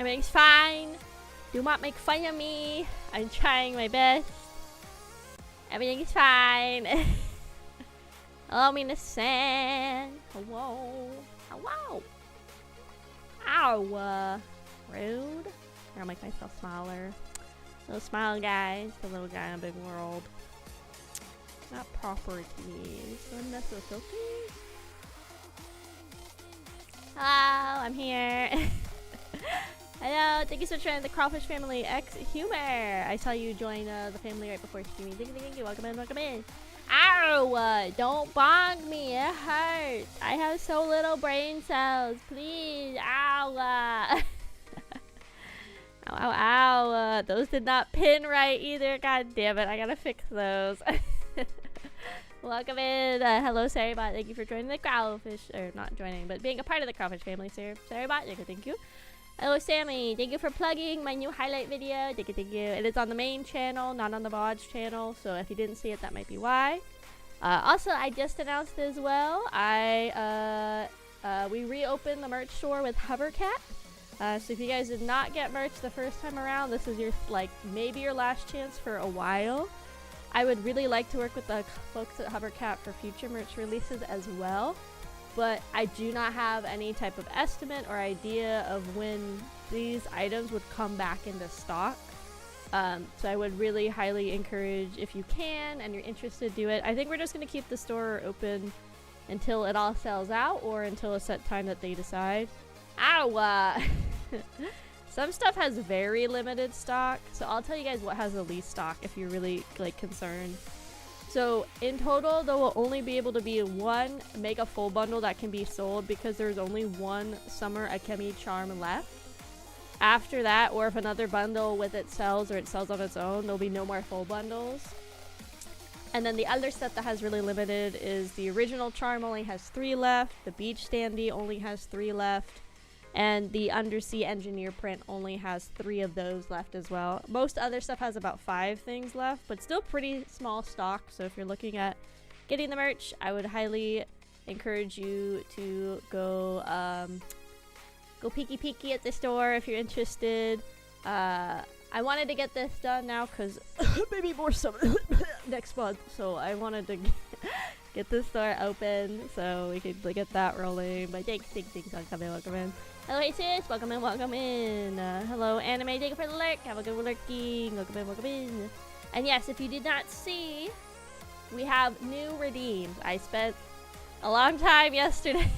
Everything's fine. Do not make fun of me. I'm trying my best. Everything is fine. Allow me to sing. Hello. Hello. Ow. Rude. I'll make myself smaller. Little smile guys. The little guy in a big world. Not properties. Don't mess with cookies. Hello. I'm here. Hello, thank you so much for the Kraufish family X Humor. I saw you join the family right before streaming. Thank you. Welcome in, welcome in. Ow! Don't bong me, it hurts. I have so little brain cells. Please, ow! Ow, ow, ow. Those did not pin right either. God damn it, I gotta fix those. Welcome in. Hello, Sarybot. Thank you for joining the Kraufish, or not joining, but being a part of the Kraufish family, Sarybot. Thank you. Hello, Sammy. Thank you for plugging my new highlight video. Thank you. It is on the main channel, not on the VODs channel, so if you didn't see it, that might be why. Also, I just announced as well, we reopened the merch store with Hovercat. So if you guys did not get merch the first time around, this is your, maybe your last chance for a while. I would really like to work with the folks at Hovercat for future merch releases as well. But I do not have any type of estimate or idea of when these items would come back into stock. So I would really highly encourage, if you can and you're interested, do it. I think we're just going to keep the store open until it all sells out or until a set time that they decide. Ow! Some stuff has very limited stock, so I'll tell you guys what has the least stock if you're really concerned. So in total, there will only be able to be one mega full bundle that can be sold because there's only one summer Akemi charm left. After that, or if another bundle with it sells or it sells on its own, there'll be no more full bundles. And then the other set that has really limited is the original charm only has 3 left, the beach standee only has 3 left, and the undersea engineer print only has 3 of those left as well. Most other stuff has about 5 things left, but still pretty small stock. So if you're looking at getting the merch, I would highly encourage you to go go peeky at the store if you're interested. I wanted to get this done now because maybe more stuff next month. So I wanted to get this store open so we could get that rolling. But thanks, welcome in. Hello, hey sis, welcome in. Hello, anime, thank you for the lurk. Have a good lurking. Welcome in. And yes, if you did not see, we have new redeems. I spent a long time yesterday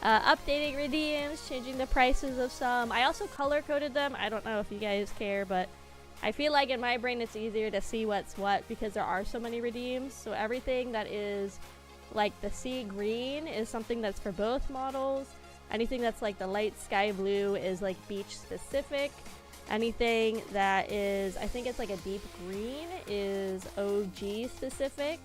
updating redeems, changing the prices of some. I also color coded them. I don't know if you guys care, but I feel like in my brain it's easier to see what's what because there are so many redeems. So everything that is like the sea green is something that's for both models. Anything that's like the light sky blue is like beach specific. Anything that is, I think it's like a deep green, is OG specific.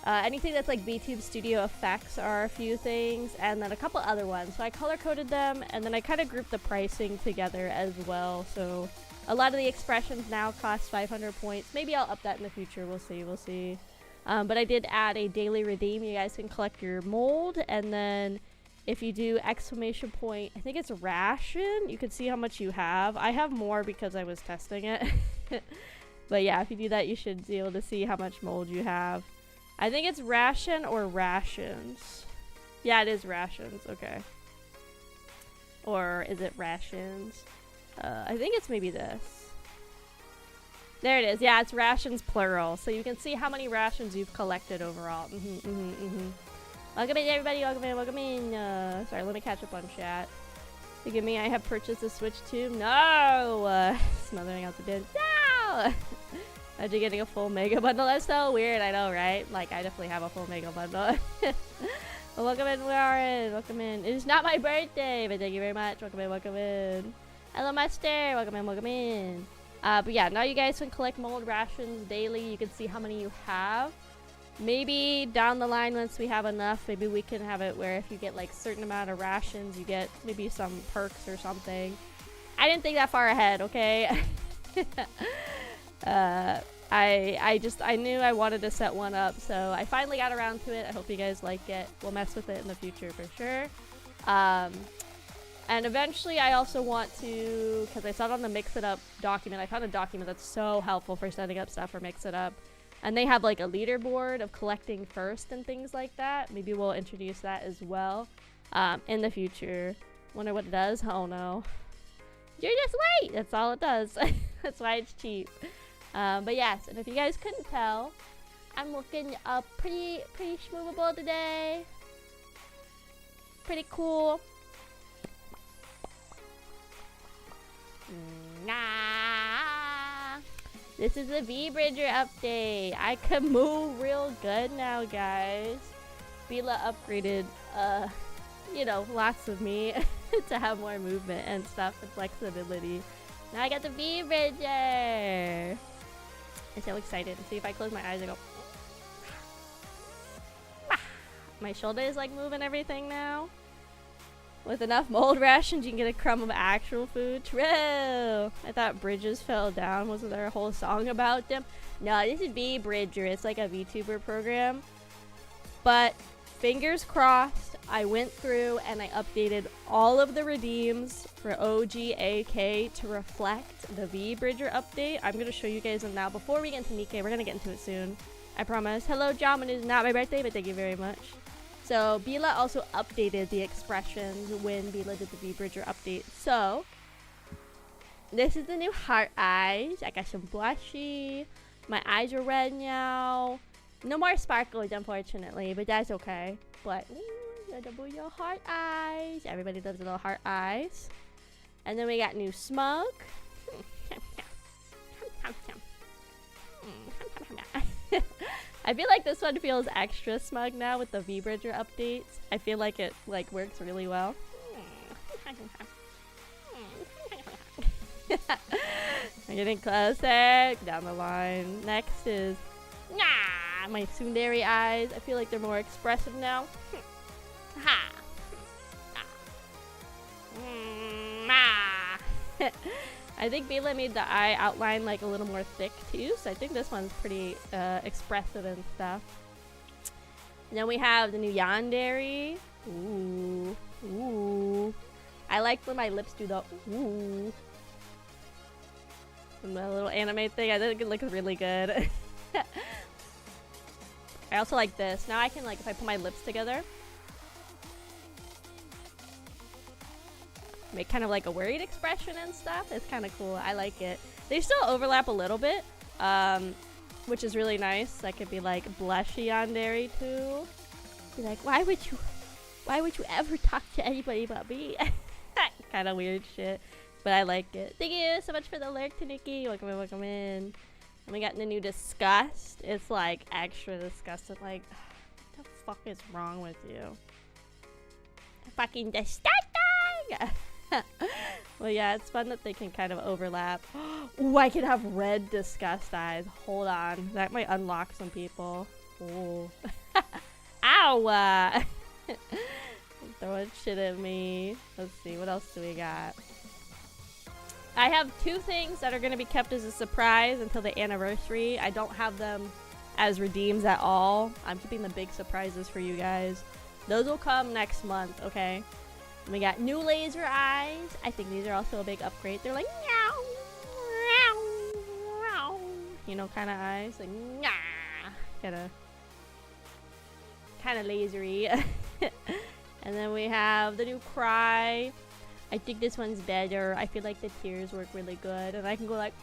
Anything that's like BTube Studio effects are a few things, and then a couple other ones. So I color coded them, and then I kind of grouped the pricing together as well. So A lot of the expressions now cost 500 points. Maybe I'll up that in the future. We'll see. We'll see. But I did add a daily redeem. You guys can collect your mold, and then if you do exclamation point, I think it's ration, you can see how much you have. I have more because I was testing it. But yeah, if you do that, you should be able to see how much mold you have. I think it's ration or rations. Yeah, it is rations. Okay. Or is it rations? I think it's maybe this. There it is. Yeah, it's rations plural. So you can see how many rations you've collected overall. Welcome in, everybody. Welcome in. Welcome in. Sorry, let me catch up on chat. Forgive me, I have purchased a Switch 2. No! Smothering out the bid. No! Imagine getting a full Mega Bundle. That's so weird. I know, right? Like, I definitely have a full Mega Bundle. Well, welcome in, Warren. Welcome in. It is not my birthday, but thank you very much. Welcome in. Welcome in. Hello, Master. Welcome in. Welcome in. But yeah, now you guys can collect mold rations daily. You can see how many you have. Maybe down the line, once we have enough, maybe we can have it where if you get like a certain amount of rations, you get maybe some perks or something. I didn't think that far ahead, okay? I knew I wanted to set one up, so I finally got around to it. I hope you guys like it. We'll mess with it in the future for sure. And eventually I also want to, because I saw it on the Mix It Up document, I found a document that's so helpful for setting up stuff for Mix It Up. And they have like a leaderboard of collecting first and things like that. Maybe we'll introduce that as well in the future. Wonder what it does? Oh no. You just wait! That's all it does. That's why it's cheap. But yes, and if you guys couldn't tell, I'm looking pretty schmoovable today. Pretty cool. This is a V-Bridger update. I can move real good now, guys. Bila upgraded, you know, lots of me to have more movement and stuff and flexibility. Now I got the V-Bridger. I'm so excited. See, if I close my eyes, I go. My shoulder is like moving everything now. With enough mold rations, you can get a crumb of actual food. True. I thought bridges fell down. Wasn't there a whole song about them? No, this is V-Bridger. It's like a VTuber program. But fingers crossed, I went through and I updated all of the redeems for OGAK to reflect the V-Bridger update. I'm going to show you guys them now. Before we get into NIKKE, we're going to get into it soon. I promise. Hello, John. It is not my birthday, but thank you very much. So, Bila also updated the expressions when Bila did the V-Bridger update. So, this is the new heart eyes. I got some blushy. My eyes are red now. No more sparkles, unfortunately, but that's okay. But, ooh, double your heart eyes. Everybody loves little heart eyes. And then we got new smug. I feel like this one feels extra smug now with the V-Bridger updates. I feel like it like works really well. I'm getting closer down the line. Next is my tsundere eyes. I feel like they're more expressive now. I think Bila made the eye outline like a little more thick too, so I think this one's pretty expressive and stuff. And then we have the new yandere. Ooh, ooh. I like when my lips do the ooh. And the little anime thing, I think it looks really good. I also like this. Now I can like, if I put my lips together, make kind of like a worried expression and stuff. It's kind of cool. I like it. They still overlap a little bit, which is really nice. I could be like blushy yandere too. Be like, why would you ever talk to anybody about me? Kind of weird shit, but I like it. Thank you so much for the alert to NIKKE. Welcome in, welcome in. And we got the new disgust. It's like extra disgusting. Like, what the fuck is wrong with you? Fucking disgusting. Well, yeah, it's fun that they can kind of overlap. Ooh, I can have red disgust eyes. Hold on. That might unlock some people. Ooh. Ow! Throwing shit at me. Let's see, what else do we got? I have 2 things that are going to be kept as a surprise until the anniversary. I don't have them as redeems at all. I'm keeping the big surprises for you guys. Those will come next month, okay? And we got new laser eyes. I think these are also a big upgrade. They're like, meow, meow, meow. You know, kind of eyes. Like, meow. Kind of lasery. And then we have the new cry. I think this one's better. I feel like the tears work really good. And I can go like,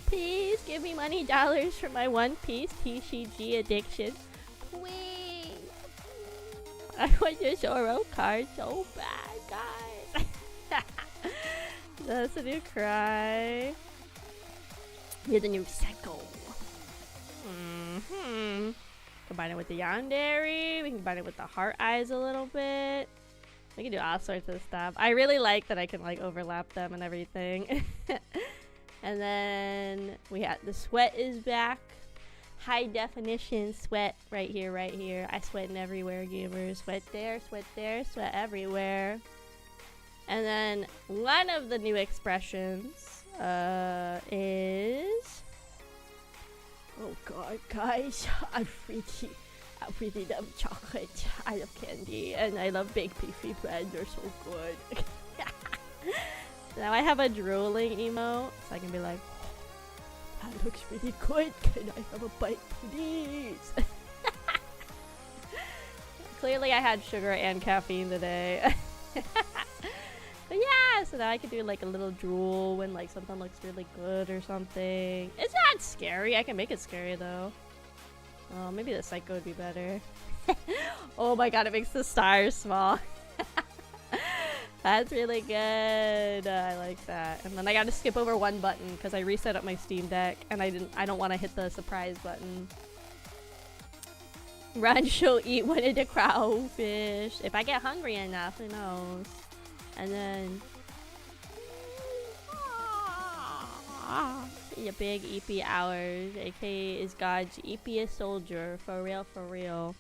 please give me money dollars for my One Piece TCG addiction. Please. I want your Zoro card so bad, guys. That's a new cry. Here's a new Psycho. Combine it with the yandere. We can combine it with the heart eyes a little bit. We can do all sorts of stuff. I really like that I can like overlap them and everything. And then we have the sweat is back. High definition sweat right here, right here. I sweating everywhere, gamers. Sweat there, sweat there, sweat everywhere. And then one of the new expressions is... Oh god, guys, I really love chocolate. I love candy, and I love baked beefy bread. They're so good. Now I have a drooling emote, so I can be like, oh, that looks really good. Can I have a bite, please? Clearly I had sugar and caffeine today. But yeah, so now I can do like a little drool when like something looks really good or something. It's not scary. I can make it scary though. Oh, maybe the Psycho would be better. Oh my god, it makes the stars small. That's really good. I like that. And then I gotta skip over one button because I reset up my Steam Deck and I don't want to hit the surprise button. Run, she'll eat one of the Kraufish. If I get hungry enough, who knows? And then your big EP hours, aka is God's EPest soldier, for real, for real.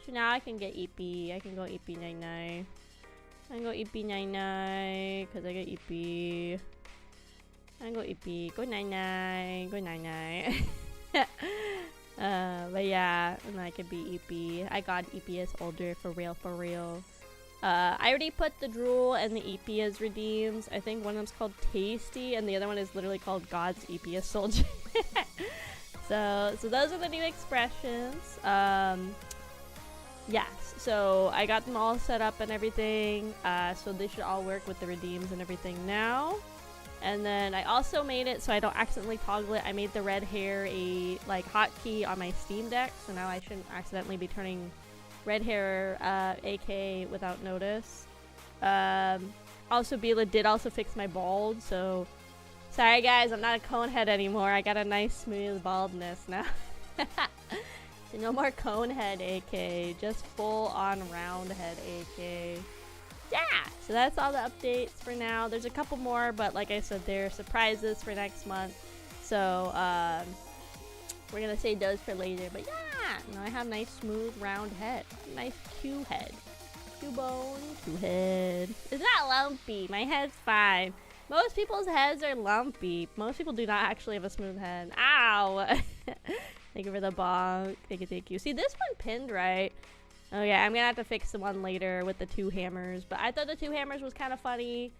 So now I can get EP. I can go EP 99. I can go EP 99 because I get EP. I can go EP. Go 99. Go 99. But yeah, and I could be EP. I got EP as older, for real, for real. I already put the drool and the EP as redeems. I think one of them's called Tasty, and the other one is literally called God's EP as soldier. So those are the new expressions. Yes, so I got them all set up and everything. So they should all work with the redeems and everything now. And then I also made it so I don't accidentally toggle it. I made the red hair a like hotkey on my Steam Deck, so now I shouldn't accidentally be turning red hair AK without notice. Also, Bila did also fix my bald, so sorry guys, I'm not a cone head anymore. I got a nice smooth baldness now. So no more cone head AK, just full on round head AK. Yeah, so that's all the updates for now. There's a couple more, but like I said, they're surprises for next month. So we're gonna save those for later. But yeah, now I have nice smooth round head, nice Q head, Q bone, Q head. It's not lumpy. My head's fine. Most people's heads are lumpy. Most people do not actually have a smooth head. Ow! Thank you for the bonk. Thank you. See, this one pinned right. Oh yeah, I'm gonna have to fix the one later with the 2 hammers. But I thought the 2 hammers was kind of funny.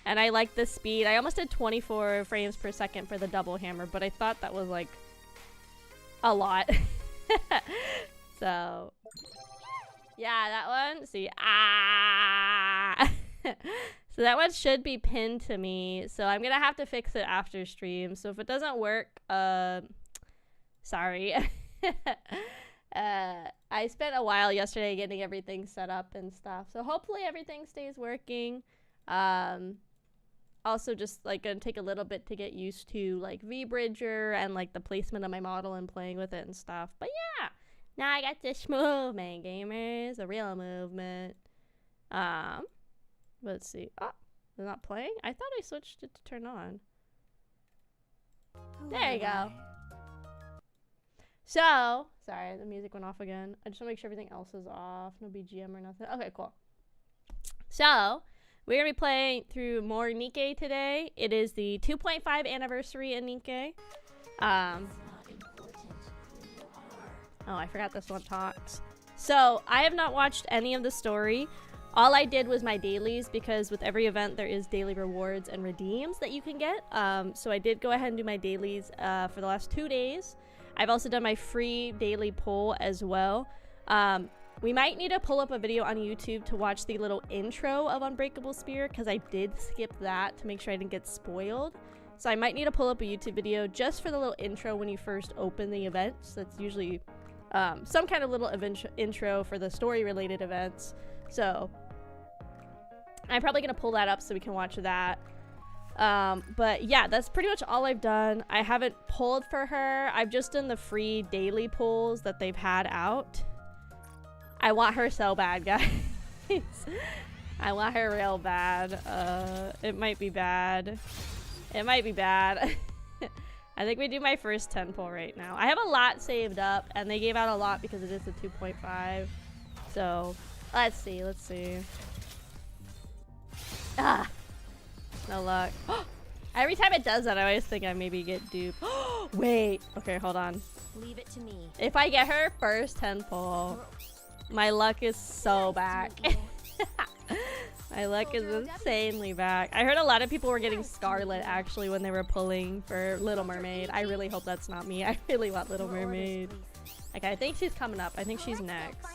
And I like the speed. I almost did 24 frames per second for the double hammer. But I thought that was like a lot. So yeah, that one. See, so that one should be pinned to me. So I'm gonna have to fix it after stream. So if it doesn't work, sorry. I spent a while yesterday getting everything set up and stuff. So hopefully everything stays working. Also just like gonna take a little bit to get used to like V-Bridger and like the placement of my model and playing with it and stuff. But yeah, now I got this movement, gamers, a real movement. Let's see. Oh, they're not playing? I thought I switched it to turn on. There you go. So, sorry, the music went off again. I just want to make sure everything else is off. No BGM or nothing. Okay, cool. So, we're going to be playing through more NIKKE today. It is the 2.5 anniversary in NIKKE. Oh, I forgot this one talks. So, I have not watched any of the story. All I did was my dailies, because with every event there is daily rewards and redeems that you can get. So I did go ahead and do my dailies for the last 2 days. I've also done my free daily poll as well. We might need to pull up a video on YouTube to watch the little intro of Unbreakable Spear, because I did skip that to make sure I didn't get spoiled. So I might need to pull up a YouTube video just for the little intro when you first open the events. That's usually some kind of little intro for the story related events. So I'm probably gonna pull that up so we can watch that. But yeah, that's pretty much all I've done. I haven't pulled for her. I've just done the free daily pulls that they've had out. I want her so bad, guys. I want her real bad. It might be bad. It might be bad. I think we do my first 10 pull right now. I have a lot saved up, and they gave out a lot because it is a 2.5. So let's see, let's see. Ah, no luck. Every time it does that, I always think I maybe get duped. Wait, okay, hold on. Leave it to me. If I get her first 10 pull, my luck is so back. My luck is insanely back. I heard a lot of people were getting Scarlet actually when they were pulling for Little Mermaid. I really hope that's not me. I really want Little Mermaid. Okay, I think she's coming up. I think she's next.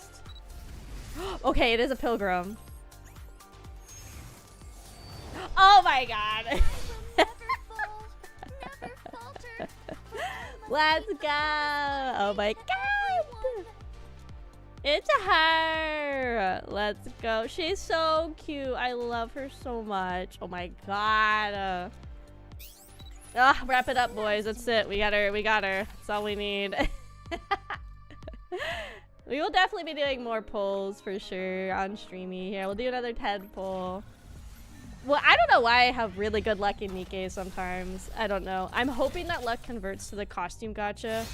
Okay, it is a Pilgrim. Oh my god. Let's go. Oh my god. It's her. Let's go. She's so cute. I love her so much. Oh my god. Wrap it up, boys. That's it. We got her. We got her. That's all we need. We will definitely be doing more pulls for sure on Streamy here. We'll do another 10 pull. Well, I don't know why I have really good luck in NIKKE sometimes. I don't know. I'm hoping that luck converts to the costume gacha,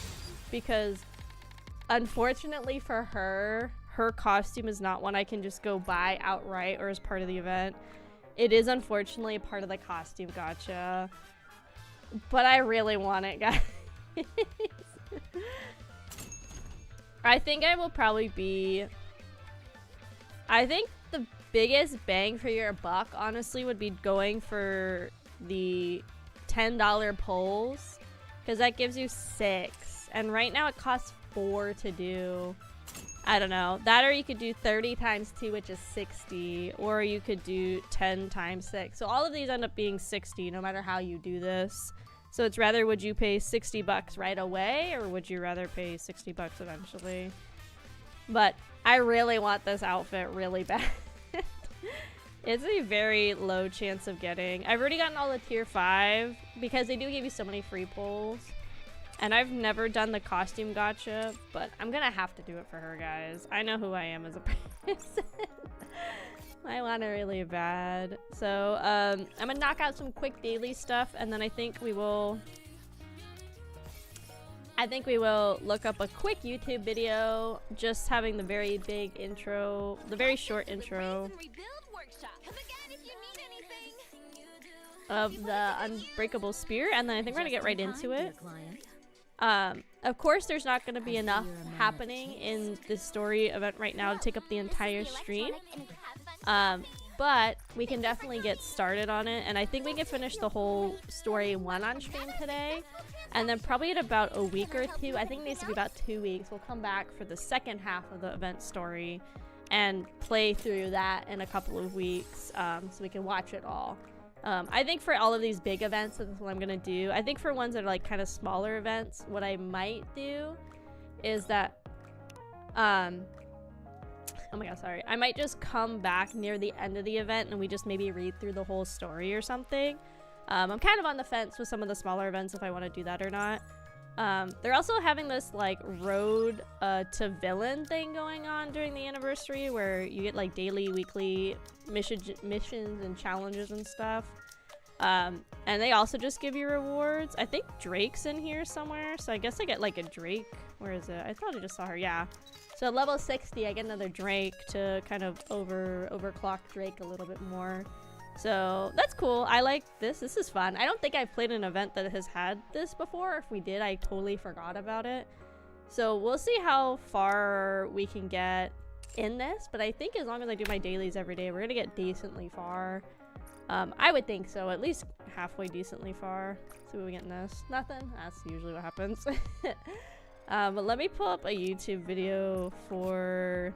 because unfortunately for her, her costume is not one I can just go buy outright or as part of the event. It is unfortunately a part of the costume gacha. But I really want it, guys. I think I will probably be... I think the biggest bang for your buck, honestly, would be going for the $10 pulls, because that gives you 6. And right now it costs 4 to do. I don't know. That, or you could do 30 times 2, which is 60. Or you could do 10 times 6. So all of these end up being 60 no matter how you do this. So it's rather, would you pay 60 bucks right away, or would you rather pay 60 bucks eventually? But I really want this outfit really bad. It's a very low chance of getting. I've already gotten all the tier 5 because they do give you so many free pulls. And I've never done the costume gacha, but I'm gonna have to do it for her, guys. I know who I am as a person. I want her really bad. So I'm gonna knock out some quick daily stuff, and then I think we will look up a quick YouTube video, just having the very big intro, the very short intro of the Unbreakable Spear, and then I think we're gonna get right into it. Of course, there's not going to be enough happening in this story event right now to take up the entire stream, but we can definitely get started on it, and I think we can finish the whole story 1 on stream today, and then probably in about a week or 2, I think it needs to be about 2 weeks, we'll come back for the second half of the event story and play through that in a couple of weeks, so we can watch it all. I think for all of these big events, that's what I'm gonna do. I think for ones that are like kind of smaller events, what I might do is that, oh my god, sorry. I might just come back near the end of the event and we just maybe read through the whole story or something. I'm kind of on the fence with some of the smaller events if I want to do that or not. They're also having this like road to villain thing going on during the anniversary, where you get like daily, weekly missions and challenges and stuff. And they also just give you rewards. I think Drake's in here somewhere, so I guess I get like a Drake. Where is it? I thought I just saw her. Yeah. So at level 60, I get another Drake to kind of overclock Drake a little bit more. So that's cool. I like this. This is fun. I don't think I've played an event that has had this before. If we did, I totally forgot about it. So we'll see how far we can get in this. But I think as long as I do my dailies every day, we're going to get decently far. I would think so. At least halfway decently far. See what we get in this. Nothing. That's usually what happens. But let me pull up a YouTube video for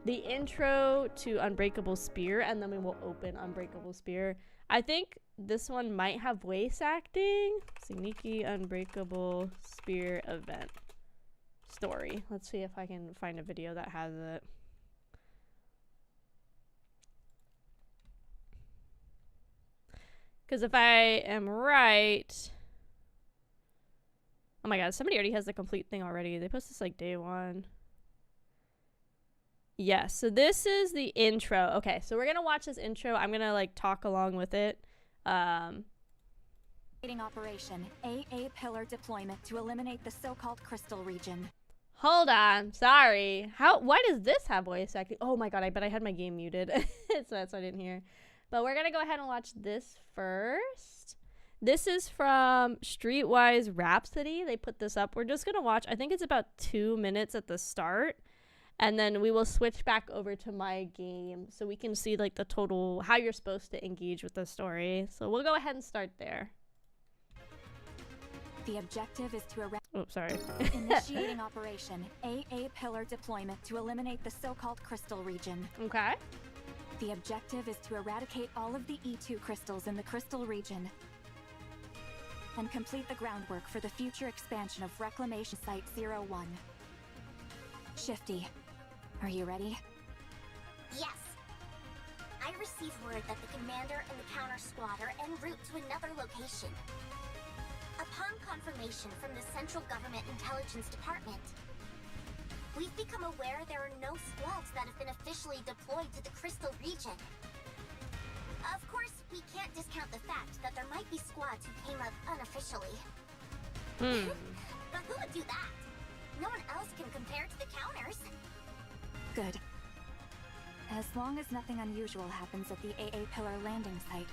the intro to Unbreakable Spear, and then we will open Unbreakable Spear. I think this one might have voice acting. Let's see, NIKKE Unbreakable Spear event story. Let's see if I can find a video that has it. Because if I am right... Oh my god, somebody already has the complete thing already. They post this like day 1. Yes, so this is the intro. Okay, so we're gonna watch this intro. I'm gonna like talk along with it. Operation AA pillar deployment to eliminate the so-called crystal region. Hold on, sorry. Why does this have voice acting? Oh my god, I bet I had my game muted. So that's why I didn't hear. But we're gonna go ahead and watch this first. This is from Streetwise Rhapsody. They put this up. We're just gonna watch. I think it's about 2 minutes at the start. And then we will switch back over to my game so we can see like the total, how you're supposed to engage with the story. So we'll go ahead and start there. The objective is to oh, sorry. Initiating operation AA pillar deployment to eliminate the so-called crystal region. Okay. The objective is to eradicate all of the E2 crystals in the crystal region and complete the groundwork for the future expansion of Reclamation Site 01. Shifty, are you ready? Yes. I received word that the commander and the counter squad are en route to another location. Upon confirmation from the Central Government Intelligence Department, we've become aware there are no squads that have been officially deployed to the Crystal region. Of course, we can't discount the fact that there might be squads who came up unofficially. But who would do that? No one else can compare to the counters. Good. As long as nothing unusual happens at the AA pillar landing site,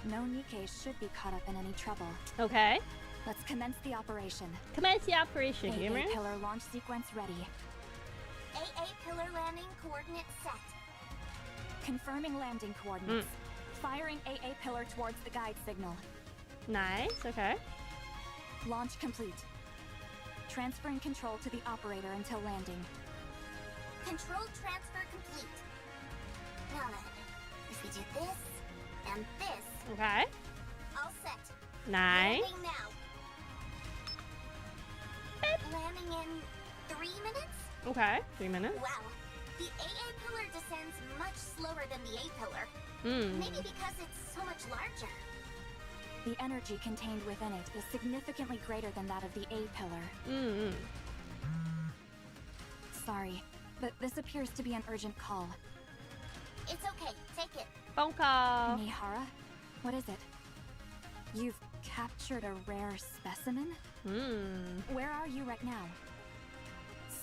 no NIKKE should be caught up in any trouble. Okay. Let's commence the operation. Commence the operation, gamer. AA pillar launch sequence ready. AA pillar landing coordinates set. Confirming landing coordinates. Firing AA pillar towards the guide signal. Nice, okay. Launch complete. Transferring control to the operator until landing. Control transfer complete. Now then, if we do this and this. Okay. All set. Nice. Landing now. Landing in 3 minutes? Okay, 3 minutes. Wow. The AA pillar descends much slower than the A pillar. Maybe because it's so much larger. The energy contained within it is significantly greater than that of the A pillar. Sorry, but this appears to be an urgent call. It's okay, take it. Phone call. Mihara, what is it? You've captured a rare specimen? Where are you right now?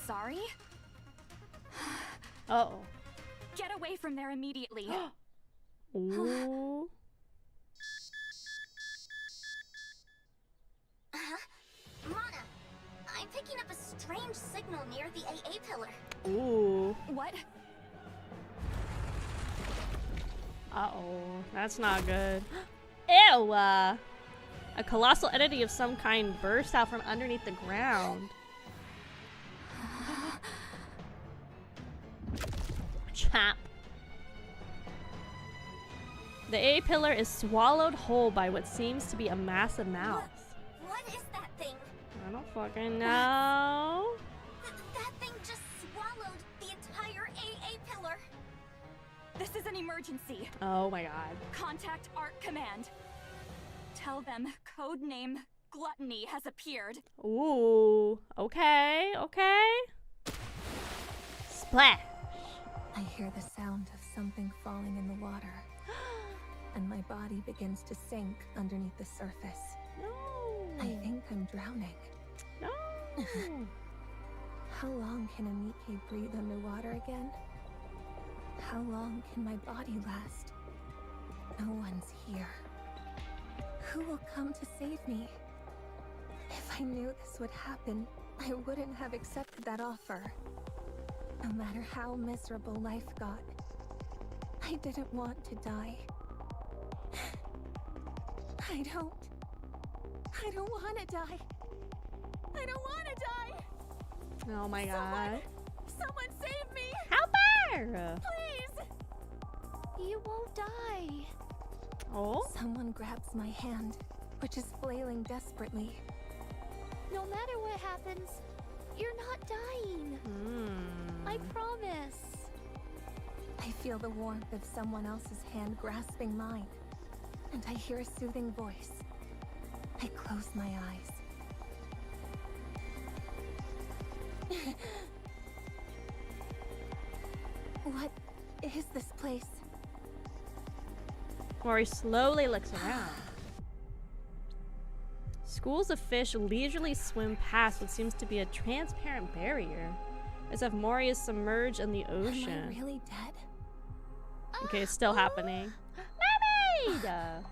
Sorry? Uh-oh. Get away from there immediately. Ooh. Mana, I'm picking up a strange signal near the AA pillar. Ooh. What? Uh-oh. That's not good. Ew! A colossal entity of some kind burst out from underneath the ground. Chap. The A pillar is swallowed whole by what seems to be a massive mouth. What is that thing? I don't fucking know. That thing just swallowed the entire AA pillar. This is an emergency. Oh my god. Contact Art Command. Tell them codename Gluttony has appeared. Ooh. Okay, okay. Splash. I hear the sound of something falling in the water. and my body begins to sink underneath the surface. No. I think I'm drowning. No. How long can a NIKKE breathe underwater again? How long can my body last? No one's here. Who will come to save me? If I knew this would happen, I wouldn't have accepted that offer. No matter how miserable life got, I didn't want to die. I don't want to die. I don't want to die. Oh my god. Someone save me! Help her! Please! You won't die. Oh? Someone grabs my hand, which is flailing desperately. No matter what happens, you're not dying. I promise. I feel the warmth of someone else's hand grasping mine, and I hear a soothing voice. I close my eyes. What is this place? Mori slowly looks around. Schools of fish leisurely swim past what seems to be a transparent barrier, as if Mori is submerged in the ocean. Am I really dead? Okay, it's still happening. Mermaid!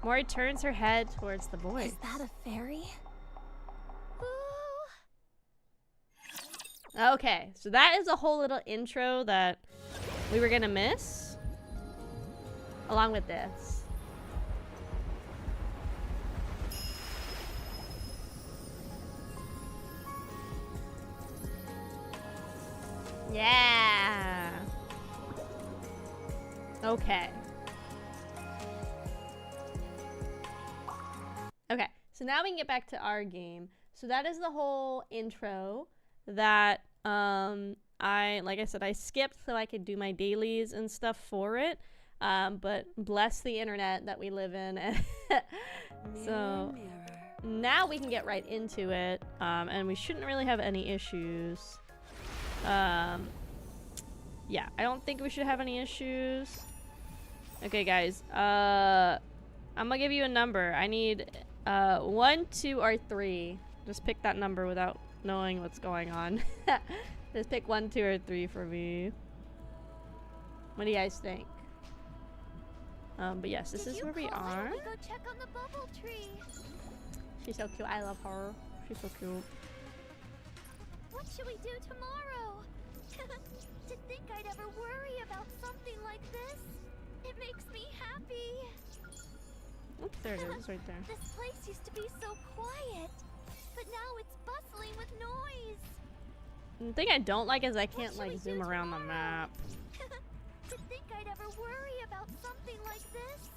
Mori turns her head towards the voice. Is that a fairy? Okay, so that is a whole little intro that we were gonna miss, along with this. Yeah. Okay. Okay, so now we can get back to our game. So that is the whole intro that like I said, I skipped so I could do my dailies and stuff for it. But bless the internet that we live in. So now we can get right into it. And we shouldn't really have any issues. Yeah, I don't think we should have any issues. Okay, guys. I'm gonna give you a number. I need 1, 2, or 3. Just pick that number without knowing what's going on. Just pick 1, 2, or 3 for me. What do you guys think? But yes, this is where we are. We go check on the bubble tree. She's so cute. I love her. She's so cute. What should we do tomorrow? To think I'd ever worry about something like this, it makes me happy. Oops, there it is, right there. This place used to be so quiet, but now it's bustling with noise. The thing I don't like is I can't What should we like do zoom around the tomorrow? map. To think I'd ever worry about something like this,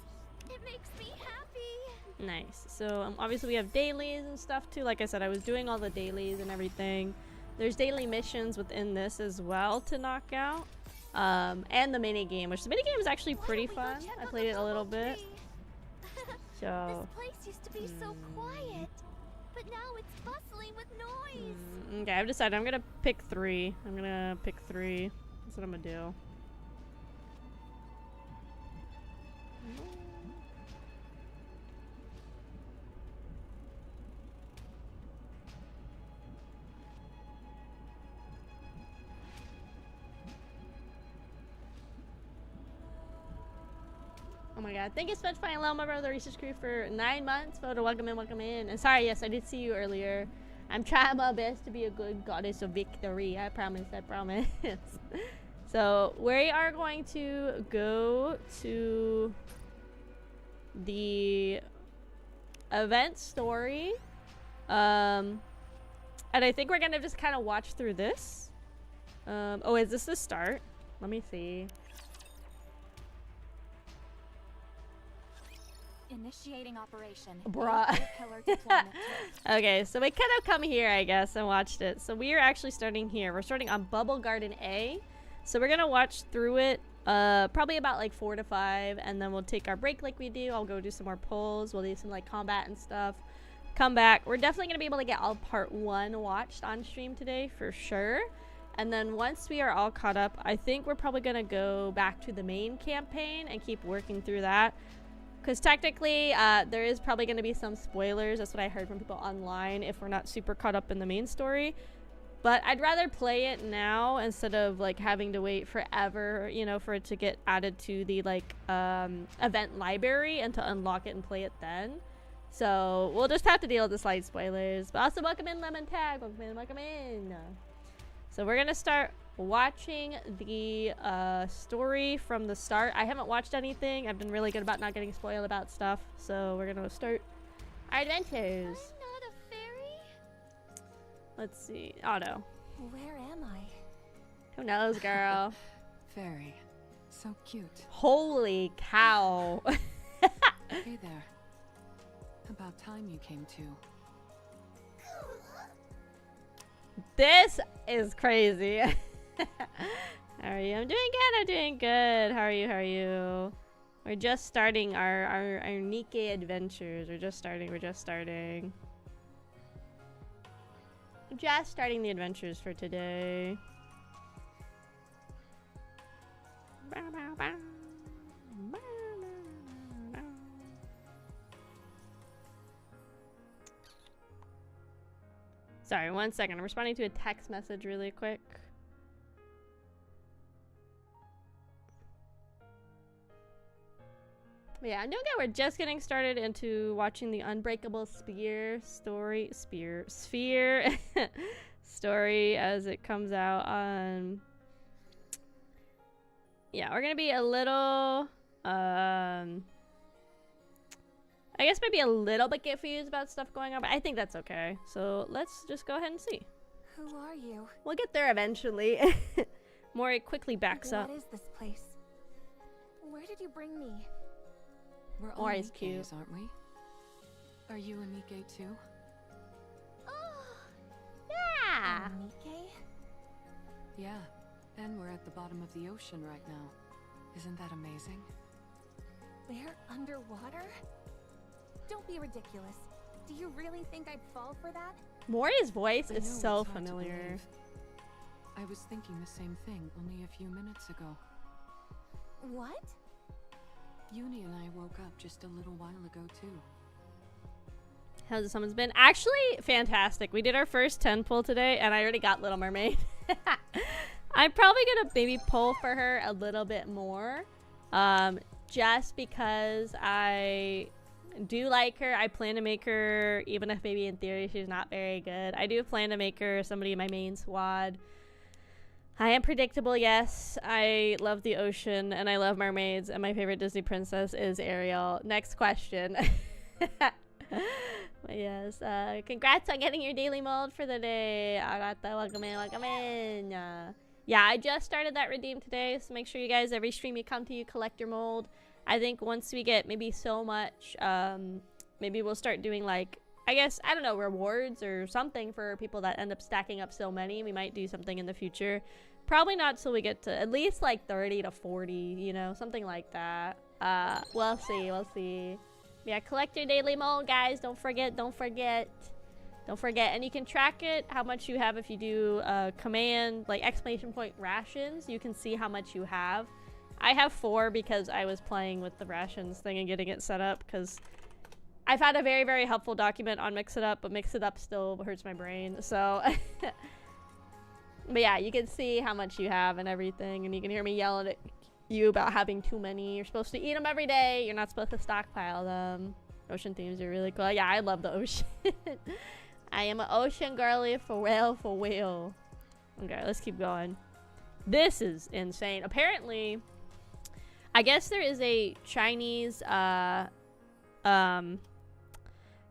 it makes me happy. Nice. So obviously we have dailies and stuff too. Like I said, I was doing all the dailies and everything. There's daily missions within this as well to knock out. And the mini game, which the mini game is actually pretty fun. I played it a little bit. So This place used to be so quiet, but now it's bustling with noise. okay, I've decided I'm gonna pick 3. I'm gonna pick 3. That's what I'm gonna do. Oh my god, thank you so much for hello, my brother Research Crew for 9 months. Photo, welcome in, welcome in. And sorry, yes, I did see you earlier. I'm trying my best to be a good goddess of victory. I promise, I promise. So we are going to go to the event story. And I think we're gonna just kind of watch through this. Oh, is this the start? Let me see. Initiating operation. Bruh. Pillar deployment. Okay, so we could have come here, I guess, and watched it. So we are actually starting here. We're starting on Bubble Garden A. So we're gonna watch through it, probably about like 4 to 5, and then we'll take our break like we do. I'll go do some more pulls. We'll do some like combat and stuff. Come back. We're definitely gonna be able to get all part 1 watched on stream today for sure. And then once we are all caught up, I think we're probably gonna go back to the main campaign and keep working through that. Because technically, there is probably gonna be some spoilers. That's what I heard from people online if we're not super caught up in the main story. But I'd rather play it now instead of like having to wait forever, you know, for it to get added to the like event library and to unlock it and play it then. So we'll just have to deal with the slight spoilers. But also welcome in Livetag, welcome in, welcome in. So we're gonna start watching the story from the start. I haven't watched anything. I've been really good about not getting spoiled about stuff. So we're gonna start our adventures. I'm not a fairy. Let's see. Otto. Where am I? Who knows, girl? Fairy. So cute. Holy cow. Hey there. About time you came to. This is crazy. How are you? I'm doing good. I'm doing good. How are you? How are you? We're just starting our NIKKE adventures. We're just starting. We're just starting. Just starting the adventures for today. Sorry, 1 second. I'm responding to a text message really quick. But yeah, I'm doing good. We're just getting started into watching the Unbreakable Sphere story story as it comes out on. Yeah, we're gonna be a little I guess maybe a little bit confused about stuff going on, but I think that's okay. So let's just go ahead and see. Who are you? We'll get there eventually. Mori quickly backs up. What is this place? Where did you bring me? We're all Mori's cute. NIKKEs, aren't we? Are you a NIKKE too? Oh, Yeah. NIKKE? Yeah. And we're at the bottom of the ocean right now. Isn't that amazing? We're underwater? Don't be ridiculous. Do you really think I'd fall for that? Mori's voice I is know, so it's hard to familiar. believe. I was thinking the same thing only a few minutes ago. What? Uni and I woke up just a little while ago too. How's the summon's been? Actually, fantastic. We did our first 10 pull today, and I already got Little Mermaid. I'm probably gonna maybe pull for her a little bit more, just because I do like her. I plan to make her, even if maybe in theory she's not very good, I do plan to make her somebody in my main squad. I am predictable, yes. I love the ocean and I love mermaids, and my favorite Disney princess is Ariel. Next question. But yes, congrats on getting your daily mold for the day. Agata, welcome in, welcome in. Yeah, I just started that redeem today, so make sure you guys, every stream you come to, you collect your mold. I think once we get maybe so much, maybe we'll start doing like, I guess, I don't know, rewards or something for people that end up stacking up so many. We might do something in the future. Probably not till we get to at least like 30 to 40, you know, something like that. We'll see, we'll see. Yeah, collect your daily mold, guys. Don't forget, don't forget. Don't forget. And you can track it, how much you have if you do command, like exclamation point rations. You can see how much you have. I have 4 because I was playing with the rations thing and getting it set up, because I found a very, very helpful document on Mix It Up, but Mix It Up still hurts my brain. So, but yeah, you can see how much you have and everything, and you can hear me yelling at you about having too many. You're supposed to eat them every day. You're not supposed to stockpile them. Ocean themes are really cool. Yeah, I love the ocean. I am an ocean girly for real, for real. Okay, let's keep going. This is insane. Apparently, I guess there is a Chinese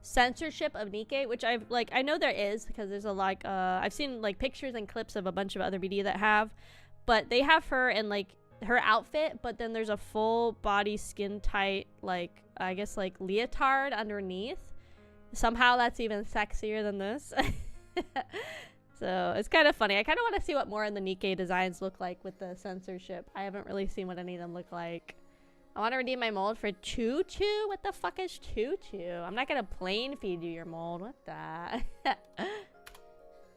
censorship of NIKKE, which I know there is, because there's a like I've seen like pictures and clips of a bunch of other BD that have, but they have her in like her outfit, but then there's a full body skin tight, like I guess like leotard underneath. Somehow that's even sexier than this. So it's kind of funny. I kind of want to see what more in the NIKKE designs look like with the censorship. I haven't really seen what any of them look like. I want to redeem my mold for Choo Choo. What the fuck is Choo Choo? I'm not gonna plain feed you your mold. What the?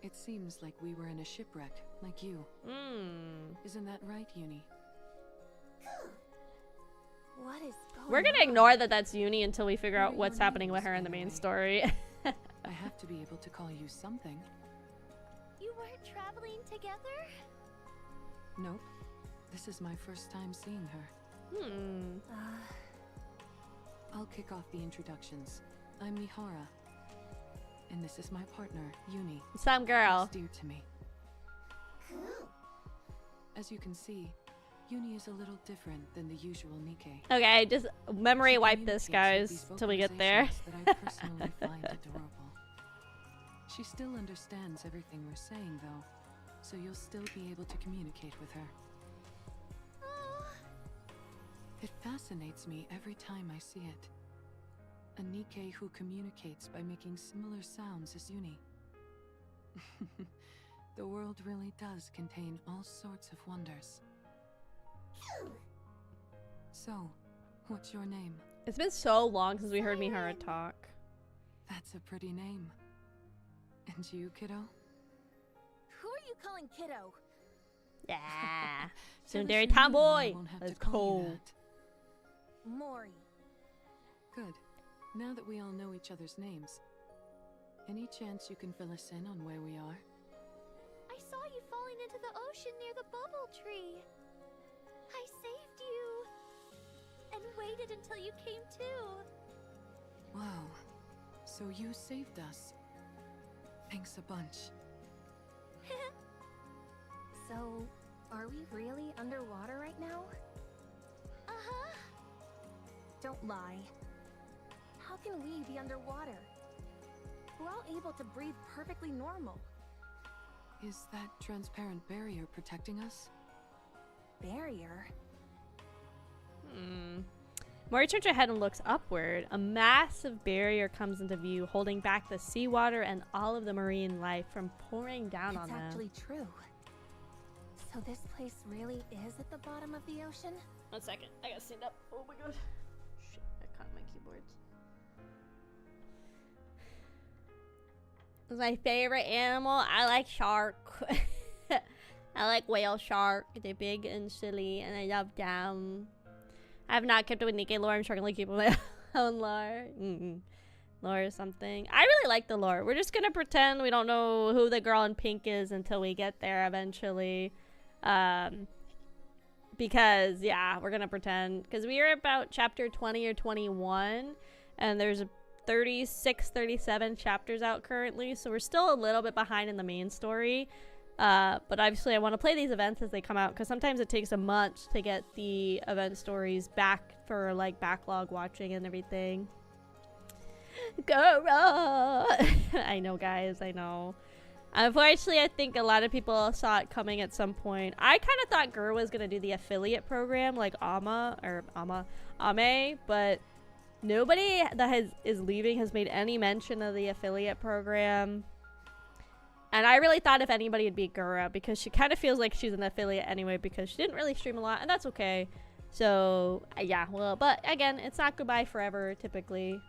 It seems like we were in a shipwreck, like you. Isn't that right, Uni? What is going We're gonna on? ignore that that's Uni until we figure out What are what's your happening with names, her in by the the main way? story. I have to be able to call you something. You weren't traveling together? Nope. This is my first time seeing her. I'll kick off the introductions. I'm Mihara. And this is my partner, Uni. Some girl. Who's dear to me. As you can see, Uni is a little different than the usual NIKKE. Okay, just memory She wipe this, communicates guys, with these till we get there. vocalizations that I personally find adorable. She still understands everything we're saying, though, so you'll still be able to communicate with her. It fascinates me every time I see it. A NIKKE who communicates by making similar sounds as Uni. The world really does contain all sorts of wonders. So, what's your name? It's been so long since we heard Mihara talk. That's a pretty name. And you, kiddo? Who are you calling kiddo? Yeah. For the Tsundere same reason, I tomboy. won't have to Let's call you go. that. Mori. Good. Now that we all know each other's names, any chance you can fill us in on where we are? I saw you falling into the ocean near the bubble tree. I saved you. And waited until you came to. Wow. So you saved us. Thanks a bunch. So, are we really underwater right now? Uh-huh. Don't lie. How can we be underwater? We're all able to breathe perfectly normal. Is that transparent barrier protecting us? Barrier? Mori turns her head and looks upward. A massive barrier comes into view, holding back the seawater and all of the marine life from pouring down on It's them. actually true. So this place really is at the bottom of the ocean? 1 second. I gotta stand up. Oh my god. Shit, I caught my keyboards. My favorite animal? I like shark. I like whale shark. They're big and silly, and I love them. I have not kept up with NIKKE lore. I'm struggling to keep up with my own lore. Lore or something. I really like the lore. We're just gonna pretend we don't know who the girl in pink is until we get there eventually. Because, yeah, we're gonna pretend. Because we are about chapter 20 or 21, and there's 36, 37 chapters out currently, so we're still a little bit behind in the main story. But obviously I want to play these events as they come out, because sometimes it takes a month to get the event stories back for, like, backlog watching and everything. Girl! I know, guys, I know. Unfortunately, I think a lot of people saw it coming at some point. I kind of thought Guru was going to do the affiliate program like Ame, but nobody that is leaving has made any mention of the affiliate program. And I really thought if anybody it'd be Gura, because she kind of feels like she's an affiliate anyway, because she didn't really stream a lot, and that's okay. So, yeah, well, but again, it's not goodbye forever, typically.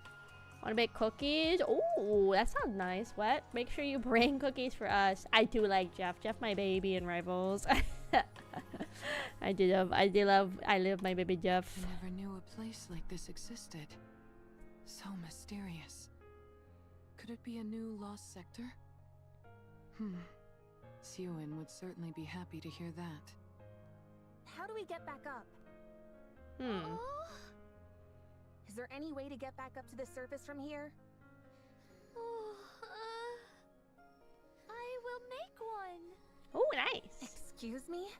Want to make cookies? Oh, that sounds nice. What? Make sure you bring cookies for us. I do like Jeff. Jeff, my baby in Rivals. I love my baby Jeff. I never knew a place like this existed. So mysterious. Could it be a new lost sector? Siouin would certainly be happy to hear that. How do we get back up? Oh, Is there any way to get back up to the surface from here? I will make one. Oh, nice. Excuse me?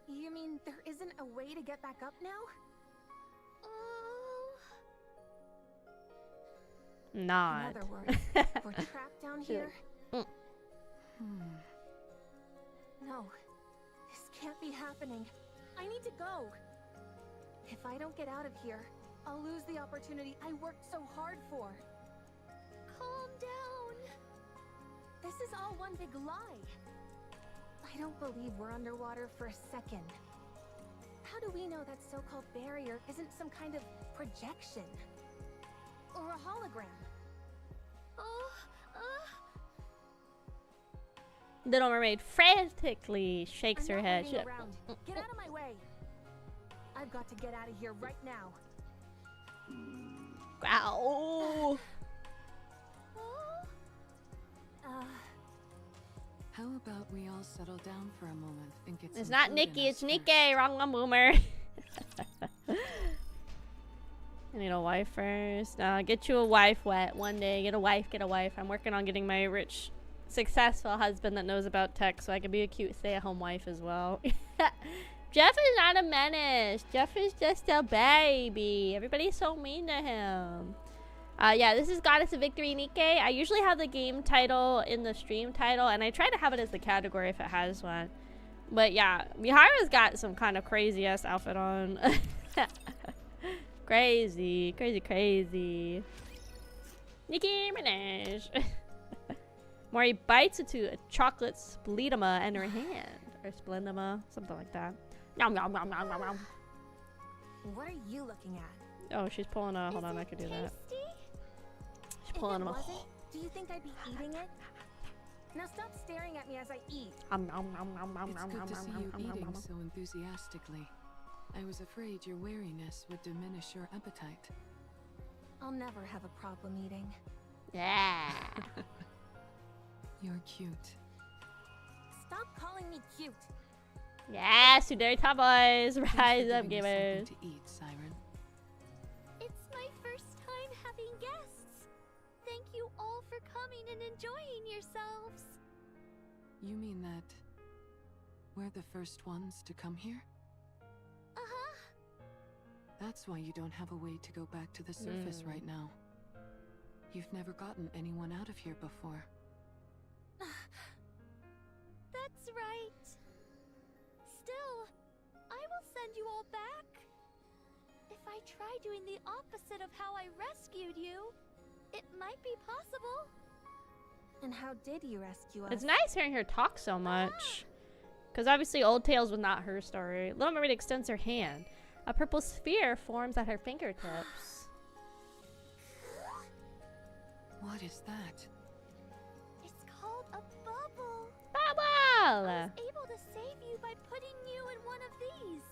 You mean there isn't a way to get back up now? Oh, Not. In other words, we're trapped down here? No, this can't be happening. I need to go. If I don't get out of here, I'll lose the opportunity I worked so hard for. calm down. This is all one big lie. I don't believe we're underwater for a second. How do we know that so-called barrier isn't some kind of projection? Or a hologram? Little Mermaid frantically shakes her head. Waiting around. Get out of my way. I've got to get out of here right now. Ow. How about we all settle down for a moment and get It's some not food in Nikki, us it's NIKKE. Wrong one, boomer. I need a wife first. Get you a wife, wet. One day, get a wife, get a wife. I'm working on getting my rich, successful husband that knows about tech so I can be a cute stay-at-home wife as well. Jeff is not a menace. Jeff is just a baby. Everybody's so mean to him. Yeah, this is Goddess of Victory NIKKE. I usually have the game title in the stream title, and I try to have it as the category if it has one. But yeah, Mihara's got some kind of crazy-ass outfit on. Crazy, crazy, crazy. Nicki Minaj. Mori bites into a chocolate splendima in her hand. Or splendima, something like that. Nom nom nom nom nom nom. What are you looking at? Oh, she's pulling a. Hold on, I could do that. She's pulling a. Do you think I'd be eating it? Now stop staring at me as I eat. It's good to see you eating so enthusiastically. I was afraid your wariness would diminish your appetite. I'll never have a problem eating. Yeah. You're cute. Stop calling me cute. Yeah, Sudari Top Boys. Thanks for Rise up, giving us gamers. something to eat, Siren. It's my first time having guests. Thank you all for coming and enjoying yourselves. You mean that we're the first ones to come here? Uh-huh. That's why you don't have a way to go back to the surface right now. You've never gotten anyone out of here before. That's right. Still, I will send you all back. If I try doing the opposite of how I rescued you, it might be possible. And how did you rescue us? It's nice hearing her talk so much. Because obviously Old Tales was not her story. Little Mermaid extends her hand. A purple sphere forms at her fingertips. What is that? It's called a bubble. Bubble! I was able to save you by putting you in one of these.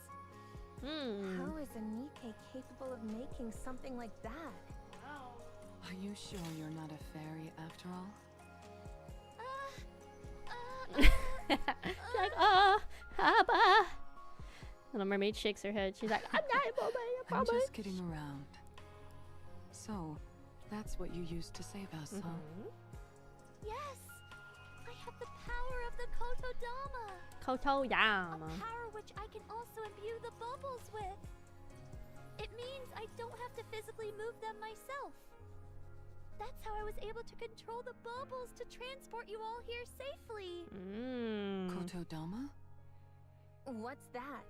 How is a NIKKE capable of making something like that? Are you sure you're not a fairy after all? She's like, oh, Haba. Little Mermaid shakes her head. She's like, I'm not a mermaid, I I'm promise. just kidding around. So, that's what you used to save us, huh? Yes, I have the power of the Kotodama. Kotoyama. A power which I can also imbue the bubbles with. It means I don't have to physically move them myself. That's how I was able to control the bubbles to transport you all here safely. Kotodama? What's that?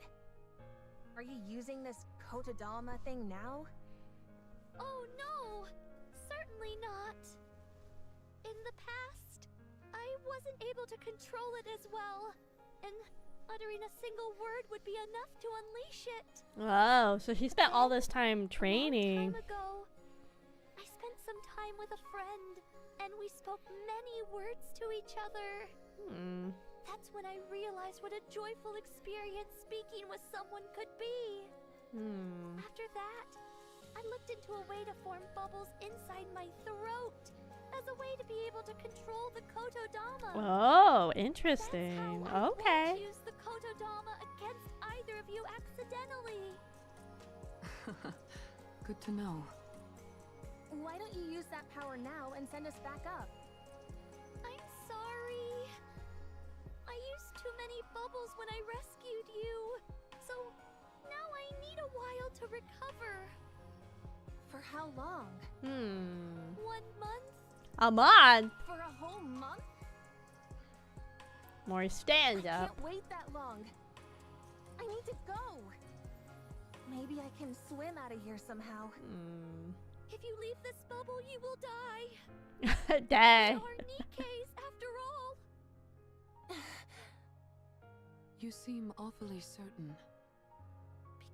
Are you using this Kotodama thing now? Oh no, certainly not. In the past, I wasn't able to control it as well, and uttering a single word would be enough to unleash it. Oh, so she spent all this time training. A long time ago, I spent some time with a friend, and we spoke many words to each other. That's when I realized what a joyful experience speaking with someone could be. After that, I looked into a way to form bubbles inside my throat as a way to be able to control the Kotodama. Oh, interesting. That's how I Okay. won't use the Kotodama against either of you accidentally. Good to know. Why don't you use that power now and send us back up? I'm sorry. I used too many bubbles when I rescued you, so now I need a while to recover. For how long? 1 month? A month. For a whole month? Mori stands I up. can't wait that long. I need to go. Maybe I can swim out of here somehow. If you leave this bubble, you will die. Dang. You are NIKKEs after all. You seem awfully certain.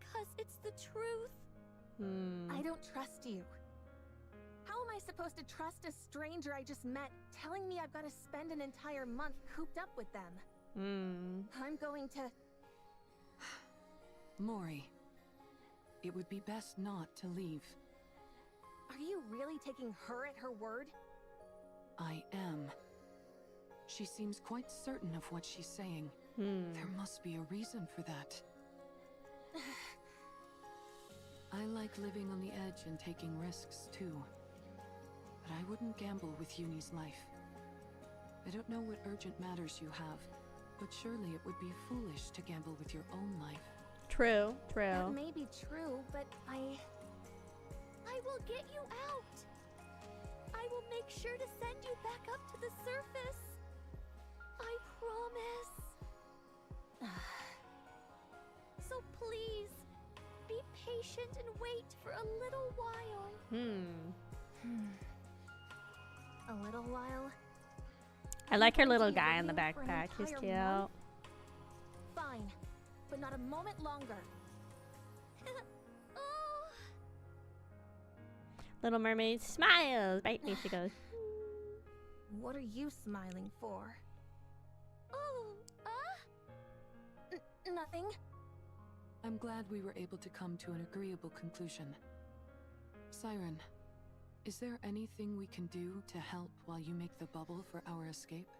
Because it's the truth. I don't trust you. How am I supposed to trust a stranger I just met telling me I've got to spend an entire month cooped up with them? I'm going to... Mori, it would be best not to leave. Are you really taking her at her word? I am. She seems quite certain of what she's saying. There must be a reason for that. I like living on the edge and taking risks too. But I wouldn't gamble with Uni's life. I don't know what urgent matters you have, but surely it would be foolish to gamble with your own life. True. That may be true, but I will get you out. I will make sure to send you back up to the surface. I promise. So please, be patient and wait for a little while. A little while? I like her little guy in the backpack. He's cute. Fine, but not a moment longer. Little Mermaid smiles. Right, there she goes. What are you smiling for? Nothing. I'm glad we were able to come to an agreeable conclusion. Siren, is there anything we can do to help while you make the bubble for our escape?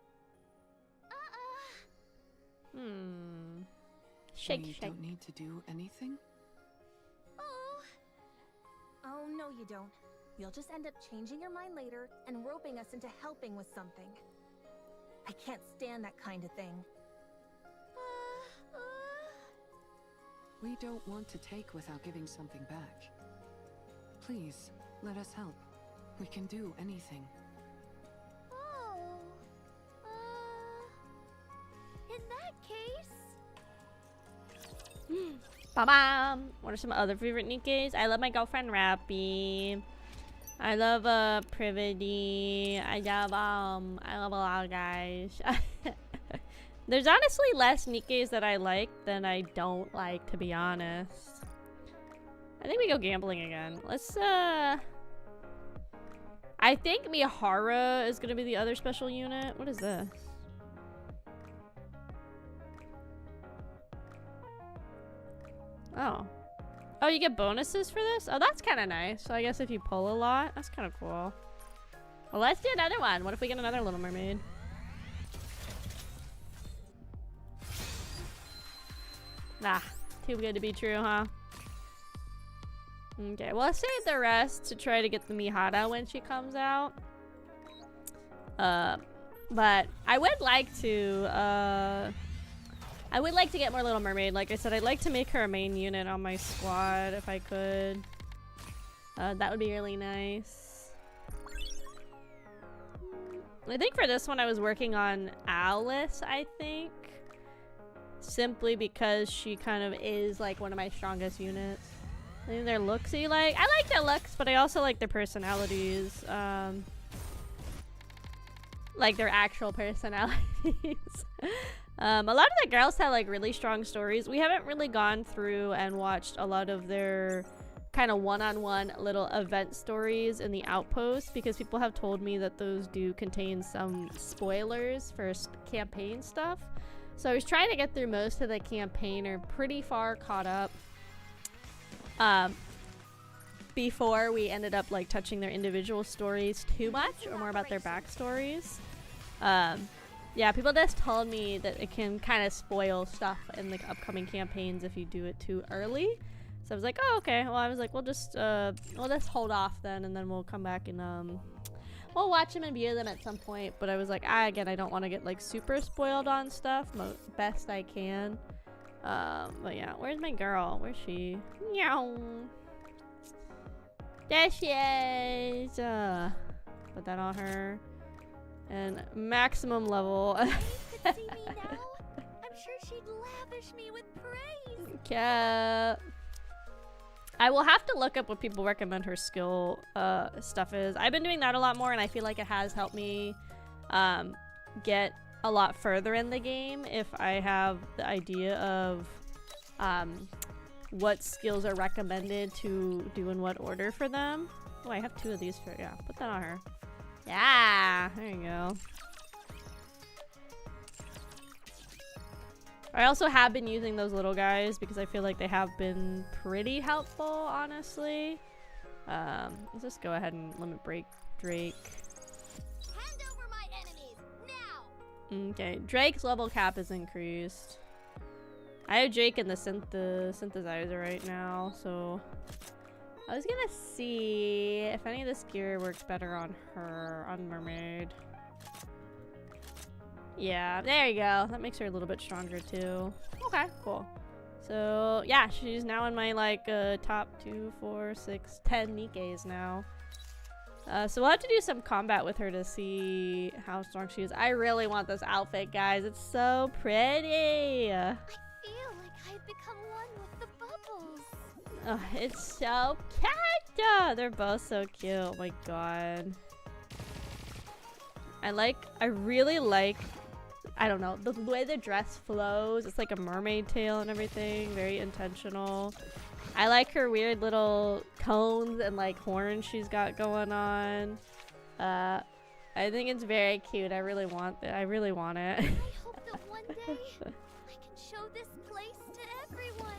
Shake, we shake. don't need to do anything? Oh, no you don't. You'll just end up changing your mind later and roping us into helping with something. I can't stand that kind of thing. We don't want to take without giving something back. Please, let us help. We can do anything. In that case... Ba-bam! What are some other favorite Nikkes? I love my girlfriend Rappy. I love Privity. I love a lot of guys. There's honestly less Nikkes that I like than I don't like, to be honest. I think we go gambling again. Let's I think Mihara is gonna be the other special unit. What is this? Oh. Oh, you get bonuses for this? Oh, that's kind of nice. So I guess if you pull a lot, that's kind of cool. Well, let's do another one. What if we get another Little Mermaid? Nah, too good to be true, huh? Okay, well, let's save the rest to try to get the Mihara when she comes out. But I would like to, get more Little Mermaid. Like I said, I'd like to make her a main unit on my squad if I could. That would be really nice. I think for this one I was working on Alice, I think. Simply because she kind of is like one of my strongest units. I think their looksy, like, I like their looks, but I also like their personalities. Like their actual personalities. A lot of the girls have like really strong stories. We haven't really gone through and watched a lot of their kind of one-on-one little event stories in the Outpost because people have told me that those do contain some spoilers for campaign stuff. So I was trying to get through most of the campaign, or pretty far caught up, before we ended up like touching their individual stories too much, or more about their backstories. Yeah, people just told me that it can kind of spoil stuff in the upcoming campaigns if you do it too early. So I was like, oh, okay. Well, I was like, we'll just hold off then, and then we'll come back and we'll watch them and view them at some point. But I was like, again, I don't want to get like super spoiled on stuff. Best I can. But yeah, where's my girl? Where's she? Meow. There she is. Put that on her. And maximum level. If you could see me now, I'm sure she'd lavish me with praise. Cat. I will have to look up what people recommend her skill stuff is. I've been doing that a lot more, and I feel like it has helped me get a lot further in the game if I have the idea of what skills are recommended to do in what order for them. Oh, I have 2 of these for, yeah, put that on her. Yeah, there you go. I also have been using those little guys because I feel like they have been pretty helpful, honestly. Let's just go ahead and limit break Drake. Hand over my enemies now. Okay, Drake's level cap is increased. I have Drake in the synthesizer right now, so I was gonna see if any of this gear works better on her, on Mermaid. Yeah, there you go. That makes her a little bit stronger too. Okay, cool. So yeah, she's now in my like top 2, 4, 6, 10 NIKKEs now. So we'll have to do some combat with her to see how strong she is. I really want this outfit, guys. It's so pretty. I feel like I've become one with the bubbles. Oh, it's so cute. They're both so cute. Oh my god. I really like, I don't know, the way the dress flows. It's like a mermaid tail and everything. Very intentional. I like her weird little cones and like horns she's got going on. I think it's very cute. I really want it. I really want it. I hope that one day I can show this place to everyone.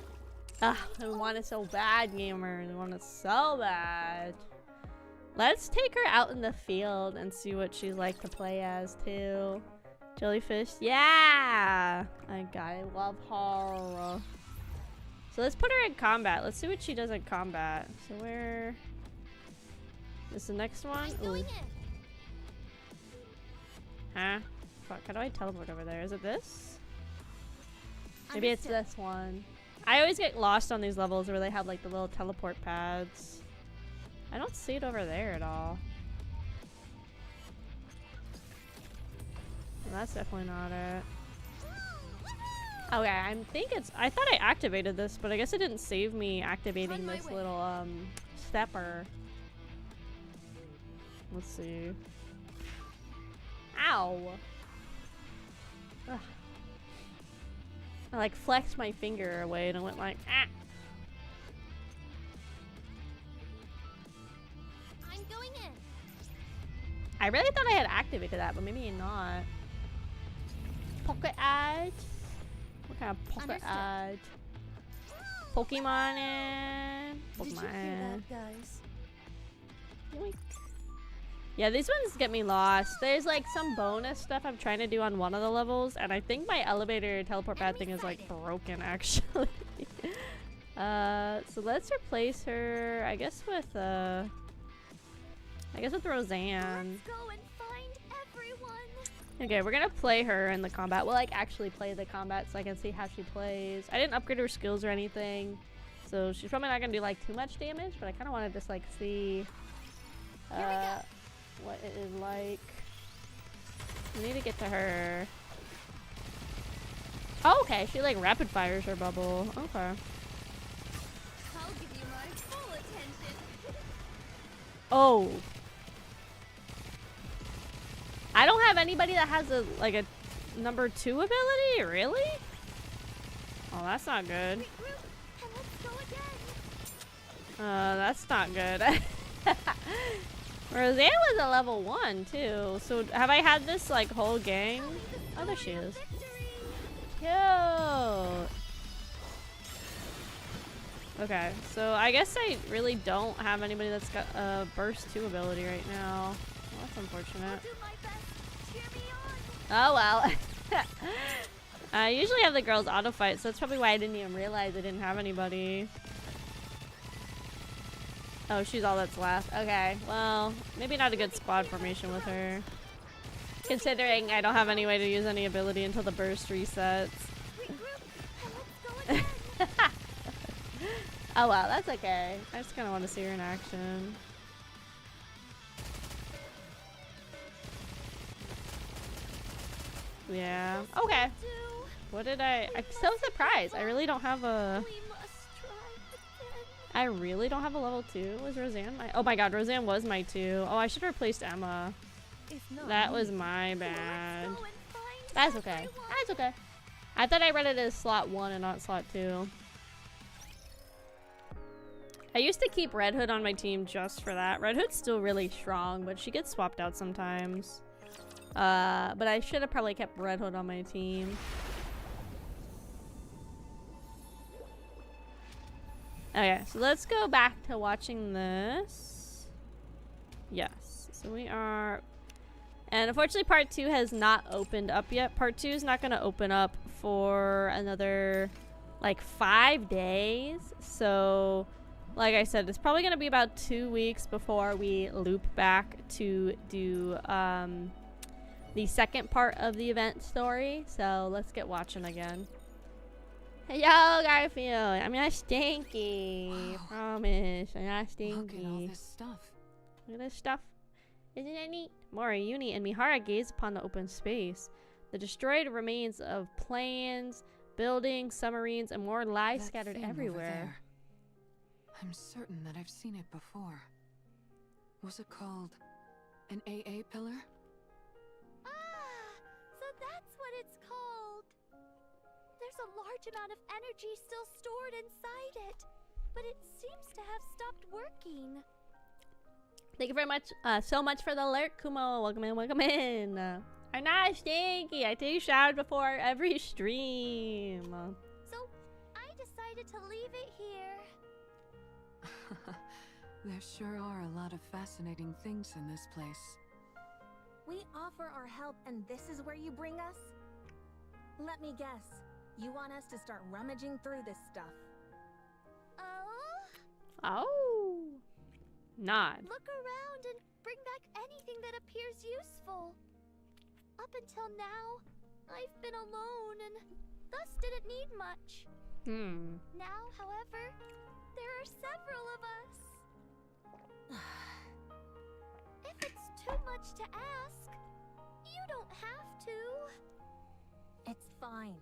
I want it so bad, gamers. I want it so bad. Let's take her out in the field and see what she's like to play as too. Jellyfish, yeah! I love her. So let's put her in combat. Let's see what she does in combat. So where is the next one? Ooh. Huh? Fuck, how do I teleport over there? Is it this? Maybe it's this one. I always get lost on these levels where they have like the little teleport pads. I don't see it over there at all. Well, that's definitely not it. Okay, I thought I activated this, but I guess it didn't save me activating this little stepper. Let's see. Ow! Ugh. I like flexed my finger away and it went like, ah! I'm going in. I really thought I had activated that, but maybe not. Pocket Art? What kind of pocket art? Pokemon in. Did you hear that, guys? Yoink. Yeah, these ones get me lost. There's like some bonus stuff I'm trying to do on one of the levels, and I think my elevator teleport pad thing is like broken actually. So let's replace her, I guess with Roseanne. Let's go and find everyone. Okay, we're gonna play her in the combat. We'll like actually play the combat so I can see how she plays. I didn't upgrade her skills or anything, so she's probably not gonna do like too much damage, but I kind of want to just like see what it is like. We need to get to her. Oh, okay, she like rapid fires her bubble. Okay. I'll give you my full attention. Oh. I don't have anybody that has a like a number 2 ability, really? Oh, that's not good. Regroup and let's go again. That's not good. Roseanne was a level 1 too. So have I had this like whole gang? Oh, there she is. Cute. Okay, so I guess I really don't have anybody that's got a burst 2 ability right now. Well, that's unfortunate. Do my best. Cheer me on. Oh well. I usually have the girls auto fight, so that's probably why I didn't even realize I didn't have anybody. Oh, she's all that's left. Okay, well, maybe not a good squad formation with her. Considering I don't have any way to use any ability until the burst resets. Regroup and let's go again. Oh well, that's okay. I just kind of want to see her in action. Yeah. Okay. What did I'm so surprised. I really don't have a... We must try again. I really don't have a level 2. Was Roseanne my... Oh my god, Roseanne was my 2. Oh, I should have replaced Emma. That was my bad. Let's go and find That's okay. everyone. That's okay. I thought I read it as slot 1 and not slot 2. I used to keep Red Hood on my team just for that. Red Hood's still really strong, but she gets swapped out sometimes. But I should have probably kept Red Hood on my team. Okay, so let's go back to watching this. Yes, so we are... And unfortunately part 2 has not opened up yet. Part 2 is not going to open up for another, like, 5 days. So, like I said, it's probably going to be about 2 weeks before we loop back to do the second part of the event story. So, let's get watching again. Yo, Garfield, I'm not stinky. Wow. Promise, I'm not stinky. Look at all this stuff. Look at this stuff. Isn't it neat? Mori, Uni, and Mihara gaze upon the open space. The destroyed remains of planes, buildings, submarines, and more lie That scattered thing over everywhere. there. I'm certain that I've seen it before. Was it called an AA pillar? Ah, so that's what it's called. There's a large amount of energy still stored inside it, but it seems to have stopped working. Thank you very much, so much for the alert, Kumo. Welcome in, welcome in. I'm not stinky. I take showers before every stream. So I decided to leave it here. There sure are a lot of fascinating things in this place. We offer our help, and this is where you bring us? Let me guess. You want us to start rummaging through this stuff? Oh? Oh. Nod. Look around and bring back anything that appears useful. Up until now, I've been alone and thus didn't need much. Now, however, there are several of us. If it's too much to ask, you don't have to. It's fine.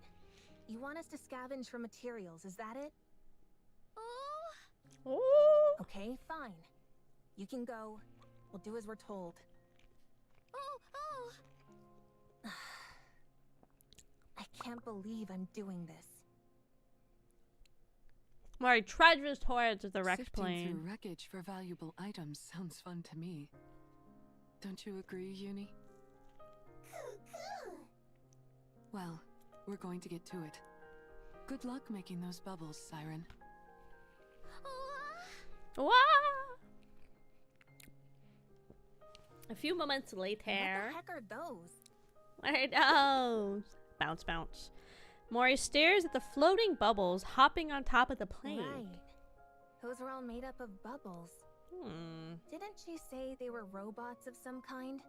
You want us to scavenge for materials, is that it? Oh, Oh. Okay, fine. You can go. We'll do as we're told. oh. I can't believe I'm doing this. Mori trudges towards the wrecked Sifting plane. through wreckage for valuable items sounds fun to me. Don't you agree, Uni? Well, we're going to get to it. Good luck making those bubbles, Siren. Wah! A few moments later. What the heck are those? What are those? Bounce, bounce. Mori stares at the floating bubbles hopping on top of the plane. Right. Those are all made up of bubbles. Didn't she say they were robots of some kind?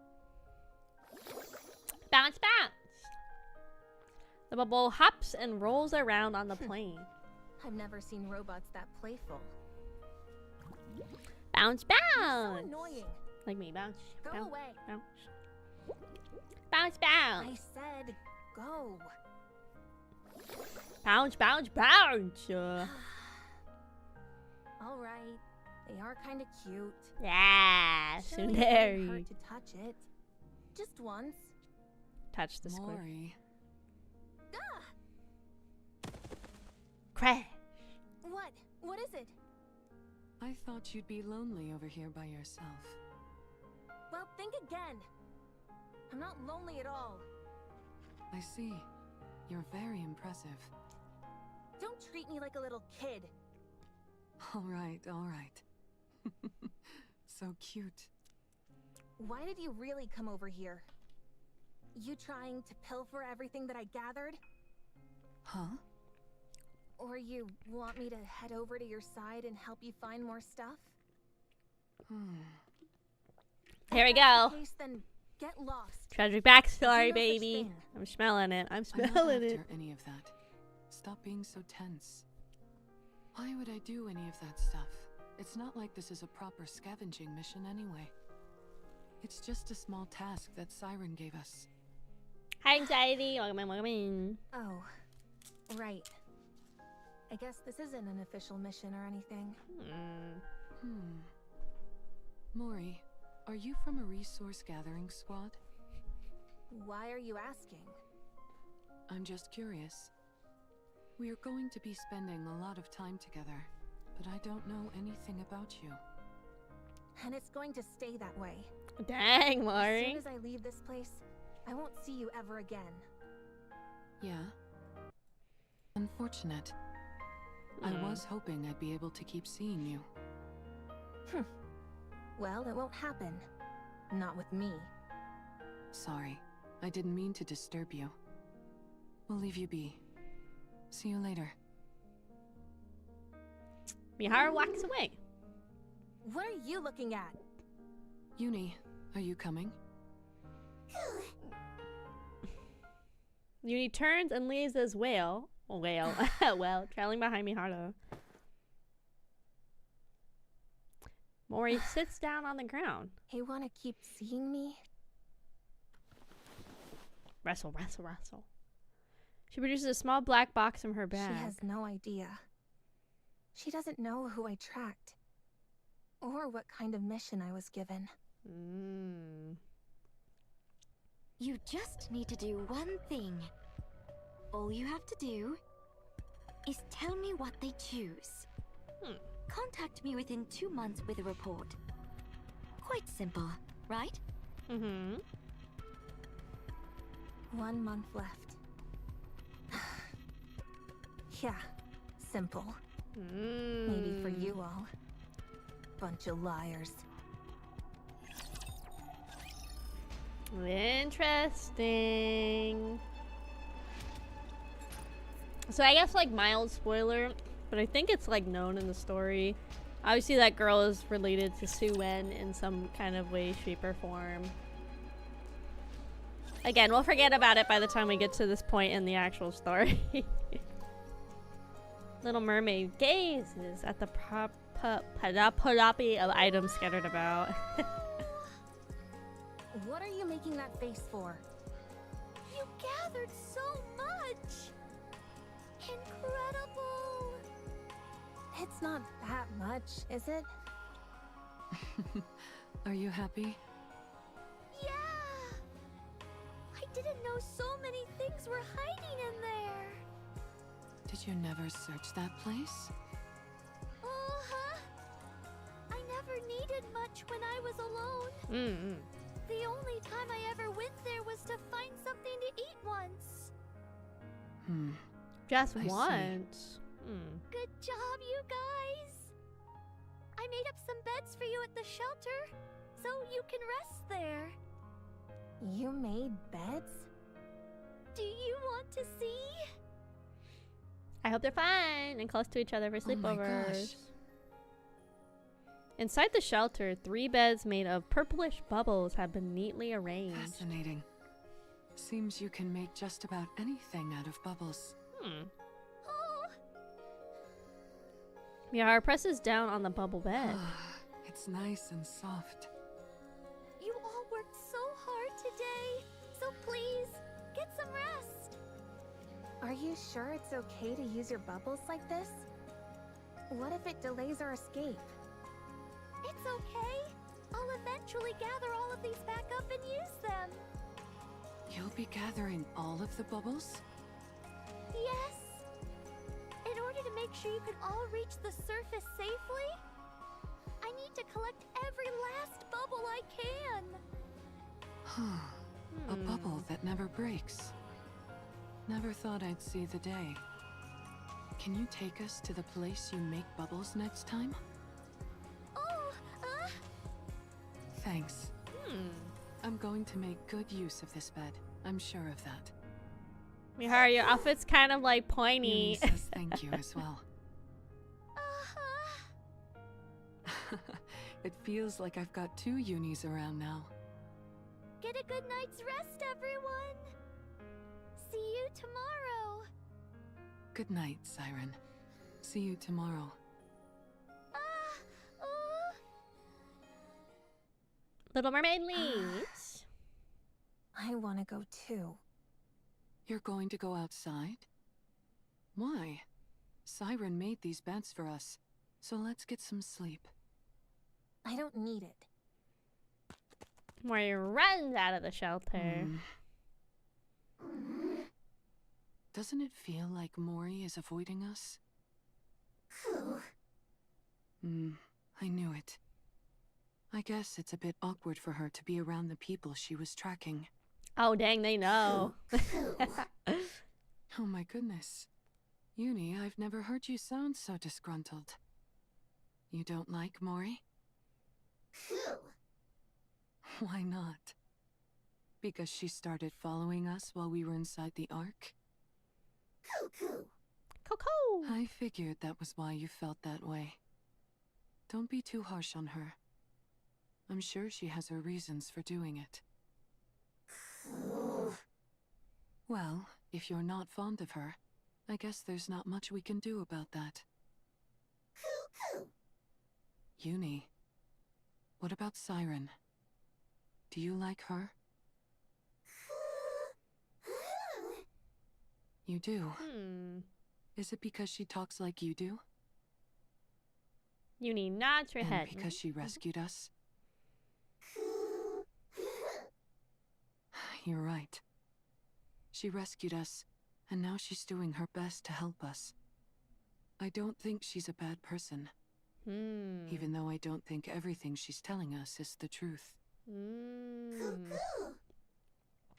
Bounce, bounce. The bubble hops and rolls around on the plane. I've never seen robots that playful. Bounce, So bounce. annoying. Like me, bounce. Go bounce, away. Bounce. Bounce, bounce. I said go. Bounce, bounce, bounce. All right. They are kind of cute. Yeah, Surely it wouldn't Sundari. hurt to touch it. Just once. Touch the squid. Mori, Crash. What? What is it? I thought you'd be lonely over here by yourself. Well, think again. I'm not lonely at all. I see. You're very impressive. Don't treat me like a little kid. All right, all right. So cute. Why did you really come over here? You trying to pilfer everything that I gathered? Huh? Or you want me to head over to your side and help you find more stuff? Here we If that's go. the case, then get lost. Tragic There's backstory, no such baby. thing. I'm smelling it. I'm I'm not smelling it. after any of that. Stop being so tense. Why would I do any of that stuff? It's not like this is a proper scavenging mission anyway. It's just a small task that Siren gave us. Hi, anxiety. Welcome in, welcome in. Oh, right. I guess this isn't an official mission or anything. Mori, are you from a resource gathering squad? Why are you asking? I'm just curious. We are going to be spending a lot of time together. but I don't know anything about you. And it's going to stay that way. Dang, As Mari. soon as I leave this place, I won't see you ever again. Yeah? Unfortunate. I was hoping I'd be able to keep seeing you. Well, it won't happen. Not with me. Sorry, I didn't mean to disturb you. We'll leave you be. See you later. Miharu walks away. What are you looking at? Uni, are you coming? Uni turns and leaves as well, trailing behind Miharu. Mori sits down on the ground. You want to keep seeing me? Wrestle, wrestle, wrestle. She produces a small black box from her bag. She has no idea. She doesn't know who I tracked. Or what kind of mission I was given. You just need to do one thing. All you have to do is tell me what they choose. Contact me within 2 months with a report. Quite simple, right? 1 month left. Yeah, simple. Maybe for you all. Bunch of liars. Interesting. So I guess like mild spoiler, but I think it's like known in the story. Obviously that girl is related to Suen in some kind of way, shape, or form. Again, we'll forget about it by the time we get to this point in the actual story. Little Mermaid gazes at the panoply of items scattered about. What are you making that face for? You gathered so much! Incredible! It's not that much, is it? Are you happy? Yeah! I didn't know so many things were hiding in there! Did you never search that place? Uh-huh! I never needed much when I was alone. The only time I ever went there was to find something to eat once. Just I see. once. Good job, you guys! I made up some beds for you at the shelter, so you can rest there. You made beds? Do you want to see? I hope they're fine and close to each other for Oh my sleepovers. gosh. Inside the shelter, 3 beds made of purplish bubbles have been neatly arranged. Fascinating. Seems you can make just about anything out of bubbles. Oh, Miharu presses down on the bubble bed. It's nice and soft. you all worked so hard today, so please, get some rest. Are you sure it's okay to use your bubbles like this? What if it delays our escape? It's okay. I'll eventually gather all of these back up and use them. You'll be gathering all of the bubbles? Yes. In order to make sure you can all reach the surface safely, I need to collect every last bubble I can. A bubble that never breaks. Never thought I'd see the day. Can you take us to the place you make bubbles next time? Oh, Thanks. I'm going to make good use of this bed. I'm sure of that. Miharu, your outfit's kind of like pointy. Yumi says thank you as well. It feels like I've got 2 unis around now. Get a good night's rest, everyone. See you tomorrow. Good night, Siren. See you tomorrow. Little Mermaid leaves. I want to go too. You're going to go outside? Why? Siren made these beds for us, so let's get some sleep. I don't need it. Mori runs out of the shelter. Doesn't it feel like Mori is avoiding us? I knew it. I guess it's a bit awkward for her to be around the people she was tracking. Oh, dang, they know. Oh my goodness. Uni, I've never heard you sound so disgruntled. You don't like Mori? Why not? Because she started following us while we were inside the Ark? Coco. I figured that was why you felt that way. Don't be too harsh on her. I'm sure she has her reasons for doing it. Well, if you're not fond of her, I guess there's not much we can do about that. Uni, what about Siren? Do you like her? You do? Is it because she talks like you do? Uni nods her head. And because she rescued us? You're right. She rescued us, and now she's doing her best to help us. I don't think she's a bad person. Even though I don't think everything she's telling us is the truth.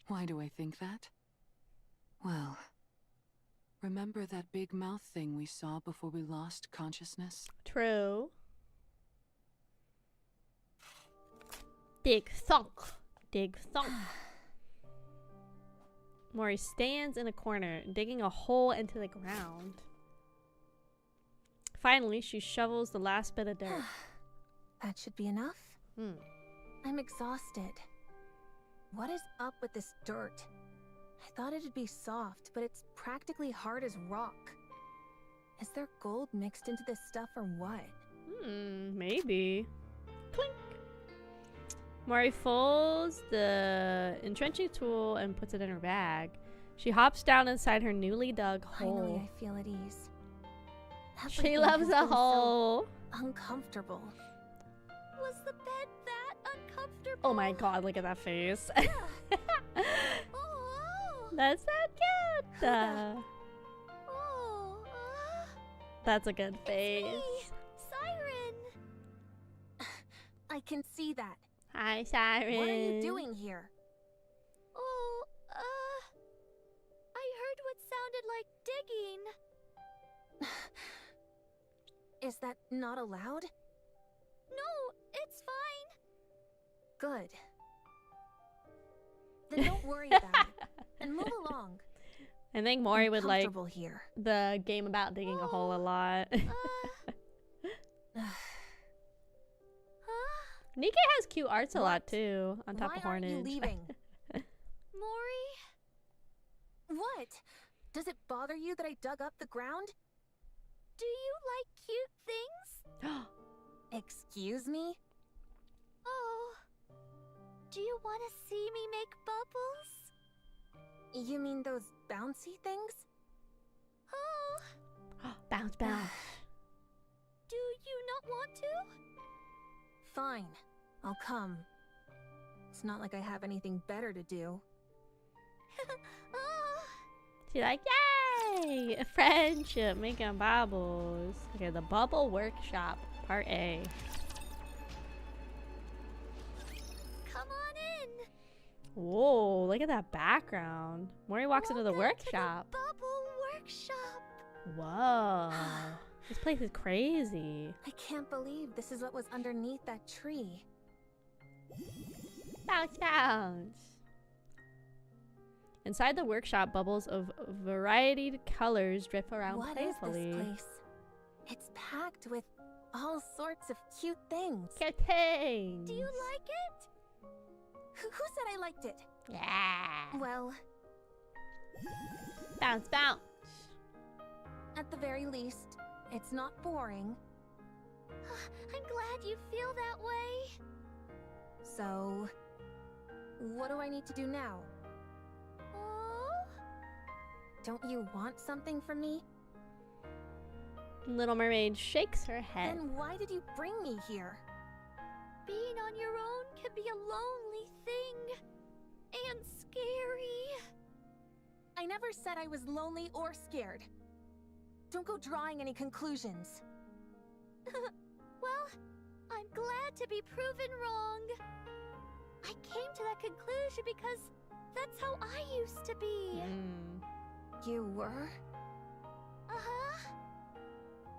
Why do I think that? Well, remember that big mouth thing we saw before we lost consciousness? True. Dig thunk. Dig thunk. Mori stands in a corner, digging a hole into the ground. Finally, she shovels the last bit of dirt. That should be enough. I'm exhausted. What is up with this dirt? I thought it'd be soft, but it's practically hard as rock. Is there gold mixed into this stuff or what? Maybe. Clink. Mori folds the entrenching tool and puts it in her bag. She hops down inside her newly dug hole. Finally, I feel at ease. She Everything loves has a been so hole. uncomfortable. Was the bed that uncomfortable? Oh my god, look at that face. Oh, That's so cute. oh, That's a good face. me, Siren. I can see that. Hi, Siren. What are you doing here? Oh, I heard what sounded like digging. Is that not allowed? No, it's fine. Good. Then don't worry about it. And move along. I think Mori would like Comfortable here. the game about digging a hole a lot. NIKKE has cute arts a lot too, on top Why of aren't you Hornage. leaving? Mori? What? Does it bother you that I dug up the ground? Do you like cute things? Excuse me? Oh. Do you want to see me make bubbles? You mean those bouncy things? Oh. Bounce, bounce. Do you not want to? Fine. I'll come. It's not like I have anything better to do. Oh. She's like, yay! Friendship, making bubbles. Okay, the Bubble Workshop, Part A. Come on in. Whoa, look at that background. Mori walks into the Welcome to workshop. the Bubble Workshop. Whoa. This place is crazy. I can't believe this is what was underneath that tree. Bounce, bounce. Inside the workshop, bubbles of varied colors drift around What is playfully. this place? It's packed with all sorts of cute things. Cute things. Do you like it? Who said I liked it? Yeah. Well, Bounce, bounce. at the very least, it's not boring. I'm glad you feel that way. So, what do I need to do now? Oh? Don't you want something from me? Little Mermaid shakes her head. Then why did you bring me here? Being on your own can be a lonely thing. And scary. I never said I was lonely or scared. Don't go drawing any conclusions. to be proven wrong. I came to that conclusion because that's how I used to be. You were? Uh-huh.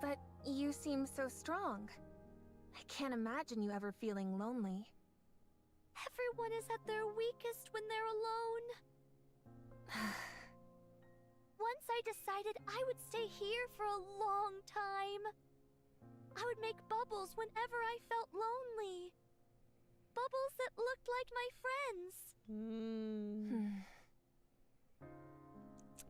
But you seem so strong. I can't imagine you ever feeling lonely. Everyone is at their weakest when they're alone. Once I decided I would stay here for a long time. I would make bubbles whenever I felt lonely. Bubbles that looked like my friends.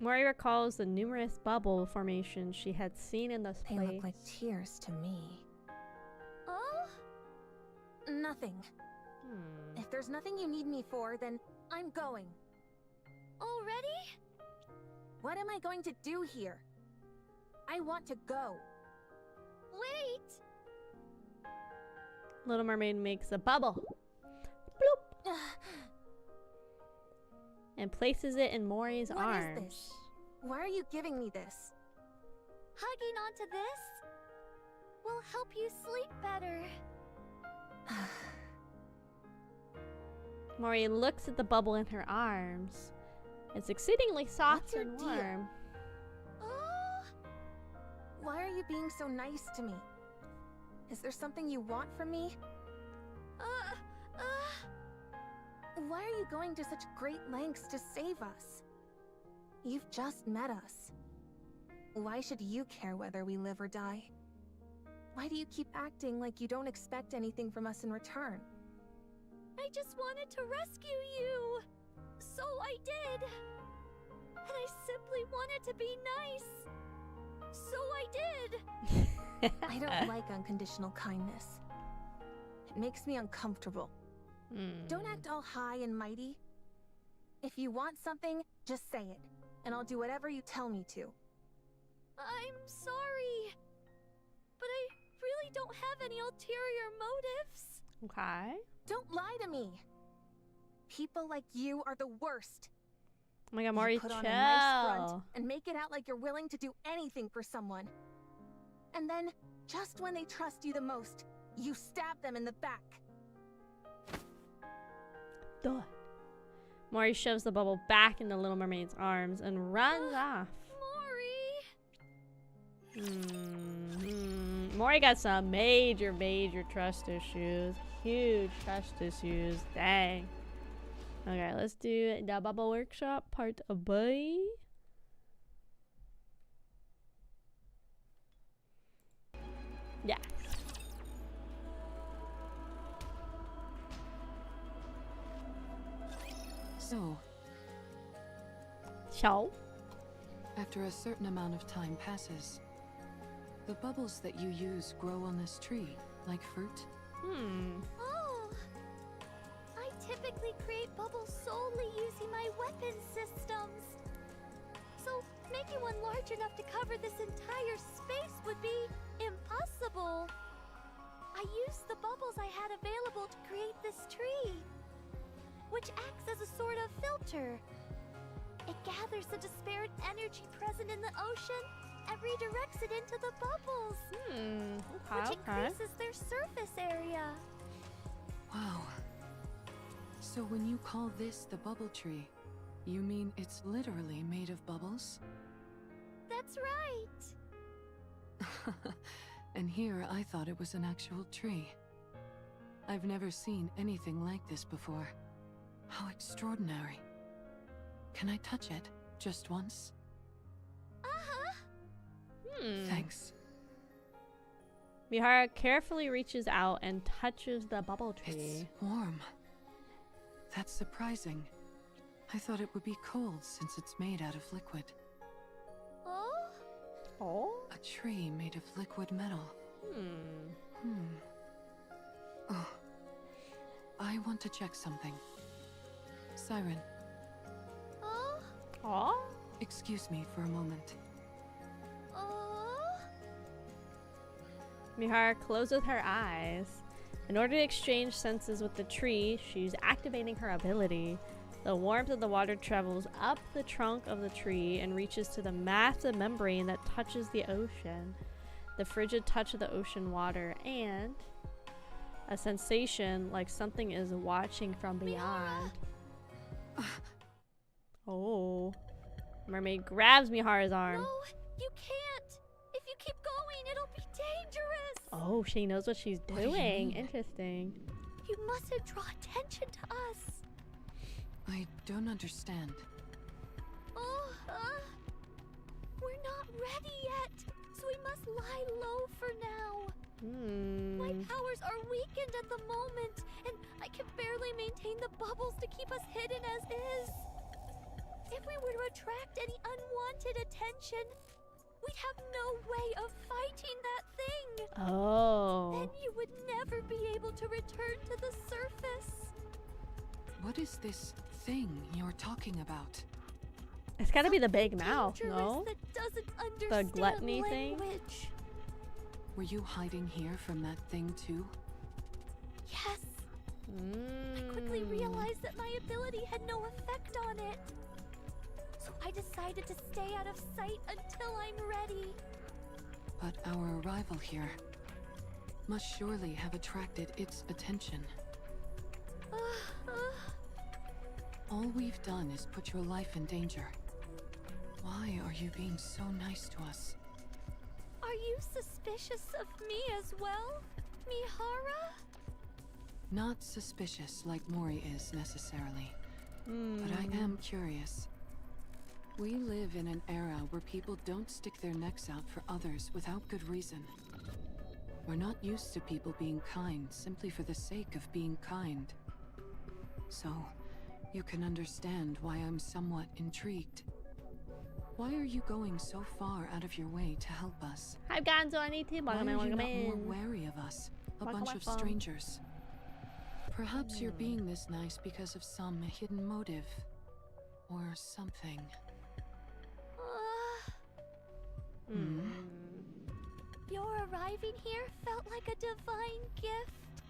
Mori recalls the numerous bubble formations she had seen in this They place. look like tears to me. Oh? Nothing. If there's nothing you need me for, then I'm going. Already? What am I going to do here? I want to go. Wait! Little Mermaid makes a bubble. Bloop! And places it in Mori's What arms. is this? Why are you giving me this? Hugging onto this will help you sleep better. Mori looks at the bubble in her arms. It's exceedingly soft What's your and deal? warm. Oh! Why are you being so nice to me? Is there something you want from me? Why are you going to such great lengths to save us? You've just met us. Why should you care whether we live or die? Why do you keep acting like you don't expect anything from us in return? I just wanted to rescue you. So I did. And I simply wanted to be nice. So I did. I don't like unconditional kindness. It makes me uncomfortable. Don't act all high and mighty. If you want something, just say it, and I'll do whatever you tell me to. I'm sorry. But I really don't have any ulterior motives. Okay. Don't lie to me. People like you are the worst. Oh my god, You Mori, put chill. on a nice front and make it out like you're willing to do anything for someone. And then, just when they trust you the most, you stab them in the back. Duh. Mori shoves the bubble back into Little Mermaid's arms and runs off. Mori! Mori got some major trust issues. Huge trust issues. Dang. Okay, let's do the bubble workshop part B. Yeah. So, After a certain amount of time passes, the bubbles that you use grow on this tree, like fruit. Oh! I typically create bubbles solely using my weapon systems. So, making one large enough to cover this entire space would be impossible. I used the bubbles I had available to create this tree, which acts as a sort of filter. It gathers the disparate energy present in the ocean and redirects it into the bubbles, which increases their surface area. Wow. So when you call this the bubble tree, you mean it's literally made of bubbles? That's right. And here I thought it was an actual tree. I've never seen anything like this before. How extraordinary. Can I touch it? Just once? Thanks. Mihara carefully reaches out and touches the bubble tree. It's warm. That's surprising. I thought it would be cold since it's made out of liquid. Oh? Oh? A tree made of liquid metal. Oh. I want to check something. Siren, Oh? Oh? excuse me for a moment. Oh? Mihara closes her eyes. In order to exchange senses with the tree, she's activating her ability. The warmth of the water travels up the trunk of the tree and reaches to the massive membrane that touches the ocean. The frigid touch of the ocean water and A sensation like something is watching from beyond. Oh. Mermaid grabs Mihara's arm. No, you can't. If you keep going, it'll be dangerous. Oh, she knows what she's What do you doing. mean? Interesting. You mustn't draw attention to us. I don't understand. Oh, we're not ready yet, so we must lie low for now. My powers are weakened at the moment, and I can barely maintain the bubbles to keep us hidden as is. If we were to attract any unwanted attention, we'd have no way of fighting that thing. Oh. Then you would never be able to return to the surface. What is this thing you're talking about? It's gotta be the big mouth, Dangerous no? that doesn't understand gluttony thing? language. Were you hiding here from that thing too? Yes. I quickly realized that my ability had no effect on it. So I decided to stay out of sight until I'm ready. But our arrival here must surely have attracted its attention. All we've done is put your life in danger. Why are you being so nice to us? Are you suspicious of me as well, Mihara? Not suspicious like Mori is necessarily, but I am curious. We live in an era where people don't stick their necks out for others without good reason. We're not used to people being kind simply for the sake of being kind. So, you can understand why I'm somewhat intrigued. Why are you going so far out of your way to help us? I've gotten so many Why are you not more wary of us, a bunch of strangers? Perhaps you're being this nice because of some hidden motive. Or something. Your arriving here felt like a divine gift.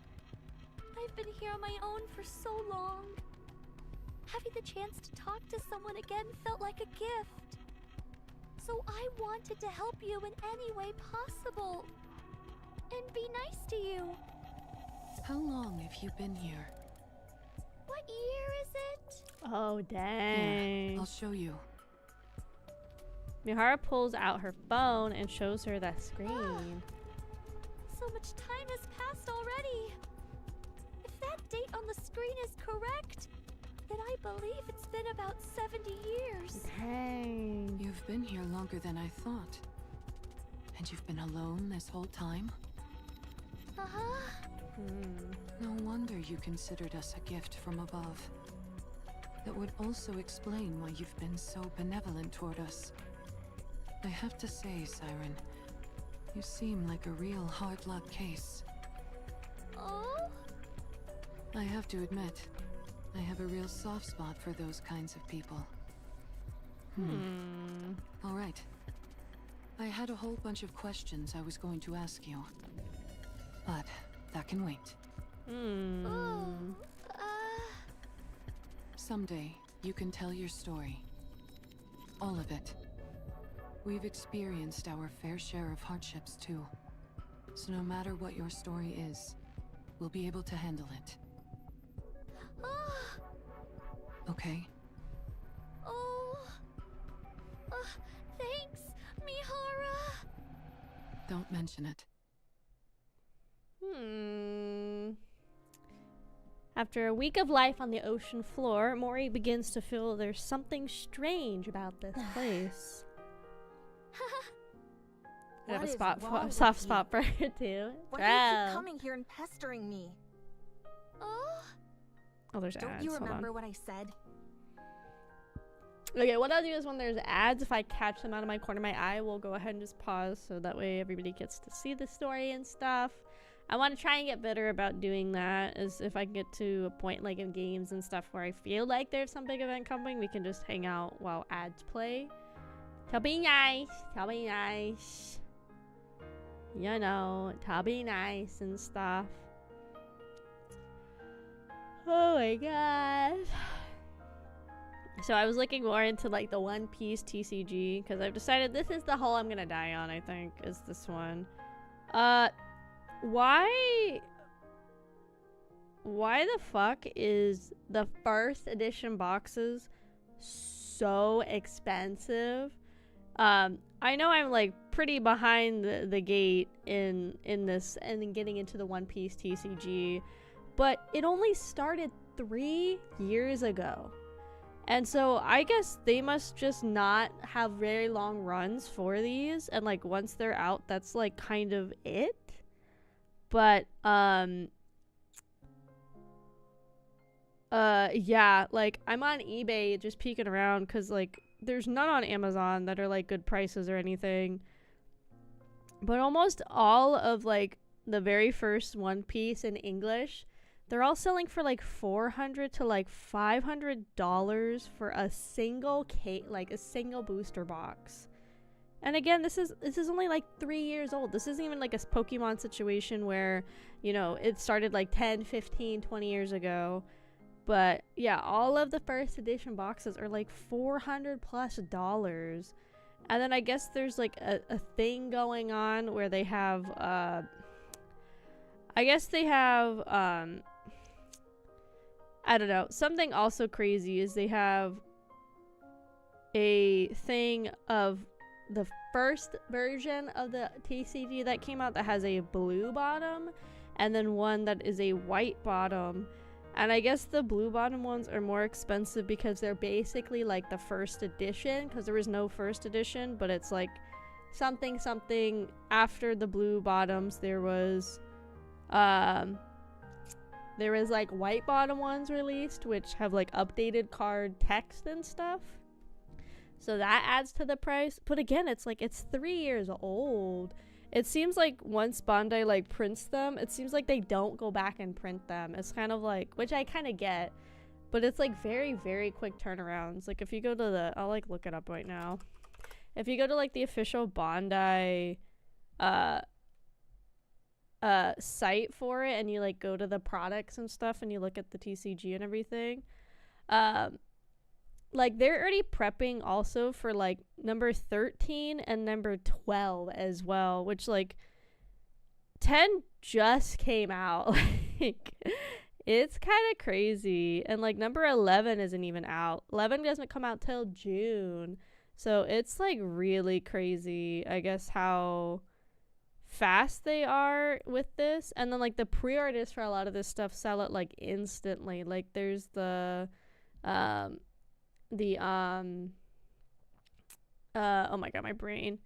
I've been here on my own for so long. Having the chance to talk to someone again felt like a gift. So I wanted to help you in any way possible. And be nice to you. How long have you been here? What year is it? Oh, dang. Yeah, I'll show you. Mihara pulls out her phone and shows her that screen. So much time has passed already. If that date on the screen is correct, then I believe it's been about 70 years. Dang. You've been here longer than I thought. And you've been alone this whole time? No wonder you considered us a gift from above. That would also explain why you've been so benevolent toward us. I have to say, Siren, you seem like a real hard luck case. Oh? I have to admit, I have a real soft spot for those kinds of people. All right. I had a whole bunch of questions I was going to ask you. But that can wait. Someday, you can tell your story. All of it. We've experienced our fair share of hardships too. So no matter what your story is, we'll be able to handle it. Okay? Thanks, Mihara. Don't mention it. After a week of life on the ocean floor, Mori begins to feel there's something strange about this place. I have a soft spot for her too. Why do you keep coming here and pestering me? Oh, there's Don't ads. you Hold on. remember what I said? Okay, what I'll do is when there's ads, if I catch them out of my corner of my eye, we'll go ahead and just pause so that way everybody gets to see the story and stuff. I want to try and get better about doing that, as if I can get to a point like in games and stuff where I feel like there's some big event coming, we can just hang out while ads play. To be nice, to be nice. You know, to be nice and stuff. Oh my god. So I was looking more into like the One Piece TCG because I've decided this is the hull I'm gonna die on, I think, is this one. Why why the fuck is the first edition boxes so expensive? I know I'm like pretty behind the gate in this and getting into the One Piece TCG, but it only started 3 years ago. And so I guess they must just not have very long runs for these, and like once they're out, that's like kind of it. But yeah, like I'm on eBay just peeking around because like there's none on Amazon that are like good prices or anything. But almost all of like the very first One Piece in English, they're all selling for like $400 to like $500 for a single like a single booster box. And again, this is only like 3 years old. This isn't even like a Pokemon situation where, you know, it started like 10, 15, 20 years ago. But yeah, all of the first edition boxes are like $400+. And then I guess there's like a thing going on where they have I guess they have I don't know, something also crazy is they have a thing of the first version of the TCG that came out that has a blue bottom, and then one that is a white bottom. And I guess the blue bottom ones are more expensive because they're basically like the first edition, because there was no first edition, but it's like something after the blue bottoms. There was like white bottom ones released, which have like updated card text and stuff. So that adds to the price. But again, it's 3 years old. It seems like once Bandai like prints them, it seems like they don't go back and print them. It's kind of like, which I kind of get, but it's like very, very quick turnarounds. Like if you go to the, I'll like look it up right now. If you go to like the official Bandai site for it, and you like go to the products and stuff and you look at the TCG and everything, like they're already prepping also for like number 13 and number 12 as well, which like 10 just came out. Like it's kind of crazy. And like number 11 isn't even out. 11 doesn't come out till June. So it's like really crazy, I guess, how fast they are with this. And then like the pre-orders for a lot of this stuff sell it like instantly. Like there's the oh my god, my brain.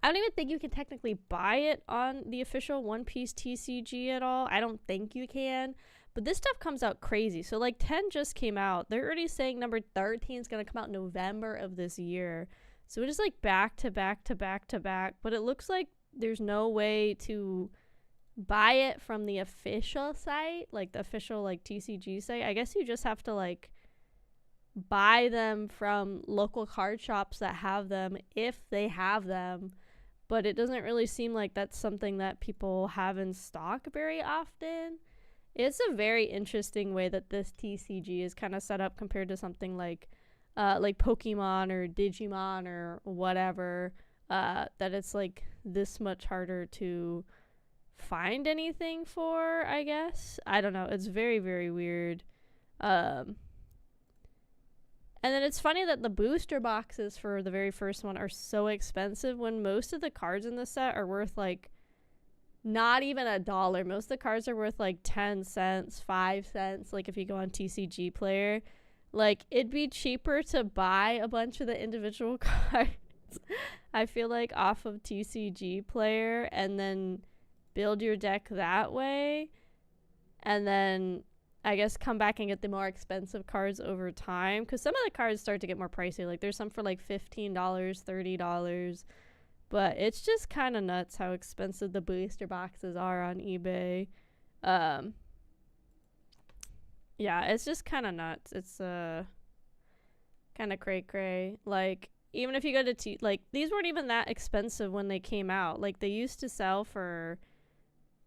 I don't even think you can technically buy it on the official One Piece TCG at all. I don't think you can. But this stuff comes out crazy. So like 10 just came out. They're already saying number 13 is going to come out November of this year. So it is like back to back to back to back. But it looks like there's no way to buy it from the official site, like the official like TCG site. I guess you just have to like buy them from local card shops that have them, if they have them. But it doesn't really seem like that's something that people have in stock very often. It's a very interesting way that this TCG is kind of set up compared to something like Pokemon or Digimon or whatever, that it's like this much harder to find anything for, I guess. I don't know. It's very, very weird. And then it's funny that the booster boxes for the very first one are so expensive when most of the cards in the set are worth like not even $1. Most of the cards are worth like 10 cents, 5 cents. Like if you go on TCG Player, like it'd be cheaper to buy a bunch of the individual cards, I feel like, off of TCG Player and then build your deck that way. And then I guess come back and get the more expensive cards over time, because some of the cards start to get more pricey. Like there's some for like $15, $30, but it's just kind of nuts how expensive the booster boxes are on eBay. Yeah, it's just kind of nuts. It's kind of cray. Like even if you go to like these weren't even that expensive when they came out. Like they used to sell for,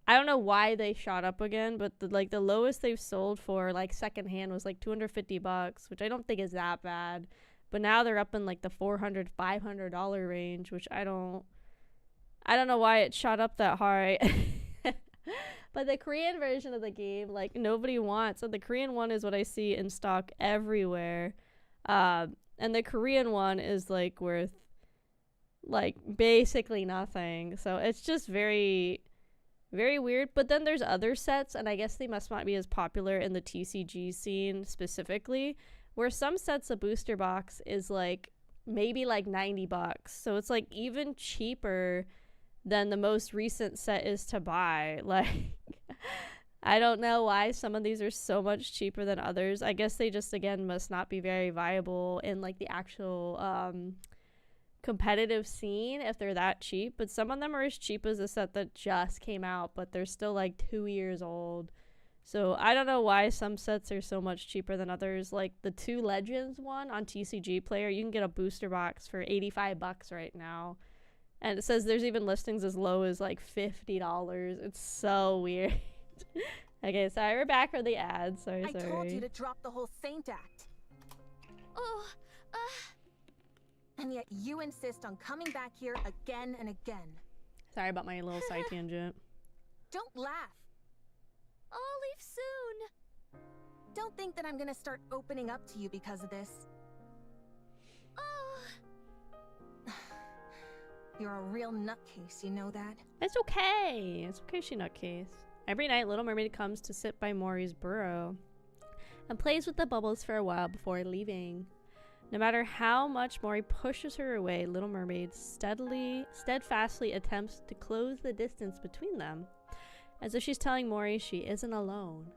I don't know why they shot up again, but the lowest they've sold for like secondhand was like $250, which I don't think is that bad. But now they're up in like the $400, $500 range, which I don't know why it shot up that high. But But the Korean version of the game, like, nobody wants. And the Korean one is what I see in stock everywhere. And the Korean one is, like, worth, like, basically nothing. So it's just very, very weird. But then there's other sets, and I guess they must not be as popular in the TCG scene specifically, where some sets, a booster box is, like, maybe, like, $90. So it's, like, even cheaper than the most recent set is to buy. Like, I don't know why some of these are so much cheaper than others. I guess they just, again, must not be very viable in, like, the actual competitive scene if they're that cheap. But some of them are as cheap as a set that just came out, but they're still, like, 2 years old. So I don't know why some sets are so much cheaper than others. Like the 2 Legends one on TCG Player, you can get a booster box for $85 right now. And it says there's even listings as low as like $50. It's so weird. Okay, sorry, we're back for the ads. Sorry. I told you to drop the whole Saint Act. Oh, And yet you insist on coming back here again and again. Sorry about my little side tangent. Don't laugh. I'll leave soon. Don't think that I'm gonna start opening up to you because of this. Oh, You're a real nutcase, you know that? It's okay. It's okay, she nutcase. Every night, Little Mermaid comes to sit by Mori's burrow and plays with the bubbles for a while before leaving. No matter how much Mori pushes her away, Little Mermaid steadfastly attempts to close the distance between them, as if she's telling Mori she isn't alone.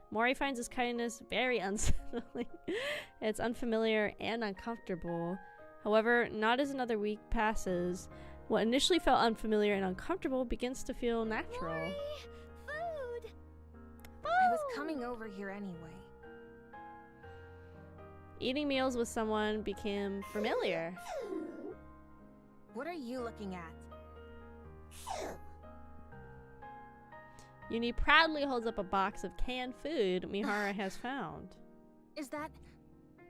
Mori finds his kindness very unsettling. It's unfamiliar and uncomfortable. However, not as another week passes. What initially felt unfamiliar and uncomfortable begins to feel natural. Mori, food. I was coming over here anyway. Eating meals with someone became familiar. What are you looking at? Uni proudly holds up a box of canned food Mihara has found. Is that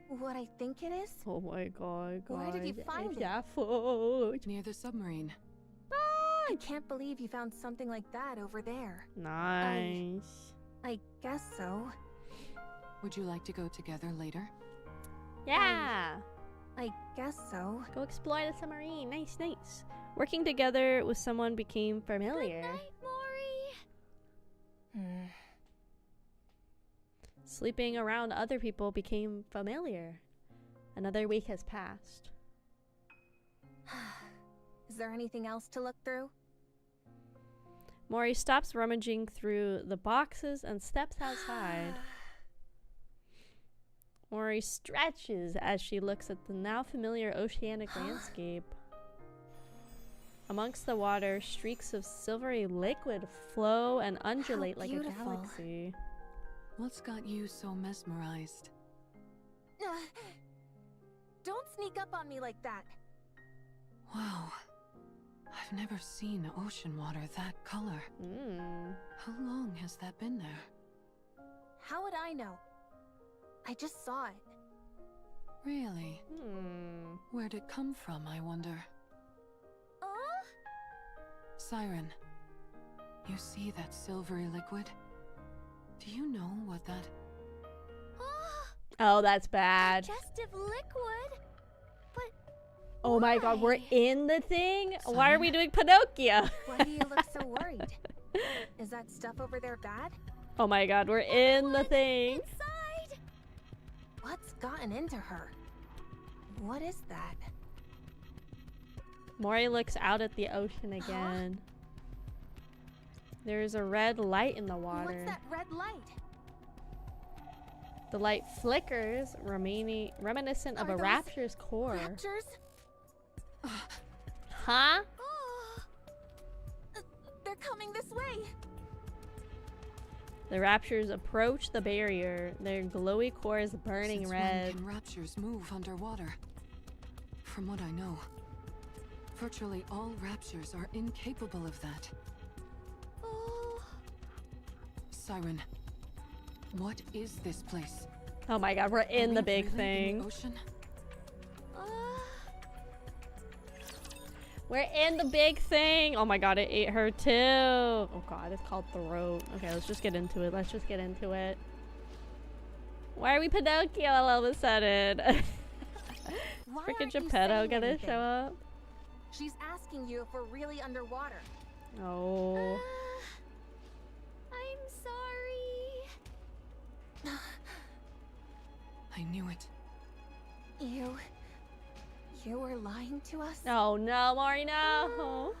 what I think it is? Oh my god, Where did you find it's it? that food. Near the submarine. I can't believe you found something like that over there. Nice. I guess so. Would you like to go together later? Yeah. I guess so. Go explore the submarine. Nice, nice. Working together with someone became familiar. Good night, Mori. Sleeping around other people became familiar. Another week has passed. Is there anything else to look through? Mori stops rummaging through the boxes and steps outside. Mori stretches as she looks at the now familiar oceanic landscape. Amongst the water, streaks of silvery liquid flow and undulate like a beautiful. galaxy. What's got you so mesmerized? Don't sneak up on me like that. Wow. I've never seen ocean water that color. How long has that been there? How would I know? I just saw it. Really? Where'd it come from, I wonder? Siren, you see that silvery liquid? Do you know what that... Oh, that's bad. Digestive liquid. But Oh my god, we're why? in the thing? Why are Siren? we doing Pinocchio? Why do you look so worried? Is that stuff over there bad? Oh my god, we're in the thing. Inside. What's gotten into her? What is that? Mori looks out at the ocean again. There's a red light in the water. What's that red light? The light flickers, reminiscent of Are a those rapture's core. Raptors? Huh? Oh, They're coming this way. The raptures approach the barrier, their glowy cores burning Since red. when can raptures move underwater? From what I know, virtually all raptures are incapable of that. oh. Siren, what is this place? Oh my god, we're in Are the we big really in thing. the ocean? We're in the big thing. Oh my god, it ate her too. Oh god, it's called throat. Okay, let's just get into it. Let's just get into it. Why are we Pinocchio all of a sudden? Freaking Geppetto gonna show up. She's asking you if we're really underwater. Oh. I'm sorry. I knew it. You were lying to us? Oh no, Mori, no.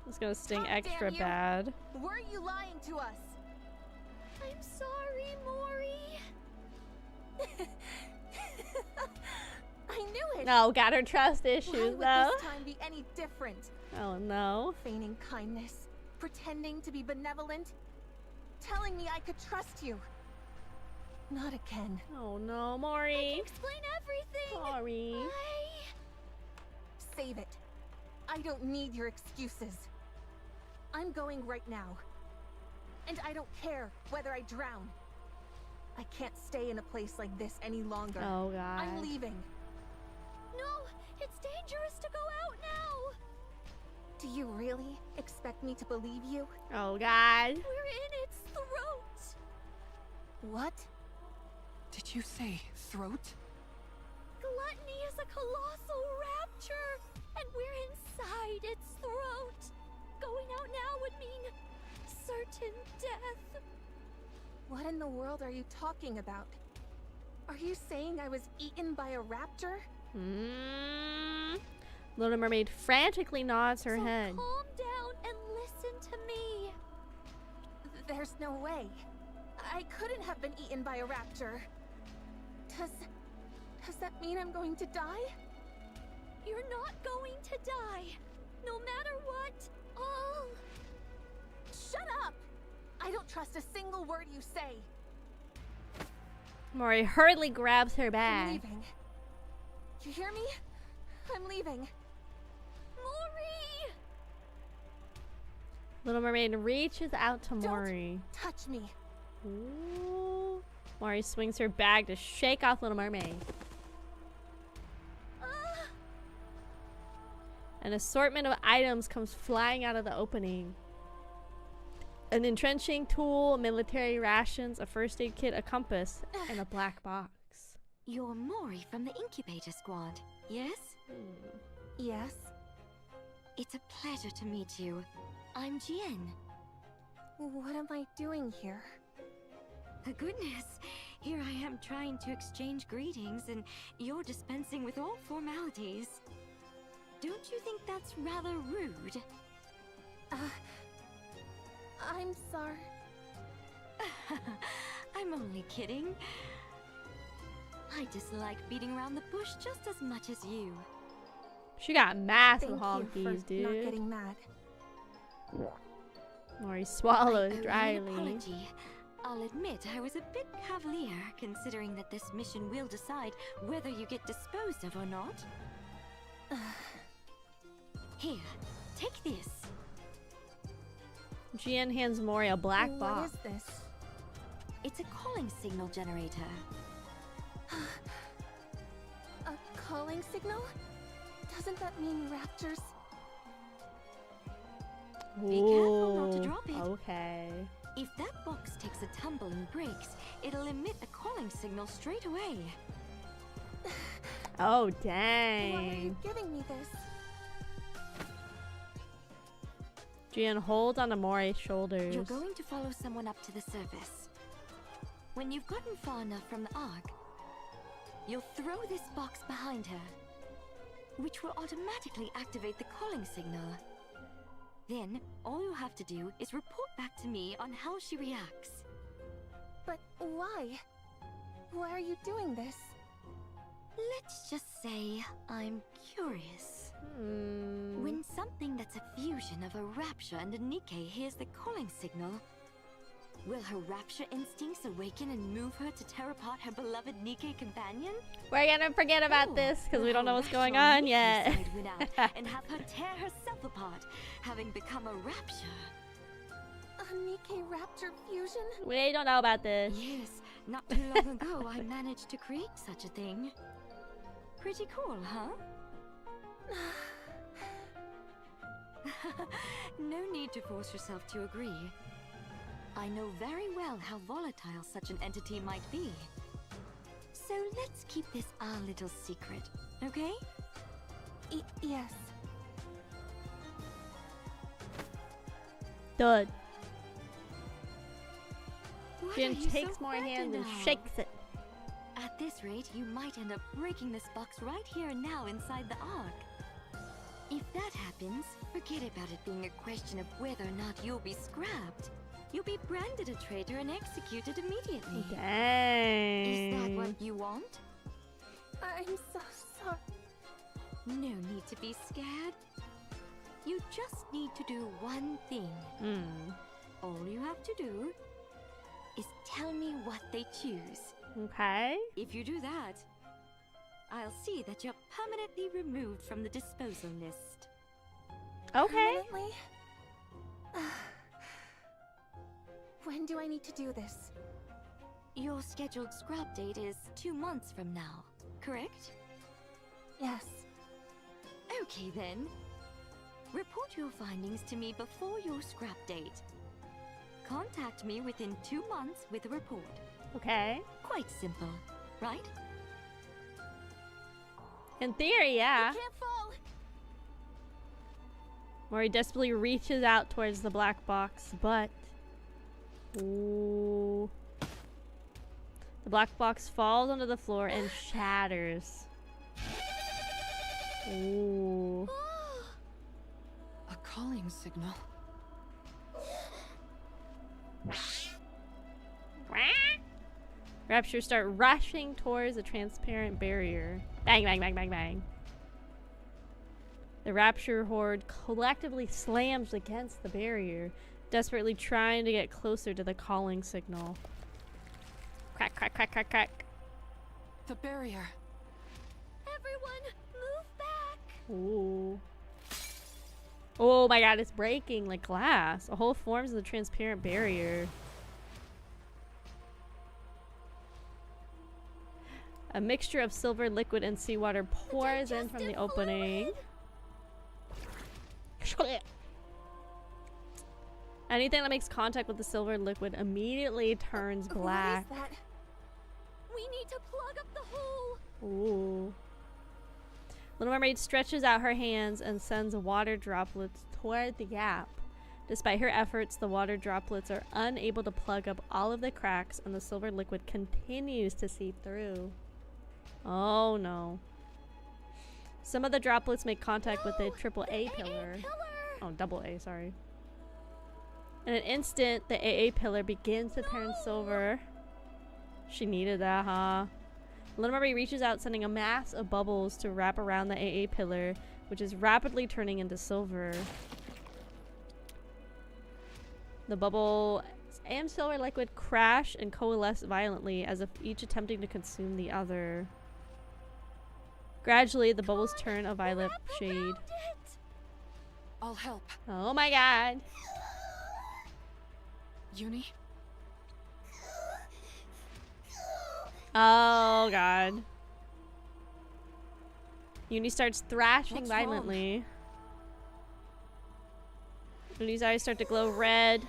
It's gonna sting extra bad. Were you lying to us? I'm sorry, Mori. I knew it. No, got her trust Why issues would though. this time be any different? Oh no. Feigning kindness, pretending to be benevolent, telling me I could trust you. Not again. Oh no, I Mori. can explain everything. Sorry. Save it. I don't need your excuses. I'm going right now. And I don't care whether I drown. I can't stay in a place like this any longer. Oh god. I'm leaving. No, it's dangerous to go out now. Do you really expect me to believe you? Oh god. We're in its throat. What? Did you say throat? Gluttony is a colossal rapture, and we're inside its throat. Going out now would mean certain death. What in the world are you talking about? Are you saying I was eaten by a raptor? Little Mermaid frantically nods her So head. calm down and listen to me. There's no way. I couldn't have been eaten by a raptor. Does that mean I'm going to die? You're not going to die. No matter what, all... Shut up! I don't trust a single word you say. Mori hurriedly grabs her I'm bag. leaving. You hear me? I'm leaving. Mori! Little Mermaid reaches out to Mori. Touch me. Ooh. Mori swings her bag to shake off Little Mermaid. An assortment of items comes flying out of the opening. An entrenching tool, military rations, a first aid kit, a compass, and a black box. You're Mori from the incubator squad, yes? Yes? It's a pleasure to meet you. I'm Jien. What am I doing here? Goodness, here I am trying to exchange greetings and you're dispensing with all formalities. Don't you think that's rather rude? I'm sorry. I'm only kidding. I dislike beating around the bush just as much as you. She got massive Thank honkies, you for not dude. getting mad. Mori I swallows owe you an dryly. apology. I'll admit I was a bit cavalier, considering that this mission will decide whether you get disposed of or not. Here, take this. Jien hands Mori a black What box. is this? It's a calling signal generator. A calling signal? Doesn't that mean raptors? Be careful not to Ooh, drop it. Okay. If that box takes a tumble and breaks, it'll emit a calling signal straight away. Oh, Why are you dang. giving me this? Jien holds onto Mori's shoulders. You're going to follow someone up to the surface. When you've gotten far enough from the Ark, you'll throw this box behind her, which will automatically activate the calling signal. Then, all you have to do is report back to me on how she reacts. But why? Why are you doing this? Let's just say I'm curious. When something that's a fusion of a rapture and a NIKKE hears the calling signal, will her rapture instincts awaken and move her to tear apart her beloved NIKKE companion? We're gonna forget about Or this because we will don't know her what's going rational on NIKKE yet. side win out and have her tear herself apart, having become a rapture. A NIKKE raptor fusion? We don't know about this. Yes, not too long ago I managed to create such a thing. Pretty cool, huh? No need to force yourself to agree. I know very well how volatile such an entity might be. So let's keep this our little secret, okay? Yes. Dud. What Jin are you takes so more hands and frightened of? shakes it. At this rate, you might end up breaking this box right here and now inside the Ark. If that happens, forget about it being a question of whether or not you'll be scrapped. You'll be branded a traitor and executed immediately. Dang. Is that what you want? I'm so sorry. No need to be scared. You just need to do one thing. All you have to do is tell me what they choose. Okay. If you do that, I'll see that you're permanently removed from the disposal list. Okay. Permanently? When do I need to do this? Your scheduled scrap date is 2 months from now, correct? Yes. Okay then. Report your findings to me before your scrap date. Contact me within 2 months with a report. Okay. Quite simple, right? In theory, yeah. Can't fall. Mori desperately reaches out towards the black box, but... Ooh. The black box falls onto the floor and shatters. Ooh. A calling signal. Raptures start rushing towards the transparent barrier. Bang, bang, bang, bang, bang. The Rapture horde collectively slams against the barrier, desperately trying to get closer to the calling signal. Crack, crack, crack, crack, crack. The barrier. Everyone, move back! Ooh. Oh my god, it's breaking like glass. A hole forms in the transparent barrier. A mixture of silver liquid and seawater pours in from the opening. Anything that makes contact with the silver liquid immediately turns black. What is that? We need to plug up the hole! Ooh. Little Mermaid stretches out her hands and sends water droplets toward the gap. Despite her efforts, the water droplets are unable to plug up all of the cracks, and the silver liquid continues to seep through. Oh no. Some of the droplets make contact with the AAA pillar. Oh, double A, sorry. In an instant, the AA pillar begins to turn silver. She needed that, huh? Little Mermaid reaches out, sending a mass of bubbles to wrap around the AA pillar, which is rapidly turning into silver. The bubble and silver liquid crash and coalesce violently, as if each attempting to consume the other. Gradually, the bubbles turn a violet shade. I'll help. Oh my god. Uni? Oh god. Uni starts thrashing What's violently. Uni's eyes start to glow red.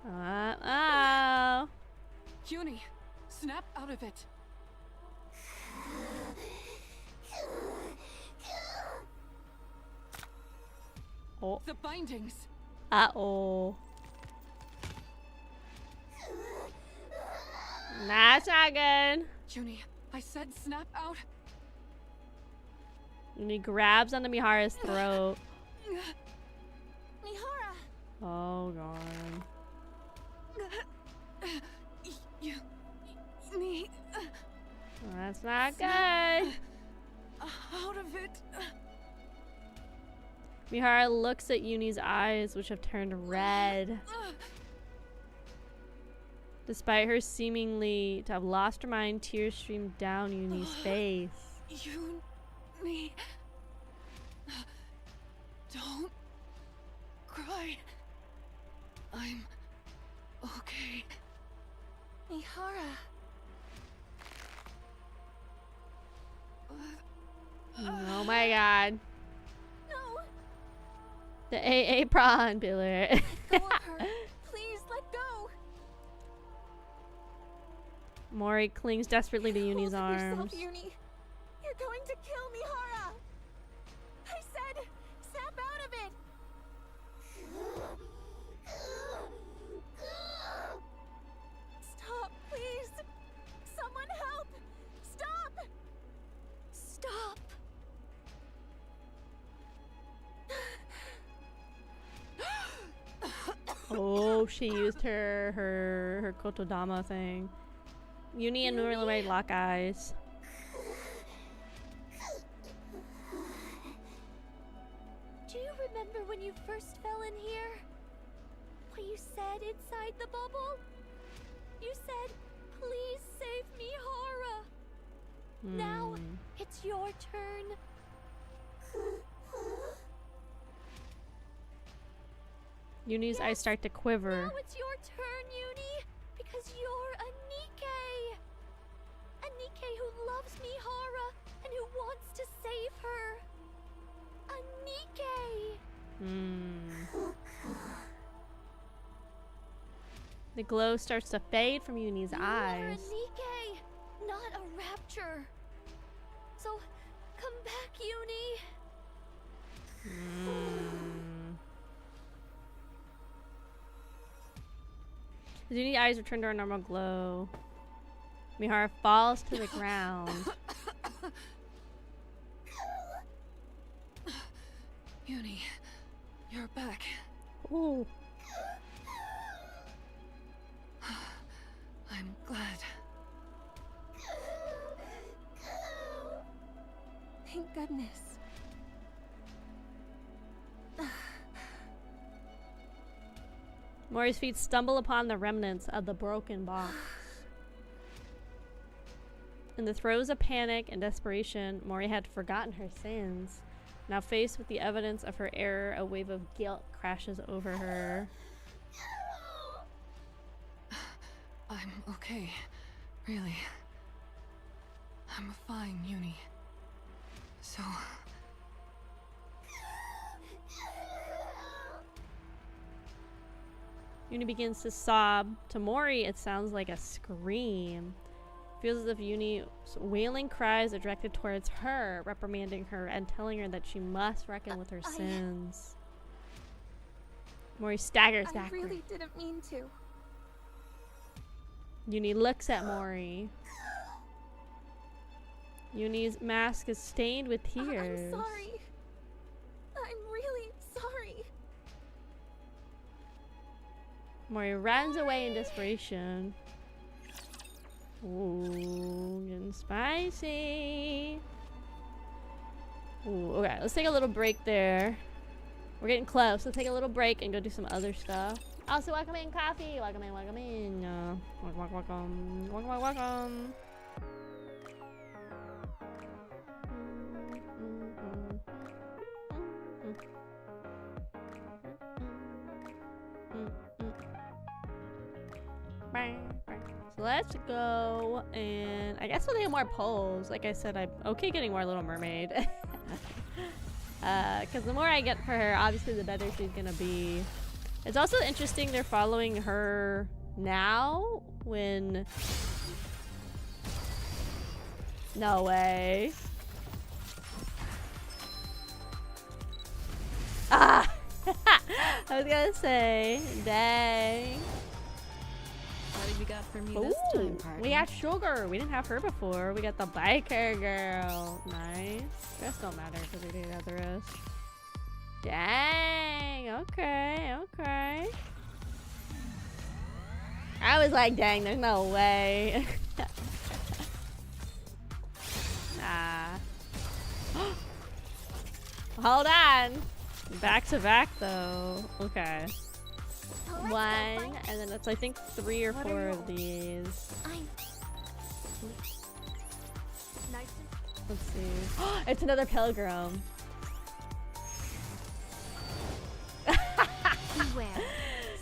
Oh. Uni, snap out of it. Oh. The bindings. Uh-oh. That's not good. Uni, I said snap out. Uni grabs onto Mihara's throat. Mihara! Oh god. Me. That's not good. Out of it. Mihara looks at Uni's eyes, which have turned red. Despite her seemingly to have lost her mind, tears stream down Uni's face. Uni. Don't cry. I'm okay. Mihara! Oh my god. No! The AA prawn pillar. Let go of her. Please, let go. Mori clings desperately to Uni's Hold yourself, arms. Uni. You're going to kill me, Hara. I said, snap out of it. Stop, please. Someone help. Stop. Stop! Oh, she used her Kotodama thing. Uni and Mori lock eyes. Do you remember when you first fell in here? What you said inside the bubble? You said, please save me, Hara. Now, it's your turn. Uni's eyes start to quiver. Now it's your turn, Uni, because you're a NIKKE. A NIKKE who loves me, Hara, and who wants to save her. A NIKKE. The glow starts to fade from Uni's You eyes. are a NIKKE, not a rapture. So, come back, Uni. His Uni eyes return to her normal glow. Mihara falls to the ground. Uni, you're back. Ooh. I'm glad. Thank goodness. Mori's feet stumble upon the remnants of the broken box. In the throes of panic and desperation, Mori had forgotten her sins. Now faced with the evidence of her error, a wave of guilt crashes over her. I'm okay. Really. I'm fine, Uni. So... Uni begins to sob. To Mori, it sounds like a scream. Feels as if Uni's wailing cries are directed towards her, reprimanding her and telling her that she must reckon with her sins. Mori staggers I backward. really didn't mean to. Uni looks at Mori. Uni's mask is stained with tears. I'm sorry. I'm really sorry. Mori runs away in desperation. Ooh, getting spicy. Ooh, okay, let's take a little break there. We're getting close. Let's take a little break and go do some other stuff. Also, welcome in, coffee. Welcome in, welcome in. Welcome. So let's go, and I guess we'll do more polls. Like I said, I'm okay getting more Little Mermaid. Because the more I get for her, obviously the better she's gonna be. It's also interesting they're following her now when... No way. Ah! I was gonna say, dang. What have you got for me this time, partner? We got Sugar. We didn't have her before. We got the biker girl. Nice. Rest don't matter because we didn't have the rest. Dang. Okay. Okay. I was like, dang, there's no way. Nah. Hold on. Back to back though. Okay. One, and then it's I think 3 or 4 of these. Let's see. It's another pilgrim. Beware.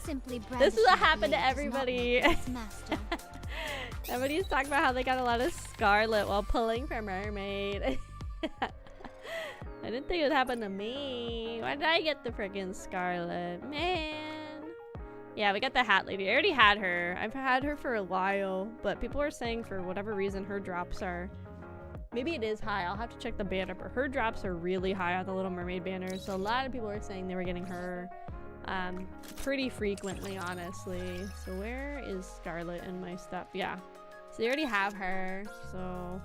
Simply This is what brandishing happened to blade does not everybody. make its master. Everybody's talking about how they got a lot of scarlet while pulling for Mermaid. I didn't think it would happen to me. Why did I get the freaking Scarlet? Man. Yeah, we got the hat lady. I already had her. I've had her for a while, but people are saying for whatever reason her drops are... Maybe it is high. I'll have to check the banner, but her drops are really high on the Little Mermaid banner. So a lot of people are saying they were getting her pretty frequently, honestly. So where is Scarlet in my stuff? Yeah. So they already have her. So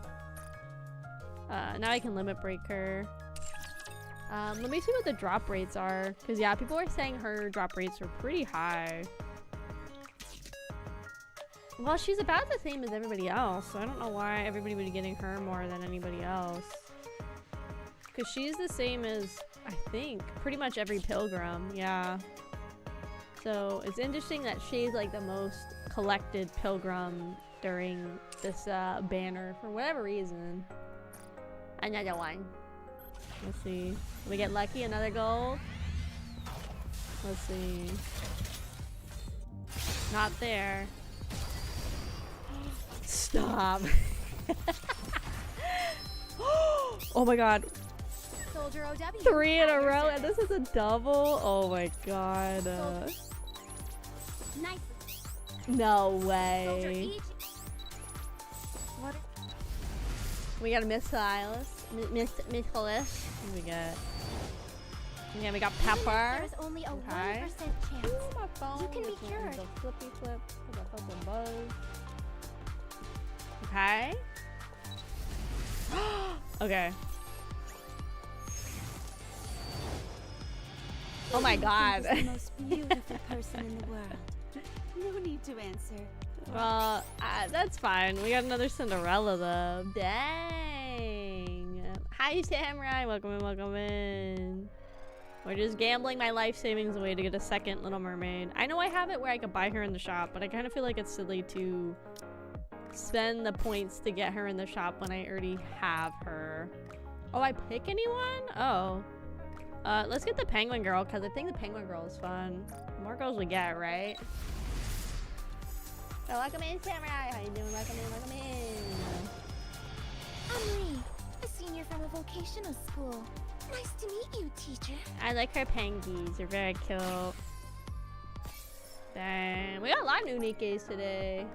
now I can limit break her. Let me see what the drop rates are. Because yeah, people are saying her drop rates are pretty high. Well, she's about the same as everybody else, so I don't know why everybody would be getting her more than anybody else. Because she's the same as, I think, pretty much every pilgrim, yeah. So it's interesting that she's like the most collected pilgrim during this banner for whatever reason. Another one. Let's see. We get lucky, another gold. Let's see. Not there. Stop. Oh my god. Soldier OW. 3 in a row and this is a double? Oh my god. Nice. No Soldier way. each. What? We got a Miss Silas. Miss Nicholas. What do we got? Yeah, we got Pepper. There's only a 1% Okay. chance. Ooh, my phone. You can be This one cured. is a flippy flip. With a fucking buzz. Okay. Okay. Oh my god. The most beautiful person in the world. No need to answer. Well, that's fine. We got another Cinderella though. Dang. Hi Samurai. Welcome in, welcome in. We're just gambling my life savings away to get a second Little Mermaid. I know I have it where I could buy her in the shop, but I kind of feel like it's silly to spend the points to get her in the shop when I already have her. Oh, I pick anyone? Oh. Let's get the penguin girl, because I think the penguin girl is fun. The more girls we get, right? Oh, welcome in, Samurai. How you doing? Welcome in, welcome in. Amory, a senior from a vocational school. Nice to meet you, teacher. I like her pengies. They're very cute. Dang. We got a lot of new NIKKEs today.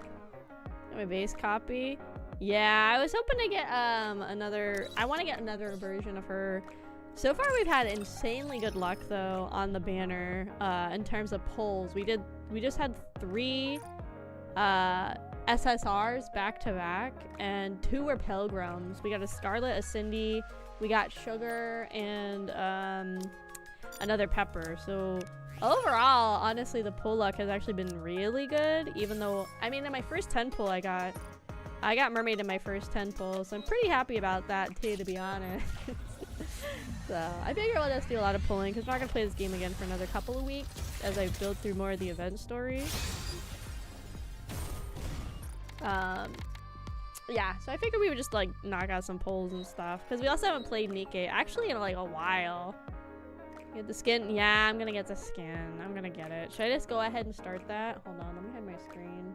Got my base copy. Yeah, I was hoping to get another... I want to get another version of her. So far, we've had insanely good luck, though, on the banner in terms of pulls. We just had 3 SSRs back-to-back, and 2 were pilgrims. We got a Scarlet, a Cindy, we got Sugar, and another Pepper. So overall, honestly, the pull luck has actually been really good, even though, I mean, in my first 10 pull, I got Mermaid in my first 10 pulls, so I'm pretty happy about that, too, to be honest. So I figure we'll just do a lot of pulling, because we're not going to play this game again for another couple of weeks, as I build through more of the event story. Yeah, so I figured we would just like knock out some pulls and stuff, because we also haven't played NIKKE actually in like a while. Get the skin. Yeah, I'm gonna get the skin. I'm gonna get it. Should I just go ahead and start that? Hold on, let me hide my screen.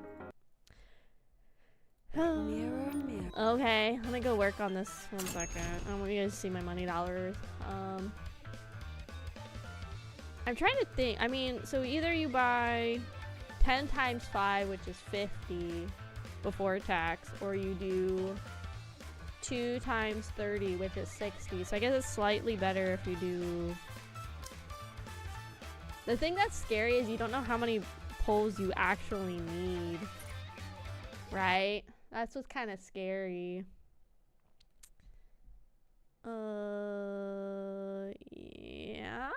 Mirror, mirror. Okay, let me go work on this 1 second. I want you guys to see my money dollars. I'm trying to think. I mean, so either you buy 10 times 5, which is 50 before tax, or you do 2 times 30, which is 60. So I guess it's slightly better if you do... The thing that's scary is you don't know how many pulls you actually need, right? That's what's kind of scary. Yeah.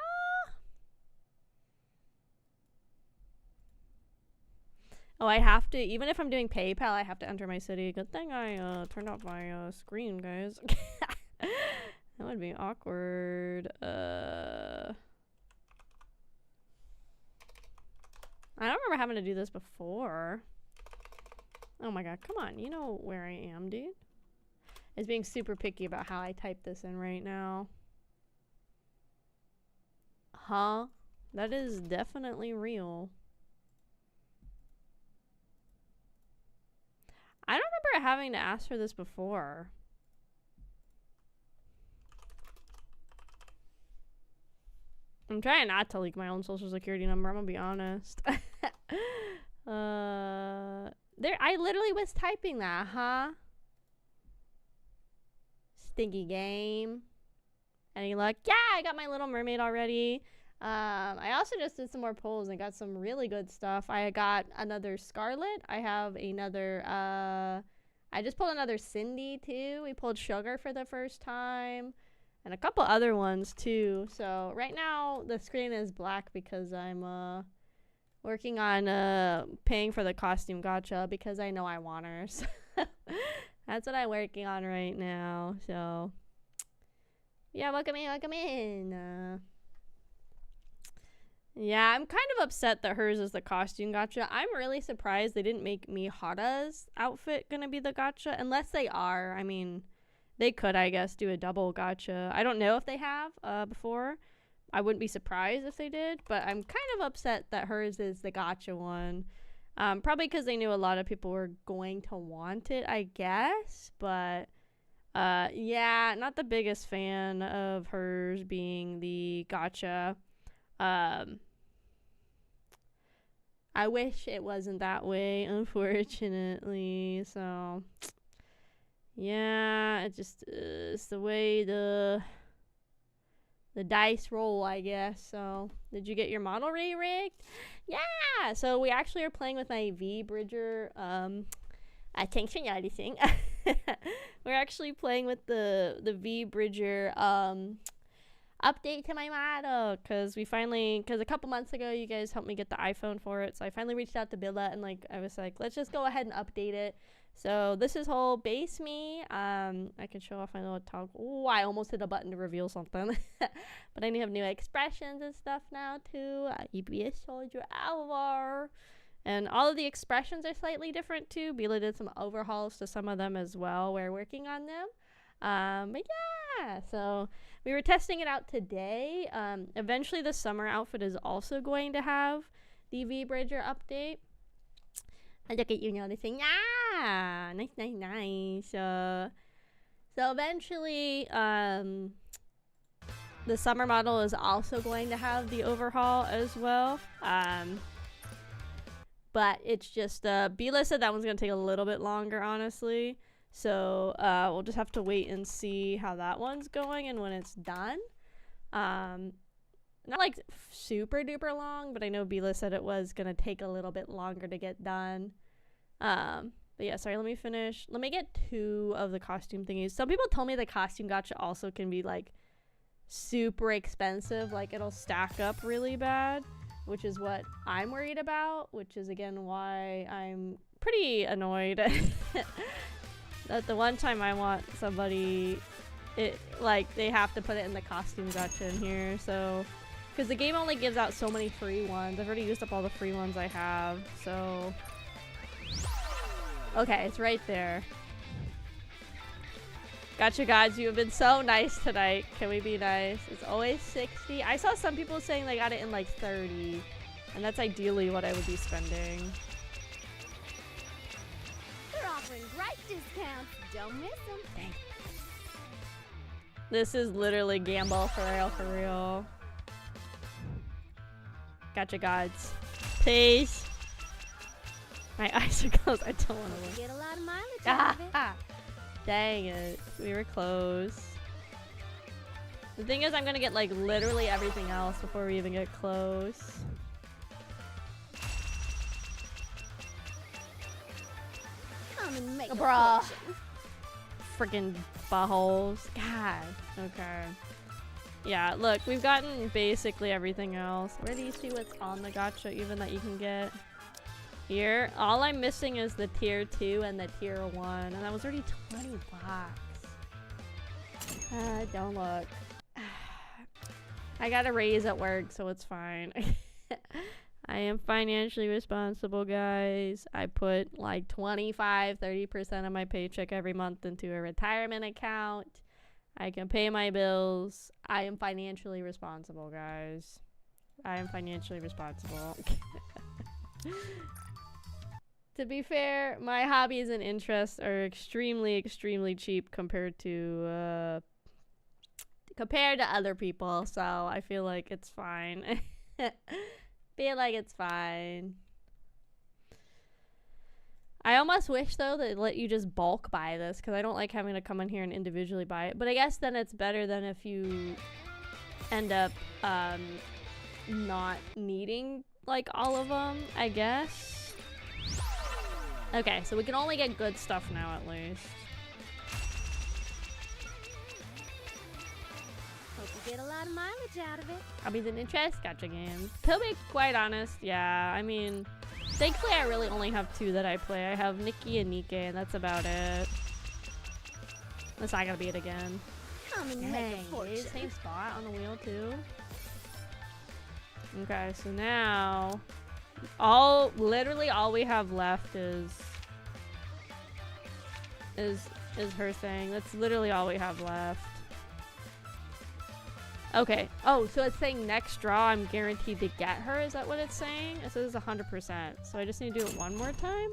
Oh, I have to, even if I'm doing PayPal, I have to enter my city. Good thing I turned off my screen, guys. That would be awkward. I don't remember having to do this before. Oh my god, come on. You know where I am, dude. It's being super picky about how I type this in right now. Huh? That is definitely real. I don't remember having to ask for this before. I'm trying not to leak my own social security number, I'm gonna be honest. I literally was typing that, huh? Stinky game. Any luck? Yeah, I got my Little Mermaid already. I also just did some more polls and got some really good stuff. I got another Scarlet. I have another, I just pulled another Cindy too. We pulled Sugar for the first time. And a couple other ones too. So right now the screen is black because I'm, working on, paying for the costume gacha because I know I want her. So that's what I'm working on right now. So yeah, welcome in. Yeah, I'm kind of upset that hers is the costume gacha. I'm really surprised they didn't make Mihara's outfit gonna be the gacha. Unless they are. I mean, they could, I guess, do a double gacha. I don't know if they have before. I wouldn't be surprised if they did. But I'm kind of upset that hers is the gacha one. Probably because they knew a lot of people were going to want it, I guess. But yeah, not the biggest fan of hers being the gacha. I wish it wasn't that way, unfortunately. So yeah, it just is the way the dice roll, I guess. So did you get your model re-rigged? Yeah, so we actually are playing with my V-Bridger. Thanks for noticing. We're actually playing with the V-Bridger update to my model, because a couple months ago you guys helped me get the iPhone for it, so I finally reached out to Billa and I was like, let's just go ahead and update it. So this is whole base me. I can show off my little toggle. Oh, I almost hit a button to reveal something. But I have new expressions and stuff now too. EBS Soldier Alvar. And all of the expressions are slightly different too. Billa did some overhauls to some of them as well. We're working on them. But yeah, so we were testing it out today. Eventually the summer outfit is also going to have the V-Bridger update. And look at you noticing. Yeah, nice. So eventually, the summer model is also going to have the overhaul as well. But it's just, Bila said that one's going to take a little bit longer, honestly. So, we'll just have to wait and see how that one's going and when it's done. Not like super duper long, but I know Bila said it was going to take a little bit longer to get done. But yeah, sorry, let me finish. Let me get 2 of the costume thingies. Some people told me the costume gacha also can be like super expensive. Like it'll stack up really bad, which is what I'm worried about, which is again why I'm pretty annoyed that the one time I want somebody, they have to put it in the costume gacha in here. So, because the game only gives out so many free ones. I've already used up all the free ones I have. So, okay, it's right there. Gotcha, gods. You have been so nice tonight. Can we be nice? It's always 60. I saw some people saying they got it in like 30. And that's ideally what I would be spending. They're offering great discounts. Don't miss them. Dang. This is literally gamble for real. Gotcha, gods. Please. My eyes are closed. I don't want to look. Get a lot of mileage out of it. Dang it. We were close. The thing is, I'm gonna get like literally everything else before we even get close. Come and make Bruh. Freaking buttholes. God. Okay. Yeah, look, we've gotten basically everything else. Where do you see what's on the gacha even that you can get? Here. All I'm missing is the tier 2 and the tier 1. And that was already 20 bucks. Don't look. I got a raise at work, so it's fine. I am financially responsible, guys. I put like 25-30% of my paycheck every month into a retirement account. I can pay my bills. I am financially responsible, guys. I am financially responsible. To be fair, my hobbies and interests are extremely cheap compared to compared to other people, so I feel like it's fine. Feel like it's fine. I almost wish though that let you just bulk buy this, because I don't like having to come in here and individually buy it. But I guess then it's better than if you end up not needing like all of them, I guess. Okay, so we can only get good stuff now at least. Hope you get a lot of mileage out of it. Hobbies and interests, gotcha games. To be quite honest, yeah, I mean, thankfully I really only have 2 that I play. I have NIKKE and NIKKE, and that's about it. That's not gonna be it again. Come and make Dang, a dude, fortune. same spot on the wheel too. Okay, so now literally all we have left is her thing. That's literally all we have left. Okay. Oh, so it's saying next draw I'm guaranteed to get her. Is that what it's saying? It says 100%. So I just need to do it one more time?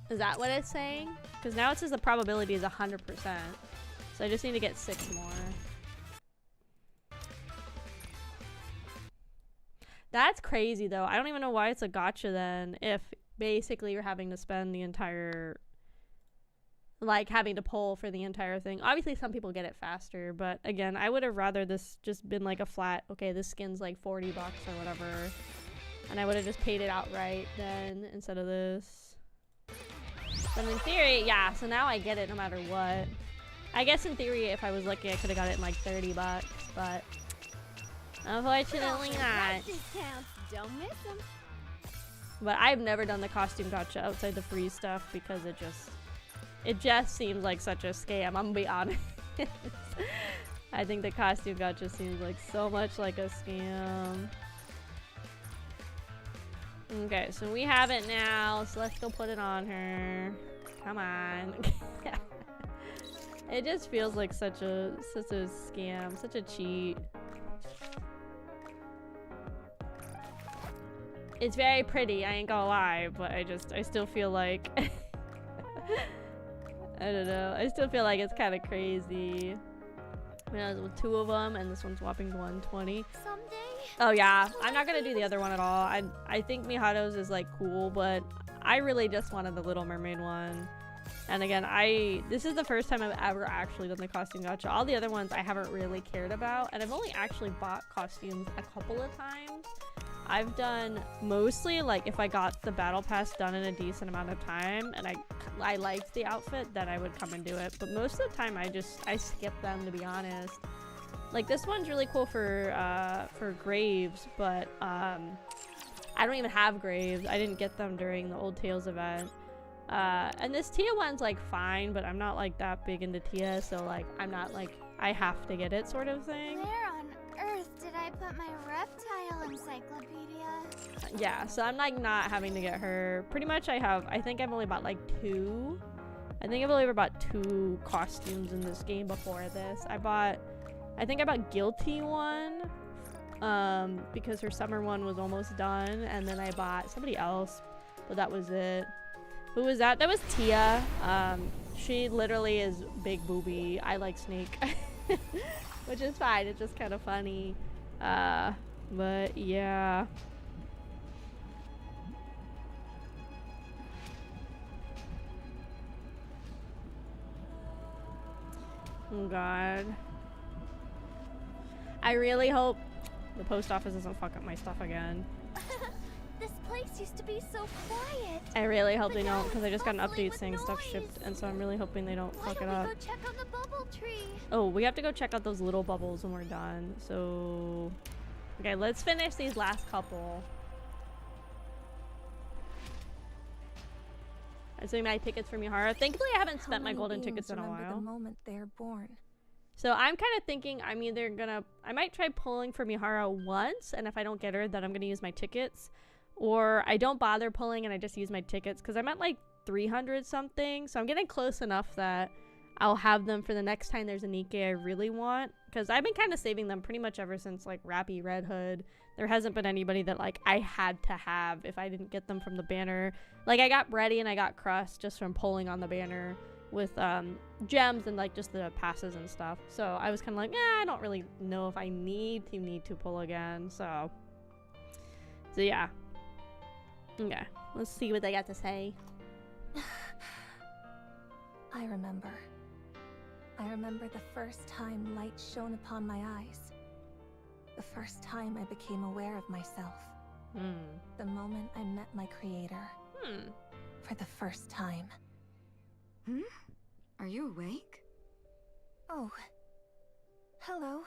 Is that what it's saying? Because now it says the probability is 100%. So I just need to get 6 more. That's crazy though. I don't even know why it's a gotcha then, if basically you're having to spend the entire, like having to pull for the entire thing. Obviously some people get it faster, but again, I would have rather this just been like a flat, okay, this skin's like 40 bucks or whatever, and I would have just paid it outright then instead of this. But in theory, yeah, so now I get it no matter what. I guess in theory if I was lucky I could have got it in like 30 bucks, but unfortunately not. Discounts, don't miss them. But I've never done the costume gotcha outside the free stuff because it just seems like such a scam, I'm gonna be honest. I think the costume gotcha seems like so much like a scam. Okay, so we have it now, so let's go put it on her. Come on. It just feels like such a scam, such a cheat. It's very pretty, I ain't gonna lie, but I still feel like I don't know, I still feel like it's kind of crazy. I mean, I was with 2 of them, and this one's whopping 120. Someday. Oh yeah, I'm not gonna do the other one at all. I think Mihato's is like cool, but I really just wanted the Little Mermaid one. And again, this is the first time I've ever actually done the costume gotcha. All the other ones I haven't really cared about, and I've only actually bought costumes a couple of times. I've done mostly like if I got the battle pass done in a decent amount of time and I liked the outfit, then I would come and do it. But most of the time I skip them, to be honest. Like this one's really cool for Graves, but I don't even have Graves. I didn't get them during the Old Tales event. And this Tia one's like fine, but I'm not like that big into Tia, so like I'm not like I have to get it sort of thing. Where on earth did I put my reptile encyclopedia? Yeah, so I'm like not having to get her. Pretty much I think I've only bought like 2. I think I've only ever bought 2 costumes in this game before this. I think I bought Guilty one, because her summer one was almost done, and then I bought somebody else, but that was it. Who was that? That was Tia. She literally is big booby. I like Snake. Which is fine, it's just kind of funny. But yeah. Oh god. I really hope the post office doesn't fuck up my stuff again. This place used to be so quiet. I really hope they don't, because I just got an update saying stuff shipped, and so I'm really hoping they don't fuck it up. Why don't we go check on the bubble tree? Oh, we have to go check out those little bubbles when we're done. So, okay, let's finish these last couple. I'm assuming my tickets for Mihara. Thankfully, I haven't spent my golden tickets in a while. The moment they're born. So I'm kind of thinking I might try pulling for Mihara once, and if I don't get her, then I'm gonna use my tickets. Or I don't bother pulling and I just use my tickets, because I'm at like 300 something, so I'm getting close enough that I'll have them for the next time there's a NIKKE I really want, because I've been kind of saving them pretty much ever since like Rappy Red Hood. There hasn't been anybody that like I had to have if I didn't get them from the banner. Like I got Brady and I got Crust just from pulling on the banner, gems and like just the passes and stuff. So I was kind of like, I don't really know if I need to pull again. So yeah. Okay, let's see what they got to say. I remember the first time light shone upon my eyes. The first time I became aware of myself. The moment I met my creator. For the first time. Are you awake? Oh. Hello.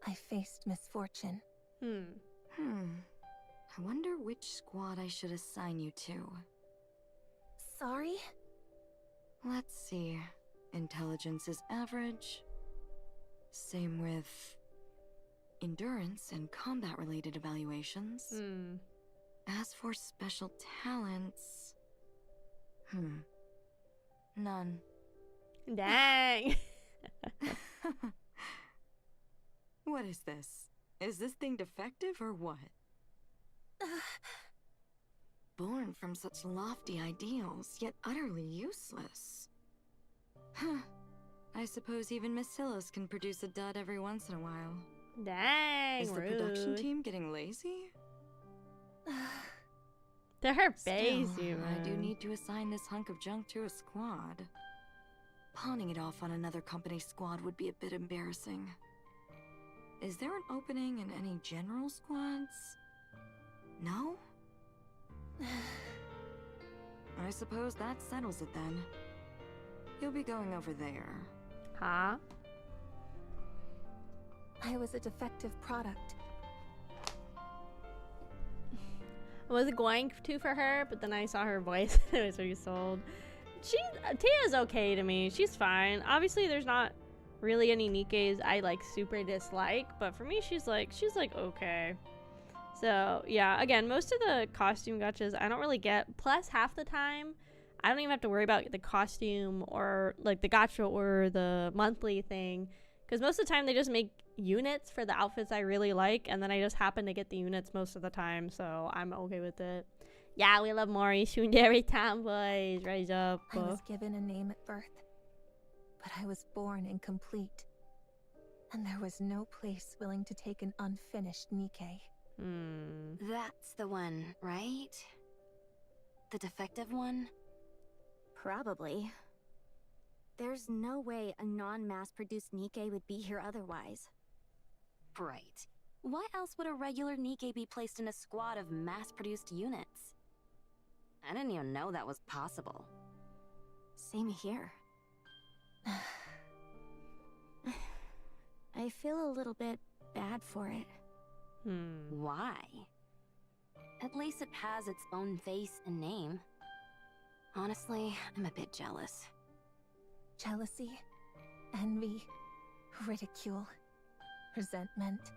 I faced misfortune. I wonder which squad I should assign you to. Sorry? Let's see. Intelligence is average. Same with endurance and combat-related evaluations. As for special talents... None. Dang. What is this? Is this thing defective or what? Born from such lofty ideals, yet utterly useless. I suppose even Miss Hillis can produce a dud every once in a while. Dang, Is the production team getting lazy? They're Still, basic, man. I do need to assign this hunk of junk to a squad. Pawning it off on another company's squad would be a bit embarrassing. Is there an opening in any general squads? No? I suppose that settles it then. You'll be going over there. Huh? I was a defective product. I wasn't going to for her, but then I saw her voice and it was really sold. Tia's okay to me. She's fine. Obviously, there's not really any NIKKEs I like super dislike, but for me, she's like okay. So yeah, again, most of the costume gachas I don't really get. Plus, half the time, I don't even have to worry about the costume or like the gacha or the monthly thing, because most of the time they just make units for the outfits I really like, and then I just happen to get the units most of the time, so I'm okay with it. Yeah, we love Mori Shundere tomboys. Rise up. I was given a name at birth, but I was born incomplete, and there was no place willing to take an unfinished NIKKE. That's the one, right? The defective one? Probably. There's no way a non-mass-produced NIKKE would be here otherwise. Right. Why else would a regular NIKKE be placed in a squad of mass-produced units? I didn't even know that was possible. Same here. I feel a little bit bad for it. Why? At least it has its own face and name. Honestly, I'm a bit jealous. Jealousy, envy, ridicule, resentment.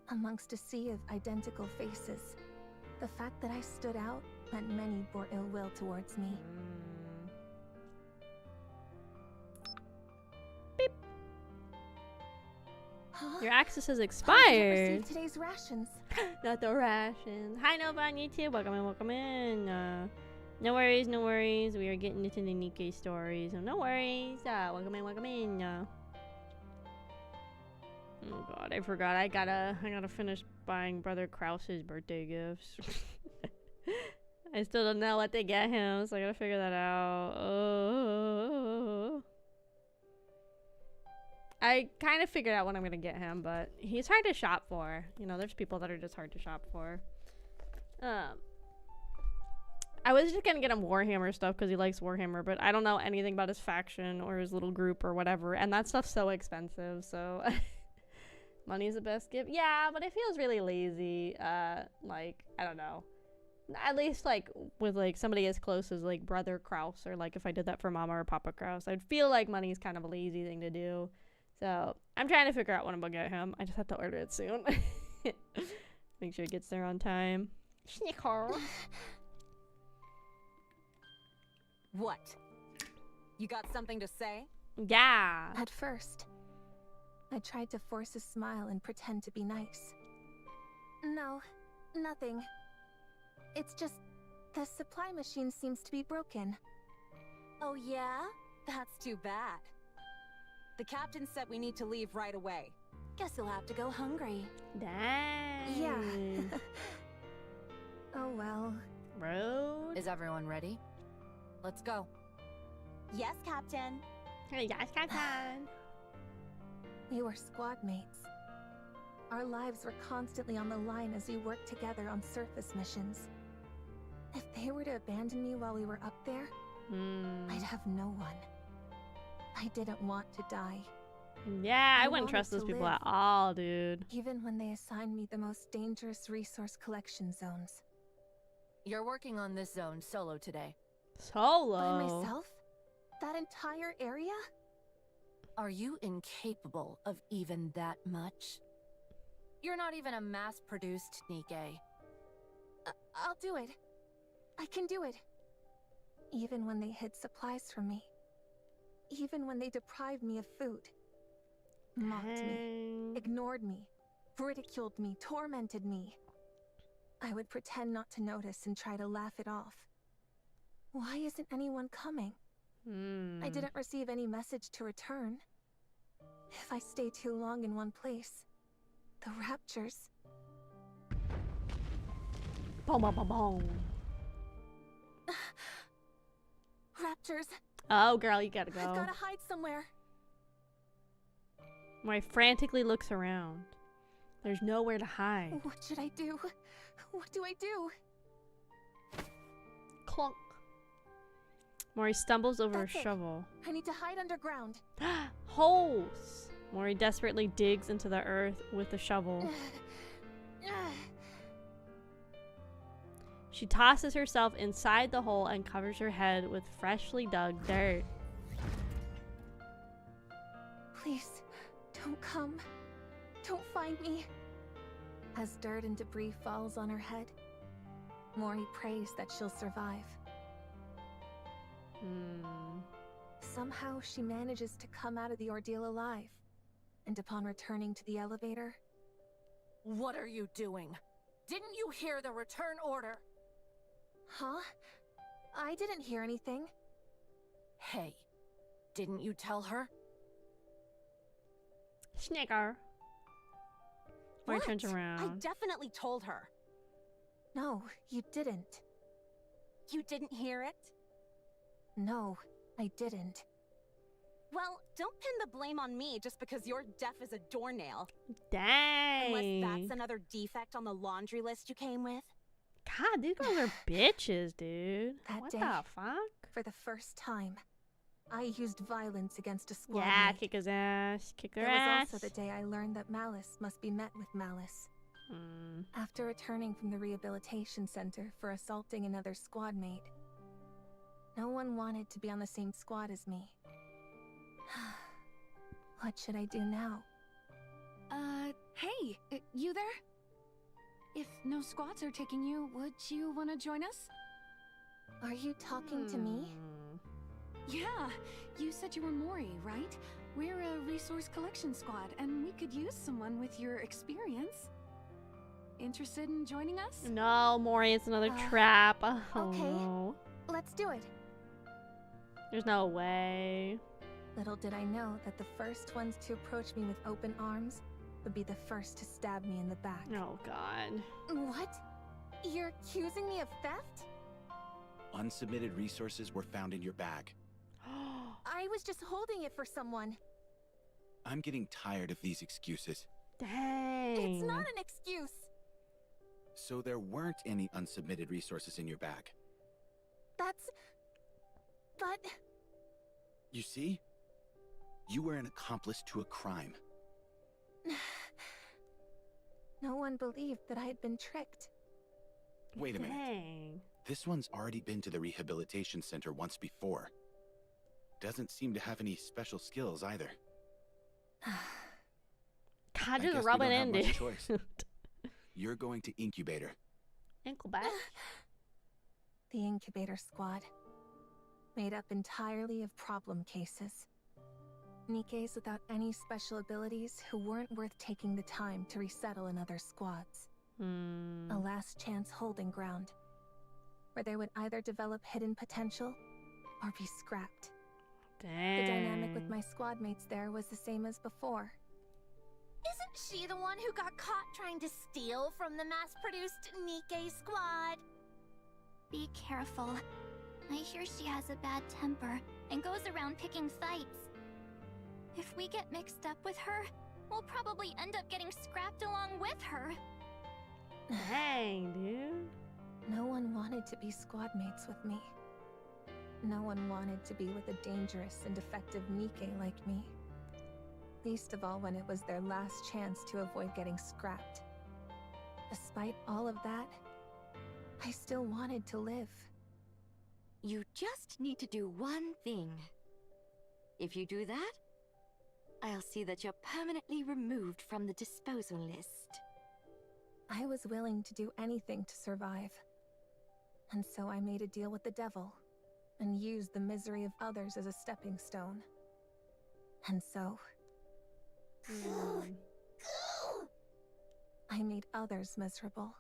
Amongst a sea of identical faces, the fact that I stood out meant many bore ill will towards me. Beep. Huh? Your access has I expired. received today's rations. Not the rations. Hi, Nova on YouTube. Welcome in, welcome in. No worries, no worries. We are getting into the NIKKE stories, so no worries. Welcome in, welcome in. Oh god, I forgot. I gotta finish buying Brother Kraus's birthday gifts. I still don't know what to get him, so I gotta figure that out. Oh. I kind of figured out what I'm gonna get him, but he's hard to shop for. You know, there's people that are just hard to shop for. I was just gonna get him Warhammer stuff because he likes Warhammer, but I don't know anything about his faction or his little group or whatever, and that stuff's so expensive, so money's the best gift. Yeah, but it feels really lazy. Like, I don't know. At least, like, with, like, somebody as close as, like, Brother Kraus, or, like, if I did that for Mama or Papa Kraus, I'd feel like money's kind of a lazy thing to do. So, I'm trying to figure out when I'm gonna get him. I just have to order it soon. Make sure it gets there on time. Snicker. What? You got something to say? Yeah. At first, I tried to force a smile and pretend to be nice. No, nothing. It's just the supply machine seems to be broken. Oh yeah? That's too bad. The captain said we need to leave right away. Guess you'll have to go hungry. Dang. Yeah. Oh well. Rude. Is everyone ready? Let's go. Yes, Captain. Yes, Captain. We were squad mates. Our lives were constantly on the line as we worked together on surface missions. If they were to abandon me while we were up there, I'd have no one. I didn't want to die. Yeah, I I wouldn't wanted trust those to people live. at all, dude. Even when they assigned me the most dangerous resource collection zones. You're working on this zone solo today. Solo. By myself? That entire area? Are you incapable of even that much? You're not even a mass-produced NIKKE. I'll do it. I can do it. Even when they hid supplies from me. Even when they deprived me of food. Mocked me. Ignored me. Ridiculed me. Tormented me. I would pretend not to notice and try to laugh it off. Why isn't anyone coming? I didn't receive any message to return. If I stay too long in one place, the raptures... Boom, boom, boom, boom. Raptors! Oh, girl, you gotta I've go. gotta hide somewhere. Mori frantically looks around. There's nowhere to hide. What should I do? What do I do? Clunk. Mori stumbles over That's a it. shovel. I need to hide underground. Holes! Mori desperately digs into the earth with the shovel. She tosses herself inside the hole and covers her head with freshly dug dirt. Please, don't come. Don't find me. As dirt and debris falls on her head, Mori prays that she'll survive. Somehow she manages to come out of the ordeal alive. And upon returning to the elevator... What are you doing? Didn't you hear the return order? Huh? I didn't hear anything. Hey, didn't you tell her? Snicker. Mori What? turns around. I definitely told her. No, you didn't. You didn't hear it? No, I didn't. Well, don't pin the blame on me just because you're deaf as a doornail. Dang. Unless that's another defect on the laundry list you came with. God, these girls are bitches, dude. That What day, the fuck? For the first time, I used violence against a squad Yeah, mate. kick his ass. Kick her It ass. was also the day I learned that malice must be met with malice. After returning from the rehabilitation center for assaulting another squad mate, no one wanted to be on the same squad as me. What should I do now? Hey, you there? If no squads are taking you, would you want to join us? Are you talking to me? Yeah, you said you were Mori, right? We're a resource collection squad, and we could use someone with your experience. Interested in joining us? No, Mori, it's another trap. Oh, Okay. no. Let's do it. There's no way. Little did I know that the first ones to approach me with open arms would be the first to stab me in the back. Oh, God. What? You're accusing me of theft? Unsubmitted resources were found in your bag. I was just holding it for someone. I'm getting tired of these excuses. Dang. It's not an excuse. So there weren't any unsubmitted resources in your bag. But... You see? You were an accomplice to a crime. No one believed that I had been tricked. Wait a minute. Dang. This one's already been to the rehabilitation center once before. Doesn't seem to have any special skills either. God, I just guess rub we it don't have in, much dude. choice. You're going to incubator. Ankle back. The incubator squad. Made up entirely of problem cases. NIKKEs without any special abilities who weren't worth taking the time to resettle in other squads. A last chance holding ground, where they would either develop hidden potential or be scrapped. Dang. The dynamic with my squad mates there was the same as before. Isn't she the one who got caught trying to steal from the mass-produced NIKKE squad? Be careful. I hear she has a bad temper and goes around picking fights. If we get mixed up with her, we'll probably end up getting scrapped along with her. Dang, dude. No one wanted to be squad mates with me. No one wanted to be with a dangerous and defective NIKKE like me. Least of all when it was their last chance to avoid getting scrapped. Despite all of that, I still wanted to live. You just need to do one thing. If you do that, I'll see that you're permanently removed from the disposal list. I was willing to do anything to survive. And so I made a deal with the devil, and used the misery of others as a stepping stone. And so... I made others miserable.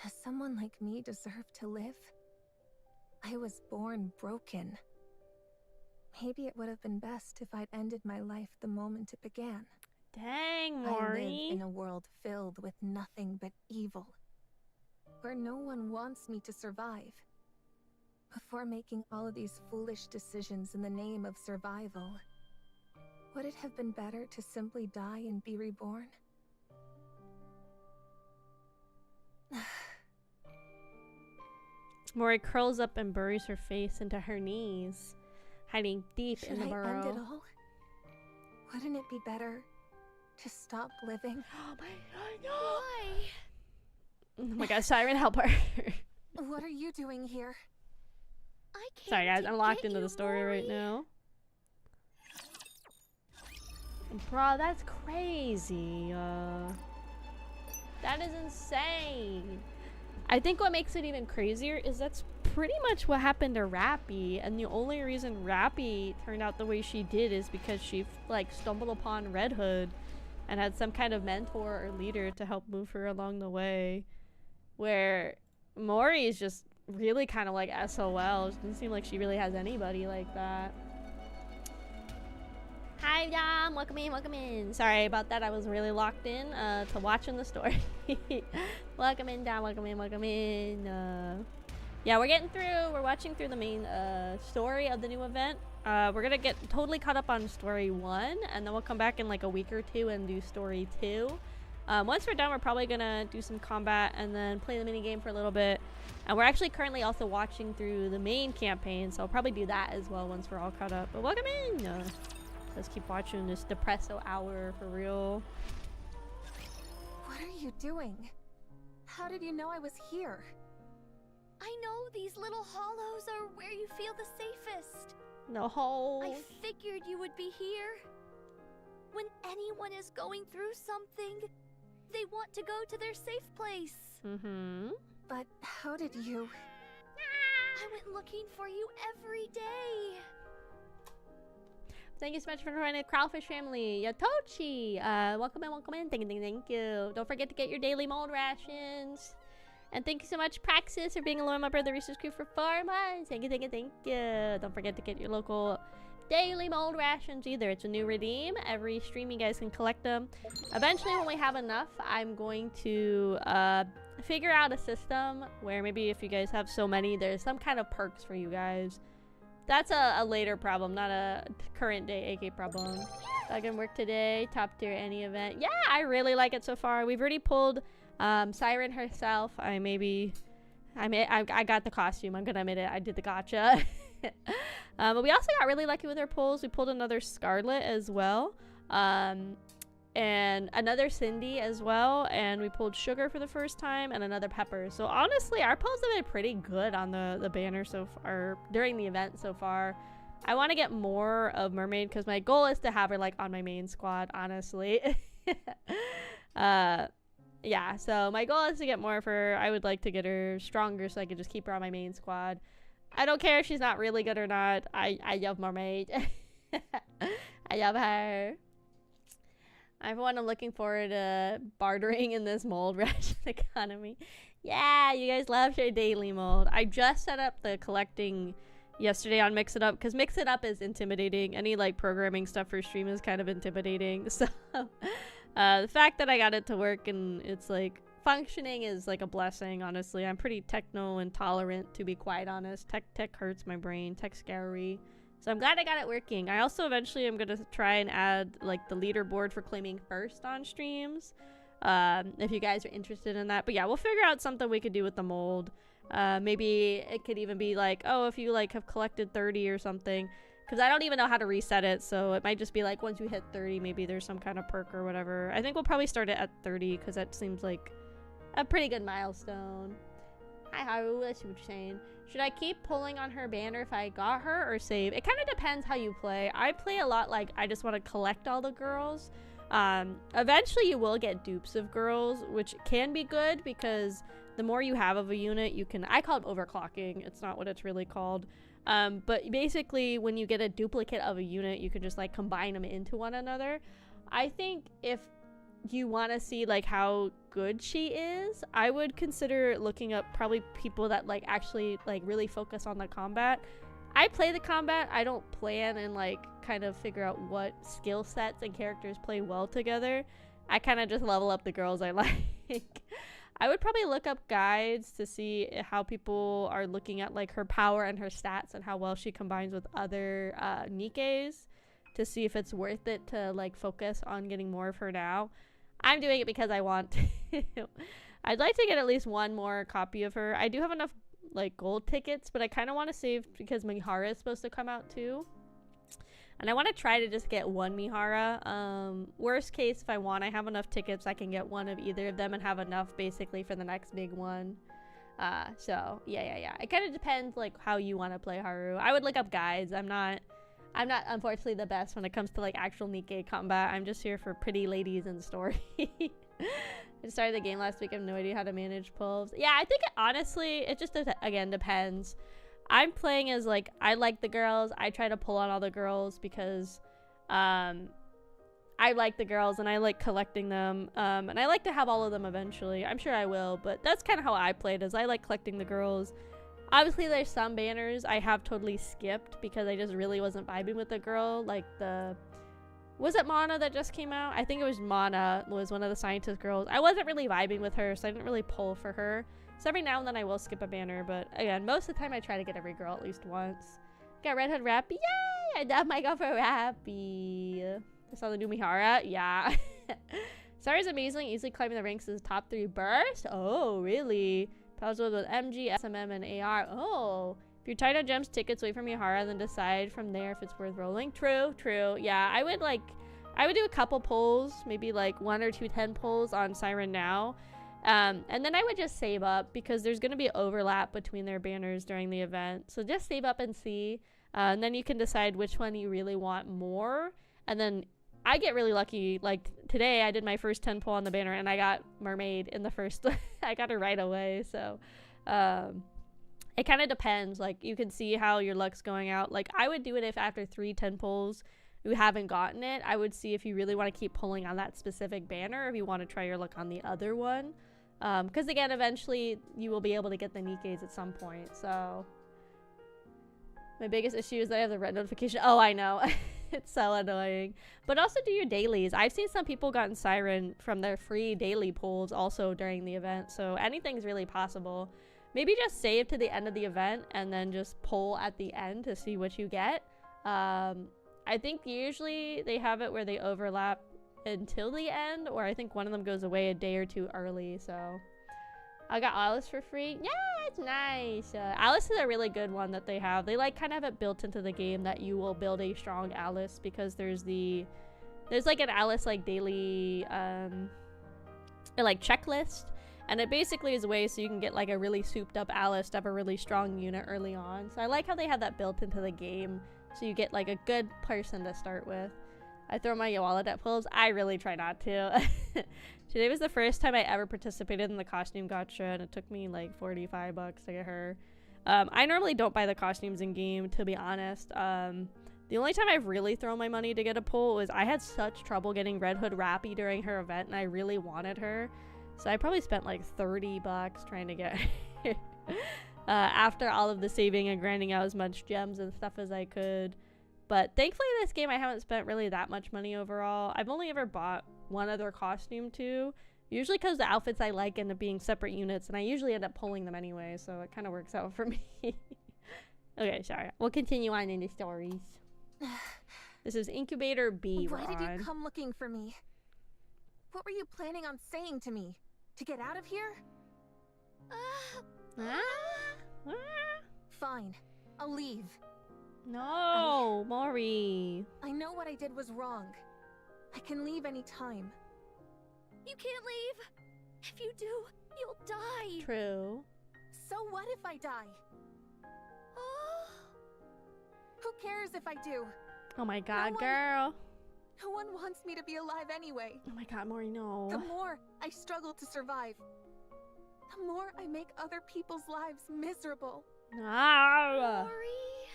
Does someone like me deserve to live? I was born broken. Maybe it would have been best if I'd ended my life the moment it began. Dang, I Mori. live in a world filled with nothing but evil, where no one wants me to survive. Before making all of these foolish decisions in the name of survival, would it have been better to simply die and be reborn? Mori curls up and buries her face into her knees, hiding deep in the Should I burrow. end it all? Wouldn't it be better to stop living? Oh my god, no! Oh my god, Siren, help her. What are you doing here? I can't. Sorry guys, I'm locked into the story right now. Bro, that's crazy. That is insane. I think what makes it even crazier is that's pretty much what happened to Rappy, and the only reason Rappy turned out the way she did is because she like stumbled upon Red Hood and had some kind of mentor or leader to help move her along the way. Where Mori is just really kind of like SOL. It doesn't seem like she really has anybody like that. Hi, Dom. Welcome in, welcome in. Sorry about that. I was really locked in to watching the story. Welcome in, Dom. Welcome in, welcome in. Yeah, we're getting through. We're watching through the main story of the new event. We're going to get totally caught up on story 1, and then we'll come back in like a week or two and do story 2. Once we're done, we're probably going to do some combat and then play the mini game for a little bit. And we're actually currently also watching through the main campaign, so I'll probably do that as well once we're all caught up. But welcome in. Let's keep watching this depresso hour for real. What are you doing? How did you know I was here? I know these little hollows are where you feel the safest. No hole. I figured you would be here. When anyone is going through something, they want to go to their safe place. Mm-hmm. But how did you... I went looking for you every day. Thank you so much for joining the Kraufish family. Yatochi! Welcome in. Thank you. Don't forget to get your daily mold rations. And thank you so much, Praxis, for being alone with my brother Reese's crew for 4 months. Thank you. Don't forget to get your local daily mold rations either. It's a new redeem. Every stream you guys can collect them. Eventually, when we have enough, I'm going to figure out a system where maybe if you guys have so many, there's some kind of perks for you guys. That's a later problem, not a current day AK problem. I can work today. Top tier any event. Yeah, I really like it so far. We've already pulled Siren herself. I got the costume. I'm gonna admit it. I did the gotcha. But we also got really lucky with our pulls. We pulled another Scarlet as well. And another Cindy as well. And we pulled Sugar for the first time and another Pepper. So honestly, our pulls have been pretty good on the banner so far, during the event so far. I want to get more of Mermaid because my goal is to have her like on my main squad, honestly. Yeah, so my goal is to get more of her. I would like to get her stronger so I could just keep her on my main squad. I don't care if she's not really good or not. I love Mermaid. I love her. Everyone, I'm looking forward to bartering in this mold ration economy. Yeah, you guys love your daily mold. I just set up the collecting yesterday on Mix It Up, because Mix It Up is intimidating. Any like programming stuff for stream is kind of intimidating. So the fact that I got it to work and it's like functioning is like a blessing, honestly. I'm pretty techno intolerant, to be quite honest. Tech hurts my brain. Tech's scary. So I'm glad I got it working. I also eventually am going to try and add like the leaderboard for claiming first on streams. If you guys are interested in that. But yeah, we'll figure out something we could do with the mold. Maybe it could even be like, oh, if you like have collected 30 or something, because I don't even know how to reset it, so it might just be like once you hit 30 maybe there's some kind of perk or whatever. I think we'll probably start it at 30 because that seems like a pretty good milestone. Hi Haru, I see what you're saying. Should I keep pulling on her banner if I got her, or save? It kind of depends how you play. I play a lot like I just want to collect all the girls. Eventually you will get dupes of girls, which can be good because the more you have of a unit, you can, I call it overclocking. It's not what it's really called. But basically when you get a duplicate of a unit, you can just like combine them into one another. I think if you want to see like how good she is, I would consider looking up probably people that like actually like really focus on the combat. I play the combat. I don't plan and like kind of figure out what skill sets and characters play well together. I kind of just level up the girls I like. I would probably look up guides to see how people are looking at like her power and her stats and how well she combines with other NIKKEs to see if it's worth it to like focus on getting more of her now. I'm doing it because I want to. I'd like to get at least one more copy of her. I do have enough like gold tickets, but I kind of want to save because Mihara is supposed to come out too. And I want to try to just get one Mihara. Worst case, if I have enough tickets, I can get one of either of them and have enough basically for the next big one. So yeah. It kind of depends like how you want to play Haru. I would look up guides. I'm not unfortunately the best when it comes to like actual NIKKE combat. I'm just here for pretty ladies and story. I started the game last week. I have no idea how to manage pulls. Yeah, I think honestly, it just again depends. I'm playing as like, I like the girls. I try to pull on all the girls because I like the girls and I like collecting them. And I like to have all of them eventually. I'm sure I will, but that's kind of how I played, is I like collecting the girls. Obviously, there's some banners I have totally skipped because I just really wasn't vibing with the girl. Like was it Mana that just came out? I think it was Mana, was one of the scientist girls. I wasn't really vibing with her, so I didn't really pull for her. So every now and then I will skip a banner, but again, most of the time I try to get every girl at least once. Got Red Hood Rappy. Yay! I love my girl for Rappy. I saw the new Mihara. Yeah. Sari's amazing. Easily climbing the ranks as top 3 burst. Oh, really? Powers with MG, SMM, and AR. Oh. If you're tight on gems, tickets, wait for Mihara, then decide from there if it's worth rolling. True. Yeah, I would do a couple pulls, maybe like 1 or 2 10 pulls on Siren now. And then I would just save up because there's going to be overlap between their banners during the event. So just save up and see. And then you can decide which one you really want more. And then I get really lucky. Like today I did my first 10 pull on the banner and I got Mermaid in the first. I got her right away. So it kind of depends. Like you can see how your luck's going out. Like I would do it if after 3 10 pulls you haven't gotten it. I would see if you really want to keep pulling on that specific banner or if you want to try your luck on the other one. Because again, eventually you will be able to get the NIKKEs at some point. So my biggest issue is that I have the red notification. Oh, I know. It's so annoying. But also do your dailies. I've seen some people gotten Siren from their free daily pulls also during the event. So anything's really possible. Maybe just save to the end of the event and then just pull at the end to see what you get. I think usually they have it where they overlap until the end, or I think one of them goes away a day or 2 early. So I got Alice for free. Yeah, it's nice. Alice is a really good one that they have. They like kind of have it built into the game that you will build a strong Alice because there's like an Alice like daily like checklist, and it basically is a way so you can get like a really souped up Alice to have a really strong unit early on. So I like how they have that built into the game so you get like a good person to start with. I throw my wallet at pulls. I really try not to. Today was the first time I ever participated in the costume gacha, and it took me like $45 to get her. I normally don't buy the costumes in game, to be honest. The only time I've really thrown my money to get a pull was I had such trouble getting Red Hood Rappy during her event, and I really wanted her. So I probably spent like $30 trying to get her. after all of the saving and grinding out as much gems and stuff as I could. But thankfully this game I haven't spent really that much money overall. I've only ever bought one other costume too. Usually because the outfits I like end up being separate units, and I usually end up pulling them anyway, so it kind of works out for me. Okay, sorry. We'll continue on in the stories. This is Incubator B. Why did you come looking for me? What were you planning on saying to me? To get out of here? Fine. I'll leave. No, Mori. I know what I did was wrong. I can leave any time. You can't leave. If you do, you'll die. True. So what if I die? Who cares if I do? Oh my god, girl. No one wants me to be alive anyway. Oh my god, Mori, no. The more I struggle to survive, the more I make other people's lives miserable. No. Mori.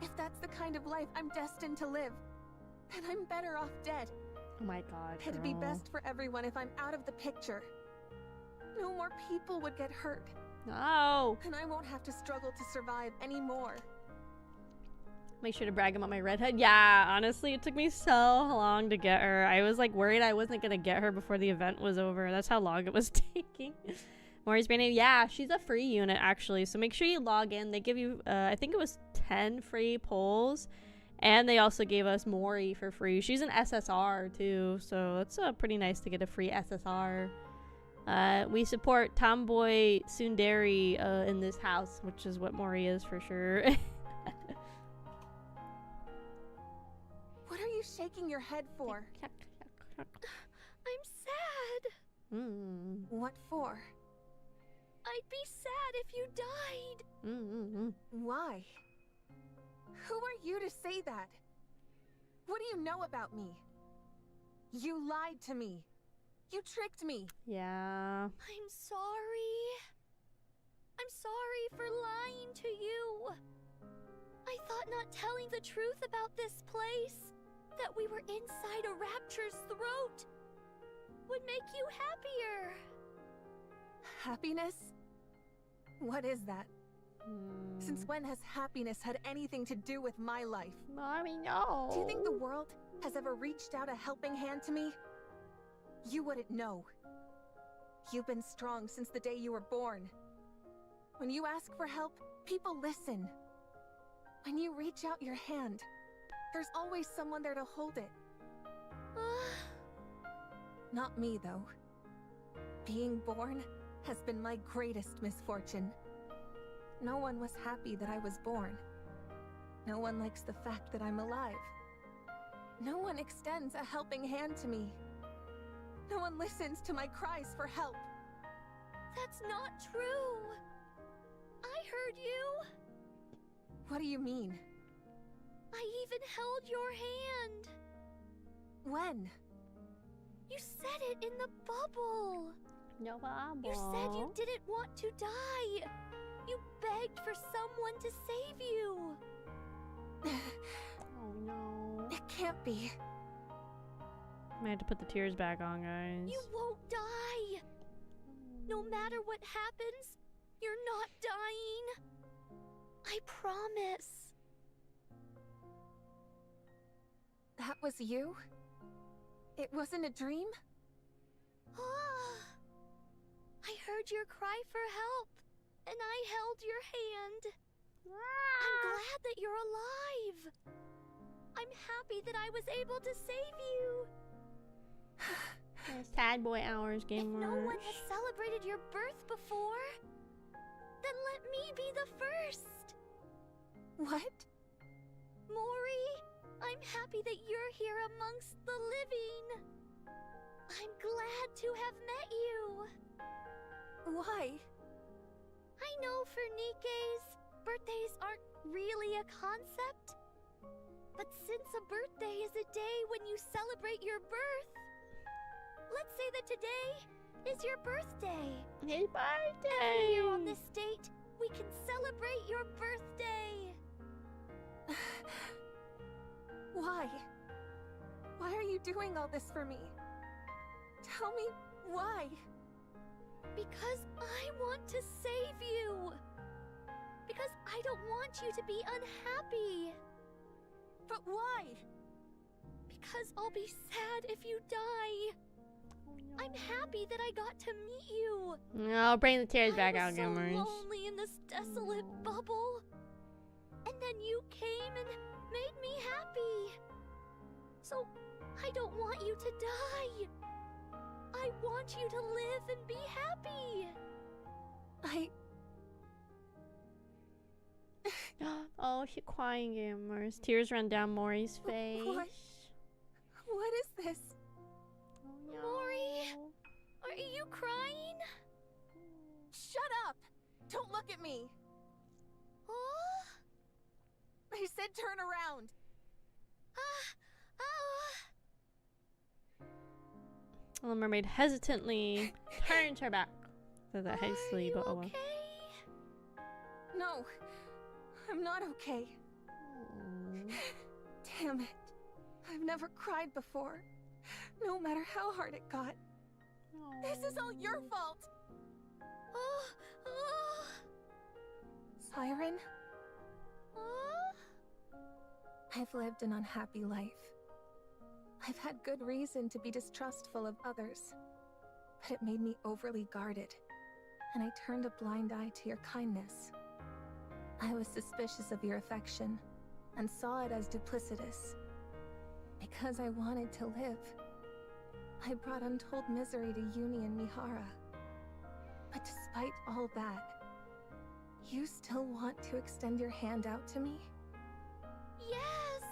If that's the kind of life I'm destined to live, then I'm better off dead. Oh my god, girl. It'd be best for everyone if I'm out of the picture. No more people would get hurt. No. And I won't have to struggle to survive anymore. Make sure to brag about my redhead. Yeah, honestly, it took me so long to get her. I was like worried I wasn't gonna get her before the event was over. That's how long it was taking. Mori's brand new. Yeah, she's a free unit actually. So make sure you log in. They give you, I think it was 10 free polls. And they also gave us Mori for free. She's an SSR too. So it's pretty nice to get a free SSR. We support Tomboy Sundari in this house, which is what Mori is for sure. What are you shaking your head for? I'm sad. What for? I'd be sad if you died. Why? Who are you to say that? What do you know about me? You lied to me. You tricked me. Yeah. I'm sorry. I'm sorry for lying to you. I thought not telling the truth about this place, that we were inside a rapture's throat, would make you happier. Happiness? What is that? Since when has happiness had anything to do with my life? Mommy, no. Do you think the world has ever reached out a helping hand to me? You wouldn't know. You've been strong since the day you were born. When you ask for help, people listen. When you reach out your hand, there's always someone there to hold it. Not me, though. Being born has been my greatest misfortune. No one was happy that I was born. No one likes the fact that I'm alive. No one extends a helping hand to me. No one listens to my cries for help. That's not true. I heard you. What do you mean? I even held your hand. When? You said it in the bubble. No bubble. You said you didn't want to die. You begged for someone to save you. Oh no. It can't be. I had to put the tears back on, guys. You won't die. No matter what happens, you're not dying. I promise. That was you? It wasn't a dream? I heard your cry for help, and I held your hand. I'm glad that you're alive. I'm happy that I was able to save you. Sad boy hours, gamers. If no one has celebrated your birth before, then let me be the first. What? Mori, I'm happy that you're here amongst the living. I'm glad to have met you. Why? I know for NIKKEs, birthdays aren't really a concept. But since a birthday is a day when you celebrate your birth, let's say that today is your birthday. His birthday! Every year on this date, we can celebrate your birthday. Why? Why are you doing all this for me? Tell me why. Because I want to save you. Because I don't want you to be unhappy. But why? Because I'll be sad if you die. I'm happy that I got to meet you. No, bring the tears back out, I was so gamers. lonely in this desolate bubble. And then you came and made me happy. So, I don't want you to die. I want you to live and be happy. Oh, she's crying, gamers. Tears run down Mori's face. What is this? Oh, no. Mori, are you crying? Shut up! Don't look at me! Oh? I said turn around! Little Mermaid hesitantly turns her back to the hastily, but oh well. Okay? No, I'm not okay. Damn it. I've never cried before. No matter how hard it got. This is all your fault! Siren? I've lived an unhappy life. I've had good reason to be distrustful of others, but it made me overly guarded, and I turned a blind eye to your kindness. I was suspicious of your affection, and saw it as duplicitous. Because I wanted to live, I brought untold misery to Uni and Mihara. But despite all that, you still want to extend your hand out to me? Yes!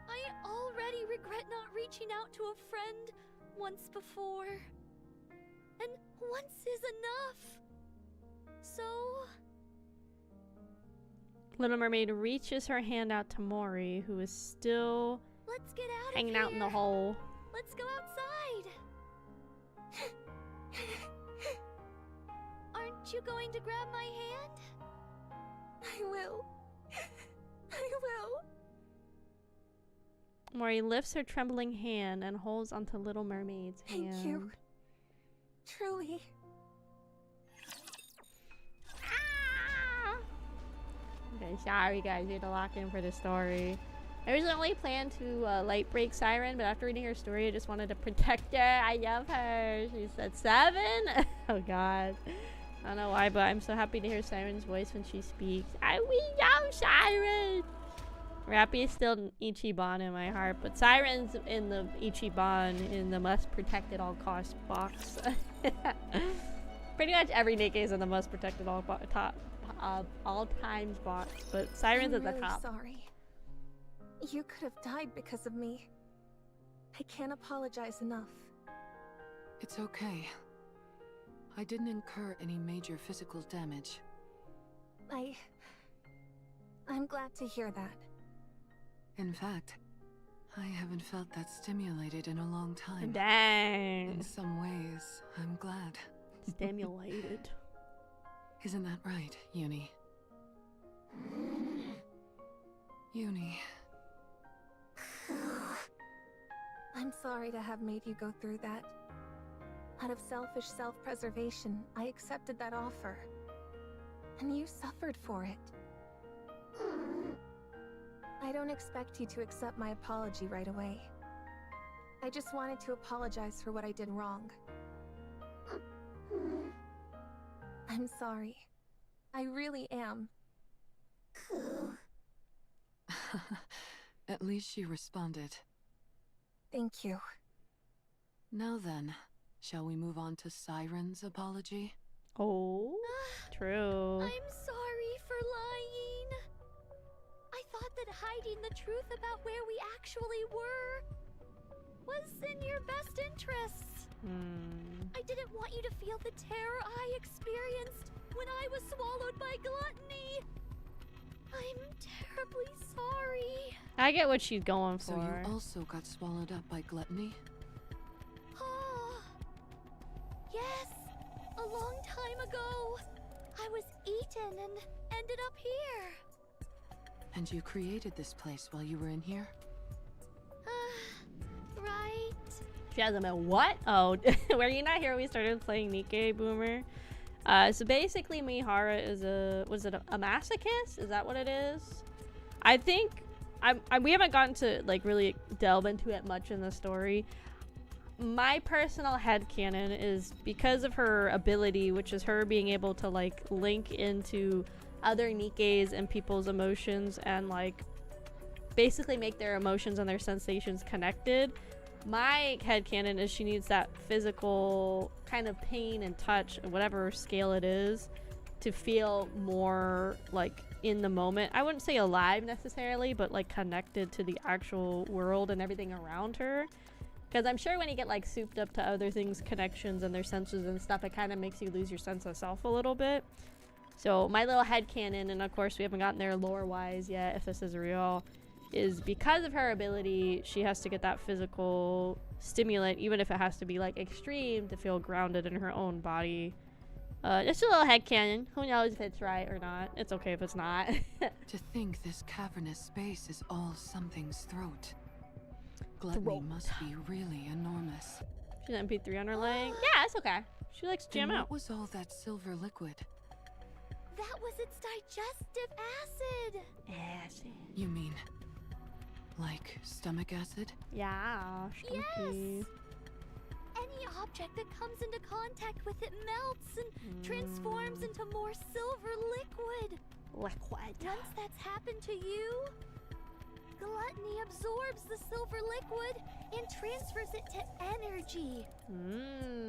I already regret not reaching out to a friend once before. And once is enough. So... Little Mermaid reaches her hand out to Mori, who is still let's get out hanging of out in the here. hole. Let's go outside. Aren't you going to grab my hand? I will. I will. Mori lifts her trembling hand and holds onto Little Mermaid's hand. Thank you. Truly. Okay, sorry guys, we had to lock in for the story. I originally planned to light break Siren, but after reading her story, I just wanted to protect her. I love her. She said 7? Oh god. I don't know why, but I'm so happy to hear Siren's voice when she speaks. We love Siren! Rappy is still Ichiban in my heart, but Siren's in the Ichiban in the must protect at all costs box. Pretty much every NIKKE is in the must protect at all all times box, but Siren's I'm at the really top. Sorry. You could have died because of me. I can't apologize enough. It's okay. I didn't incur any major physical damage. I'm glad to hear that. In fact, I haven't felt that stimulated in a long time. Dang. In some ways, I'm glad. Stimulated. Isn't that right, Uni? Uni. I'm sorry to have made you go through that. Out of selfish self-preservation, I accepted that offer. And you suffered for it. I don't expect you to accept my apology right away. I just wanted to apologize for what I did wrong. I'm sorry. I really am. At least she responded. Thank you. Now then, shall we move on to Siren's apology? Oh, true. I'm sorry for lying. I thought that hiding the truth about where we actually were was in your best interests. I didn't want you to feel the terror I experienced when I was swallowed by gluttony. I'm terribly sorry. I get what she's going for. So you also got swallowed up by gluttony? Oh, yes. A long time ago, I was eaten and ended up here. And you created this place while you were in here? Right. She hasn't been what? Oh, were you not here when we started playing NIKKE, Boomer? So basically Mihara is was it a masochist? Is that what it is? I think, we haven't gotten to like really delve into it much in the story. My personal headcanon is because of her ability, which is her being able to like link into other Nikkes and people's emotions and like basically make their emotions and their sensations connected. My headcanon is she needs that physical kind of pain and touch, whatever scale it is, to feel more like in the moment. I wouldn't say alive necessarily, but like connected to the actual world and everything around her. Because I'm sure when you get like souped up to other things, connections and their senses and stuff, it kind of makes you lose your sense of self a little bit. So my little headcanon, and of course we haven't gotten there lore-wise yet, if this is real, is because of her ability, she has to get that physical stimulant, even if it has to be like extreme, to feel grounded in her own body. Just a little headcanon. Who knows if it's right or not? It's okay if it's not. To think this cavernous space is all something's throat. Gluttony must be really enormous. She's an MP3 on her leg. Yeah, it's okay. She likes to jam out. What was all that silver liquid? That was its digestive acid. Acid. You mean like stomach acid? Yeah. Yes. Any object that comes into contact with it melts and transforms into more silver liquid. Liquid. Once that's happened to you, gluttony absorbs the silver liquid and transfers it to energy,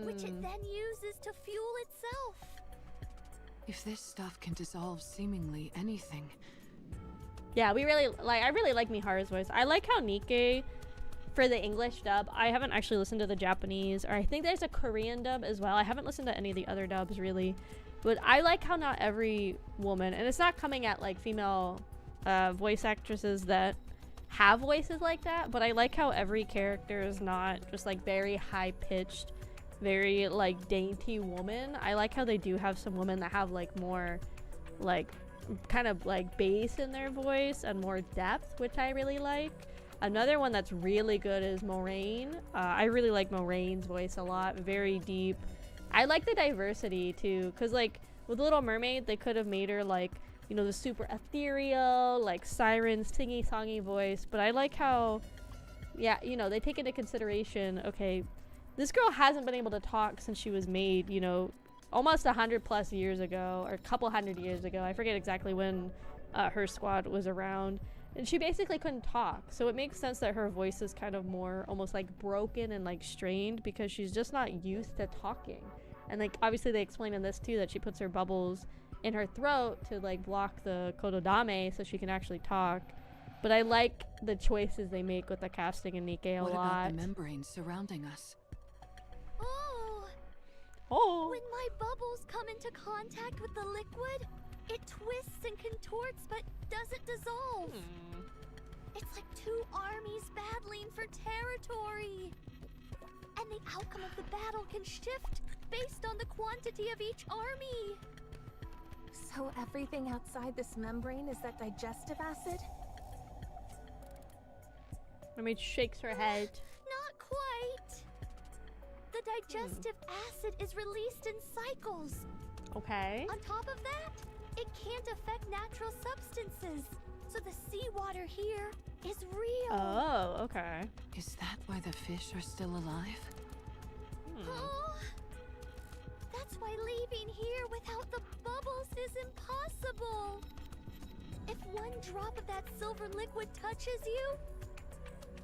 which it then uses to fuel itself. If this stuff can dissolve seemingly anything. Yeah, I really like Mihara's voice. I like how NIKKE, for the English dub, I haven't actually listened to the Japanese, or I think there's a Korean dub as well. I haven't listened to any of the other dubs really, but I like how not every woman, and it's not coming at like female voice actresses that have voices like that, but I like how every character is not just like very high-pitched, very like dainty woman. I like how they do have some women that have like more like kind of like bass in their voice and more depth, which I really like. Another one that's really good is Moraine. I really like Moraine's voice a lot. Very deep. I like the diversity too, because like with Little Mermaid they could have made her like, you know, the super ethereal, like siren singy-songy voice, but I like how, yeah, you know, they take into consideration, okay, this girl hasn't been able to talk since she was made, you know, almost 100+ years ago, or a couple hundred years ago. I forget exactly when her squad was around, and she basically couldn't talk, so it makes sense that her voice is kind of more almost like broken and like strained because she's just not used to talking. And like obviously they explain in this too that she puts her bubbles in her throat to like block the kododame so she can actually talk. But I like the choices they make with the casting in NIKKE a lot. What about the membrane surrounding us? Oh! When my bubbles come into contact with the liquid, it twists and contorts but doesn't dissolve. It's like two armies battling for territory. And the outcome of the battle can shift based on the quantity of each army. So everything outside this membrane is that digestive acid? Mermaid shakes her head. Not quite. The digestive acid is released in cycles. Okay. On top of that, it can't affect natural substances. So the seawater here is real. Oh, okay. Is that why the fish are still alive? Oh, that's why leaving here without the bubbles is impossible. If one drop of that silver liquid touches you,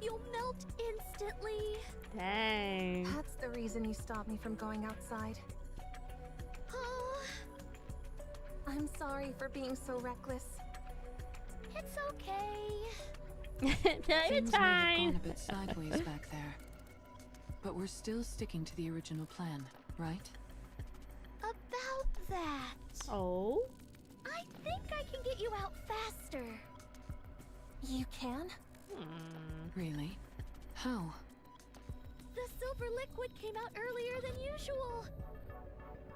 you'll melt instantly. Dang. That's the reason you stopped me from going outside. Oh, I'm sorry for being so reckless. it's okay. It's Things might have fine. gone a bit sideways back there. But we're still sticking to the original plan, right? About that, Oh? I think I can get you out faster. You can? Really? How? The silver liquid came out earlier than usual.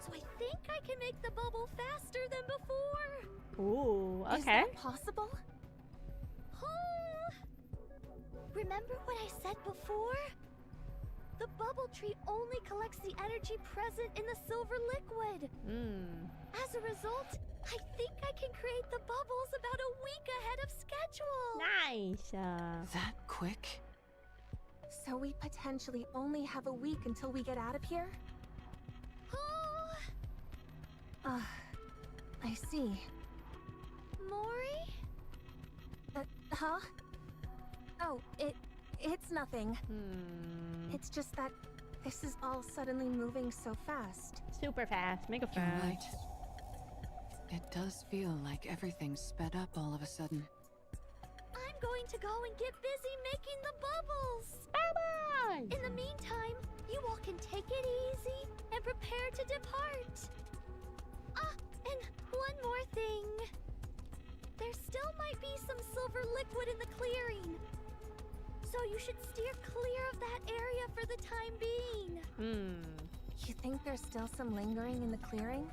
So I think I can make the bubble faster than before. Ooh, okay. Is that possible? Oh. Remember what I said before? The bubble tree only collects the energy present in the silver liquid. As a result, I think I can create the bubbles about a week ahead of schedule. Nice. That quick? So we potentially only have a week until we get out of here? Oh, I see. Mori? Huh? Oh, it's nothing. It's just that this is all suddenly moving so fast. Super fast. Mega You're fast. right. It does feel like everything's sped up all of a sudden. I'm going to go and get busy making the bubbles. Bye-bye. In the meantime, you all can take it easy and prepare to depart. Ah, and one more thing. There still might be some silver liquid in the clearing. So you should steer clear of that area for the time being. You think there's still some lingering in the clearing?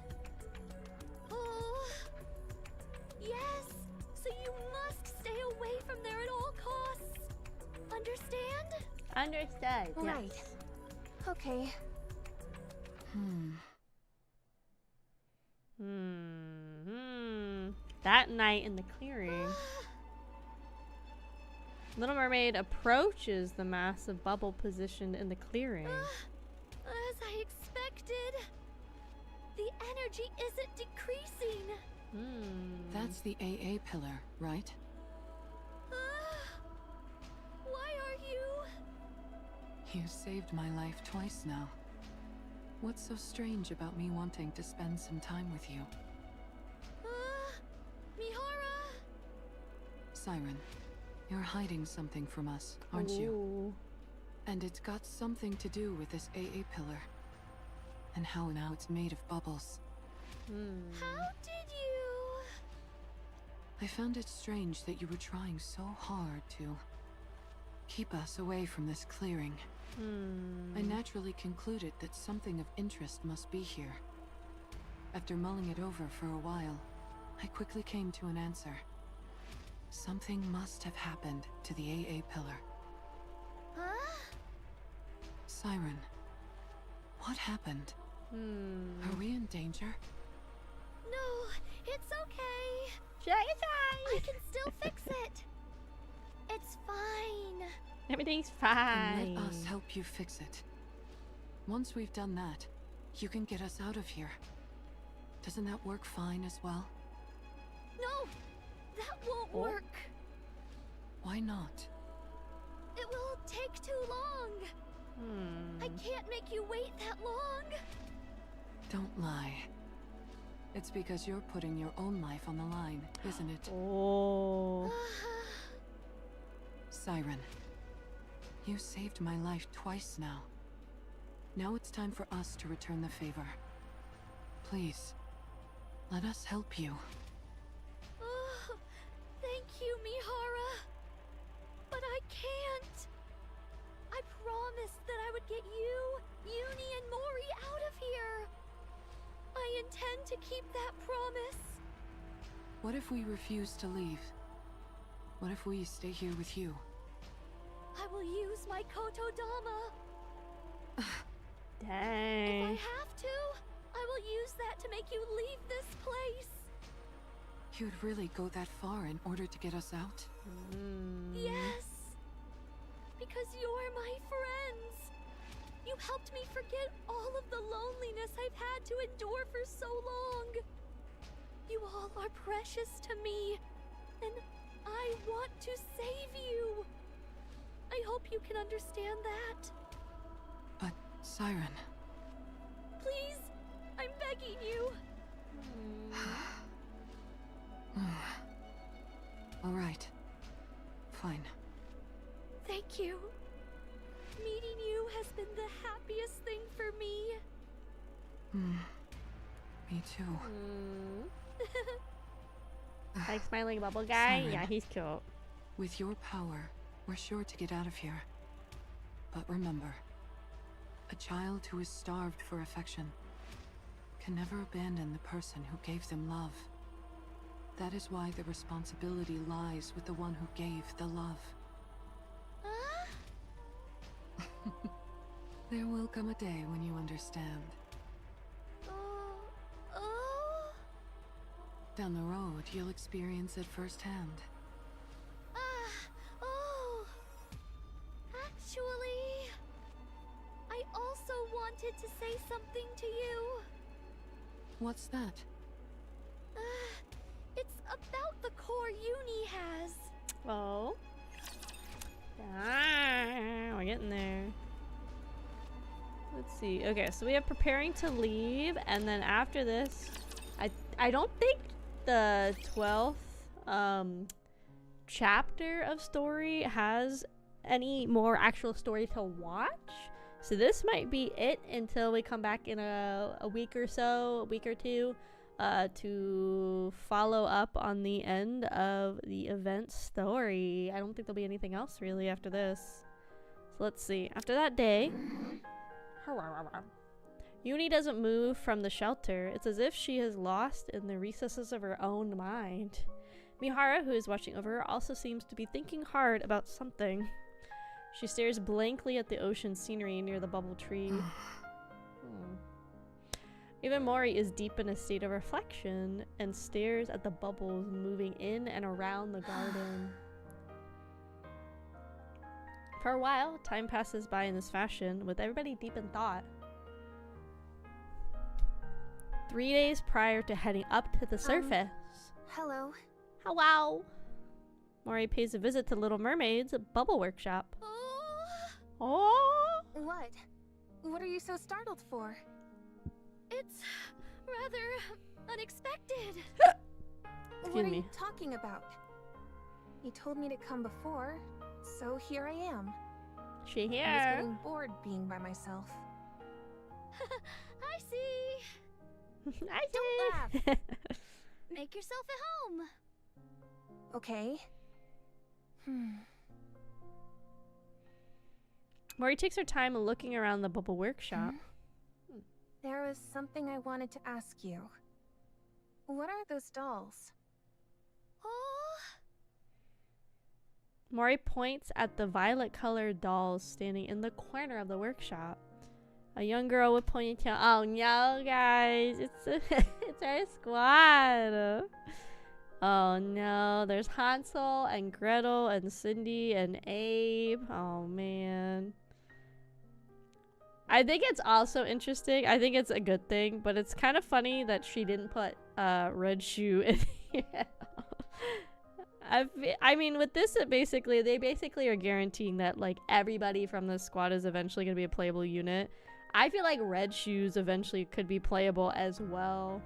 Oh, yes. So you must stay away from there at all costs. Understand? Understood. Right. Yes. Okay. That night in the clearing, Little Mermaid approaches the massive bubble positioned in the clearing. As I expected, the energy isn't decreasing. That's the AA pillar, right? Why are you? You saved my life twice now. What's so strange about me wanting to spend some time with you? Mihara? Siren, you're hiding something from us, aren't you? And it's got something to do with this AA pillar. And how now it's made of bubbles. How did you? I found it strange that you were trying so hard to keep us away from this clearing. I naturally concluded that something of interest must be here. After mulling it over for a while, I quickly came to an answer. Something must have happened to the AA pillar. Huh? Siren, what happened? Are we in danger? No, it's okay. Shy. I can still fix it. It's fine. Everything's Then fine. let us help you fix it. Once we've done that, you can get us out of here. Doesn't that work fine as well? No, that won't work. Why not? It will take too long. I can't make you wait that long. Don't lie. It's because you're putting your own life on the line, isn't it? Siren, you saved my life twice now. Now it's time for us to return the favor. Please, let us help you. Oh, thank you, Mihara. But I can't. I promised that I would get you, Uni, and Mori out of here. I intend to keep that promise. What if we refuse to leave? What if we stay here with you? I will use my Kotodama. Dang. If I have to, I will use that to make you leave this place. You'd really go that far in order to get us out? Yes. Because you're my friends. You helped me forget all of the loneliness I've had to endure for so long. You all are precious to me, and I want to save you. I hope you can understand that. But, Siren... Please, I'm begging you. All right. Fine. Thank you. Meeting you has been the happiest thing for me. Me too. Like smiling bubble guy? Siren. Yeah, he's cute. With your power, we're sure to get out of here. But remember, a child who is starved for affection can never abandon the person who gave them love. That is why the responsibility lies with the one who gave the love. Huh? There will come a day when you understand. Oh. Down the road, you'll experience it firsthand. Oh. Actually, I also wanted to say something to you. What's that? It's about the core Uni has. Oh. Ah, we're getting there. Let's see. Okay, so we have preparing to leave, and then after this, I don't think the 12th chapter of story has any more actual story to watch. So this might be it until we come back in a week or so, a week or two, to follow up on the end of the event story. I don't think there'll be anything else really after this. So let's see. After that day, Uni doesn't move from the shelter. It's as if she has lost in the recesses of her own mind. Mihara, who is watching over her, also seems to be thinking hard about something. She stares blankly at the ocean scenery near the bubble tree. Even Mori is deep in a state of reflection and stares at the bubbles moving in and around the garden. For a while, time passes by in this fashion, with everybody deep in thought. 3 days prior to heading up to the surface. Hello. Hello. Mori pays a visit to Little Mermaid's bubble workshop. Oh! What? What are you so startled for? It's rather unexpected. What are you talking about? You told me to come before, so here I am. She here. I was getting bored being by myself. I see. Don't laugh. Make yourself at home. Okay. Mori takes her time looking around the bubble workshop. There was something I wanted to ask you. What are those dolls? Oh. Mori points at the violet-colored dolls standing in the corner of the workshop. A young girl with ponytail. Oh no, guys, it's our squad. Oh no, there's Hansel and Gretel and Cindy and Abe. Oh man. I think it's also interesting. I think it's a good thing, but it's kind of funny that she didn't put Red Shoe in here. I mean, with this, they basically are guaranteeing that like everybody from the squad is eventually going to be a playable unit. I feel like Red Shoes eventually could be playable as well.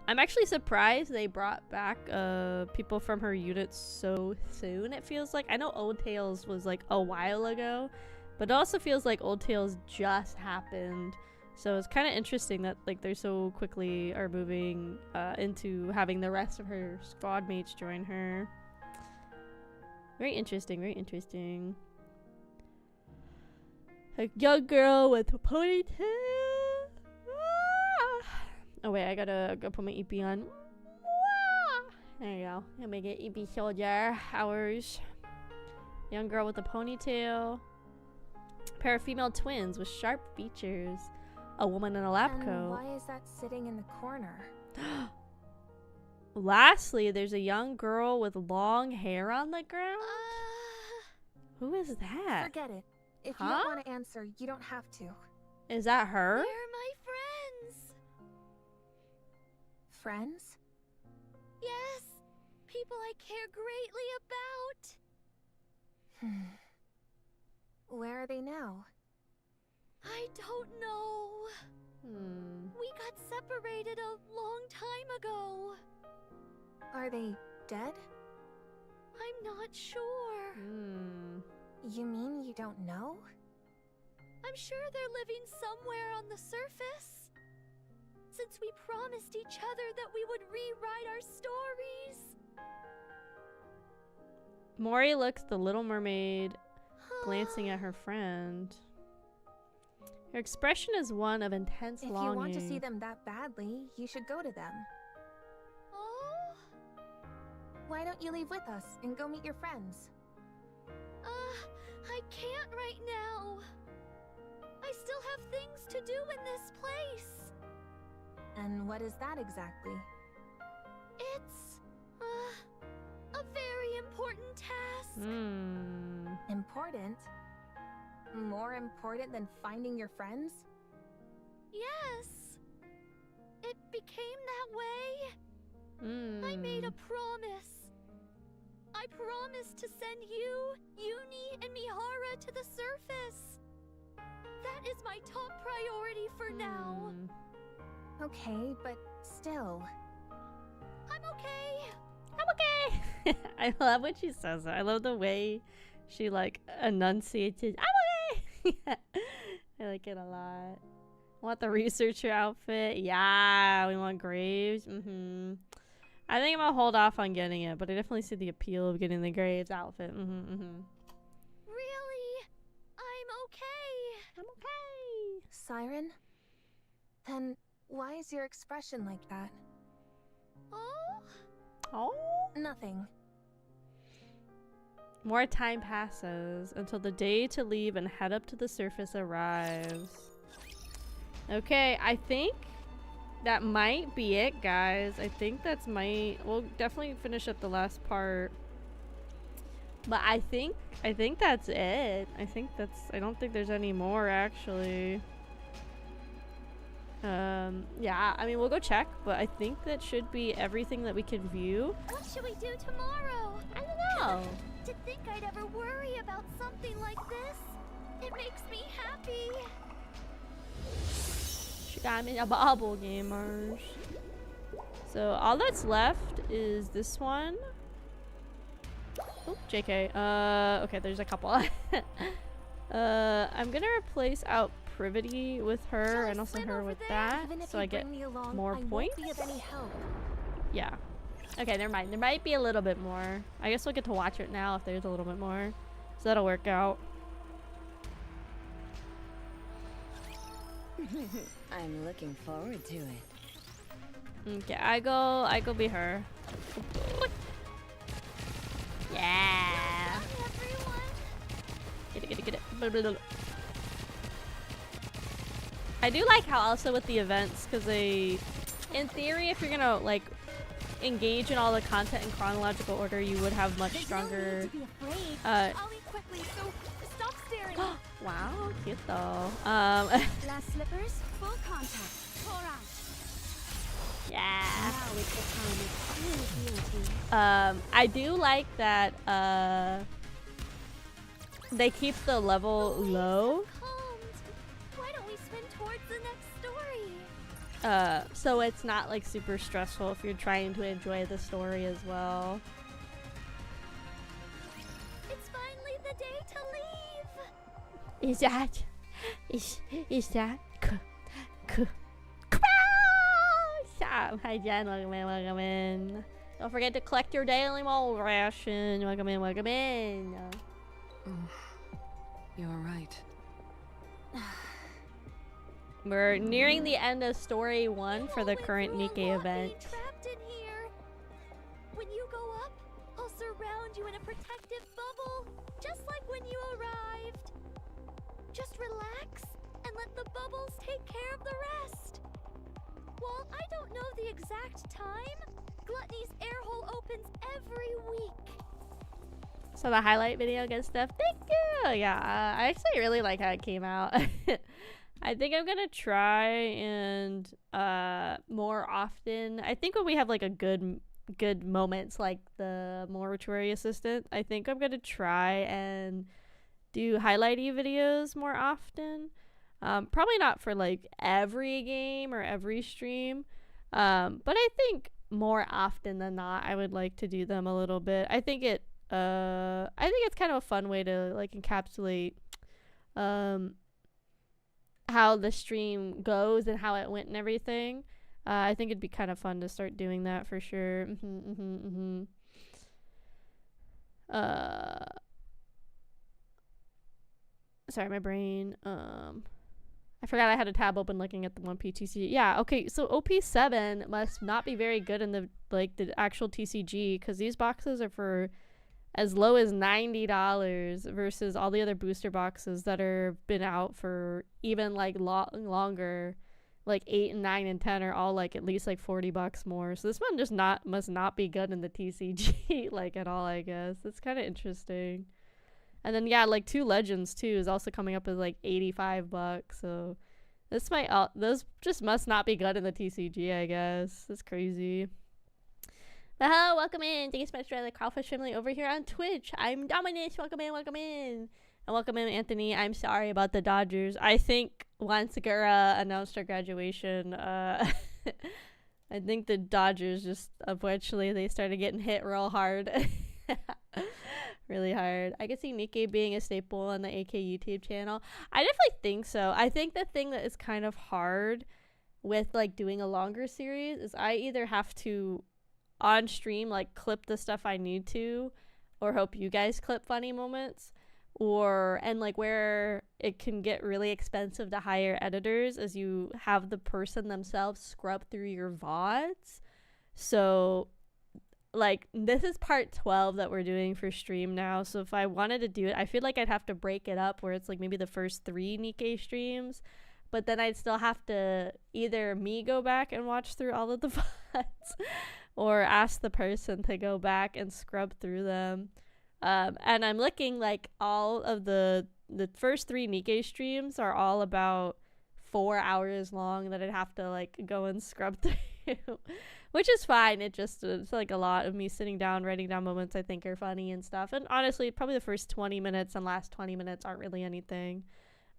I'm actually surprised they brought back people from her unit so soon, it feels like. I know Old Tales was like a while ago, but it also feels like Old Tales just happened. So it's kind of interesting that like they're so quickly are moving into having the rest of her squad mates join her. Very interesting, very interesting. A young girl with a ponytail. Ah. Oh wait, I gotta go put my EP on. Ah. There you go. I'll make it EP soldier hours. Young girl with a ponytail. Pair of female twins with sharp features. A woman in a lab coat. And why is that sitting in the corner? Lastly, there's a young girl with long hair on the ground. Who is that? Forget it. If you don't want to answer, you don't have to. Is that her? They're my friends. Friends? Yes. People I care greatly about. Where are they now? I don't know. We got separated a long time ago. Are they dead? I'm not sure. You mean you don't know? I'm sure they're living somewhere on the surface. Since we promised each other that we would rewrite our stories. Mori looks the Little Mermaid, glancing at her friend. Her expression is one of intense longing. If you want to see them that badly, you should go to them. Oh? Why don't you leave with us and go meet your friends? I can't right now. still have things to do in this place. And what is that exactly? It's a very important task. Important? More important than finding your friends? Yes. It became that way. I made a promise. I promised to send you, Uni, and Mihara to the surface. That is my top priority for now. Okay, but still. I'm okay. I'm okay. I love when she says it. I love the way she like enunciates it. I'm okay. I like it a lot. Want the researcher outfit? Yeah, we want Graves. I think I'm gonna hold off on getting it, but I definitely see the appeal of getting the Graves outfit. Really? I'm okay. I'm okay. Siren? Then why is your expression like that? Oh? Oh? Nothing. More time passes until the day to leave and head up to the surface arrives. Okay, I think that might be it, guys. I think that's we'll definitely finish up the last part. But I think that's it. I don't think there's any more actually. Yeah, I mean, we'll go check, but I think that should be everything that we can view. What should we do tomorrow? I don't know. To think I'd ever worry about something like this, it makes me happy. She got me a bubble, gamers. So all that's left is this one. Oh, JK. Okay, there's a couple. I'm gonna replace out Privity with her and also her with that, so I get more points. Yeah. Okay, never mind. There might be a little bit more. I guess we'll get to watch it now if there's a little bit more. So that'll work out. I'm looking forward to it. Okay, I go be her. Yeah. Get it. Blah, blah, blah. I do like how also with the events, because they, in theory, if you're gonna like engage in all the content in chronological order, you would have much stronger. I'll eat quickly, so stop staring. Wow, cute though. Last slippers, full contact. Pour out. Yeah. Now is the time of beauty. I do like that they keep the level low. Why don't we spin towards the next story? So it's not like super stressful if you're trying to enjoy the story as well. It's finally the day to leave. Is that Kraus? Hi Jen, welcome in. Don't forget to collect your daily mole ration. Welcome in. You're right. We're nearing the end of story 1 for the current NIKKE event. Trapped in here. When you go up, I'll surround you in a protective bubble, just like when you arrived. Just relax and let the bubbles take care of the rest. While I don't know the exact time, Gluttony's air hole opens every week. So the highlight video, good stuff. Thank you. Yeah, I actually really like how it came out. I think I'm gonna try and more often. I think when we have like a good moments like the mortuary assistant, I think I'm gonna try and do highlighty videos more often. Probably not for like every game or every stream, but I think more often than not I would like to do them a little bit. I think it's kind of a fun way to like encapsulate how the stream goes and how it went and everything. I think it'd be kind of fun to start doing that for sure. Sorry, my brain. I forgot I had a tab open looking at the 1P TCG. Yeah, okay, so OP7 must not be very good in the actual TCG, because these boxes are for as low as $90 versus all the other booster boxes that are been out for even like longer, like 8 and 9 and 10 are all like at least like $40 more. So this one just must not be good in the TCG like at all, I guess. It's kind of interesting. And then yeah, like 2 Legends too is also coming up as like $85. So this might those just must not be good in the TCG, I guess. It's crazy. But hello, welcome in. Thank you so much for the Kraufish family over here on Twitch. I'm Dominus. Welcome in, welcome in. And welcome in, Anthony. I'm sorry about the Dodgers. I think once Gura announced her graduation, I think the Dodgers just, unfortunately, they started getting hit real hard. Really hard. I can see NIKKE being a staple on the AK YouTube channel. I definitely think so. I think the thing that is kind of hard with like doing a longer series is I either have to on stream like clip the stuff I need to, or hope you guys clip funny moments, and like where it can get really expensive to hire editors as you have the person themselves scrub through your VODs. So like this is part 12 that we're doing for stream now, so if I wanted to do it, I feel like I'd have to break it up where it's like maybe the first 3 NIKKE streams, but then I'd still have to either me go back and watch through all of the VODs or ask the person to go back and scrub through them. And I'm looking like all of the first 3 NIKKE streams are all about 4 hours long that I'd have to like go and scrub through, which is fine. It's like a lot of me sitting down, writing down moments I think are funny and stuff. And honestly, probably the first 20 minutes and last 20 minutes aren't really anything.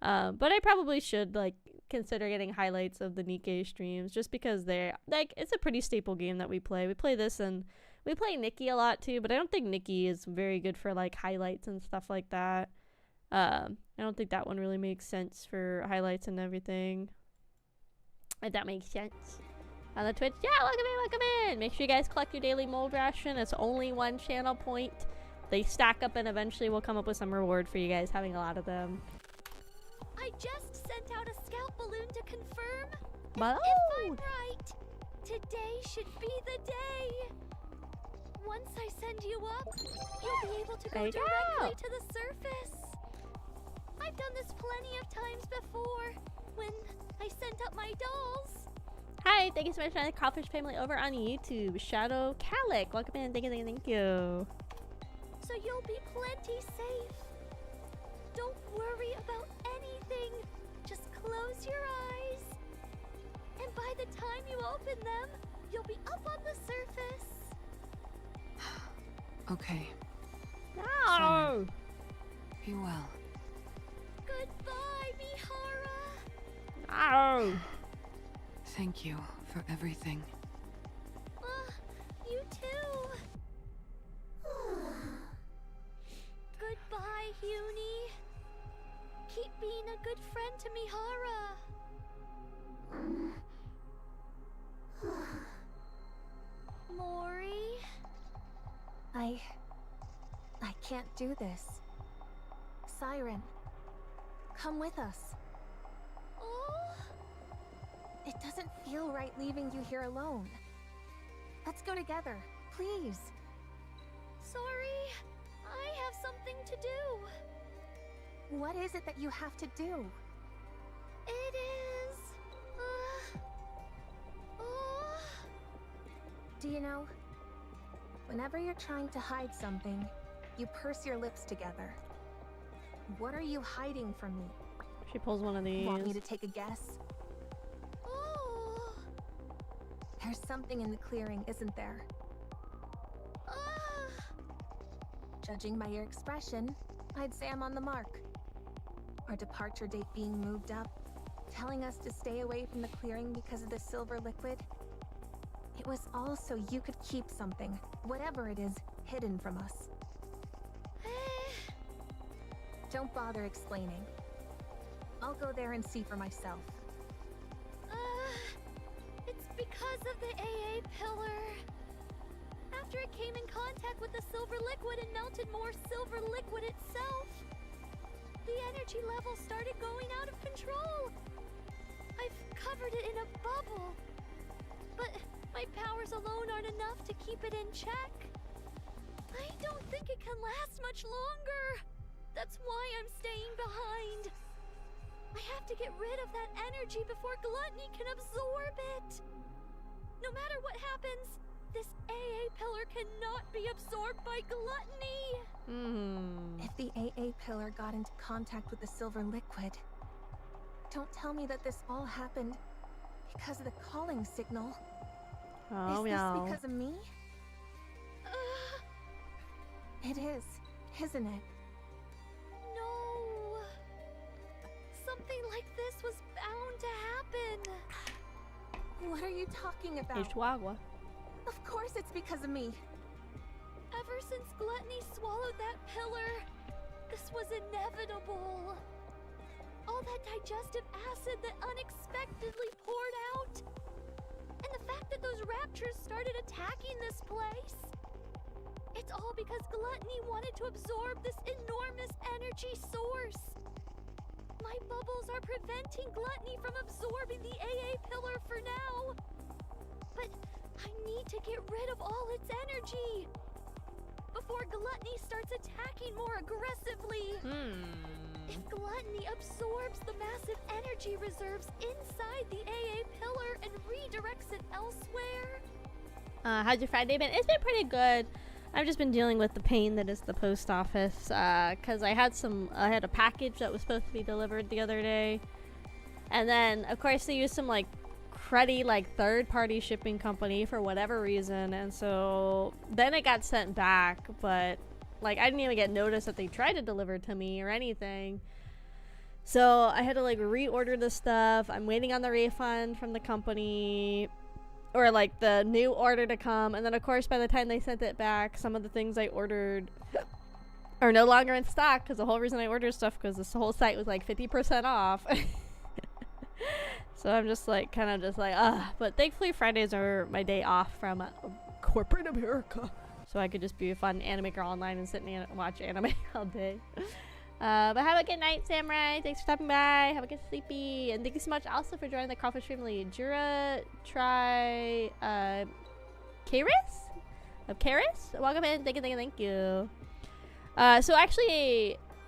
But I probably should like consider getting highlights of the NIKKE streams just because they're like, it's a pretty staple game that we play. We play this and we play NIKKE a lot too, but I don't think NIKKE is very good for like highlights and stuff like that. I don't think that one really makes sense for highlights and everything. If that makes sense. On the Twitch, yeah, welcome in, welcome in. Make sure you guys collect your daily mold ration. It's only 1 channel point. They stack up and eventually we'll come up with some reward for you guys having a lot of them. I just sent out a scout balloon to confirm. But if I'm right, today should be the day. Once I send you up, you'll be able to go directly to the surface. I've done this plenty of times before when I sent up my dolls. Hi, thank you so much for the Kraufish family over on YouTube. Shadow Calic, welcome in. Thank you. So you'll be plenty safe. Don't worry about anything. Just close your eyes. And by the time you open them, you'll be up on the surface. Okay. No! Siren, be well. Goodbye, Mihara. No! Thank you for everything. You too. Goodbye, Uni. Keep being a good friend to Mihara. Mori? I can't do this. Siren, come with us. Oh? It doesn't feel right leaving you here alone. Let's go together, please. Sorry, I have something to do. What is it that you have to do? It is... Do you know? Whenever you're trying to hide something, you purse your lips together. What are you hiding from me? She pulls one of these. Want me to take a guess? Oh. There's something in the clearing, isn't there? Judging by your expression, I'd say I'm on the mark. Our departure date being moved up, telling us to stay away from the clearing because of the silver liquid. It was all so you could keep something, whatever it is, hidden from us. Don't bother explaining. I'll go there and see for myself. It's because of the AA pillar. After it came in contact with the silver liquid and melted more silver liquid itself, the energy level started going out of control. I've covered it in a bubble, but my powers alone aren't enough to keep it in check. I don't think it can last much longer. That's why I'm staying behind. I have to get rid of that energy before gluttony can absorb it. No matter what happens, this AA pillar cannot be absorbed by gluttony. If the AA pillar got into contact with the silver liquid, don't tell me that this all happened because of the calling signal. Oh, is yeah. this because of me? It is, isn't it? No. Something like this was bound to happen. What are you talking about? Chihuahua. Of course it's because of me. Ever since gluttony swallowed that pillar, this was inevitable. All that digestive acid that unexpectedly poured out. And the fact that those raptures started attacking this place. It's all because gluttony wanted to absorb this enormous energy source. My bubbles are preventing gluttony from absorbing the AA pillar for now. But I need to get rid of all its energy before gluttony starts attacking more aggressively. If gluttony absorbs the massive energy reserves inside the AA pillar and redirects it elsewhere. How's your Friday been? It's been pretty good. I've just been dealing with the pain that is the post office, because I had a package that was supposed to be delivered the other day, and then of course they used some like cruddy like third-party shipping company for whatever reason, and so then it got sent back, but like I didn't even get notice that they tried to deliver it to me or anything. So I had to like reorder the stuff. I'm waiting on the refund from the company, or like the new order to come, and then of course by the time they sent it back, some of the things I ordered are no longer in stock, because the whole reason I ordered stuff because this whole site was like 50% off. So I'm just like kind of just like but thankfully Fridays are my day off from corporate America, so I could just be a fun anime girl online and sit and watch anime all day. But have a good night, Samurai. Thanks for stopping by. Have a good sleepy. And thank you so much also for joining the Kraufish family. Jura, Try, Karis? Welcome in. Thank you.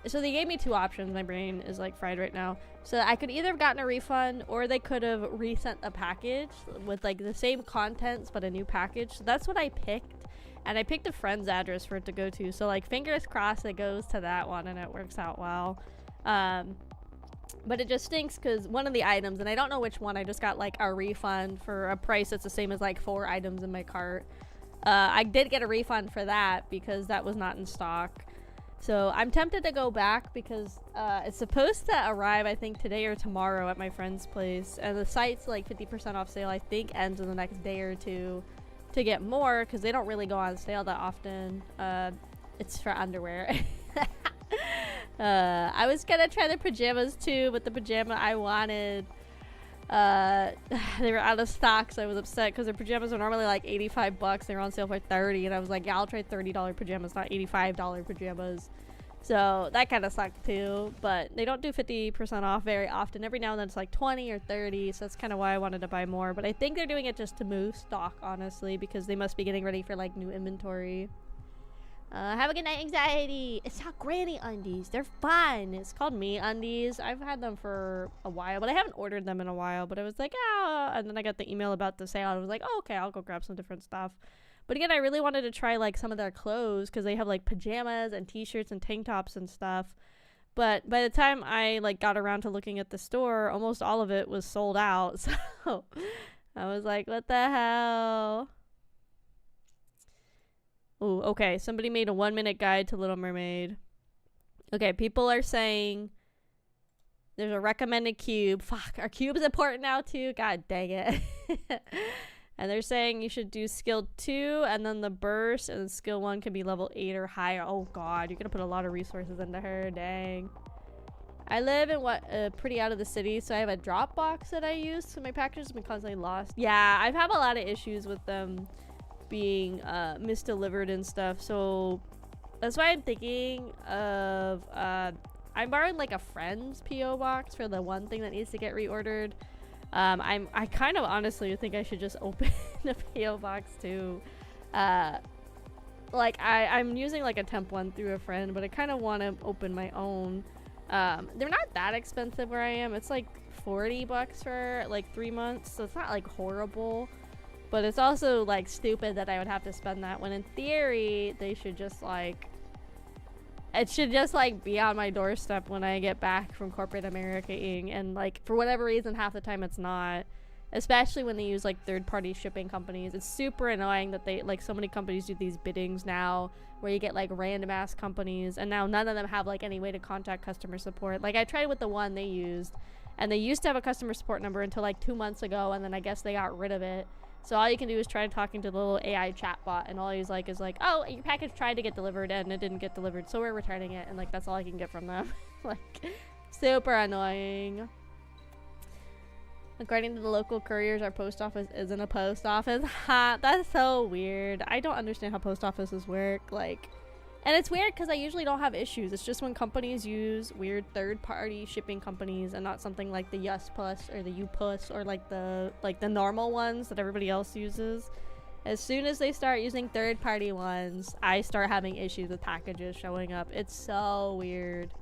So they gave me two options. My brain is like fried right now. So I could either have gotten a refund, or they could have resent the package with like the same contents but a new package. So that's what I picked. And I picked a friend's address for it to go to. So like fingers crossed it goes to that one and it works out well. But it just stinks because one of the items, and I don't know which one, I just got like a refund for a price that's the same as like 4 items in my cart. I did get a refund for that because that was not in stock. So I'm tempted to go back because it's supposed to arrive I think today or tomorrow at my friend's place. And the site's like 50% off sale I think ends in the next day or two. To get more, because they don't really go on sale that often. It's for underwear. I was gonna try the pajamas too, but the pajama I wanted, they were out of stock, so I was upset because the pajamas are normally like $85. They were on sale for $30, and I was like, yeah, I'll try $30 pajamas, not $85 pajamas. So that kind of sucked too, but they don't do 50% off very often. Every now and then it's like 20 or 30, so that's kind of why I wanted to buy more. But I think they're doing it just to move stock, honestly, because they must be getting ready for like new inventory. Have a good night, anxiety. It's not granny undies. They're fun. It's called Me Undies. I've had them for a while, but I haven't ordered them in a while. But I was like, and then I got the email about the sale. I was like, oh, okay, I'll go grab some different stuff. But again, I really wanted to try like some of their clothes because they have like pajamas and t-shirts and tank tops and stuff. But by the time I like got around to looking at the store, almost all of it was sold out. So I was like, what the hell? Oh, okay. Somebody made a 1-minute guide to Little Mermaid. Okay, people are saying there's a recommended cube. Fuck, are cubes important now too? God dang it. And they're saying you should do skill 2 and then the burst, and skill 1 can be level 8 or higher. Oh god, you're gonna put a lot of resources into her. Dang. I live in pretty out of the city, so I have a drop box that I use, so my packages have been constantly lost. Yeah, I've had a lot of issues with them being misdelivered and stuff, so that's why I'm thinking of I'm borrowing like a friend's PO box for the one thing that needs to get reordered. I kind of honestly think I should just open a PO box too. like I'm using like a temp one through a friend, but I kind of want to open my own. They're not that expensive where I am. It's like $40 for like 3 months, so it's not like horrible, but it's also like stupid that I would have to spend that when in theory they should just like, it should just like be on my doorstep when I get back from corporate America-ing, and like for whatever reason half the time it's not, especially when they use like third-party shipping companies. It's super annoying that they like, so many companies do these biddings now where you get like random ass companies, and now none of them have like any way to contact customer support. Like I tried with the one they used, and they used to have a customer support number until like 2 months ago, and then I guess they got rid of it. So all you can do is try talking to the little AI chatbot, and all he's like is like, oh, your package tried to get delivered and it didn't get delivered, so we're returning it. And like that's all I can get from them. Like super annoying. According to the local couriers, our post office isn't a post office. Ha, that's so weird. I don't understand how post offices work. Like, and it's weird because I usually don't have issues. It's just when companies use weird third-party shipping companies and not something like the Yus Plus or the U Plus or like the normal ones that everybody else uses. As soon as they start using third-party ones, I start having issues with packages showing up. It's so weird.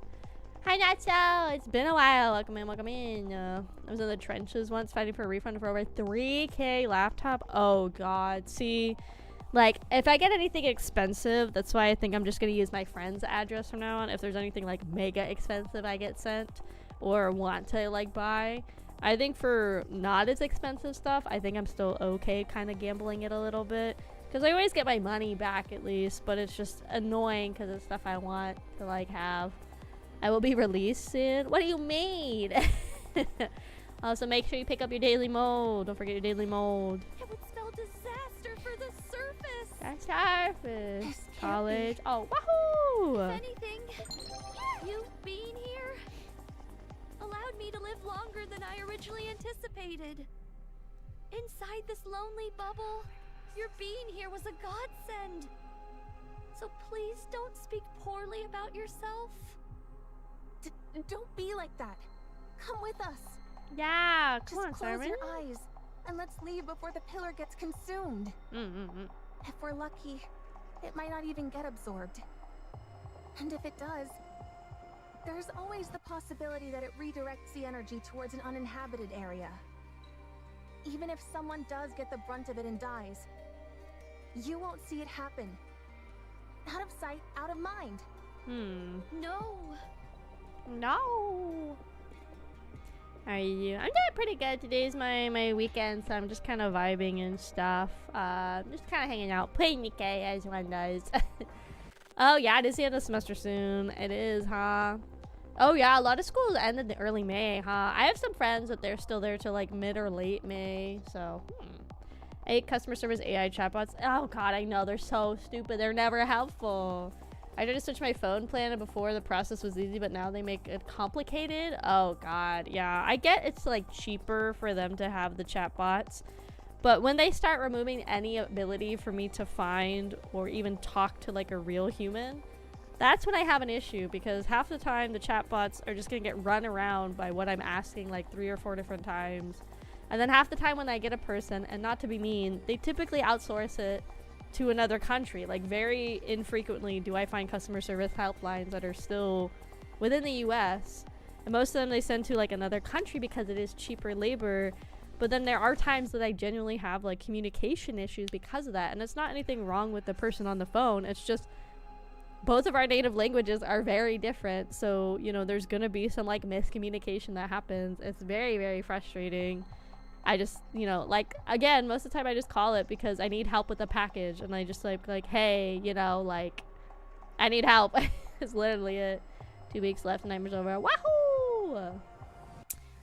Hi Nacho! It's been a while. Welcome in, welcome in. I was in the trenches once fighting for a refund for over $3K laptop. Oh god. See, like if I get anything expensive, that's why I think I'm just gonna use my friend's address from now on. If there's anything like mega expensive I get sent or want to like buy, I think for not as expensive stuff, I think I'm still okay kind of gambling it a little bit, because I always get my money back at least, but it's just annoying because it's stuff I want to like have. I will be released soon. What do you mean? Also, make sure you pick up your daily mold. Don't forget your daily mold. It would spell disaster for the surface. That's surface. College. Oh, wahoo! If anything, you being here allowed me to live longer than I originally anticipated. Inside this lonely bubble, your being here was a godsend. So please don't speak poorly about yourself. Don't be like that. Come with us. Yeah, come Just on, close Simon. your eyes and let's leave before the pillar gets consumed. If we're lucky, it might not even get absorbed. And if it does, there's always the possibility that it redirects the energy towards an uninhabited area. Even if someone does get the brunt of it and dies, you won't see it happen. Out of sight, out of mind. No. No. How are you? I'm doing pretty good. Today's my weekend, so I'm just kind of vibing and stuff. Just kind of hanging out, playing NIKKE as one does. Oh yeah, it is the end of the semester soon. It is, huh? Oh yeah, a lot of schools ended in early May, huh? I have some friends that they're still there till like mid or late May, so 8 customer service AI chatbots. Oh god, I know, they're so stupid. They're never helpful. I tried to switch my phone plan, and before the process was easy, but now they make it complicated. Oh god, yeah. I get it's like cheaper for them to have the chatbots, but when they start removing any ability for me to find or even talk to like a real human, that's when I have an issue, because half the time the chatbots are just gonna get run around by what I'm asking like 3 or 4 different times. And then half the time when I get a person, and not to be mean, they typically outsource it to another country. Like very infrequently do I find customer service helplines that are still within the US, and most of them they send to like another country because it is cheaper labor. But then there are times that I genuinely have like communication issues because of that, and it's not anything wrong with the person on the phone, it's just both of our native languages are very different, so you know there's gonna be some like miscommunication that happens. It's very, very frustrating. I just, you know, like, again, most of the time I just call it because I need help with the package, and I just like, hey, you know, like, I need help. It's literally it. 2 weeks left, Nightmare's over. Wahoo!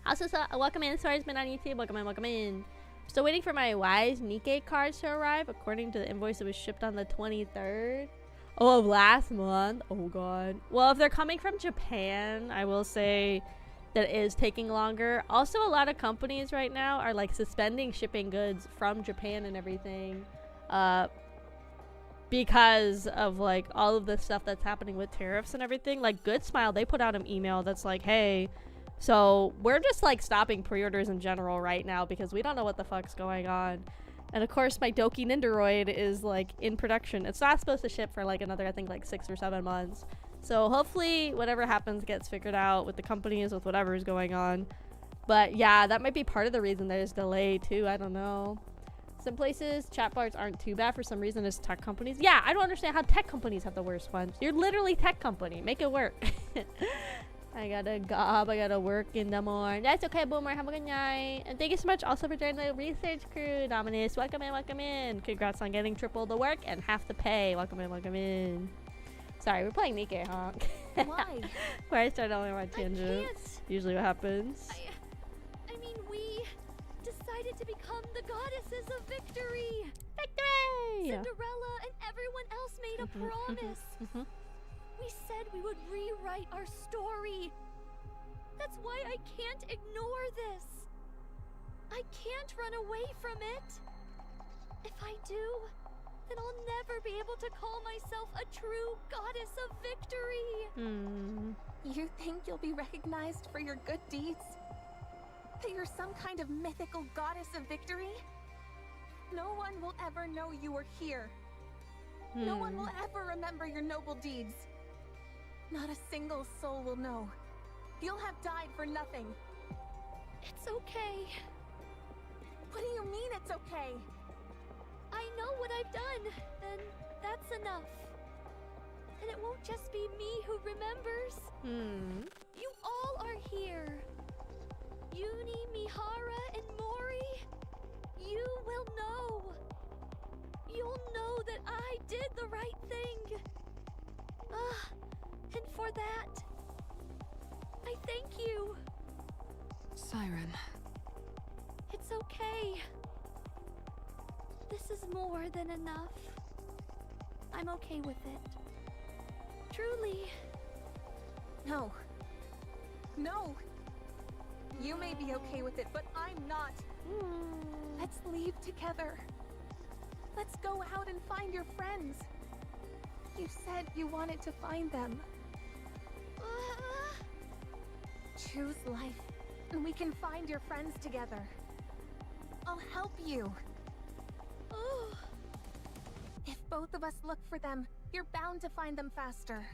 Also, welcome in, Swordsman on YouTube. Welcome in, welcome in. Still waiting for my Wise NIKKE cards to arrive. According to the invoice, it was shipped on the 23rd. Oh, of last month. Oh, God. Well, if they're coming from Japan, I will say that is taking longer. Also, a lot of companies right now are like suspending shipping goods from Japan and everything because of like all of the stuff that's happening with tariffs and everything. Like Good Smile, they put out an email that's like, hey, so we're just like stopping pre-orders in general right now because we don't know what the fuck's going on. And of course, my Doki Nindoroid is like in production. It's not supposed to ship for like another, I think, like 6 or 7 months. So hopefully whatever happens gets figured out with the companies, with whatever is going on. But yeah, that might be part of the reason there's delay too. I don't know. Some places chat bars aren't too bad. For some reason it's tech companies. Yeah, I don't understand how tech companies have the worst ones. You're literally tech company. Make it work. I gotta gob. I gotta work in the morning. That's okay, Boomer. Have a good night. And thank you so much also for joining the research crew. Dominus, welcome in, welcome in. Congrats on getting triple the work and half the pay. Welcome in, welcome in. Sorry, we're playing NIKKE, huh? Why? Where I start on my tangents. Usually what happens. I mean, we decided to become the goddesses of victory. Victory! Cinderella and everyone else made a promise. We said we would rewrite our story. That's why I can't ignore this. I can't run away from it. If I do, then I'll never be able to call myself a true goddess of victory. You think you'll be recognized for your good deeds? That you're some kind of mythical goddess of victory? No one will ever know you were here. No one will ever remember your noble deeds. Not a single soul will know. You'll have died for nothing. It's okay. What do you mean it's okay? I know what I've done, and that's enough. And it won't just be me who remembers. You all are here. Uni, Mihara, and Mori. You will know. You'll know that I did the right thing. And for that, I thank you. Siren. It's okay. This is more than enough. I'm okay with it. Truly. No. No. You may be okay with it, but I'm not. Let's leave together. Let's go out and find your friends. You said you wanted to find them. Choose life, and we can find your friends together. I'll help you. If both of us look for them, you're bound to find them faster.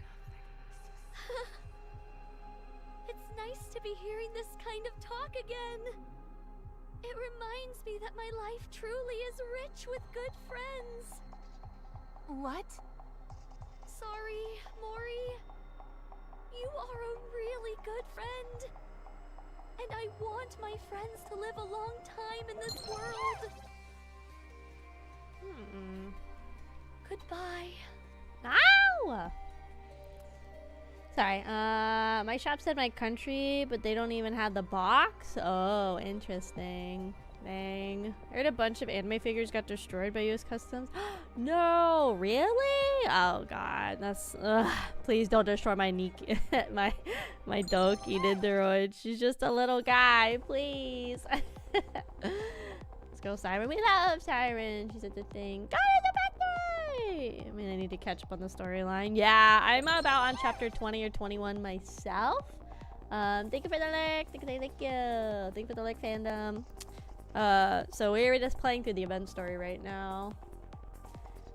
It's nice to be hearing this kind of talk again. It reminds me that my life truly is rich with good friends. What? Sorry, Mori. You are a really good friend. And I want my friends to live a long time in this world. Goodbye. Ow! Sorry, my shop said my country, but they don't even have the box? Oh, interesting. Dang. I heard a bunch of anime figures got destroyed by US Customs. No, really? Oh god, that's please don't destroy my NIKKE my Doki Nindoroid. She's just a little guy, please. Let's go, Siren. We love Siren. She's a good thing. God, it's a birthday! I mean, I need to catch up on the storyline. Yeah, I'm about on chapter 20 or 21 myself. Thank you for the like. Thank you. Thank you for the like, fandom. So we're just playing through the event story right now.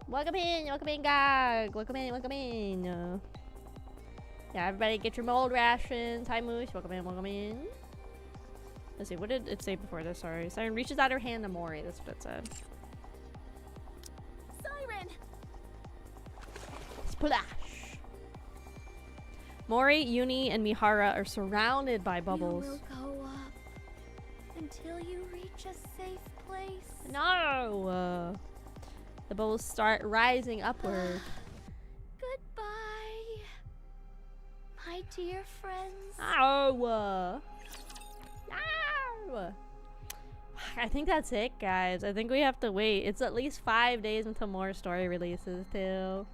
Welcome in, Gag. Welcome in. Yeah, everybody get your mold rations. Hi, Moose. Welcome in. Let's see, what did it say before this? Sorry. Siren reaches out her hand to Mori. That's what it said. Siren! Splash! Mori, Uni, and Mihara are surrounded by bubbles. You will go up until you reach a safe place. No! The bubbles start rising upward. Goodbye, my dear friends. Ow! Ow! I think that's it, guys. I think we have to wait. It's at least 5 days until more story releases, too.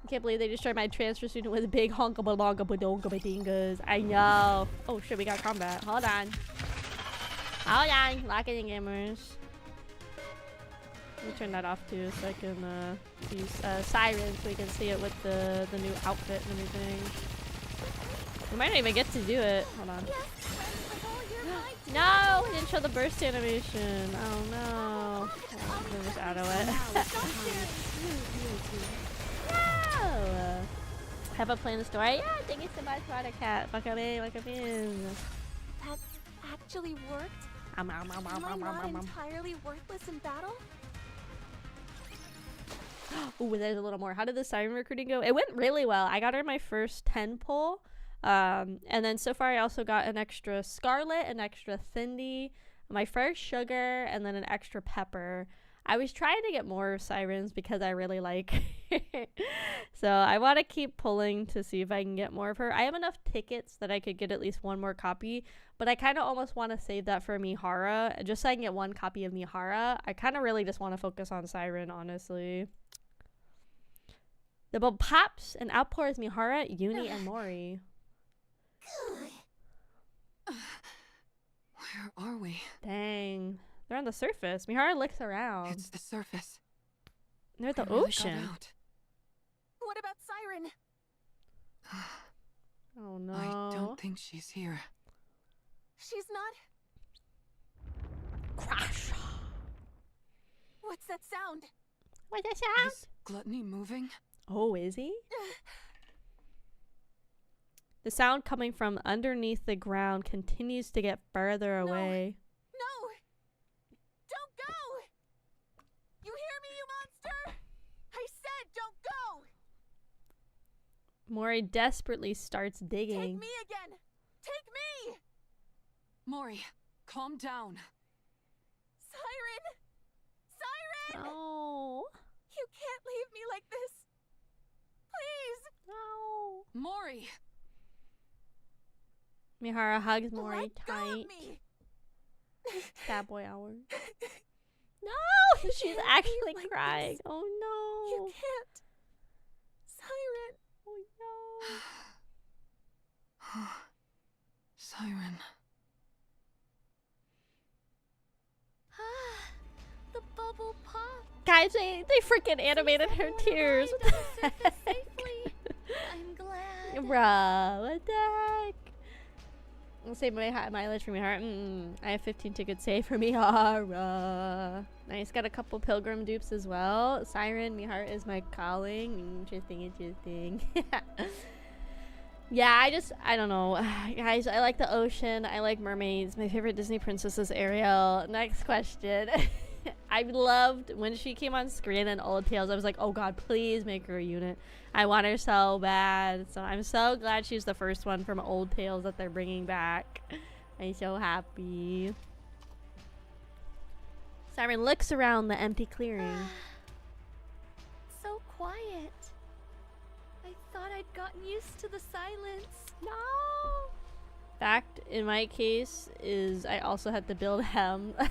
I can't believe they destroyed my transfer student with a big honka-ba-lonka-ba-donka-ba-dingas. I know. Oh shit, we got combat. Hold on. Lock it in, gamers. Let me turn that off too so I can use Siren so we can see it with the new outfit and everything. We might not even get to do it. Hold on. Yes, friends, I'm all yours. my No, we didn't show the burst animation. Oh no. We're just out of it. No. Have a plan the story? Yeah, thank you so much, Watercat. Welcome in, welcome in. That's actually worked? Am I not entirely worthless in battle? Ooh, there's a little more. How did the siren recruiting go? It went really well. I got her my first 10 pull. And then so far I also got an extra Scarlet, an extra Cindy, my first Sugar, and then an extra Pepper. I was trying to get more sirens because I really like so I want to keep pulling to see if I can get more of her. I have enough tickets that I could get at least one more copy, but I kind of almost want to save that for Mihara just so I can get one copy of Mihara. I kind of really just want to focus on Siren, honestly. The bubble pops and outpours Mihara, Uni, and Mori. Where are we? Dang. They're on the surface. Mihara looks around. It's the surface. They're at the I really ocean. got out. What about Siren? Oh no. I don't think she's here. She's not. Crash. What's that sound? What's that sound? Is Gluttony moving? Oh, is he? The sound coming from underneath the ground continues to get further away. No! Don't go! You hear me, you monster? I said don't go! Mori desperately starts digging. Take me again! Take me! Mori, calm down. Siren! Siren! Oh. You can't leave me like this. Please! No. Mori! Mihara hugs Mori Let go tight. of me. Sad boy hour. No! You She's can't actually leave like crying. this. Oh You no. can't. Siren. Oh no. Siren. The bubble pop. Guys, they freaking animated her tears. Arrived on the surface safely. I'm glad. Bruh, what the heck? I'll save my high mileage for Mihara. I have 15 tickets saved for Mihara. Nice, got a couple pilgrim dupes as well. Siren, Mihara is my calling. Interesting. Yeah, I don't know. Guys, I like the ocean. I like mermaids. My favorite Disney princess is Ariel. Next question. I loved when she came on screen in Old Tales. I was like, oh god, please make her a unit. I want her so bad. So I'm so glad she's the first one from Old Tales that they're bringing back. I'm so happy. Siren looks around the empty clearing. So quiet. I thought I'd gotten used to the silence. No. Fact in my case is I also had to build helm. But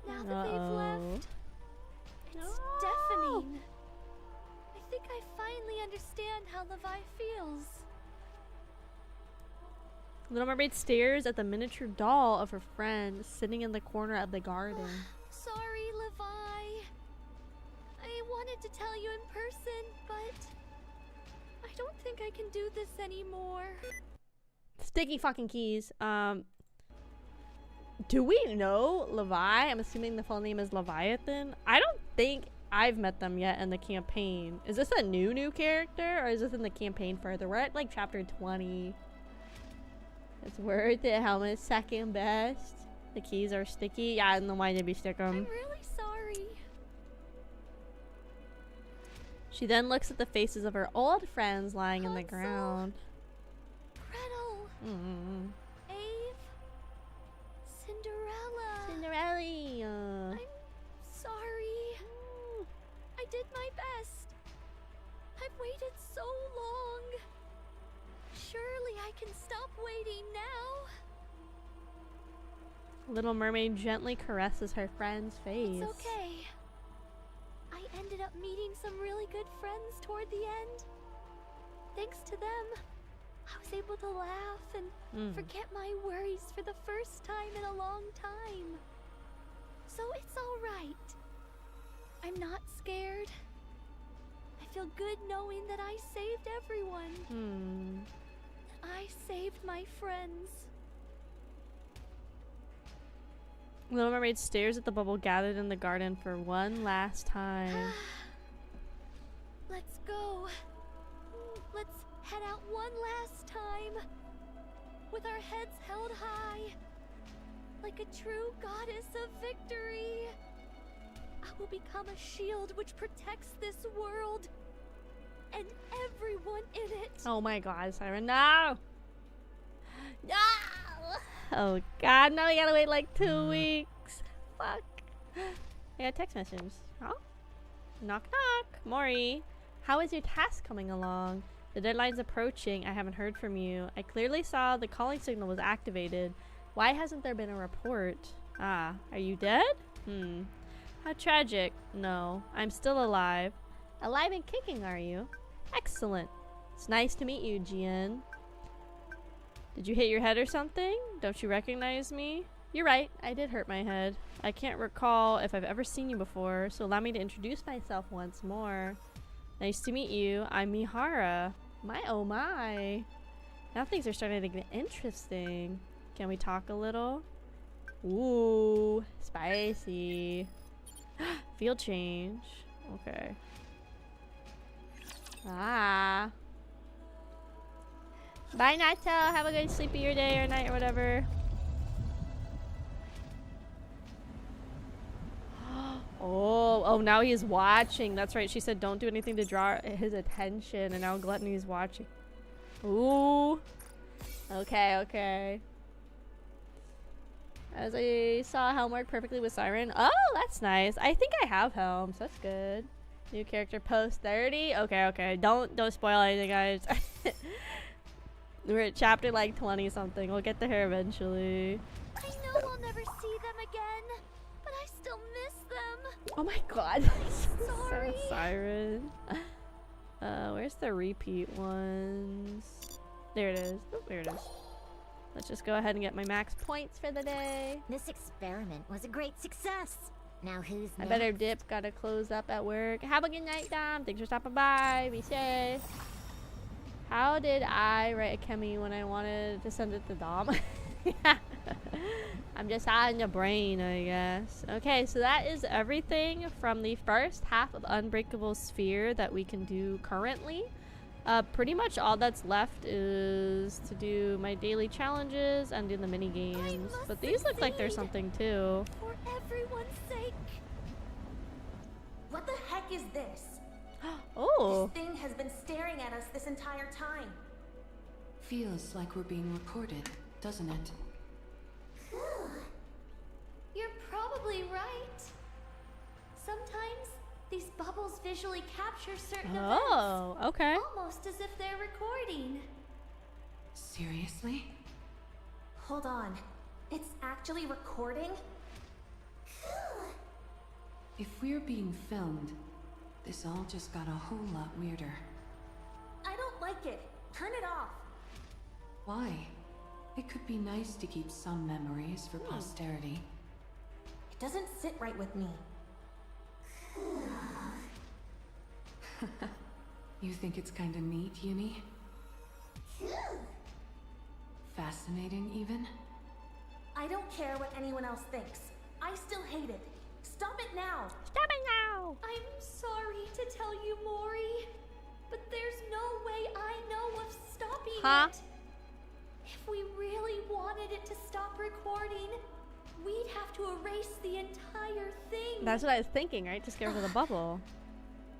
now that they've left, it's deafening. I think I finally understand how Levi feels. Little Mermaid stares at the miniature doll of her friend sitting in the corner of the garden. Sorry, Levi. I wanted to tell you in person, but I don't think I can do this anymore. Sticky fucking keys. Do we know Levi? I'm assuming the full name is Leviathan. I don't think I've met them yet in the campaign. Is this a new character, or is this in the campaign further? We're at like chapter 20. It's worth it. Helmet second best. The keys are sticky. Yeah, I don't know why they'd be stick 'em. I'm really sorry. She then looks at the faces of her old friends lying in the ground. Gretel. Ave. Cinderella. Cinderella. I'm sorry. I did my best. I've waited so long. Surely I can stop waiting now. Little Mermaid gently caresses her friend's face. It's okay. I ended up meeting some really good friends toward the end. Thanks to them, I was able to laugh and forget my worries for the first time in a long time. So it's alright. I'm not scared. I feel good knowing that I saved everyone. I saved my friends. Little Mermaid stares at the bubble gathered in the garden for one last time. Let's go. Let's head out one last time. With our heads held high. Like a true goddess of victory. I will become a shield which protects this world. And everyone in it. Oh my god, Siren, no! No! Oh god, now we gotta wait like 2 weeks. Fuck. I got text messages. Oh? Knock knock. Mori, how is your task coming along? The deadline's approaching. I haven't heard from you. I clearly saw the calling signal was activated. Why hasn't there been a report? Ah, are you dead? How tragic. No, I'm still alive. Alive and kicking, are you? Excellent. It's nice to meet you, Jian. Did you hit your head or something? Don't you recognize me? You're right, I did hurt my head. I can't recall if I've ever seen you before, so allow me to introduce myself once more. Nice to meet you. I'm Mihara. My oh my. Now things are starting to get interesting. Can we talk a little? Ooh, spicy. Field change. Okay. Ah. Bye, Nato. Have a good sleepier day or night or whatever. Oh, now he is watching. That's right. She said don't do anything to draw his attention, and now Gluttony's watching. Ooh. Okay. As I saw Helm work perfectly with Siren. Oh, that's nice. I think I have Helm, so that's good. New character post 30. Okay. Don't spoil anything, guys. We're at chapter like 20 something. We'll get to her eventually. I know I'll never see them again, but I still miss them. Oh my god. Sorry. Siren. Where's the repeat ones? There it is. Oh, there it is. Let's just go ahead and get my max points for the day. This experiment was a great success. Now who's I next? better dip. Gotta close up at work. Have a good night, Dom. Thanks for stopping by. Be safe. How did I write Akemi when I wanted to send it to Dom? I'm just on the brain, I guess. Okay, so that is everything from the first half of Unbreakable Sphere that we can do currently. Pretty much all that's left is to do my daily challenges and do the mini games. But these look like there's something too. For everyone's sake. What the heck is this? Oh. This thing has been staring at us this entire time. Feels like we're being recorded, doesn't it? You're probably right. Sometimes these bubbles visually capture certain events. Oh, okay. Almost as if they're recording. Seriously? Hold on. It's actually recording? If we're being filmed, this all just got a whole lot weirder. I don't like it. Turn it off. Why? It could be nice to keep some memories for posterity. It doesn't sit right with me. You think it's kinda neat, Uni? Fascinating, even? I don't care what anyone else thinks. I still hate it. Stop it now! Stop it now! I'm sorry to tell you, Mori, but there's no way I know of stopping it. If we really wanted it to stop recording, we'd have to erase the entire thing. That's what I was thinking, right? Just get rid of the bubble.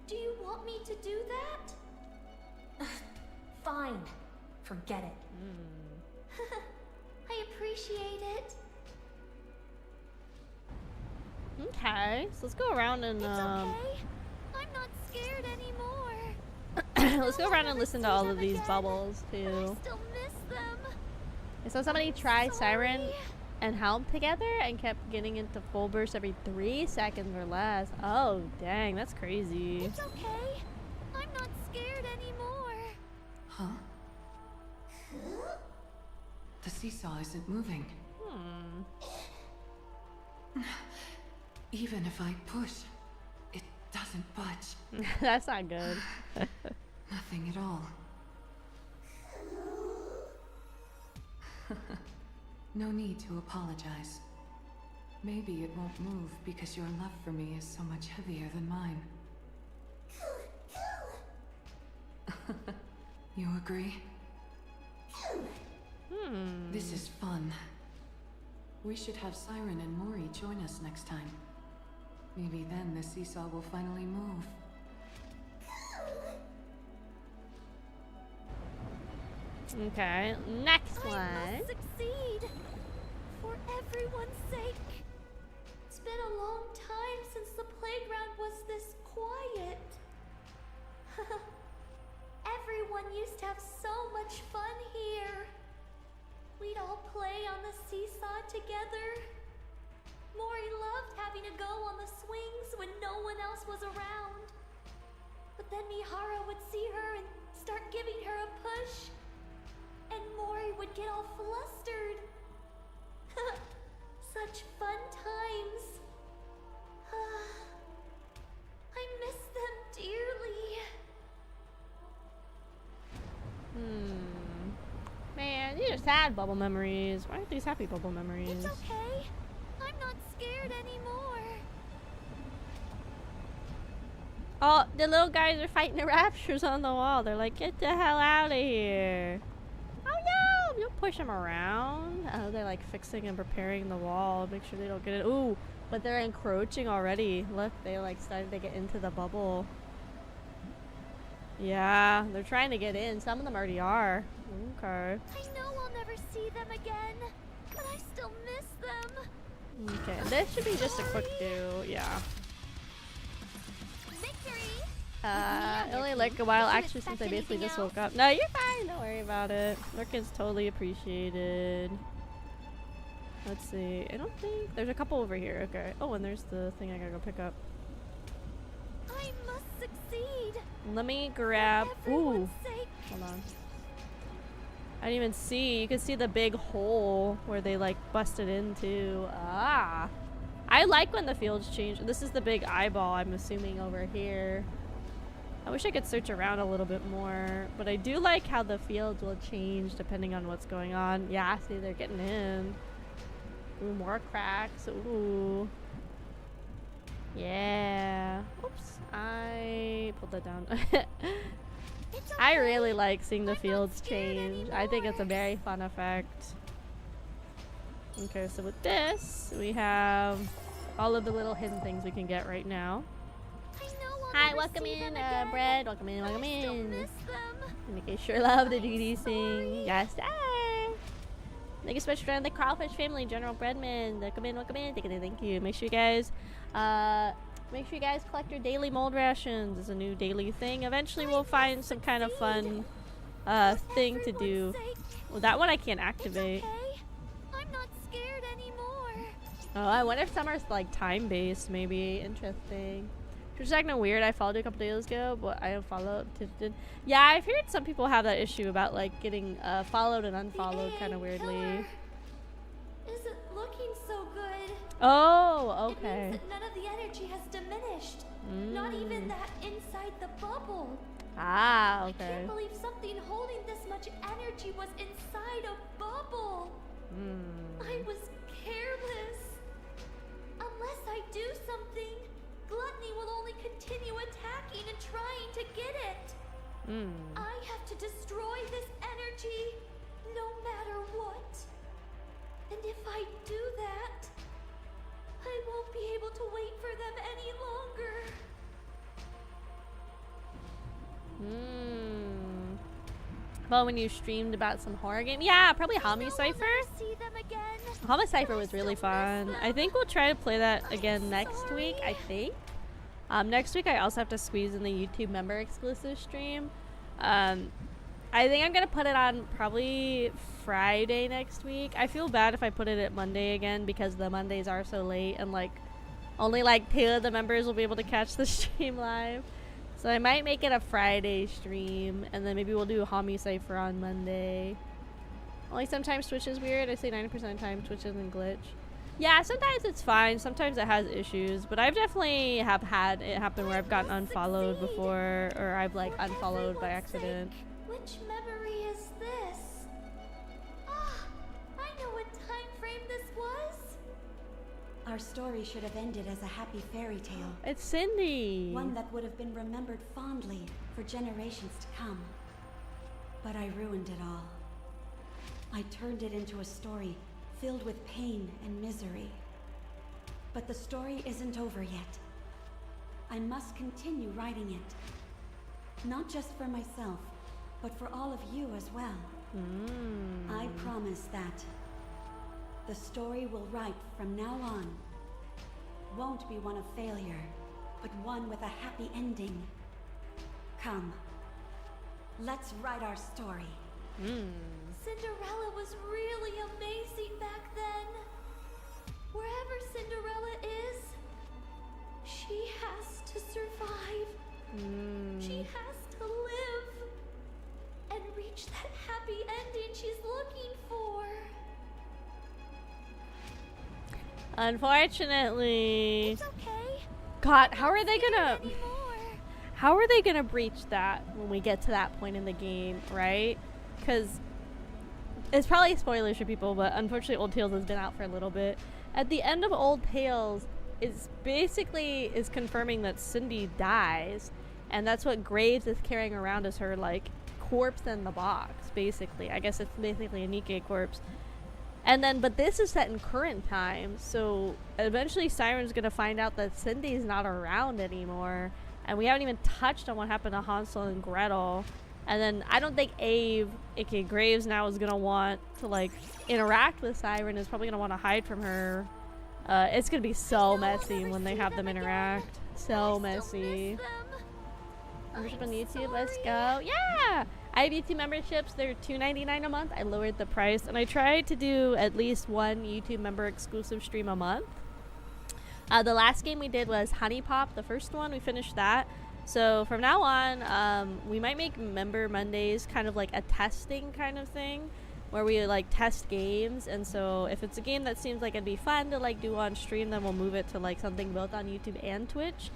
Do you want me to do that? Fine. Forget it. I appreciate it. Okay, so let's go around and It's okay. I'm not scared anymore. let's go around and listen to all of these bubbles But I too. still miss them. So somebody tried Siren Sorry. and Helm together and kept getting into full burst every 3 seconds or less. Oh dang, that's crazy. It's okay. I'm not scared anymore. Huh? The seesaw isn't moving. Even if I push, it doesn't budge. That's not good. Nothing at all. No need to apologize. Maybe it won't move because your love for me is so much heavier than mine. You agree? This is fun. We should have Siren and Mori join us next time. Maybe then the seesaw will finally move. Okay, next I one. must succeed. For everyone's sake. It's been a long time since the playground was this quiet. Everyone used to have so much fun here. We'd all play on the seesaw together. Mori loved having to go on the swings when no one else was around. But then Mihara would see her and start giving her a push. And Mori would get all flustered. Such fun times. I miss them dearly. Man, these are sad bubble memories. Why aren't these happy bubble memories? It's okay. I'm not scared anymore. Oh, the little guys are fighting the raptures on the wall. They're like, get the hell out of here. Oh no! You'll push them around. Oh, they're like fixing and preparing the wall. Make sure they don't get it. Ooh, but they're encroaching already. Look, they like started to get into the bubble. Yeah, they're trying to get in. Some of them already are. Okay. I know I'll never see them again, but I still miss them. Okay, this should be just a quick do. Yeah. It only like a while actually since I basically just woke up. No, you're fine. Don't worry about it. Work is totally appreciated. Let's see. I don't think there's a couple over here. Okay. Oh, and there's the thing I gotta go pick up. I must succeed. Let me grab. Ooh. Sake. Hold on. I didn't even see. You can see the big hole where they like busted into. Ah. I like when the fields change. This is the big eyeball, I'm assuming, over here. I wish I could search around a little bit more, but I do like how the fields will change depending on what's going on. Yeah, see, they're getting in. Ooh, more cracks. Ooh. Yeah. Oops. I pulled that down. I really like seeing the fields change. I think it's a very fun effect. Okay, so with this, we have all of the little hidden things we can get right now. Hi, welcome in, Bread. Welcome in, welcome in. NIKKE sure love the GD sing. Yes, hi. Thank you so much for joining the Kraufish family, General Breadman. Welcome in, welcome in. Thank you. Make sure you guys, collect your daily mold rations. It's a new daily thing. Eventually, we'll find some kind of fun, thing to do. Well, that one I can't activate. I'm not scared anymore. Oh, I wonder if some are like time-based, maybe. Interesting. Which is acting weird. I followed you a couple days ago, but I unfollowed. Yeah, I've heard some people have that issue about like getting followed and unfollowed kind of weirdly. Isn't looking so good. Oh, okay. It means that none of the energy has diminished. Not even that inside the bubble. Ah, okay. I can't believe something holding this much energy was inside a bubble. I was careless. Unless I do something, Gluttony will only continue attacking and trying to get it. I have to destroy this energy, no matter what. And if I do that, I won't be able to wait for them any longer. Well, when you streamed about some horror game, yeah, probably Homocypher. Homocypher was really fun. I think we'll try to play that again next week. I think. Next week I also have to squeeze in the YouTube member exclusive stream. I think I'm gonna put it on probably Friday next week. I feel bad if I put it at Monday again because the Mondays are so late and like only like 2 of the members will be able to catch the stream live. So I might make it a Friday stream and then maybe we'll do a Homocypher on Monday. Only sometimes Twitch is weird. I say 90% of the time Twitch doesn't glitch. Yeah, sometimes it's fine. Sometimes it has issues, but I've definitely have had it happen where I've gotten unfollowed before, or I've like unfollowed by accident. Which memory is this? Ah, I know what time frame this was. Our story should have ended as a happy fairy tale. It's Cindy. One that would have been remembered fondly for generations to come. But I ruined it all. I turned it into a story filled with pain and misery. But the story isn't over yet. I must continue writing it. Not just for myself, but for all of you as well. I promise that the story we'll write from now on won't be one of failure, but one with a happy ending. Come, let's write our story. Cinderella was really amazing back then. Wherever Cinderella is, she has to survive. She has to live and reach that happy ending she's looking for. Unfortunately. It's okay. God, how are they gonna breach that when we get to that point in the game, right? Because it's probably spoilers for people, but unfortunately Old Tales has been out for a little bit. At the end of Old Tales is basically confirming that Cindy dies, and that's what Graves is carrying around as her like corpse in the box, basically. I guess it's basically a NIKKE corpse. And then, but this is set in current time, so eventually Siren's gonna find out that Cindy's not around anymore, and we haven't even touched on what happened to Hansel and Gretel. And then I don't think Abe, aka Graves, now is gonna want to like interact with Siren. Is probably gonna want to hide from her. It's gonna be so messy when they have them interact. So messy. Membership on YouTube, let's go. Yeah! I have YouTube memberships. They're $2.99 a month. I lowered the price, and I try to do at least one YouTube member exclusive stream a month. The last game we did was Honey Pop, the first one. We finished that. So from now on, we might make Member Mondays kind of like a testing kind of thing, where we like test games. And so if it's a game that seems like it'd be fun to like do on stream, then we'll move it to like something both on YouTube and Twitch.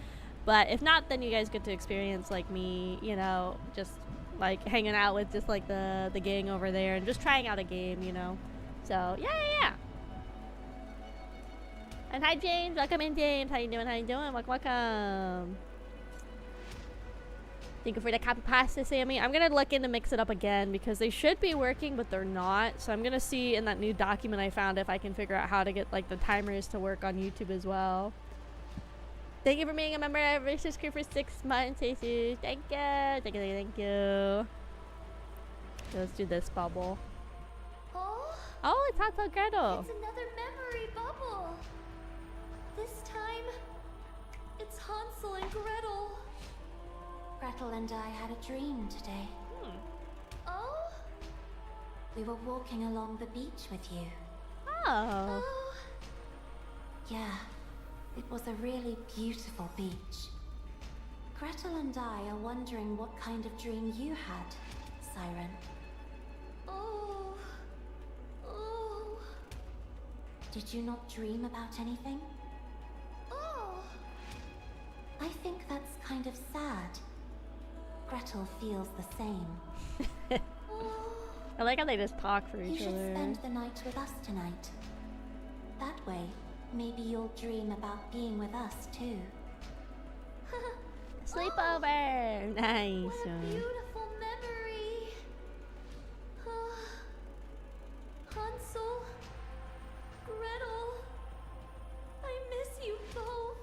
But if not, then you guys get to experience like me, you know, just like hanging out with just like the gang over there and just trying out a game, you know. So yeah. And hi James, welcome in James. How you doing? Welcome. Thank you for the copy pasta, Sammy. I'm gonna look in to mix it up again because they should be working, but they're not. So I'm gonna see in that new document I found if I can figure out how to get like the timers to work on YouTube as well. Thank you for being a member of Versus Crew for 6 months, Jesus. Thank you. Let's do this bubble. Oh, it's Hansel and Gretel. It's another memory bubble. This time, it's Hansel and Gretel. Gretel and I had a dream today. Oh? We were walking along the beach with you. Oh. Yeah, it was a really beautiful beach. Gretel and I are wondering what kind of dream you had, Siren. Oh. Did you not dream about anything? Oh. I think that's kind of sad. Gretel feels the same. I like how they just talk for each You should other. spend the night with us tonight. That way, maybe you'll dream about being with us too. Sleepover! Nice. What a beautiful memory. Hansel, Gretel, I miss you both.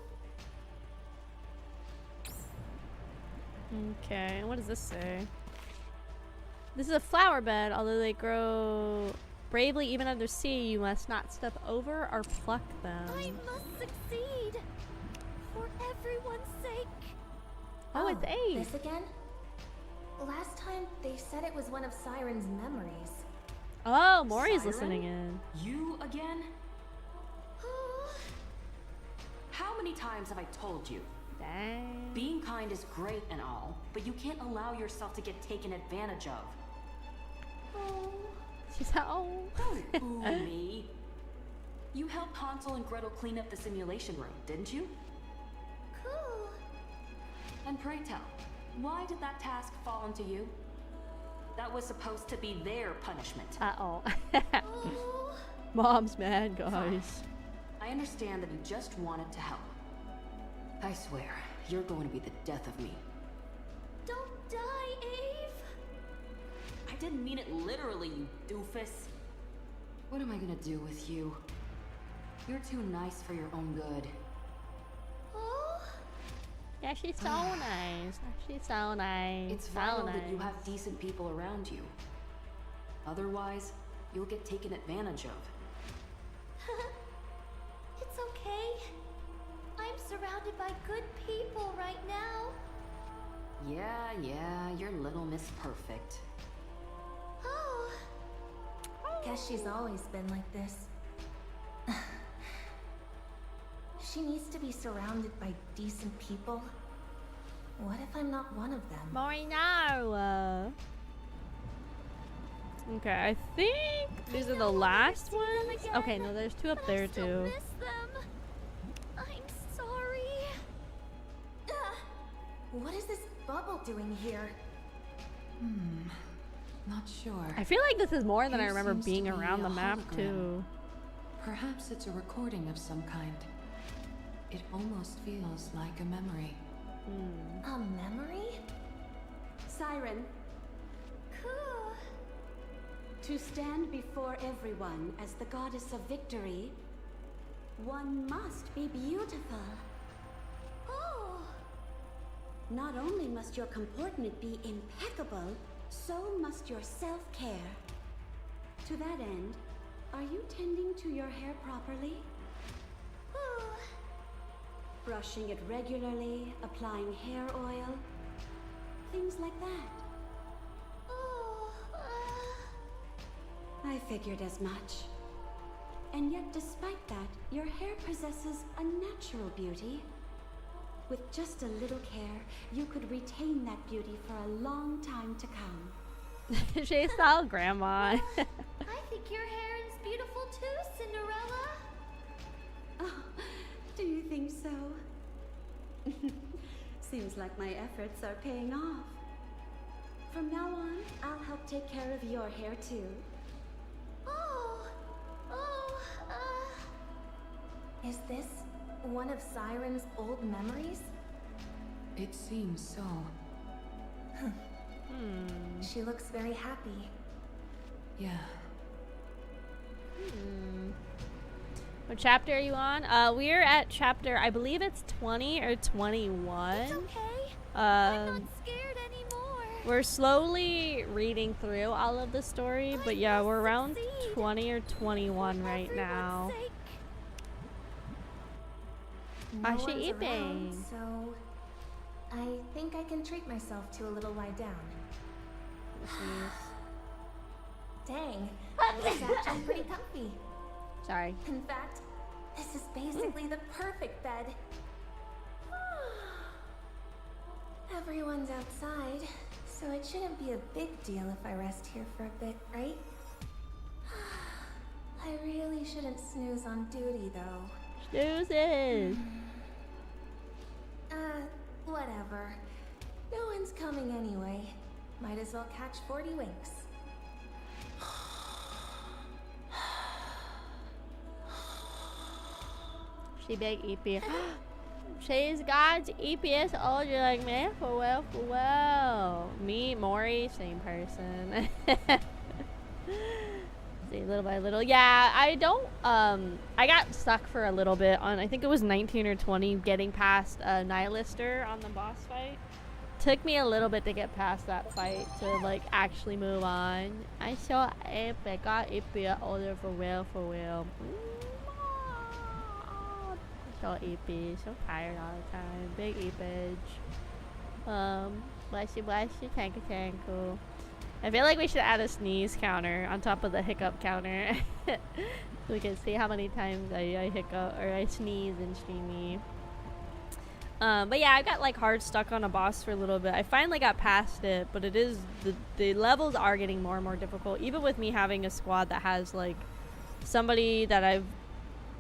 Okay, what does this say? This is a flower bed. Although they grow bravely even under sea, you must not step over or pluck them. I must succeed. For everyone's sake. Oh, it's Abe. This again? Last time they said it was one of Siren's memories. Oh, Maury's Siren? listening in. You again? How many times have I told you? Dang. Being kind is great and all, but you can't allow yourself to get taken advantage of. She's oh. Don't boo me. You helped Hansel and Gretel clean up the simulation room, didn't you? Cool. And pray tell, why did that task fall onto you? That was supposed to be their punishment. Uh-oh. Mom's mad, guys. I understand that he just wanted to help. I swear, you're going to be the death of me. Don't die, Ave! I didn't mean it literally, you doofus. What am I gonna do with you? You're too nice for your own good. Oh? Yeah, she's so nice. She's so nice. It's so vital nice. that you have decent people around you. Otherwise, you'll get taken advantage of. It's okay. I'm surrounded by good people right now. Yeah, you're Little Miss Perfect. Oh. Guess she's always been like this. She needs to be surrounded by decent people. What if I'm not one of them? Mori, no. Okay, I think these are the last ones. Okay, no, there's two up there too. Miss them. I'm sorry. What is this bubble doing here? Not sure. I feel like this is more than I Here remember seems to being be around a the map hologram. too. Perhaps it's a recording of some kind. It almost feels like a memory. A memory? Siren, Cool. to stand before everyone as the goddess of victory, one must be beautiful. Oh. Not only must your comportment be impeccable, so must your self-care. To that end, are you tending to your hair properly? Oh. Brushing it regularly, applying hair oil, things like that. Oh. I figured as much. And yet, despite that, your hair possesses a natural beauty. With just a little care, you could retain that beauty for a long time to come. She's so grandma. I think your hair is beautiful too, Cinderella. Oh, do you think so? Seems like my efforts are paying off. From now on, I'll help take care of your hair too. Is this one of Siren's old memories? It seems so. She looks very happy. Yeah. What chapter are you on? We're at chapter, I believe it's 20 or 21. It's okay. I'm not scared anymore. We're slowly reading through all of the story, but yeah, we're around 20 or 21 right now. How's she one's around, eating? so I think I can treat myself to a little lie down. Dang, it's actually pretty comfy. Sorry. In fact, this is basically the perfect bed. Everyone's outside, so it shouldn't be a big deal if I rest here for a bit, right? I really shouldn't snooze on duty, though. Snoozes! Whatever. No one's coming anyway. Might as well catch 40 winks. She big EP. She's God's EPS older like me. For well. Me, Maury, same person. See, little by little. Yeah, I don't, I got stuck for a little bit on, I think it was 19 or 20, getting past Nihilister on the boss fight. Took me a little bit to get past that fight to, like, actually move on. I saw epic. Got epic older for real. So epic. So tired all the time. Big epage. Bless you, tanku. I feel like we should add a sneeze counter on top of the hiccup counter. So we can see how many times I hiccup or I sneeze in streamy. But yeah, I got like hard stuck on a boss for a little bit. I finally got past it, but it is the levels are getting more and more difficult. Even with me having a squad that has like somebody that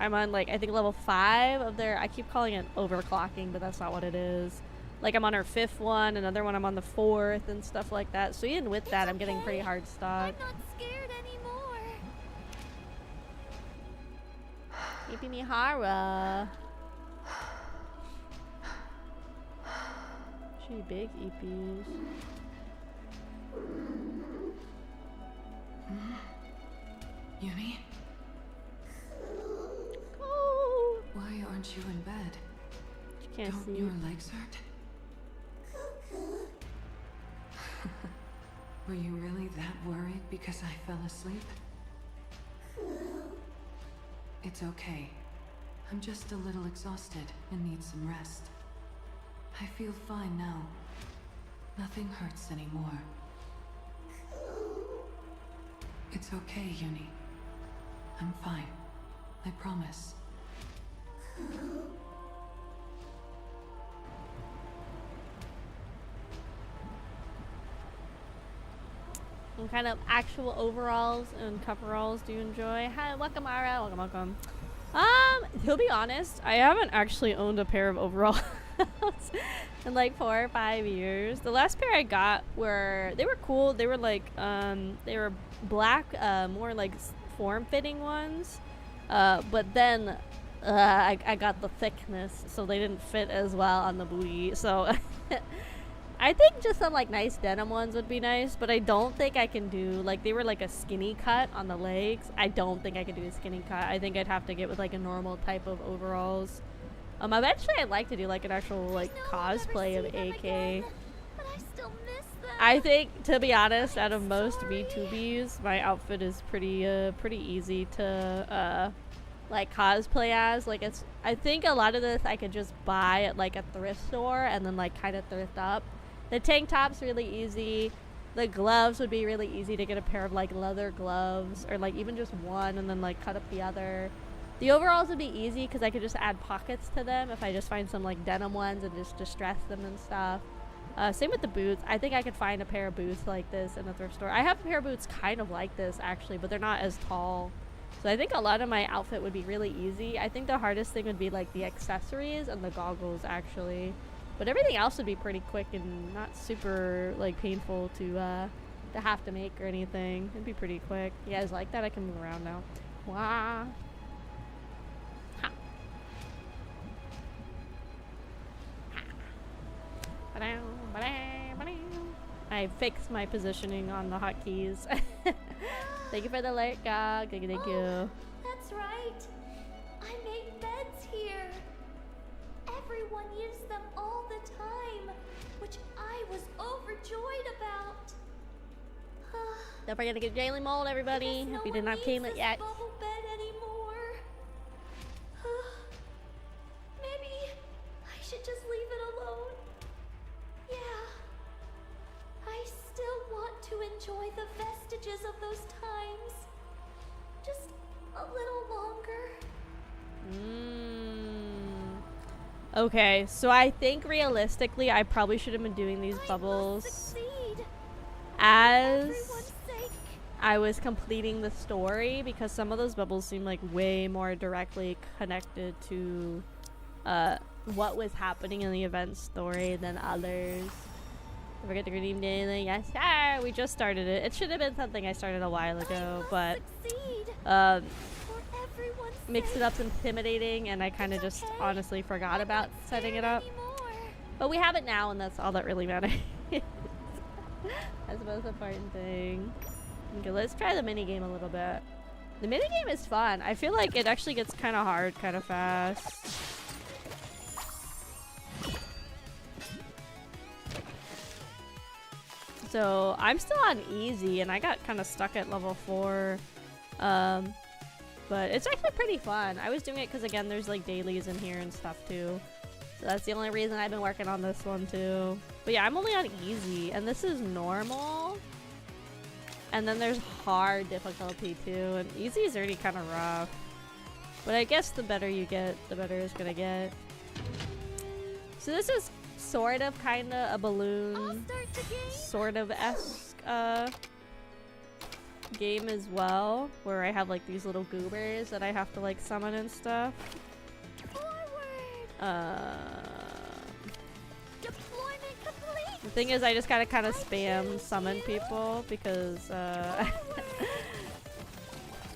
I'm on like I think level 5 of their, I keep calling it overclocking, but that's not what it is. Like I'm on her 5th one, another one I'm on the 4th and stuff like that. So even with that, I'm getting pretty hard stuck. I'm not scared anymore. Ippy Mihara. She big Ippies. Yumi? Oh. Why aren't you in bed? She can't Don't see. your legs hurt? Were you really that worried because I fell asleep? It's okay. I'm just a little exhausted and need some rest. I feel fine now. Nothing hurts anymore. It's okay, Uni. I'm fine. I promise. What kind of actual overalls and coveralls do you enjoy? Hi, welcome Ara, welcome. To be honest, I haven't actually owned a pair of overalls in like 4 or 5 years. The last pair I got they were cool. They were like, they were black, more like form-fitting ones. But then, I got the thickness, so they didn't fit as well on the booty. So, I think just some like nice denim ones would be nice, but I don't think I can do, like, they were like a skinny cut on the legs. I don't think I could do a skinny cut. I think I'd have to get with like a normal type of overalls. Eventually I'd like to do like an actual like cosplay of AK. But I still miss them. I think, to be honest, out of most VTubers, my outfit is pretty easy to like cosplay as. Like, it's, I think a lot of this I could just buy at like a thrift store and then like kind of thrift up. The tank top's really easy. The gloves would be really easy to get a pair of like leather gloves, or like even just one and then like cut up the other. The overalls would be easy because I could just add pockets to them if I just find some like denim ones and just distress them and stuff. Same with the boots. I think I could find a pair of boots like this in a thrift store. I have a pair of boots kind of like this actually, but they're not as tall. So I think a lot of my outfit would be really easy. I think the hardest thing would be like the accessories and the goggles actually. But everything else would be pretty quick and not super like painful to have to make or anything. It'd be pretty quick. You guys like that? I can move around now. Wow. Ha. I fixed my positioning on the hotkeys. Thank you for the alert, God. Thank you. That's right. I made beds here. Everyone used them all the time, which I was overjoyed about. Don't forget to get daily mold, everybody. If you did not claim it yet. Bubble bed anymore. Maybe I should just leave it alone. Yeah. I still want to enjoy the vestiges of those times. Just a little longer. Okay, so I think realistically I probably should have been doing these bubbles as I was completing the story, because some of those bubbles seem like way more directly connected to what was happening in the event story than others. Don't forget to redeem daily. Yes, sir. We just started it. It should have been something I started a while ago, but mixed it up's intimidating, and I kind of just honestly forgot about setting it up. But we have it now, and that's all that really matters. That's the most important thing. Okay, let's try the minigame a little bit. The minigame is fun. I feel like it actually gets kind of hard kind of fast. So I'm still on easy, and I got kind of stuck at level 4. But it's actually pretty fun. I was doing it because, again, there's like dailies in here and stuff too. So that's the only reason I've been working on this one too. But yeah, I'm only on easy, and this is normal. And then there's hard difficulty too, and easy is already kind of rough. But I guess the better you get, the better it's gonna get. So this is sort of kind of a balloon, sort of esque game as well, where I have like these little goobers that I have to like summon and stuff. The thing is, I just gotta kind of spam summon people because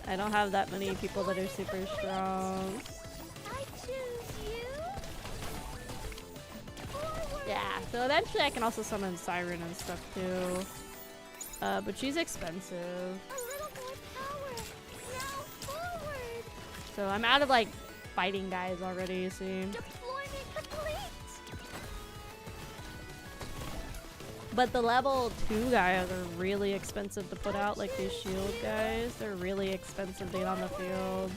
I don't have that many people that are super strong. I choose you. Yeah, so eventually I can also summon Siren and stuff too. But she's expensive. A little more power. Now forward. So I'm out of like fighting guys already, you see. Deployment complete. But the level 2 guys are really expensive to put out, like these shield guys. They're really expensive to get on the field.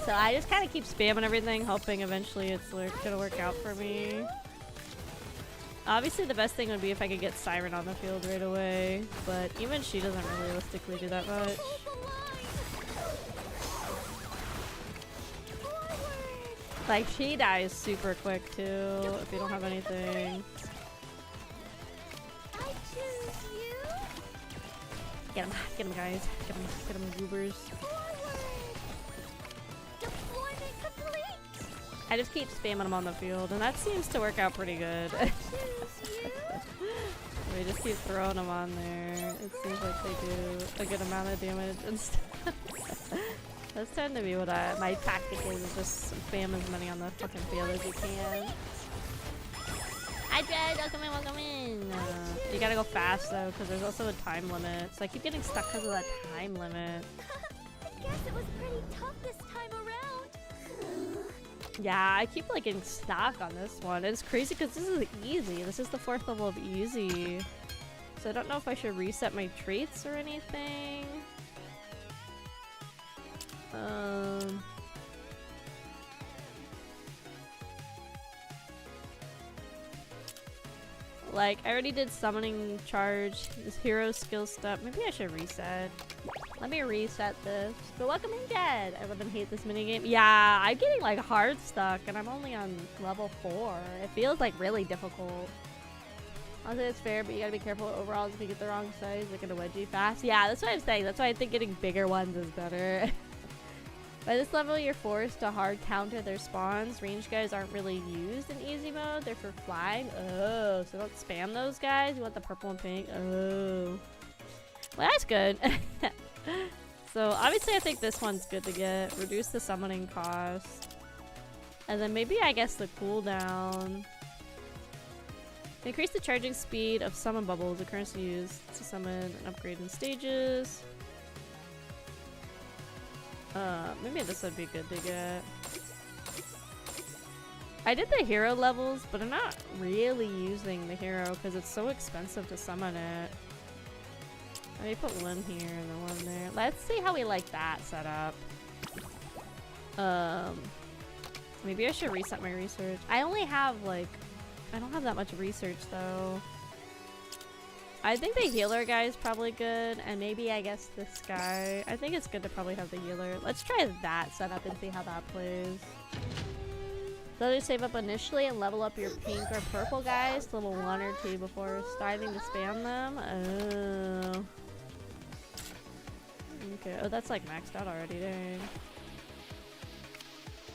So I just kind of keep spamming everything, hoping eventually it's gonna work out for me. Obviously the best thing would be if I could get Siren on the field right away, but even she doesn't realistically do that much. Like, she dies super quick too if you don't have anything. I choose you. Get him guys, get him goobers. Deployment complete. I just keep spamming them on the field, and that seems to work out pretty good. We just keep throwing them on there. It seems like they do a good amount of damage and stuff. That's tend to be what my tactic is just spam as many on the fucking field as you can. Hi Jed, welcome in. You gotta go fast though, because there's also a time limit. So I keep getting stuck because of that time limit. I guess it was pretty tough this time around. Yeah, I keep like getting stuck on this one. It's crazy because this is easy. This is the 4th level of easy. So I don't know if I should reset my traits or anything. Like, I already did summoning charge, this hero skill step. Maybe I should reset. Let me reset this. But welcome in, Jed. I wouldn't hate this minigame. Yeah, I'm getting like hard stuck and I'm only on level 4. It feels like really difficult. I'll say it's fair, but you gotta be careful with overalls if you get the wrong size. They get a wedgie fast. Yeah, that's what I'm saying. That's why I think getting bigger ones is better. By this level, you're forced to hard counter their spawns. Range guys aren't really used in easy mode. They're for flying. Oh, so don't spam those guys. You want the purple and pink. Oh. Well, that's good. So, obviously, I think this one's good to get. Reduce the summoning cost. And then maybe, I guess, the cooldown. Increase the charging speed of summon bubbles. The currency used to summon and upgrade in stages. Maybe this would be good to get. I did the hero levels, but I'm not really using the hero because it's so expensive to summon it. Let me put one here and then one there. Let's see how we like that set up. Maybe I should reset my research. I only have like, I don't have that much research though. I think the healer guy is probably good, and maybe I guess this guy. I think it's good to probably have the healer. Let's try that setup and see how that plays. So you save up initially and level up your pink or purple guys to level 1 or 2 before starting to spam them. Oh. Okay, oh that's like maxed out already, dang.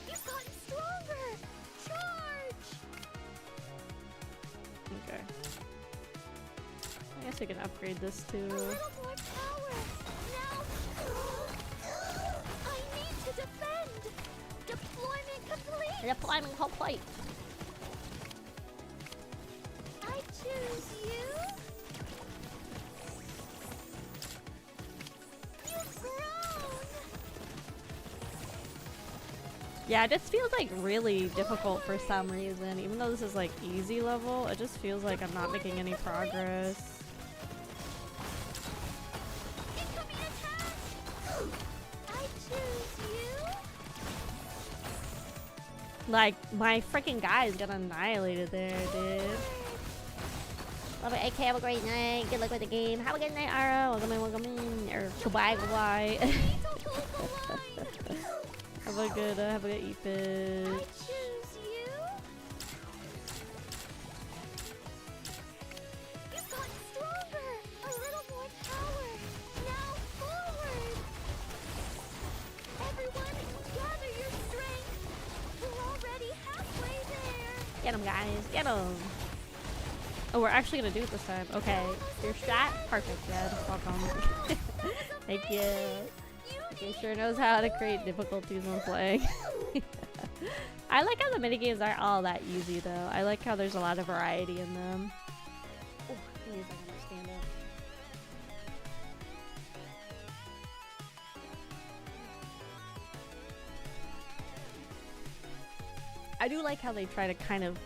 You've gotten stronger! Charge! Okay. I guess we can upgrade this too. A little more power. Now, I need to defend. Deployment complete. Deployment complete. I choose you. You've grown. Yeah, it just feels like really difficult for some reason. Even though this is like easy level, it just feels like I'm not making any progress. Like, my freaking guys got annihilated there, dude. Love it, AK, have a great night. Good luck with the game. Have a good night, Aro. Welcome in. Or goodbye, goodbye. Have a good eat, bitch. I choose you. You've gotten stronger. A little more power. Now forward. Everyone, gather your strength. We're already halfway there. Get him, guys. Get him. Oh, we're actually gonna do it this time. Okay. Your strat? Perfect, Jed. Welcome. Thank you. Okay, sure knows how to create difficulties when playing. I like how the minigames aren't all that easy though. I like how there's a lot of variety in them. Oh, I need to stand up. I do like how they try to kind of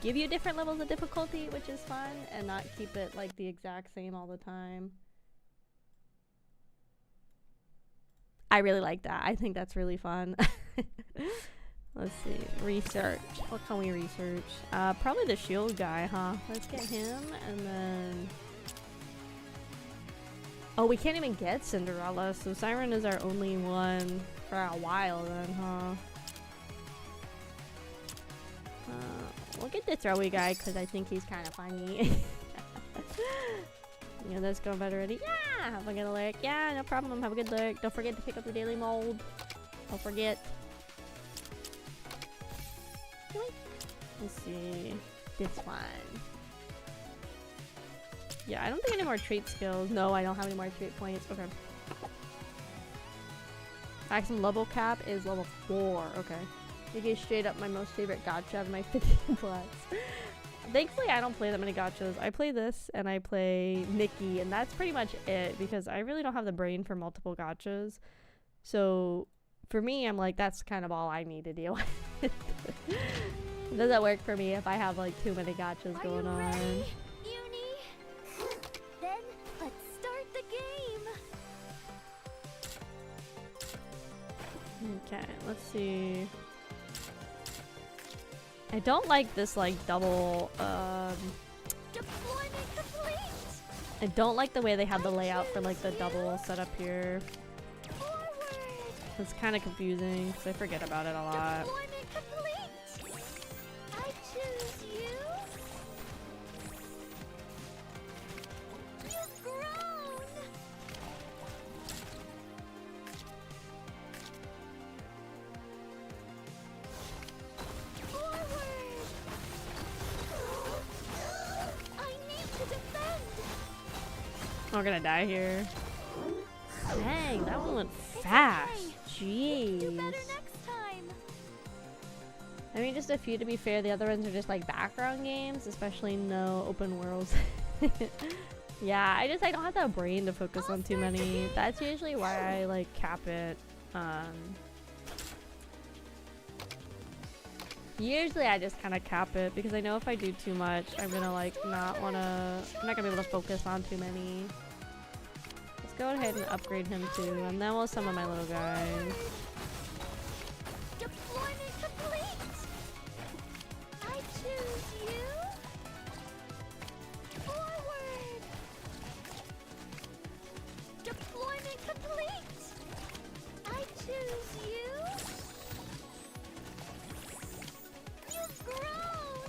give you different levels of difficulty, which is fun, and not keep it like the exact same all the time. I really like that. I think that's really fun. Let's see. Research. What can we research? Probably the shield guy, huh? Let's get him, and then... Oh, we can't even get Cinderella, so Siren is our only one for a while then, huh? We'll get the throwy guy because I think he's kind of funny. Yeah, let's go better ready. Yeah, have a good lurk. Yeah, no problem. Have a good lurk. Don't forget to pick up the daily mold. Don't forget. Let's see. This one. Yeah, I don't think any more trait skills. No, I don't have any more trait points. Okay. Maximum level cap is level 4. Okay. You get straight up my most favorite gacha of my 15 plus. Thankfully, I don't play that many gachas. I play this and I play NIKKE, and that's pretty much it because I really don't have the brain for multiple gachas. So for me, I'm like, that's kind of all I need to deal with. It doesn't work for me if I have like too many gachas going on. Ready, Uni? Then let's start the game. Okay, let's see. I don't like this like double Deployment complete. I don't like the way they have the layout for like the double setup here. Forward. It's kind of confusing because I forget about it a lot. Deployment complete. I choose you. You've grown. We're gonna die here. Dang, that one went fast. Jeez. I mean, just a few to be fair. The other ones are just like background games, especially no open worlds. Yeah, I don't have that brain to focus on too many. That's usually why I like cap it. Usually I just kind of cap it because I know if I do too much, I'm gonna like I'm not gonna be able to focus on too many. Let's go ahead and upgrade him too, and then we'll summon my little guys. Deployment complete. I choose you. Forward. Deployment complete. I choose you. You've grown.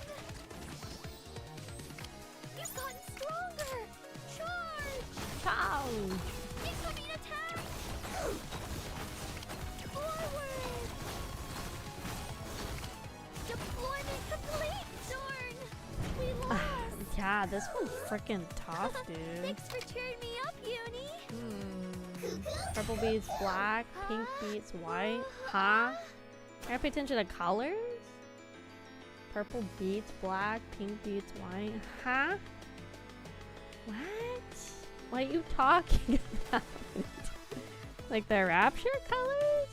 You've gotten stronger. Charge. Charge. Incoming attack. Forward. Deployment complete. Darn. We lost. Yeah, this one's freaking tough, dude. Thanks for cheering me up, Uni. Purple beats black, pink beats white. Huh? I gotta pay attention to colors? Purple beats black, pink beats white. Huh? What? What are you talking about? Like the Rapture colors?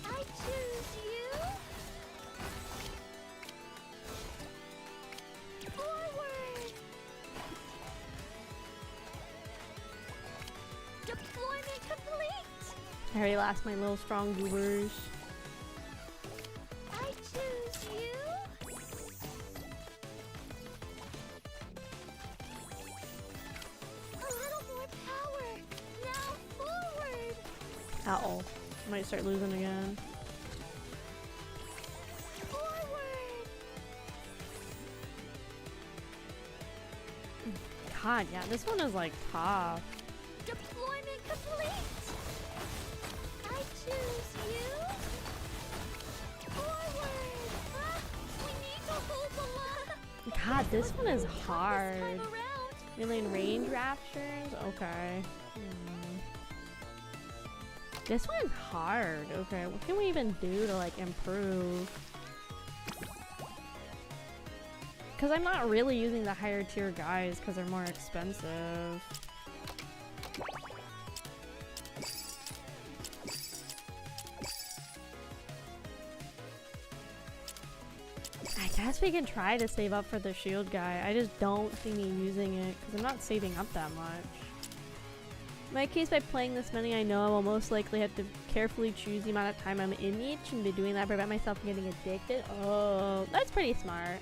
I choose you. Forward. Deployment complete. I already lost my little strong goobers. I choose you. A little more power. Now forward. Uh-oh. Might start losing again. Forward. God, yeah, this one is like tough. Deployment complete. I choose you. God, this one is hard. Million range raptures? Okay. This one's hard. Okay, what can we even do to like improve? Because I'm not really using the higher tier guys because they're more expensive. I guess we can try to save up for the shield guy. I just don't see me using it because I'm not saving up that much. In my case, by playing this many, I know I will most likely have to carefully choose the amount of time I'm in each and be doing that to prevent myself from getting addicted. Oh, that's pretty smart.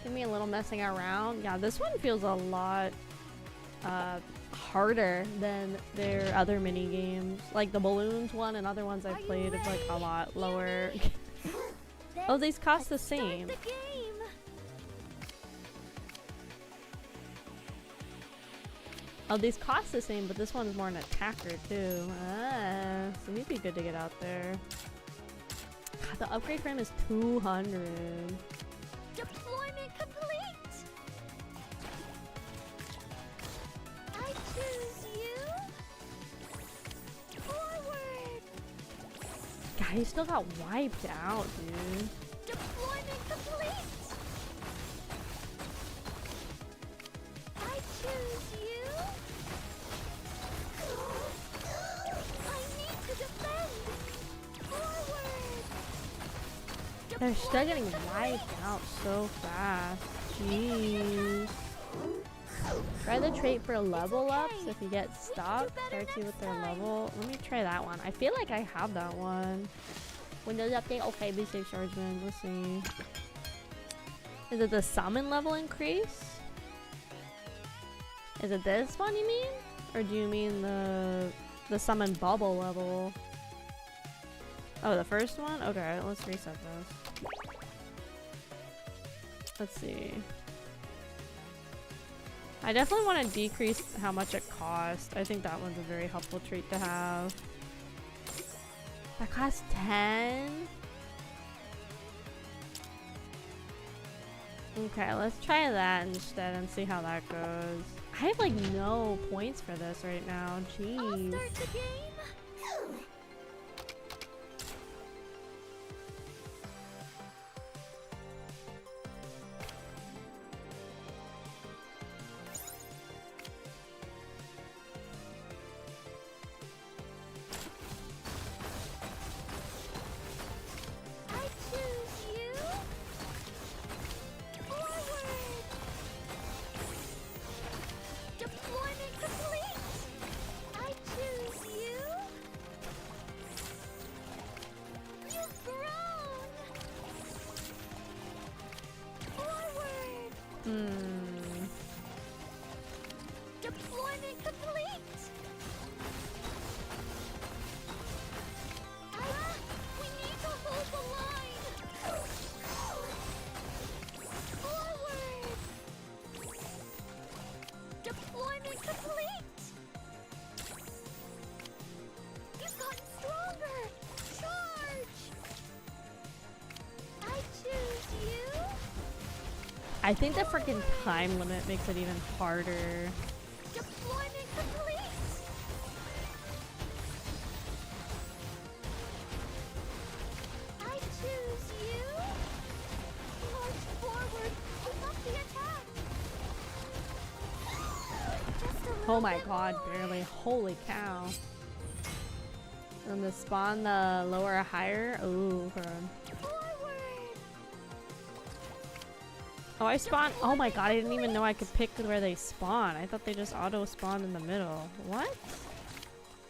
Give me a little messing around. Yeah, this one feels a lot harder than their other mini games. Like the balloons one and other ones I've played is like a lot lower. Oh, these cost the same. Oh, these cost the same, but this one's more an attacker too. Ah, so he'd be good to get out there. God, the upgrade for him is 200. Deployment complete. I choose you. Forward. God, he still got wiped out, dude. Deployment complete. I choose you. I need to defend. Forward. They're still getting wiped out so fast. Jeez. Try the trait for level ups. If you get stuck, starts you with their level. Let me try that one. I feel like I have that one. Windows update. Okay, be safe, Swordsman. Let's see. Is it the summon level increase? Is it this one you mean? Or do you mean the summon bubble level? Oh, the first one? Okay, let's reset this. Let's see. I definitely want to decrease how much it costs. I think that one's a very helpful trait to have. That costs 10? Okay, let's try that instead and see how that goes. I have like no points for this right now. Jeez. Deployment complete. We need to hold the line. Forward. Deployment complete. You've gotten stronger. Charge. I choose you. I think the freaking time limit makes it even harder. Deployment complete. I choose you. March forward. Keep up the attack. Just a Oh little my bit god, more. barely. Holy cow. And the spawn the lower or higher? Ooh, hold on. Oh, I spawned. Oh my god, I didn't even know I could pick where they spawn. I thought they just auto spawned in the middle. What?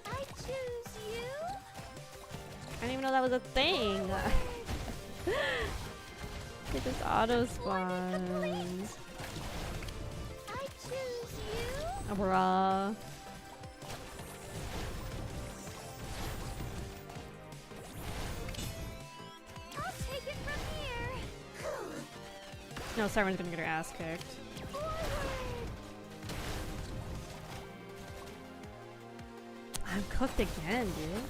I choose you. I didn't even know that was a thing. They just auto spawned. I choose you. Bruh. I'll take it from here. No, Siren's gonna get her ass kicked. I'm cooked again, dude.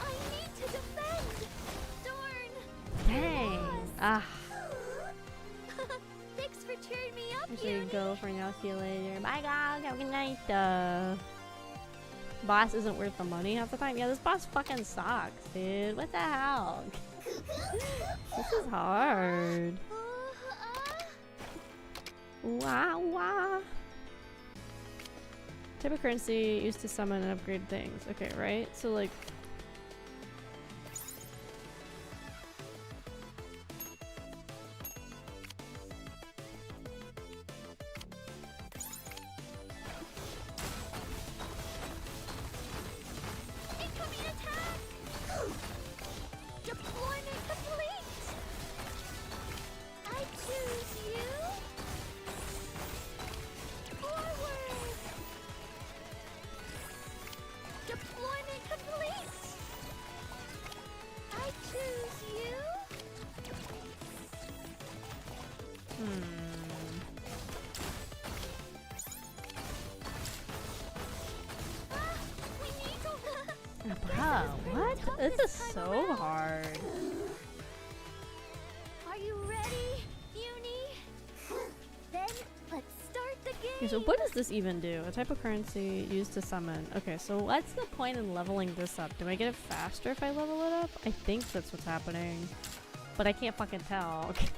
I need to defend. Darn. Dang. I'll see you later. Bye, dog. Have a good night. Boss isn't worth the money half the time. Yeah, this boss fucking sucks, dude. What the hell? This is hard. Wow, wow. Type of currency used to summon and upgrade things. Okay, right? So, like... This is so hard. Are you ready, Uni? Then let's start the game. Okay, so what does this even do? A type of currency used to summon. Okay, so what's the point in leveling this up? Do I get it faster if I level it up? I think that's what's happening. But I can't fucking tell. Okay.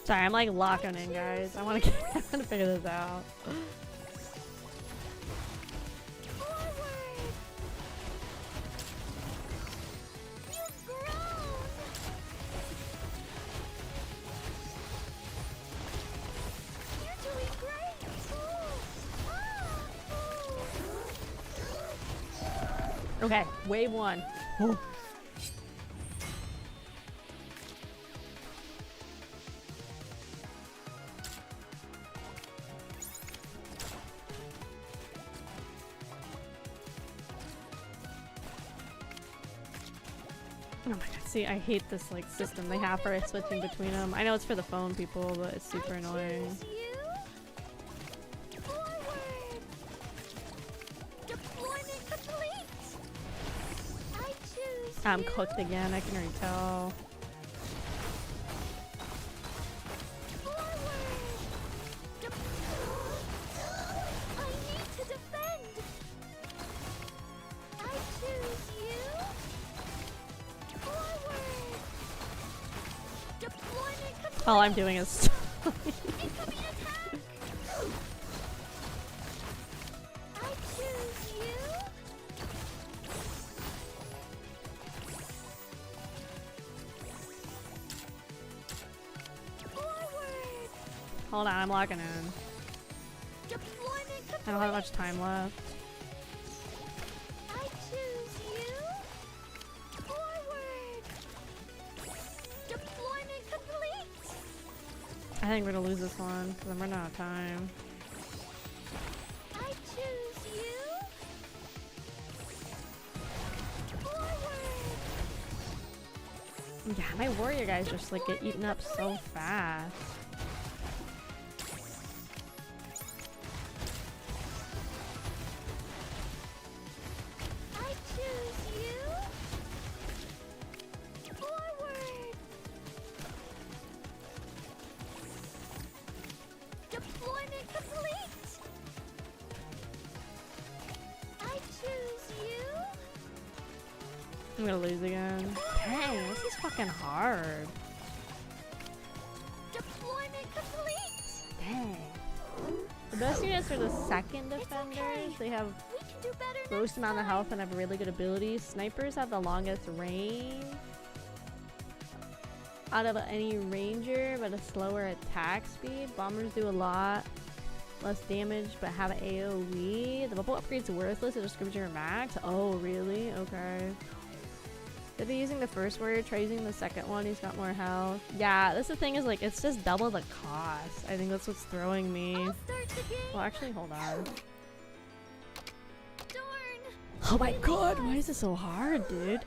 Sorry, I'm like locking in, guys. I want to figure this out. Okay, wave one. Oh. Oh my god, see, I hate this like system they have for switching between them. I know it's for the phone people, but it's super annoying. I'm cooked again, I can already tell. All I'm doing is hold on, I'm logging in. I don't have much time left. I think we're gonna lose this one because I'm running out of time. I choose you. Yeah, my warrior guys just like get eaten up so fast. I'm gonna lose again. Dang, this is fucking hard. Dang. The best units are the second defenders. They have most amount of health and have really good abilities. Snipers have the longest range. out of any ranger, but a slower attack speed. Bombers do a lot less damage, but have an AoE. The bubble upgrade's worthless. It just gives your max. Oh, really? Okay. Instead of using the first word, try using the second one. He's got more health. Yeah, that's the thing is, like, it's just double the cost. I think that's what's throwing me. Well, actually, hold on. Oh my god, why is it so hard, dude?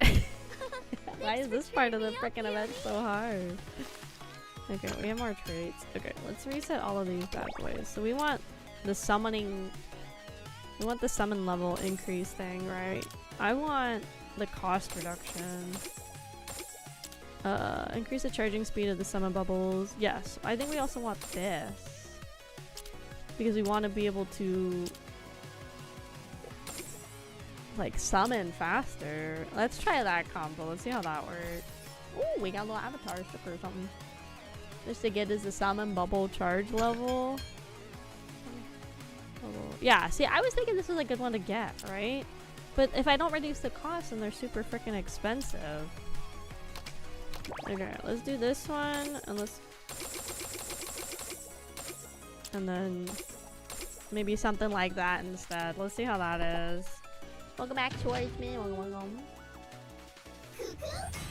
Why is this part of the frickin' event so hard? Okay, we have more traits. Okay, let's reset all of these bad boys. So we want the summoning... We want the summon level increase thing, right? I want the cost reduction. Increase the charging speed of the summon bubbles. Yes, I think we also want this. Because we want to be able to... like summon faster. Let's try that combo. Let's see how that works. Ooh, we got a little avatar sticker or something. Just to get is the summon bubble charge level. Yeah, see, I was thinking this was a good one to get, right? But if I don't reduce the cost, then they're super freaking expensive. Okay, let's do this one, and let's... and then maybe something like that instead. Let's see how that is. Welcome back towards me.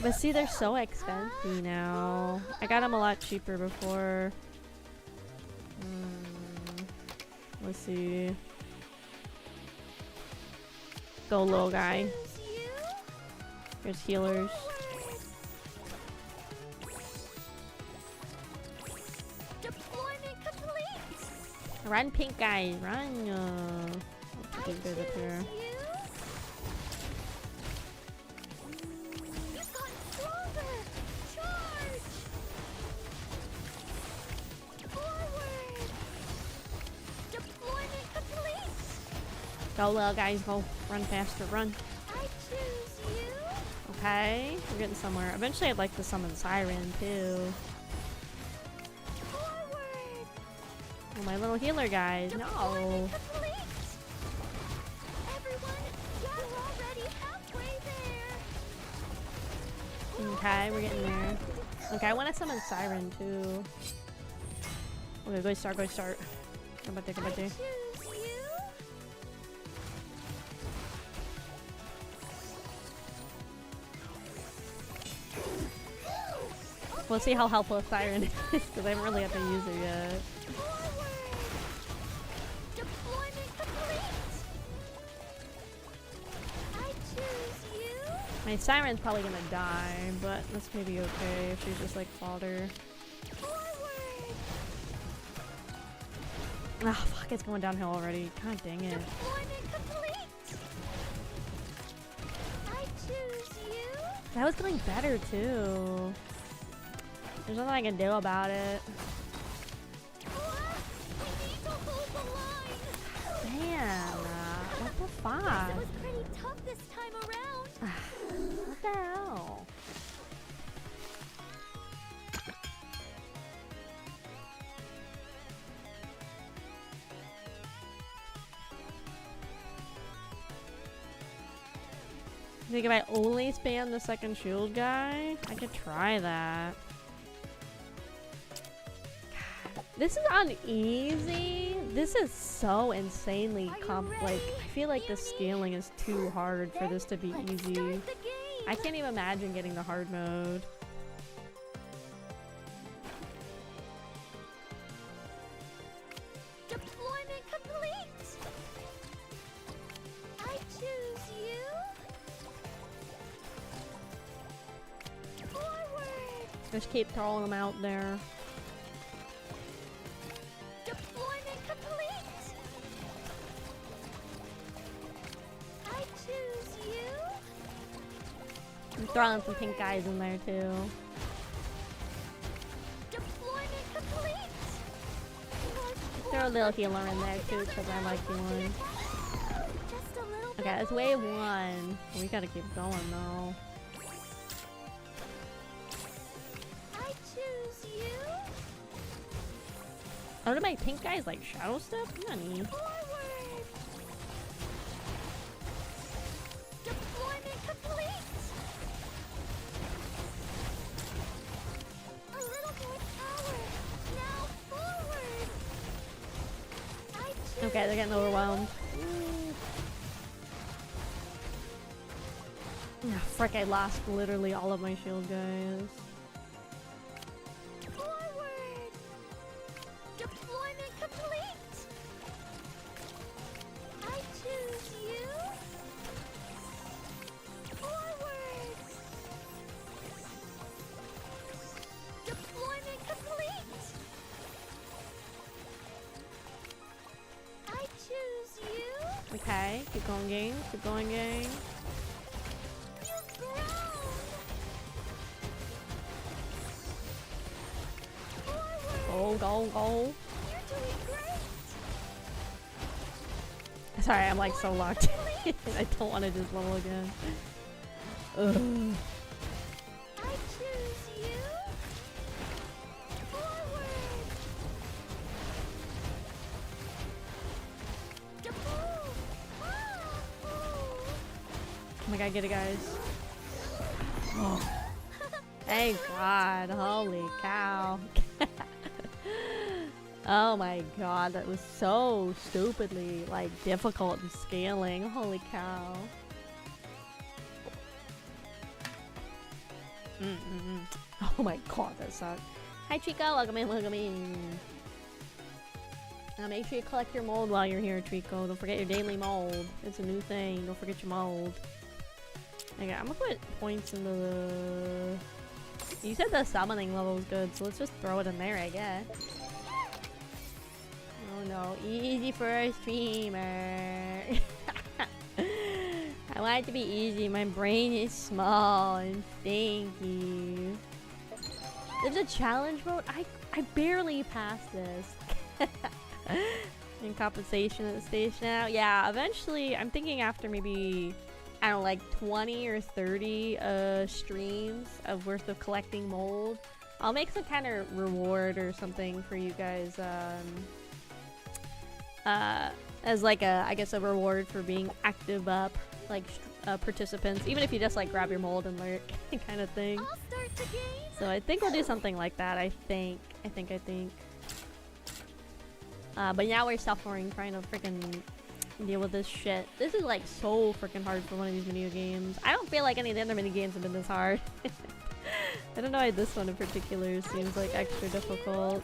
But see, they're so expensive now. I got them a lot cheaper before. Let's see. Go, little guy. Here's healers. Run, pink guy, run! Let's get these guys up here. Go, little guys, go. Run faster, run. I choose you. Okay, we're getting somewhere. Eventually, I'd like to summon Siren, too. Forward. Oh, my little healer guys. No. Everyone, you're already halfway there. Okay, we're getting there. Okay, I want to summon Siren, too. Okay, go start, go start. Come back there, come back there. We'll see how helpful Siren is, because I haven't really had to use her yet. My Siren's probably gonna die, but that's maybe okay if she's just like fodder. Ah, fuck, it's going downhill already. God dang it. That was going better too. There's nothing I can do about it. Man, what the fuck? It was pretty tough this time around. What the hell? I think if I only spam the second shield guy, I could try that. God, this is on easy. This is so insanely like, I feel like the scaling is too hard for this to be easy. I can't even imagine getting the hard mode. Deployment complete. I choose you. Forward. Just keep throwing them out there. Deployment complete. I choose you. I'm throwing some pink guys in there too. Deployment complete. Throw a little healer in there too, because I like healing. Just a little bit. Okay, that's wave one. We gotta keep going though. I choose you. Oh, did my pink guys like shadow step? Honey. Forward. Deployment complete. Okay, they're getting overwhelmed. Ah, frick, I lost literally all of my shield, guys. Forward! Deployment complete! I choose you! Forward! Deployment complete! I choose you! Okay, keep going, gang. Keep going, gang. You've grown! Forward! Go. You're doing great! Sorry, I'm like so locked in. I don't want to just level again. Ugh. I choose you! Forward! Deploy! Oh my god, get it, guys. Thank God. Holy cow. Oh my god, that was so stupidly like difficult in scaling. Holy cow. Oh my god, that sucked. Hi Chico, welcome in, welcome in. Now make sure you collect your mold while you're here, Trico. Don't forget your daily mold. It's a new thing. Don't forget your mold. Okay, I'm gonna put points into the... You said the summoning level was good, so let's just throw it in there, I guess. Oh no, easy for a streamer. I want it to be easy. My brain is small and stinky. There's a challenge mode? I barely passed this. In compensation at the station now. Yeah, eventually, I'm thinking after maybe, I don't know, like 20 or 30 streams of worth of collecting mold, I'll make some kind of reward or something for you guys, as like a, I guess, a reward for being active up, like participants, even if you just like grab your mold and lurk kind of thing. So I think we'll do something like that. I think. But now we're suffering trying to freaking deal with this shit. This is like so freaking hard for one of these video games. I don't feel like any of the other mini games have been this hard. I don't know why this one in particular seems like extra difficult.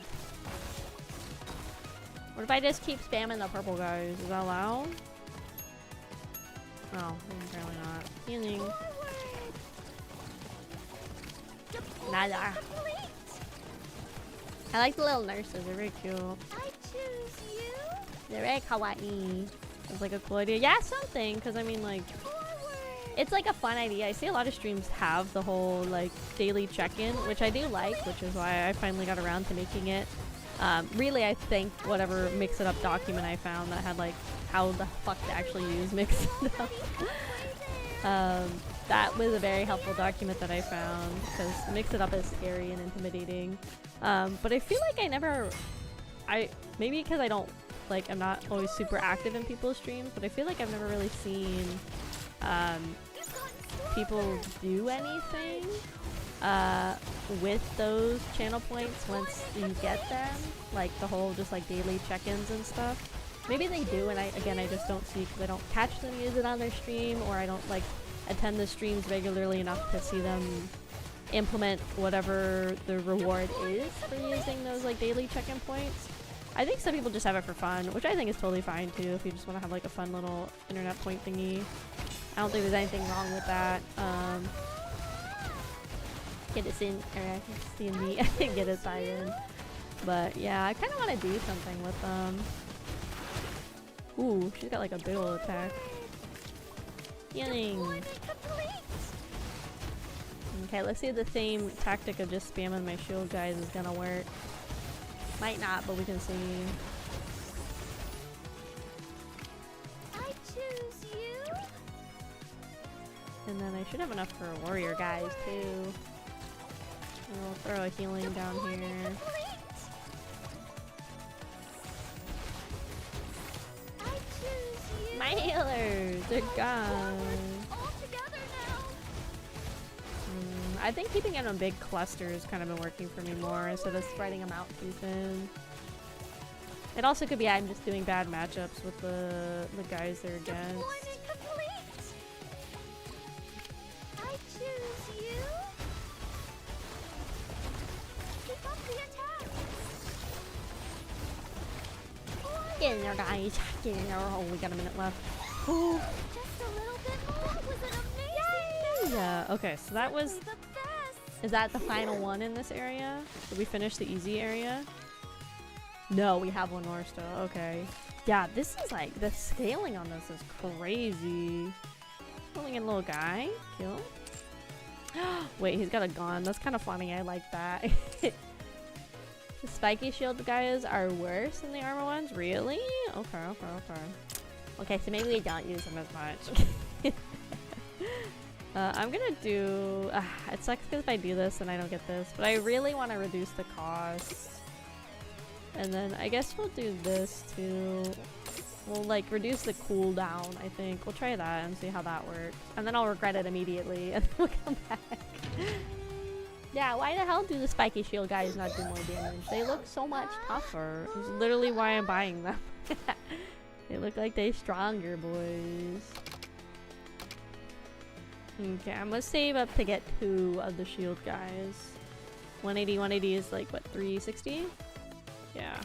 What if I just keep spamming the purple guys? Is that allowed? Oh, apparently not. Healing. Nada. I like the little nurses. They're very cute. I choose you. They're very kawaii. It's like a cool idea. Yeah, something. Because I mean, like, it's like a fun idea. I see a lot of streams have the whole like daily check-in, which I do like, which is why I finally got around to making it. Really, I think whatever Mix It Up document I found that had like how the fuck to actually use Mix It Up. That was a very helpful document that I found because Mix It Up is scary and intimidating. But I feel like maybe because I don't, like, I'm not always super active in people's streams, but I feel like I've never really seen people do anything with those channel points once you get them, like the whole just like daily check-ins and stuff. Maybe they do, and I just don't see because I don't catch them use it on their stream, or I don't like attend the streams regularly enough to see them implement whatever the reward is for using those like daily check-in points. I think some people just have it for fun, which I think is totally fine too if you just want to have like a fun little internet point thingy. I don't think there's anything wrong with that. Get us in, or CNB, get us in. But yeah, I kind of want to do something with them. Ooh, she's got like a big ol' attack. Healing. Okay, let's see if the same tactic of just spamming my shield guys is gonna work. Might not, but we can see. I choose you. And then I should have enough for warrior guys too. And we'll throw a healing down here. I choose you. My healers, they're gone. All together now. I think keeping it on big clusters kind of been working for me more instead of spreading them out too thin. It also could be I'm just doing bad matchups with the guys they're against. Deployment complete. I choose you. Keep up the attack. Get in there, guys. Get in there. Oh, we got a minute left. Ooh. Just a little bit more. That was an amazing. Yeah. Okay, so that was. The best. Is that the final one in this area? Did we finish the easy area? No, we have one more still. Okay. Yeah, this is like, the scaling on this is crazy. Pulling in a little guy. Kill. Wait, he's got a gun. That's kind of funny. I like that. The spiky shield guys are worse than the armor ones? Really? Okay, okay, okay. Okay, so maybe we don't use them as much. I'm gonna do... it sucks because if I do this and I don't get this, but I really want to reduce the cost. And then I guess we'll do this too. We'll like reduce the cooldown, I think. We'll try that and see how that works. And then I'll regret it immediately and we'll come back. Yeah, why the hell do the spiky shield guys not do more damage? They look so much tougher. It's literally why I'm buying them. They look like they're stronger, boys. Okay, I'm gonna save up to get 2 of the shield guys. 180 is like, what, 360? Yeah.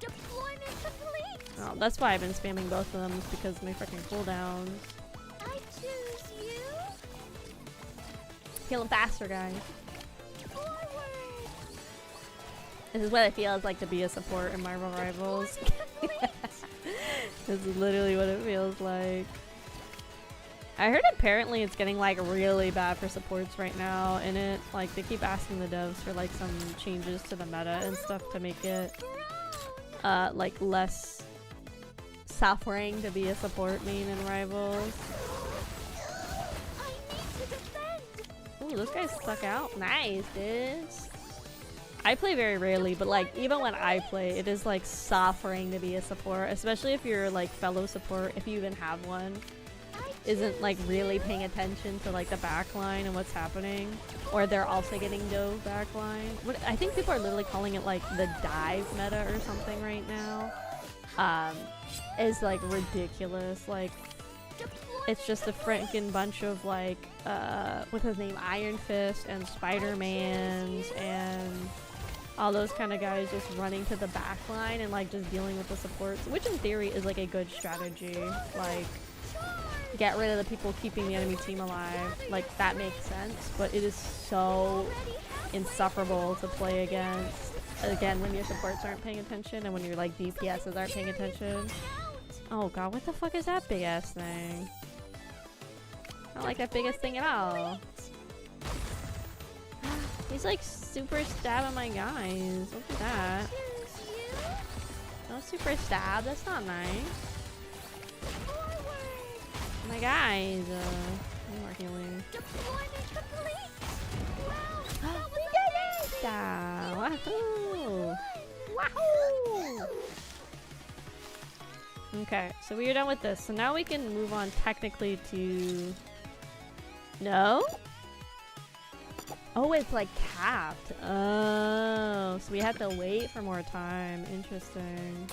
Deployment complete. Oh, that's why I've been spamming both of them, is because of my freaking cooldowns. I choose you. Kill him faster, guys. Forward. This is what it feels like to be a support in Marvel Rivals. This is literally what it feels like. I heard apparently it's getting like really bad for supports right now in it. Like they keep asking the devs for like some changes to the meta and stuff to make it like less suffering to be a support main in Rivals. Ooh, those guys stuck out. Nice, dudes. I play very rarely, but like even when I play, it is like suffering to be a support, especially if you're like fellow support, if you even have one. Isn't like really paying attention to like the backline and what's happening, or they're also getting dove backline. What I think people are literally calling it like the dive meta or something right now. Is like ridiculous. Like it's just a freaking bunch of like what's his name, Iron Fist and Spider-Man's and all those kind of guys just running to the backline and like just dealing with the supports, which in theory is like a good strategy. Like get rid of the people keeping the enemy team alive. Like that makes sense, but it is so insufferable to play against. Again, when your supports aren't paying attention and when your like DPSs aren't paying attention. Oh god, what the fuck is that big ass thing? I don't like that biggest thing at all. He's like super stabbing my guys. Look at that. No super stab, that's not nice. My guys, need more healing. We did it! Wahoo! Wahoo! Okay, so we are done with this. So now we can move on technically to... No? Oh, it's like capped. Oh, so we have to wait for more time. Interesting.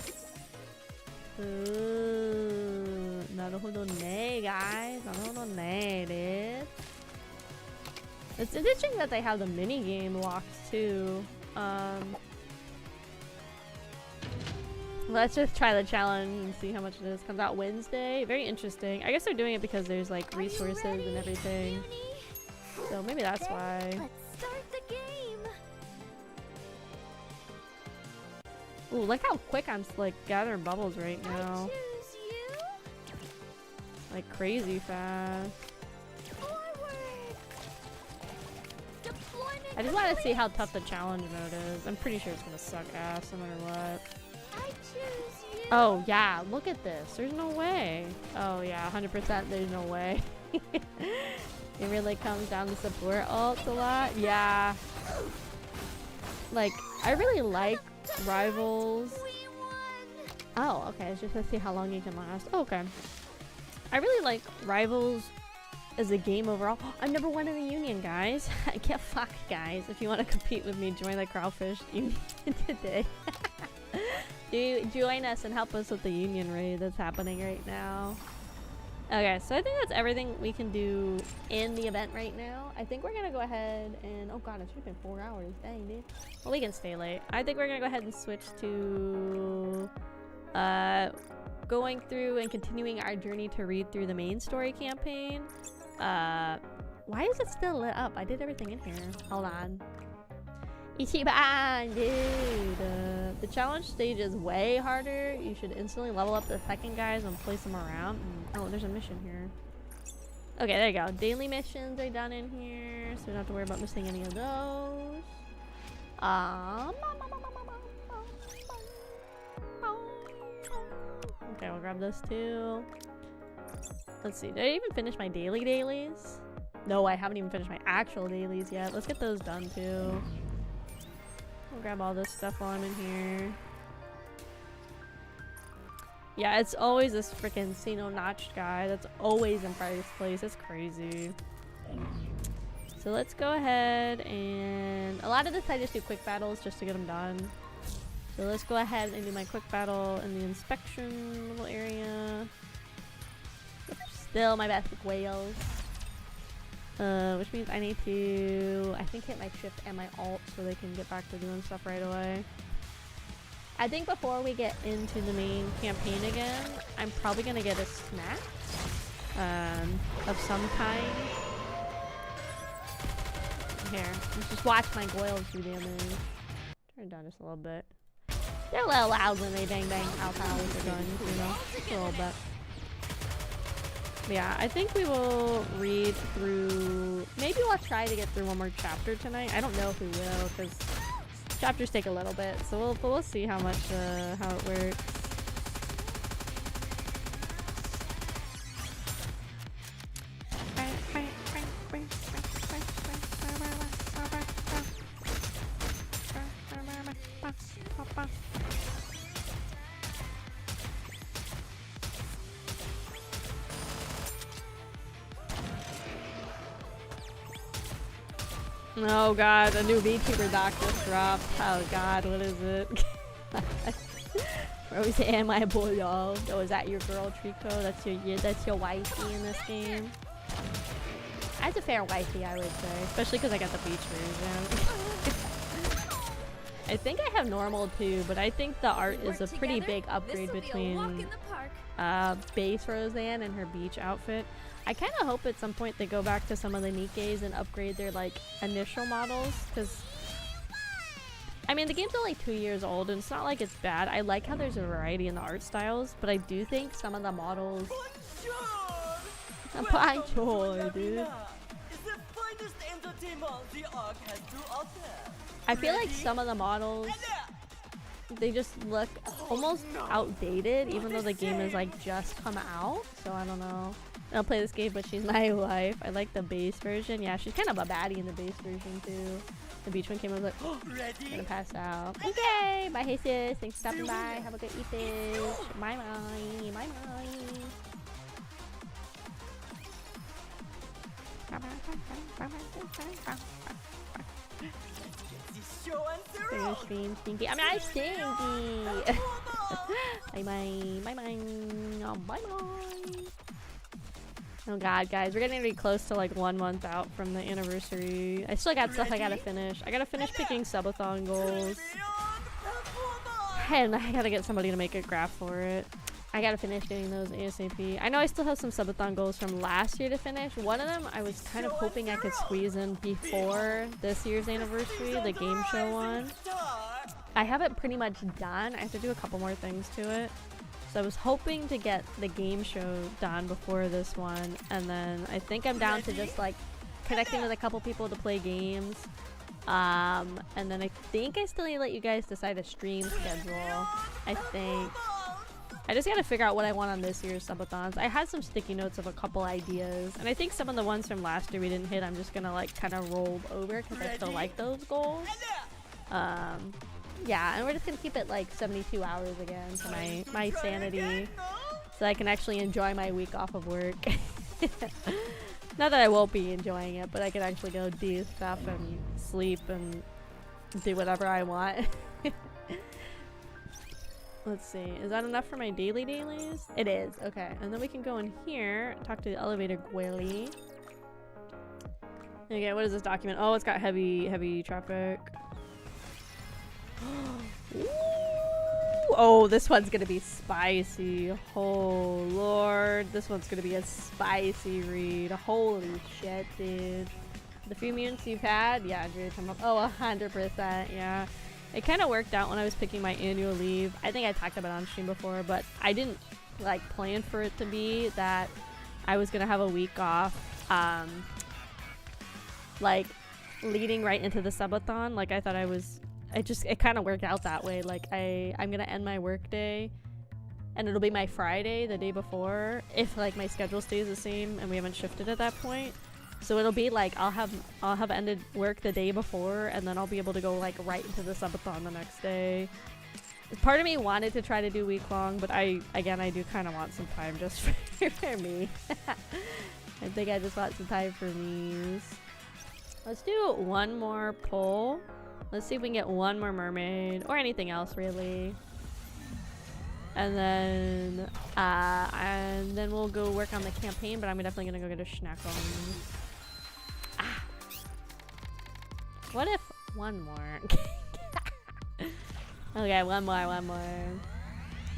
Ooh, naruhodo ne, guys. Naruhodo ne, dude. It's interesting that they have the mini game locked too. Let's just try the challenge and see how much it is. Comes out Wednesday. Very interesting. I guess they're doing it because there's like resources and everything. So maybe that's why. Let's start the game. Ooh, look how quick I'm like gathering bubbles right now. I choose you. Like crazy fast. Forward. Deployment I just want to see how tough the challenge mode is. I'm pretty sure it's gonna suck ass no matter what. I choose you. Oh yeah, look at this. There's no way. Oh yeah, 100% there's no way. It really comes down to support ults a lot. Yeah. Like, I really like Rivals. Oh, okay. It's just to see how long you can last. Oh, okay. I really like Rivals as a game overall. I'm number 1 in the union, guys. Get fucked, guys. If you want to compete with me, join the Kraufish union today. Do join us and help us with the union raid that's happening right now. Okay, so I think that's everything we can do in the event right now. I think we're gonna go ahead and, oh god, it's been 4 hours, dang dude. Well, we can stay late. I think we're gonna go ahead and switch to going through and continuing our journey to read through the main story campaign. Why is it still lit up? I did everything in here. Hold on. Ichiban, dude. The challenge stage is way harder. You should instantly level up the second guys and place them around. Oh, there's a mission here. Okay, there you go. Daily missions are done in here, so we don't have to worry about missing any of those. Okay, we'll grab this too. Let's see. Did I even finish my dailies? No, I haven't even finished my actual dailies yet. Let's get those done too. I'll grab all this stuff while I'm in here. Yeah, it's always this freaking notched guy that's always in first place. It's crazy. So let's go ahead and... A lot of this I just do quick battles just to get them done. So let's go ahead and do my quick battle in the inspection little area. Still my best whales. Which means I need to, I think, hit my shift and my alt so they can get back to doing stuff right away. I think before we get into the main campaign again, I'm probably gonna get a snack of some kind. Here, let's just watch my goils do damage. Turn it down just a little bit. They're a little loud when they bang bang pow pow with their guns, you know, just a little bit. But yeah, I think we will read through. Maybe we'll try to get through one more chapter tonight. I don't know if we will because chapters take a little bit, so we'll see how much how it works. Oh god, a new VTuber doc just dropped. Oh god, what is it? Roseanne, my boy, y'all. Oh, is that your girl, Trico? That's your wifey in this game. That's a fair wifey, I would say, especially because I got the beach version. I think I have normal too, but I think the art is a pretty big upgrade between base Roseanne and her beach outfit. I kind of hope at some point they go back to some of the NIKKEs and upgrade their like initial models, because I mean the game's only 2 years old and it's not like it's bad. I like how there's a variety in the art styles, but I do think some of the models dude. I feel like some of the models, they just look almost outdated even though the game is like just come out, so I don't know. I don't play this game, but she's my wife. I like the base version. Yeah, she's kind of a baddie in the base version too. The beach one came, I was like, oh, I'm gonna pass out. Okay, bye, hey sis. Thanks for stopping by. Have a good eat fish. Bye bye. Bye bye. Stream stinky. I'm not stinky. Bye bye. Bye bye. Oh, bye bye. Oh god, guys, we're getting really close to like 1 month out from the anniversary. I still got stuff I gotta finish. I gotta finish picking subathon goals. And I gotta get somebody to make a graph for it. I gotta finish getting those ASAP. I know I still have some subathon goals from last year to finish. One of them I was kind of hoping I could squeeze in before this year's anniversary, the game show one. I have it pretty much done. I have to do a couple more things to it. So I was hoping to get the game show done before this one, and then I think I'm down to just like connecting with a couple people to play games. And then I think I still need to let you guys decide a stream schedule. I think I just gotta figure out what I want on this year's subathons. I had some sticky notes of a couple ideas, and I think some of the ones from last year we didn't hit. I'm just gonna like kind of roll over because I still like those goals. Yeah, and we're just gonna keep it like 72 hours again to my sanity, so I can actually enjoy my week off of work. Not that I won't be enjoying it, but I can actually go do stuff and sleep and do whatever I want. Let's see. Is that enough for my dailies? It is. Okay. And then we can go in here, talk to the elevator Gwelly. Okay, what is this document? Oh, it's got heavy traffic. Ooh. Oh, this one's gonna be spicy. Oh, Lord. This one's gonna be a spicy read. Holy shit, dude. The few mutants you've had? Yeah, dude. Oh, 100%. Yeah. It kind of worked out when I was picking my annual leave. I think I talked about it on stream before, but I didn't like plan for it to be that I was gonna have a week off, like leading right into the subathon. Like I thought I was, it kind of worked out that way. Like I'm gonna end my work day and it'll be my Friday the day before if like my schedule stays the same and we haven't shifted at that point. So it'll be like I'll have ended work the day before and then I'll be able to go like right into the subathon the next day. Part of me wanted to try to do week long, but I do kind of want some time just for me. I think I just want some time for me. Let's do one more pull. Let's see if we can get one more mermaid or anything else really. And then we'll go work on the campaign, but I'm definitely gonna go get a snack on. What if one more? Okay, one more.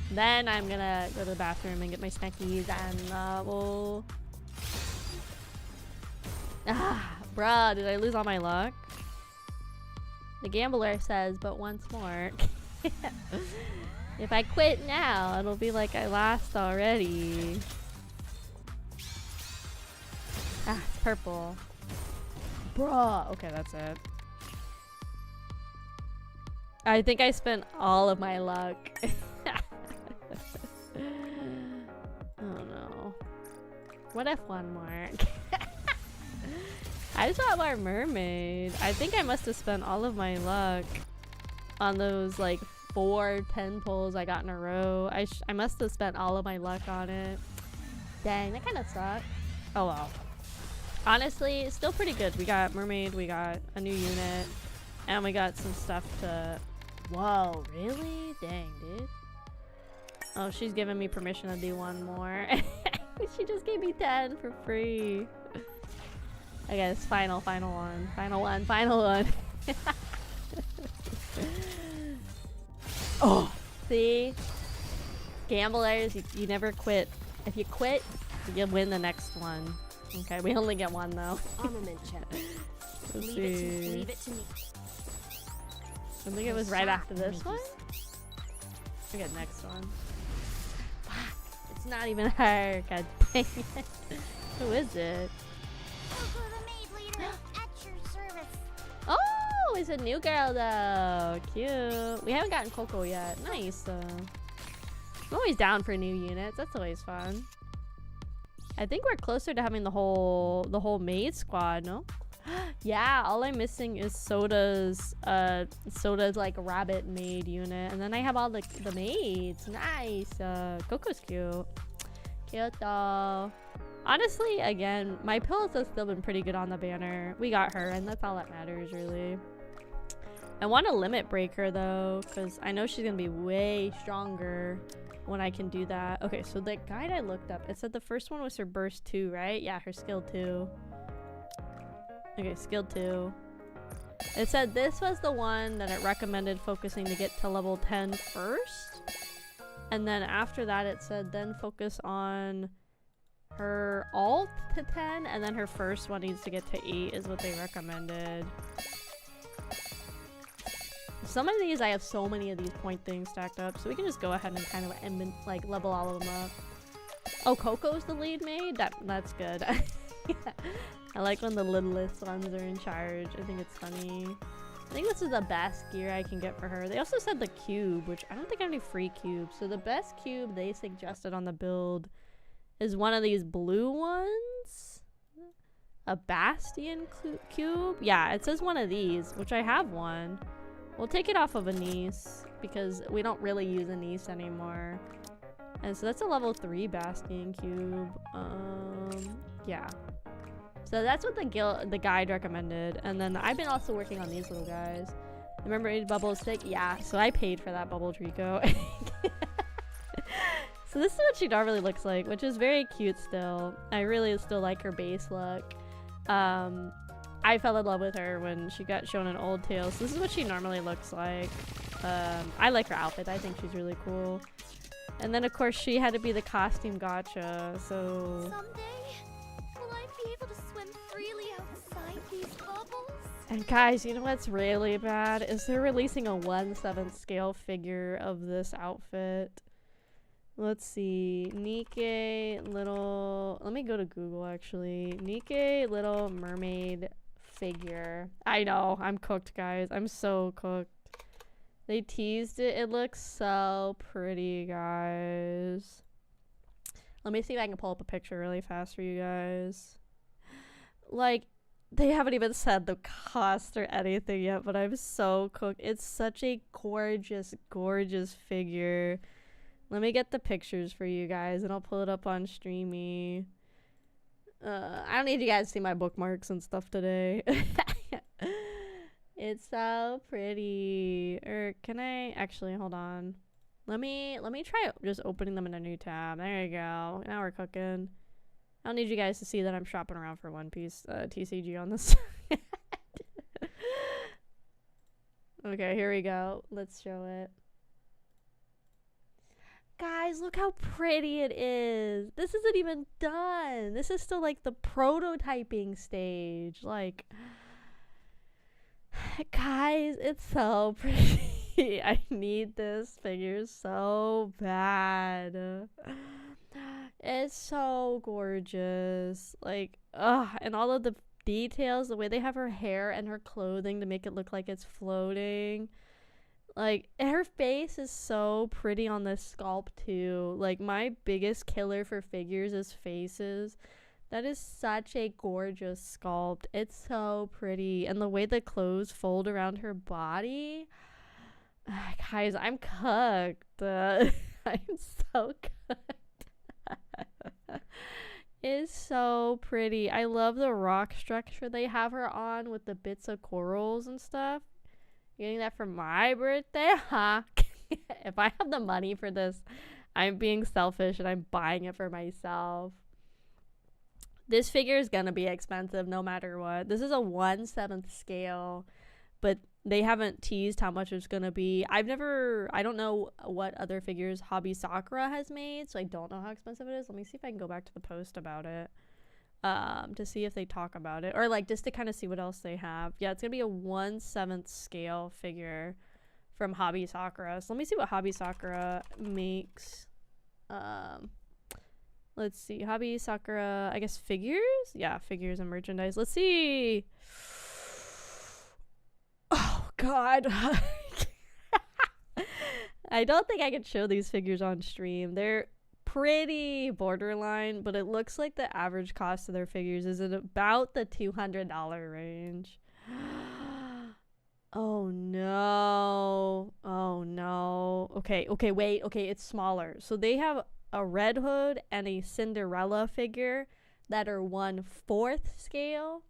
Then I'm gonna go to the bathroom and get my snackies and we'll... Bruh, did I lose all my luck? The gambler says, but once more. If I quit now, it'll be like I lost already. It's purple. Bruh. Okay, that's it. I think I spent all of my luck. Oh no. What if one more? I just want more mermaid. I think I must have spent all of my luck on those like 4 10 pulls I got in a row. I must have spent all of my luck on it. Dang, that kind of sucked. Oh well. Honestly, it's still pretty good. We got mermaid, we got a new unit, and we got some stuff to... Whoa, really? Dang, dude. Oh, she's giving me permission to do one more. She just gave me 10 for free. Okay, it's final one. Final one. Oh, see? Gamblers, you never quit. If you quit, you win the next one. Okay, we only get one though. Armament check. Let's see. Leave it to me. I think it was right after this one. Okay, next one. Fuck, it's not even her. God dang it. Who is it? Coco the maid leader, at your service. Oh, it's a new girl though. Cute. We haven't gotten Coco yet. Nice. I'm always down for new units. That's always fun. I think we're closer to having the whole maid squad, no? Yeah, all I'm missing is Soda's like rabbit maid unit, and then I have all the maids. Nice. Coco's cute. Cute though. Honestly, again, my pills have still been pretty good on the banner. We got her, and that's all that matters really. I want to limit break her though, because I know she's gonna be way stronger when I can do that. Okay, so the guide I looked up, it said the first one was her burst 2, right? Yeah, her skill 2. Okay, skill 2. It said this was the one that it recommended focusing to get to level 10 first. And then after that it said then focus on her alt to 10, and then her first one needs to get to 8 is what they recommended. Some of these, I have so many of these point things stacked up, so we can just go ahead and kind of like level all of them up. Oh, Coco's the lead maid? That's good. I like when the littlest ones are in charge. I think it's funny. I think this is the best gear I can get for her. They also said the cube, which I don't think I have any free cubes. So the best cube they suggested on the build is one of these blue ones. A Bastion cube? Yeah, it says one of these, which I have one. We'll take it off of Anise because we don't really use Anise anymore. And so that's a level 3 Bastion cube. Yeah. So that's what the guide recommended. And then I've been also working on these little guys. Remember bubble stick? Yeah, so I paid for that bubble Trico. So this is what she normally looks like, which is very cute still. I really still like her base look. I fell in love with her when she got shown in Old Tales. So this is what she normally looks like. I like her outfit. I think she's really cool. And then of course she had to be the costume gotcha, so... Someday, will I be able to swim freely outside these bubbles? And guys, you know what's really bad? Is they're releasing a 1/7 scale figure of this outfit. Let's see. NIKKE little... Let me go to Google actually. NIKKE Little Mermaid figure. I know. I'm cooked, guys. I'm so cooked. They teased it. It looks so pretty, guys. Let me see if I can pull up a picture really fast for you guys. Like, they haven't even said the cost or anything yet, but I'm so cooked. It's such a gorgeous, gorgeous figure. Let me get the pictures for you guys, and I'll pull it up on Streamy. I don't need you guys to see my bookmarks and stuff today. It's so pretty. Or can I actually hold on? Let me try just opening them in a new tab. There you go. Now we're cooking. I don't need you guys to see that I'm shopping around for One Piece TCG on this. Okay, here we go. Let's show it. Guys, look how pretty it is. This isn't even done. This is still like the prototyping stage. Like, guys, it's so pretty. I need this figure so bad. It's so gorgeous. Like, and all of the details, the way they have her hair and her clothing to make it look like it's floating. Like, her face is so pretty on this sculpt too. Like, my biggest killer for figures is faces. That is such a gorgeous sculpt. It's so pretty. And the way the clothes fold around her body. Guys, I'm cooked. I'm so cooked. It's so pretty. I love the rock structure they have her on with the bits of corals and stuff. Getting that for my birthday, huh? If I have the money for this, I'm being selfish and I'm buying it for myself. This figure is gonna be expensive no matter what. This is a 1/7 scale, but they haven't teased how much it's gonna be. I don't know what other figures Hobby Sakura has made, so I don't know how expensive it is. Let me see if I can go back to the post about it. To see if they talk about it, or like just to kind of see what else they have. Yeah, it's gonna be a 1/7 scale figure from Hobby Sakura. So let me see what Hobby Sakura makes. Let's see, Hobby Sakura, I guess figures? Yeah, figures and merchandise. Let's see. Oh god. I don't think I can show these figures on stream. They're pretty borderline, but it looks like the average cost of their figures is at about the $200 range. Oh no. Oh no. Okay, wait. Okay, it's smaller. So they have a Red Hood and a Cinderella figure that are 1/4 scale.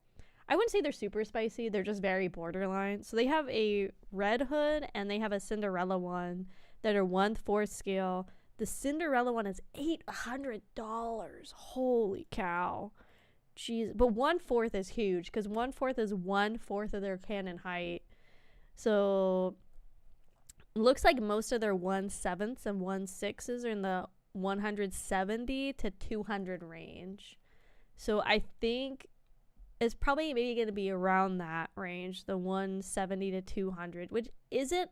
I wouldn't say they're super spicy. They're just very borderline. So they have a Red Hood and they have a Cinderella one that are 1/4 scale. The Cinderella one is $800. Holy cow. Jeez. But 1/4 is huge because 1/4 is 1/4 of their canon height. So looks like most of their 1/7s and 1/6s are in the 170 to 200 range. So I think it's probably maybe going to be around that range, the 170 to 200, which isn't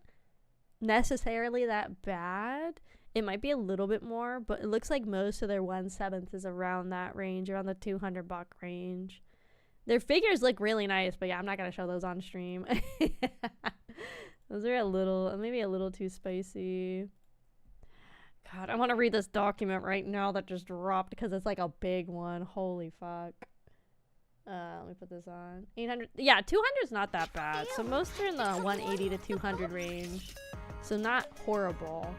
necessarily that bad. It might be a little bit more, but it looks like most of their 1/7 is around that range, around the $200 range. Their figures look really nice, but yeah, I'm not going to show those on stream. Those are maybe a little too spicy. God, I want to read this document right now that just dropped because it's like a big one. Holy fuck. Let me put this on. 800. Yeah, 200 is not that bad. So most are in the 180 to 200 range. So not horrible.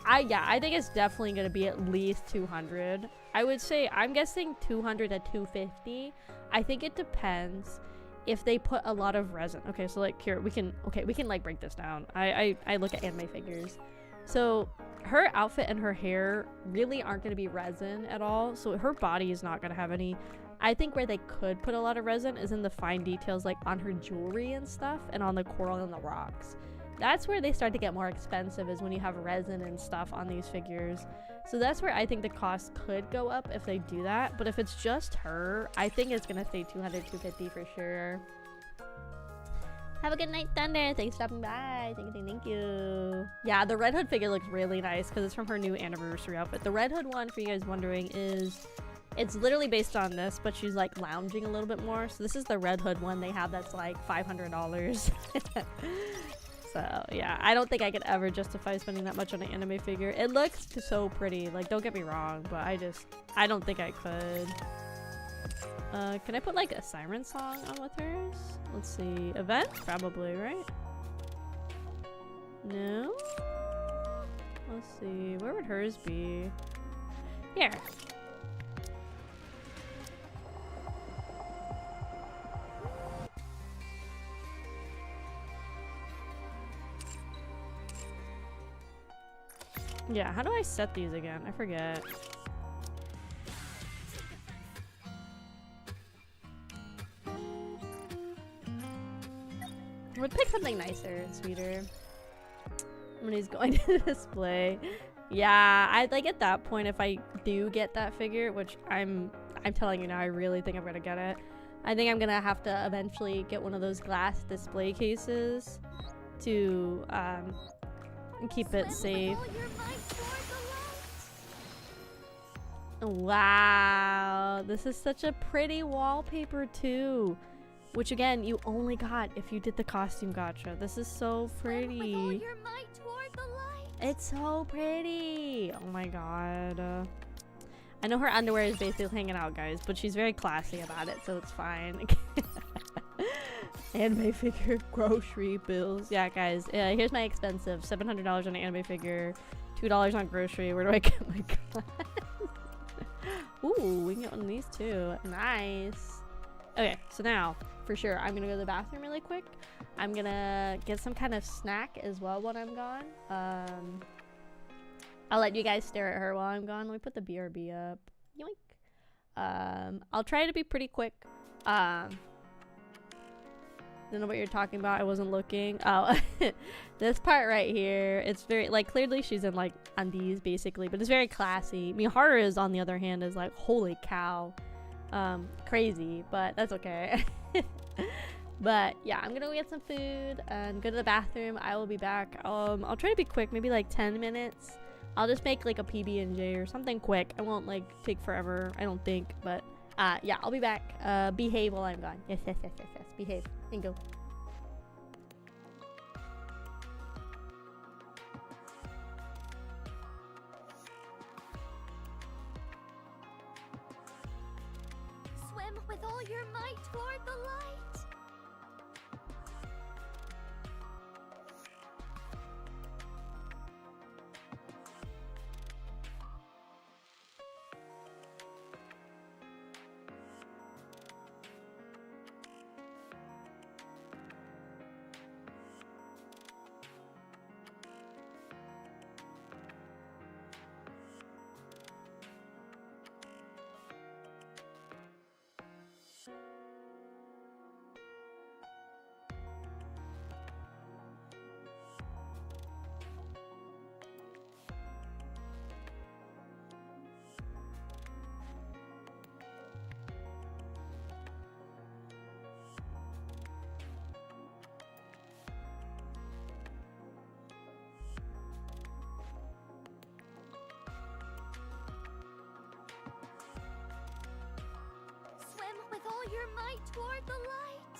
I think it's definitely going to be at least 200. I would say, I'm guessing 200 to 250. I think it depends if they put a lot of resin. Okay, so like here, we can like break this down. I look at anime figures. So her outfit and her hair really aren't going to be resin at all, so her body is not going to have any. I think where they could put a lot of resin is in the fine details, like on her jewelry and stuff, and on the coral and the rocks. That's where they start to get more expensive, is when you have resin and stuff on these figures. So that's where I think the cost could go up if they do that. But if it's just her, I think it's gonna stay 200, 250 for sure. Have a good night, Thunder. Thanks for stopping by. Thank you. Yeah, the Red Hood figure looks really nice because it's from her new anniversary outfit. The Red Hood one, for you guys wondering, is it's literally based on this, but she's like lounging a little bit more. So this is the Red Hood one they have that's like $500. So yeah, I don't think I could ever justify spending that much on an anime figure. It looks so pretty, like, don't get me wrong, but I don't think I could. Can I put like a siren song on with hers? Let's see, event? Probably, right? No? Let's see, where would hers be? Here. Yeah, how do I set these again? I forget. I would pick something nicer and sweeter when he's going to display. Yeah, I'd like at that point, if I do get that figure, which I'm telling you now, I really think I'm gonna get it. I think I'm gonna have to eventually get one of those glass display cases to keep it safe. Wow, this is such a pretty wallpaper too, which again you only got if you did the costume gacha. This is so pretty. It's so pretty. Oh my god. I know her underwear is basically hanging out, guys, but she's very classy about it, so it's fine. Anime figure, grocery bills. Yeah, guys, here's my expensive $700 on an anime figure, $2 on grocery. Where do I get my glass? Ooh, we can get one of these too. Nice. Okay, so now, for sure, I'm gonna go to the bathroom really quick. I'm gonna get some kind of snack as well when I'm gone. I'll let you guys stare at her while I'm gone. Let me put the BRB up. Yoink. I'll try to be pretty quick. Don't know what you're talking about. I wasn't looking. Oh, this part right here, it's very, like, clearly she's in like undies basically, but it's very classy. Miharu's on the other hand is like, holy cow, crazy, but that's okay. But yeah, I'm gonna go get some food and go to the bathroom. I will be back. I'll try to be quick, maybe like 10 minutes. I'll just make like a PB&J or something quick. I won't like take forever, I don't think, but yeah, I'll be back. Behave while I'm gone. Yes, behave and go. Swim with all your might toward the light. With all your might toward the light.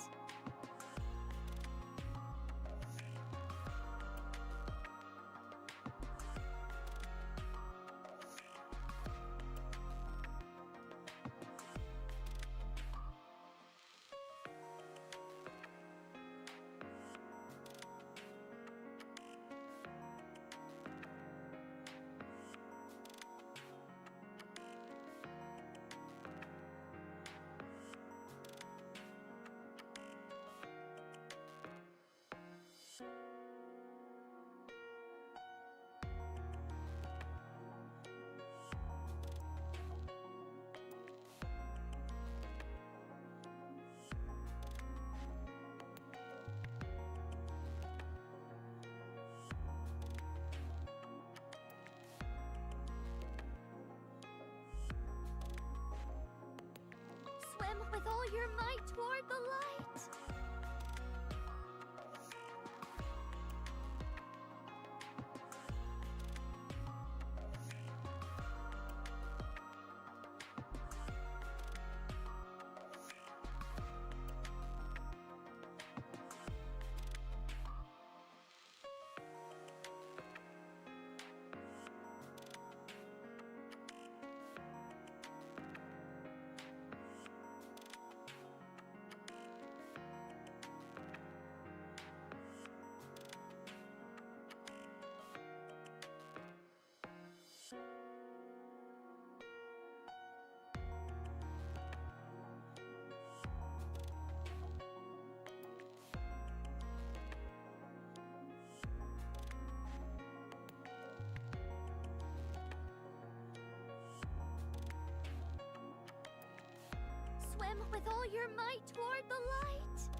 Swim with all your might toward the light. Swim with all your might toward the light.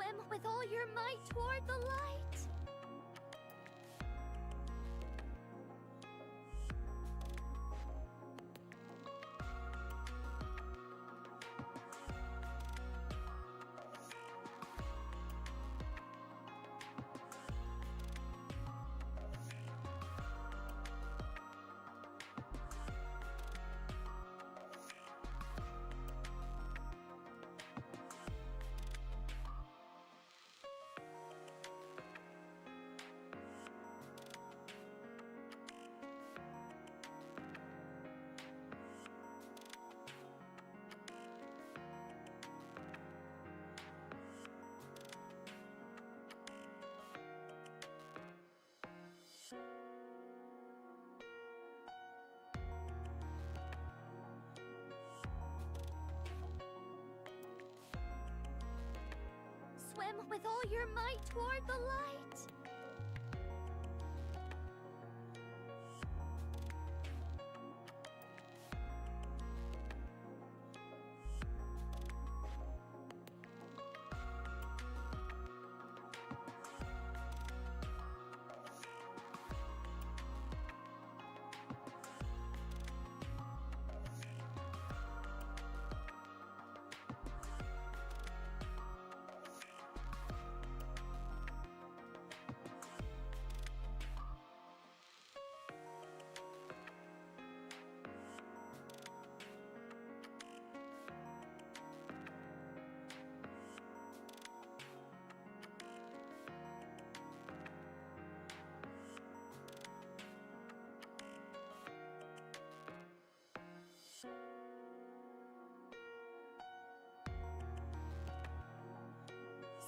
Swim with all your might toward the light. Swim with all your might toward the light.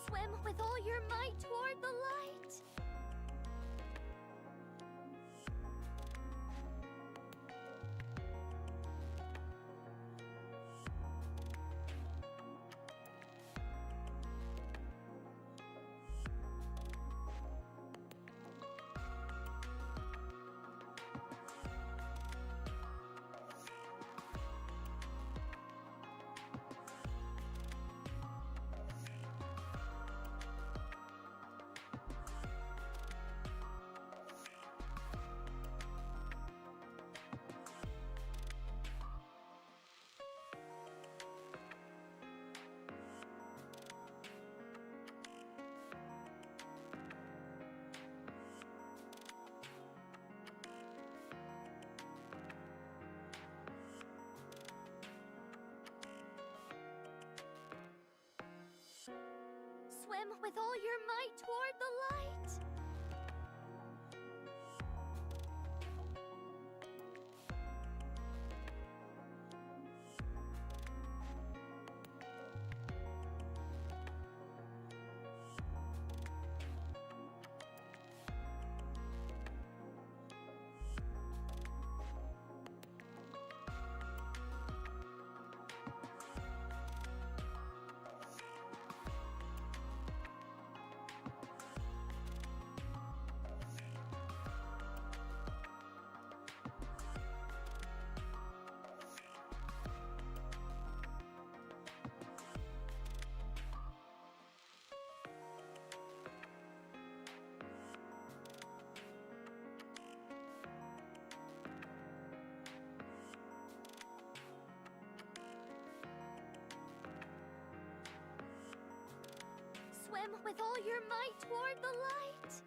Swim with all your might toward the light. Swim with all your might toward the light. Swim with all your might toward the light.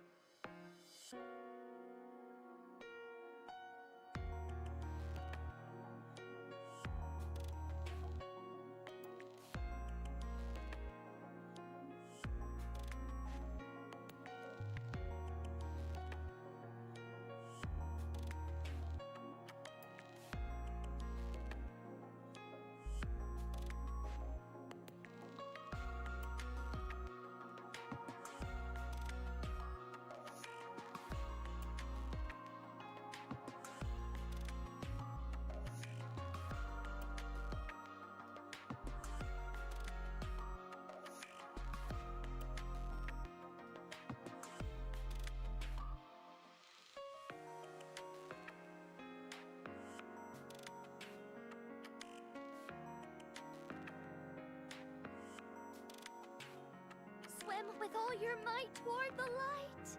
Swim with all your might toward the light.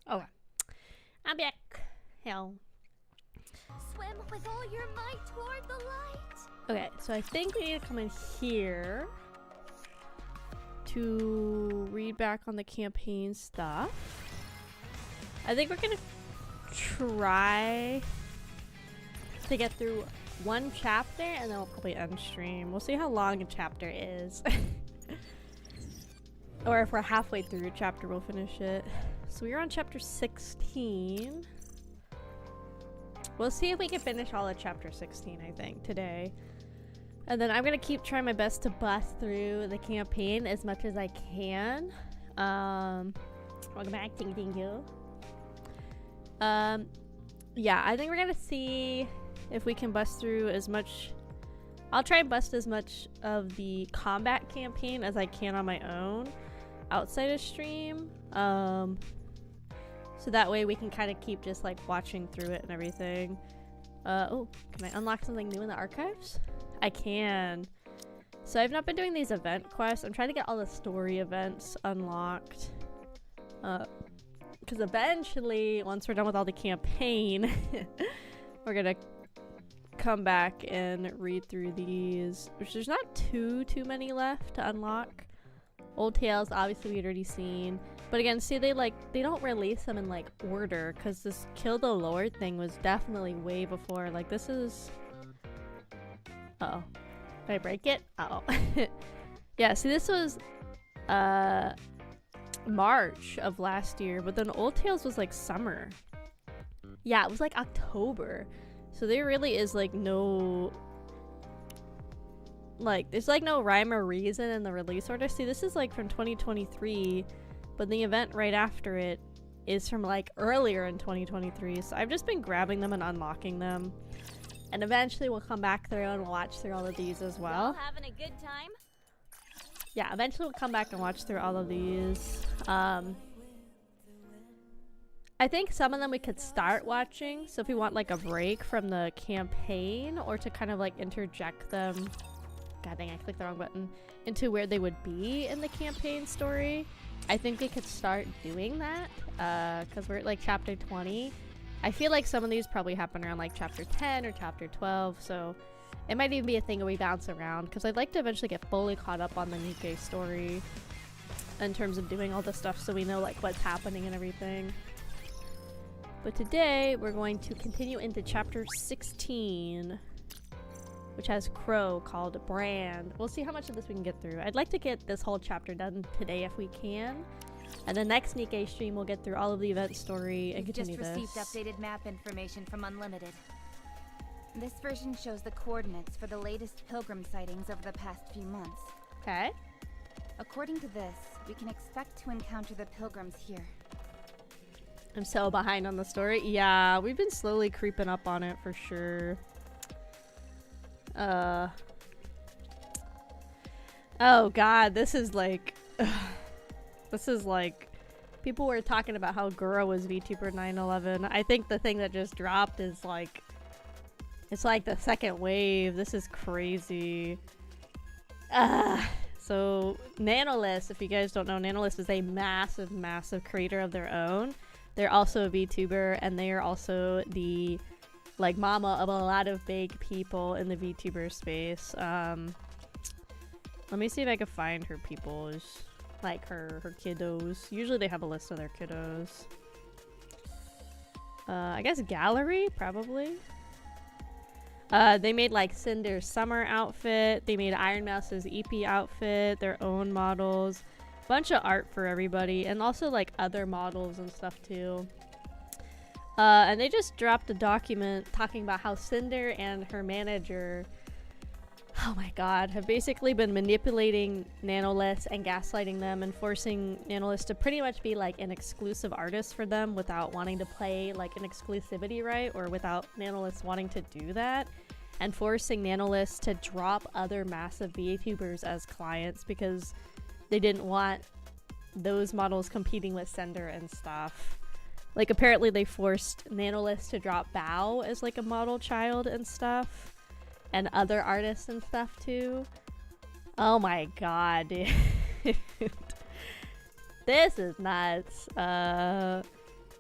Okay. I'm back. Hell. Swim with all your might toward the light. Okay, so I think we need to come in here to read back on the campaign stuff. I think we're gonna try to get through one chapter and then we'll probably end stream. We'll see how long a chapter is. Or if we're halfway through a chapter, we'll finish it. So we're on chapter 16. We'll see if we can finish all of chapter 16, I think, today. And then I'm gonna keep trying my best to bust through the campaign as much as I can. Welcome back, thank you. Yeah, I think we're gonna see if we can bust through as much. I'll try and bust as much of the combat campaign as I can on my own outside of stream. So that way we can kind of keep just like watching through it and everything. Oh, can I unlock something new in the archives? I can. So I've not been doing these event quests. I'm trying to get all the story events unlocked. Because eventually, once we're done with all the campaign, we're gonna come back and read through these, which there's not too many left to unlock. Old Tales, obviously we'd already seen. But again, see, they don't release them in like order, because this Kill the Lord thing was definitely way before. Like this is... Uh-oh. Did I break it? Uh-oh. Yeah, see, this was March of last year, but then Old Tales was like summer. Yeah, it was like October. So there really is like no... Like, there's like no rhyme or reason in the release order. See, this is like from 2023, but the event right after it is from like earlier in 2023. So I've just been grabbing them and unlocking them. And eventually we'll come back through and we'll watch through all of these as well. Y'all having a good time? Yeah, eventually we'll come back and watch through all of these. I think some of them we could start watching, so if we want like a break from the campaign or to kind of like interject them, god dang I clicked the wrong button, into where they would be in the campaign story, I think we could start doing that, because we're at like chapter 20. I feel like some of these probably happen around like chapter 10 or chapter 12, so it might even be a thing where we bounce around, because I'd like to eventually get fully caught up on the NIKKE story in terms of doing all the stuff so we know like what's happening and everything. But today we're going to continue into chapter 16, which has Crow called Brand. We'll see how much of this we can get through. I'd like to get this whole chapter done today if we can. And the next NIKKE stream we'll get through all of the event story and continue this. Just received updated map information from Unlimited. This version shows the coordinates for the latest pilgrim sightings over the past few months. Okay. According to this, we can expect to encounter the pilgrims here. I'm so behind on the story. Yeah, we've been slowly creeping up on it for sure. Oh god, this is like people were talking about how Gura was VTuber 9/11. I think the thing that just dropped is like, it's like the second wave. This is crazy. So Nanolist, if you guys don't know, Nanolist is a massive creator of their own. They're also a VTuber, and they are also the like mama of a lot of big people in the VTuber space. Let me see if I can find her peoples, like her kiddos. Usually they have a list of their kiddos. I guess Gallery, probably. They made like Cinder's summer outfit. They made Iron Mouse's EP outfit, their own models. Bunch of art for everybody, and also like other models and stuff too. And they just dropped a document talking about how Cinder and her manager, oh my god, have basically been manipulating Nanolist and gaslighting them and forcing Nanolist to pretty much be like an exclusive artist for them without wanting to play like an exclusivity right, or without Nanolist wanting to do that, and forcing Nanolist to drop other massive VTubers as clients because they didn't want those models competing with Cinder and stuff. Like apparently they forced Nanolist to drop Bao as like a model child and stuff, and other artists and stuff too. Oh my god, dude. This is nuts.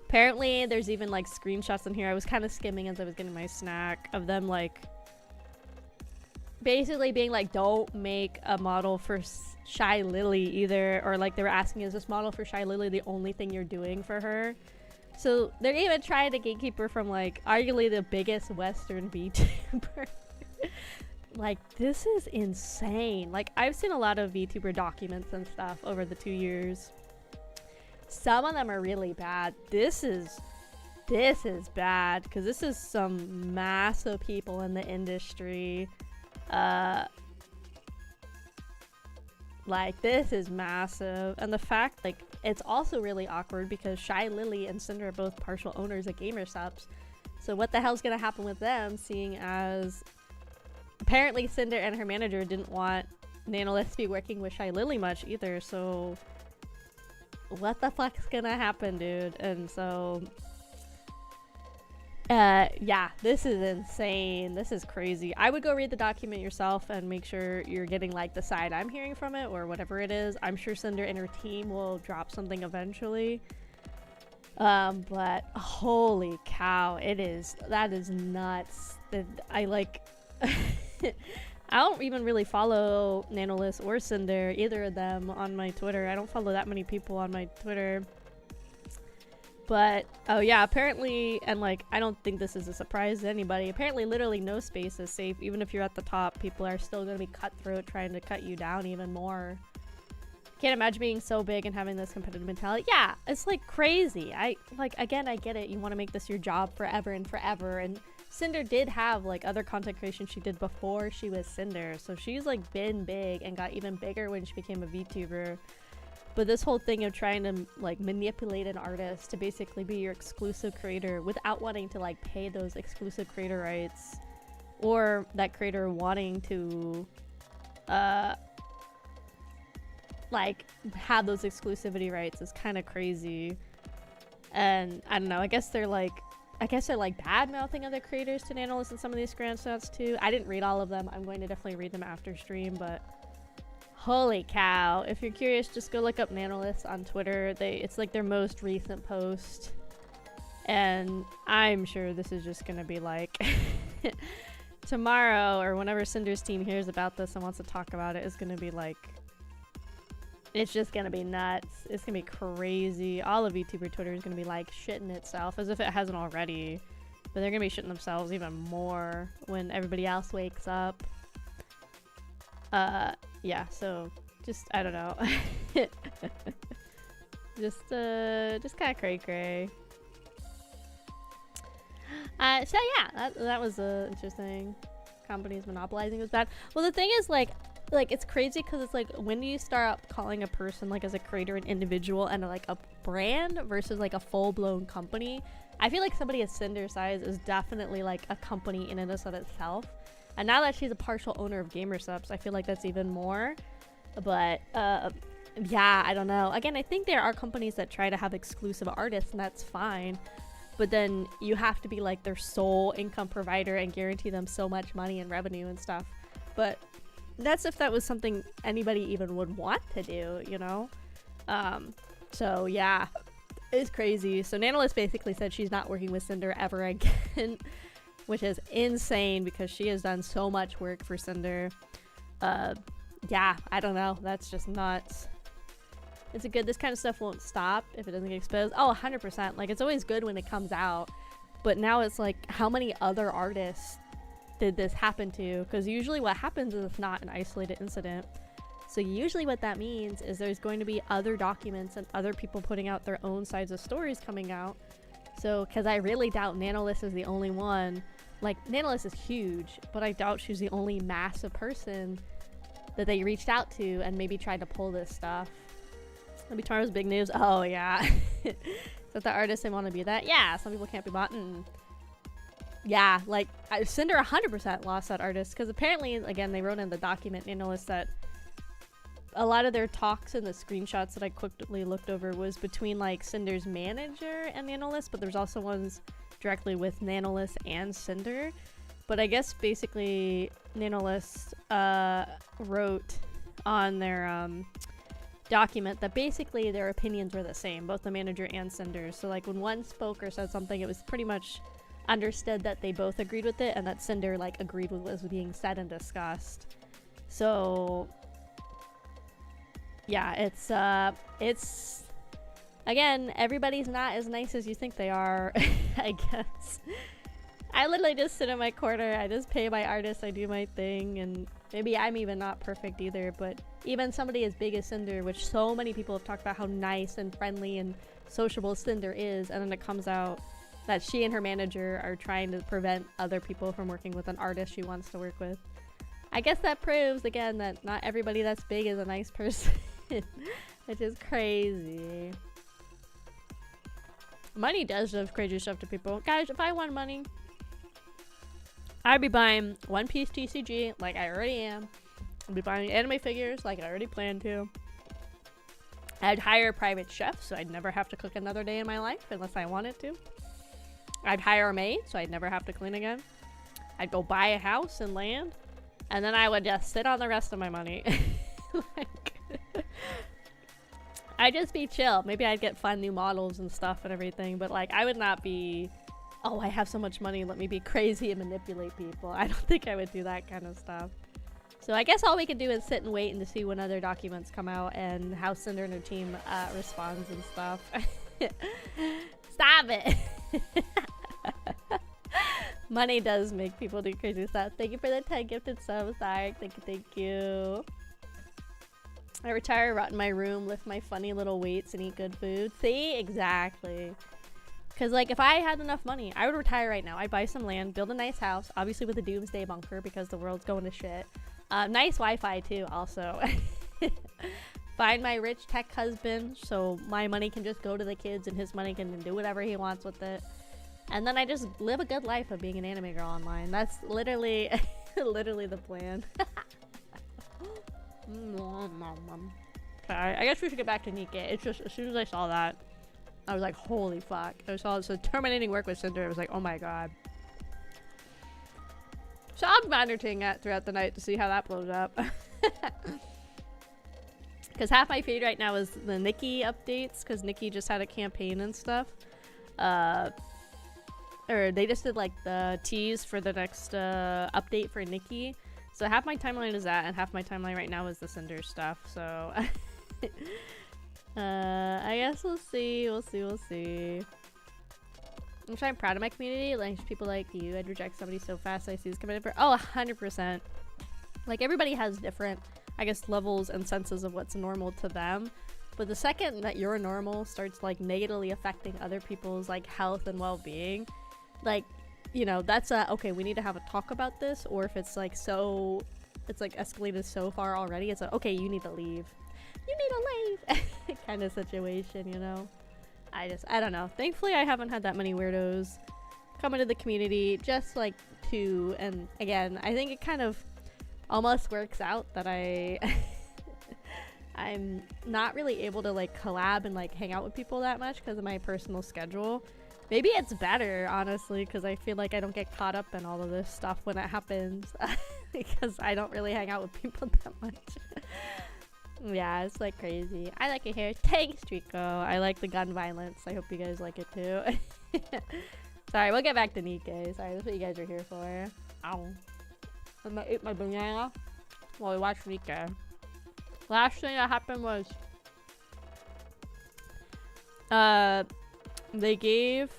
Apparently there's even like screenshots in here. I was kind of skimming as I was getting my snack of them like basically being like, don't make a model for Shy Lily either, or like they were asking, is this model for Shy Lily the only thing you're doing for her? So they're even trying to gatekeeper from like arguably the biggest Western VTuber. Like this is insane. Like I've seen a lot of VTuber documents and stuff over the 2 years. Some of them are really bad. This is bad because this is some massive people in the industry. Like this is massive, and the fact like it's also really awkward because Shy Lily and Cinder are both partial owners of GamerSups. So what the hell's gonna happen with them, seeing as apparently Cinder and her manager didn't want Nanolith to be working with Shy Lily much either, so what the fuck's gonna happen, dude? And so yeah, this is insane. This is crazy. I would go read the document yourself and make sure you're getting like the side I'm hearing from it, or whatever it is. I'm sure Cinder and her team will drop something eventually. But holy cow, that is nuts. I like I don't even really follow Nanolist or Cinder, either of them, on my Twitter. I don't follow that many people on my Twitter. But, oh yeah, apparently, and like, I don't think this is a surprise to anybody, apparently literally no space is safe. Even if you're at the top, people are still going to be cutthroat, trying to cut you down even more. Can't imagine being so big and having this competitive mentality. Yeah, it's like crazy. Again, I get it. You want to make this your job forever and forever. And Cinder did have like other content creation she did before she was Cinder. So she's like been big and got even bigger when she became a VTuber. But this whole thing of trying to like manipulate an artist to basically be your exclusive creator without wanting to like pay those exclusive creator rights, or that creator wanting to like have those exclusivity rights, is kind of crazy. And I don't know, I guess they're like bad mouthing other creators to Nanolist in some of these screenshots too. I didn't read all of them. I'm going to definitely read them after stream, but holy cow. If you're curious, just go look up Nanolist on Twitter. It's like their most recent post. And I'm sure this is just gonna be like tomorrow or whenever Cinder's team hears about this and wants to talk about it, is gonna be like, it's just gonna be nuts. It's gonna be crazy. All of VTuber Twitter is gonna be like shitting itself, as if it hasn't already. But they're gonna be shitting themselves even more when everybody else wakes up. Yeah, so just, I don't know. just kind of cray-cray. So yeah, that was interesting. Companies monopolizing was bad. Well, the thing is, like it's crazy because it's like, when do you start calling a person like as a creator an individual and like a brand versus like a full-blown company? I feel like somebody of Cinder size is definitely like a company in and of itself. And now that she's a partial owner of GamerSupps, I feel like that's even more. But yeah, I don't know. Again, I think there are companies that try to have exclusive artists, and that's fine. But then you have to be like their sole income provider and guarantee them so much money and revenue and stuff. But that's if that was something anybody even would want to do, you know? So yeah, it's crazy. So Nanolist basically said she's not working with Cinder ever again, which is insane because she has done so much work for Cinder. Yeah, I don't know. That's just nuts. It's this kind of stuff won't stop if it doesn't get exposed. Oh, 100%. Like, it's always good when it comes out. But now it's like, how many other artists did this happen to? Because usually what happens is it's not an isolated incident. So usually what that means is there's going to be other documents and other people putting out their own sides of stories coming out. So, because I really doubt Nanolist is the only one. Like, Nanolist is huge, but I doubt she's the only massive person that they reached out to and maybe tried to pull this stuff. Maybe tomorrow's big news. Oh, yeah. Is that the artist they want to be that? Yeah, some people can't be bought. Yeah, like, Cinder 100% lost that artist, because apparently, again, they wrote in the document, Nanolist, that a lot of their talks and the screenshots that I quickly looked over was between, like, Cinder's manager and Nanolist, but there's also ones directly with Nanolist and Cinder. But I guess basically Nanolist wrote on their document that basically their opinions were the same, both the manager and Cinder. So like when one spoke or said something, it was pretty much understood that they both agreed with it, and that Cinder like agreed with what was being said and discussed. So yeah, it's again, everybody's not as nice as you think they are. I guess I literally just sit in my corner, I just pay my artists, I do my thing, and maybe I'm even not perfect either, but even somebody as big as Cinder, which so many people have talked about how nice and friendly and sociable Cinder is, and then it comes out that she and her manager are trying to prevent other people from working with an artist she wants to work with. I guess that proves, again, that not everybody that's big is a nice person, which is crazy. Money does crazy stuff to people. Guys, if I won money, I'd be buying One Piece TCG like I already am. I'd be buying anime figures like I already planned to. I'd hire a private chef so I'd never have to cook another day in my life unless I wanted to. I'd hire a maid so I'd never have to clean again. I'd go buy a house and land, and then I would just sit on the rest of my money. Like, I'd just be chill. Maybe I'd get fun new models and stuff and everything, but like I would not be, oh, I have so much money, let me be crazy and manipulate people. I don't think I would do that kind of stuff. So I guess all we can do is sit and wait and to see when other documents come out and how Cinder and her team responds and stuff. Stop it! Money does make people do crazy stuff. Thank you for the 10 gifted subs, Zark. Thank you, thank you. I retire, rot in my room, lift my funny little weights, and eat good food. See? Exactly. Because, like, if I had enough money, I would retire right now. I'd buy some land, build a nice house, obviously with a doomsday bunker because the world's going to shit. Nice Wi-Fi, too, also. Find my rich tech husband so my money can just go to the kids and his money can do whatever he wants with it. And then I just live a good life of being an anime girl online. That's literally, literally the plan. Okay, I guess we should get back to NIKKE. It's just, as soon as I saw that, I was like, holy fuck. I saw so terminating work with Cinder. I was like, oh my god. So I'm monitoring that throughout the night to see how that blows up. Because half my feed right now is the NIKKE updates, because NIKKE just had a campaign and stuff. Or they just did like the tease for the next update for NIKKE. So half my timeline is that, and half my timeline right now is the Cinder stuff. So I guess we'll see. We'll see. I'm trying proud of my community. Like people like you, I'd reject somebody so fast. I see this coming for 100%. Like everybody has different, I guess, levels and senses of what's normal to them. But the second that your normal starts like negatively affecting other people's like health and well-being, like, you know, that's okay, we need to have a talk about this. Or if it's like it's like escalated so far already, it's like, okay, you need to leave. You need to leave kind of situation, you know. I don't know. Thankfully, I haven't had that many weirdos come into the community, just like two. And again, I think it kind of almost works out that I'm not really able to like collab and like hang out with people that much because of my personal schedule. Maybe it's better, honestly, because I feel like I don't get caught up in all of this stuff when it happens because I don't really hang out with people that much. Yeah, it's like crazy. I like it here. Thanks, Trico. I like the gun violence. I hope you guys like it too. Sorry, we'll get back to NIKKE. Sorry, that's what you guys are here for. Ow. I'm gonna eat my banana while we watch NIKKE. Last thing that happened was they gave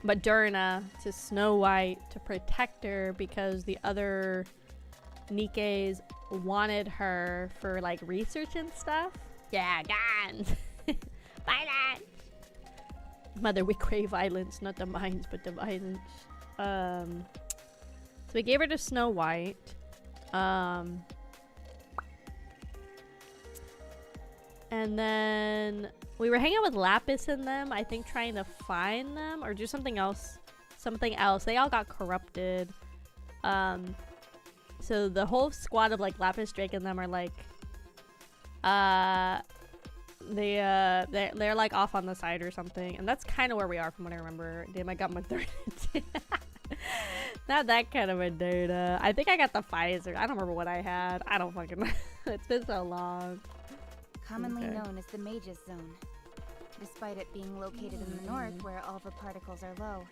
Moderna to Snow White to protect her because the other NIKKEs wanted her for like research and stuff. Yeah, guns. Violence. Mother, we crave violence, not the minds, but the violence. So we gave her to Snow White. And then we were hanging out with Lapis and them, I think, trying to find them or do something else. They all got corrupted. So the whole squad of like Lapis, Drake, and them are like, they're like off on the side or something, and that's kind of where we are from what I remember. Damn, I got my third. Not that kind of a data. I think I got the Pfizer. I don't remember what I had. I don't fucking know. It's been so long. Commonly known as the Mage's Zone. Despite it being located in the north where alpha particles are low,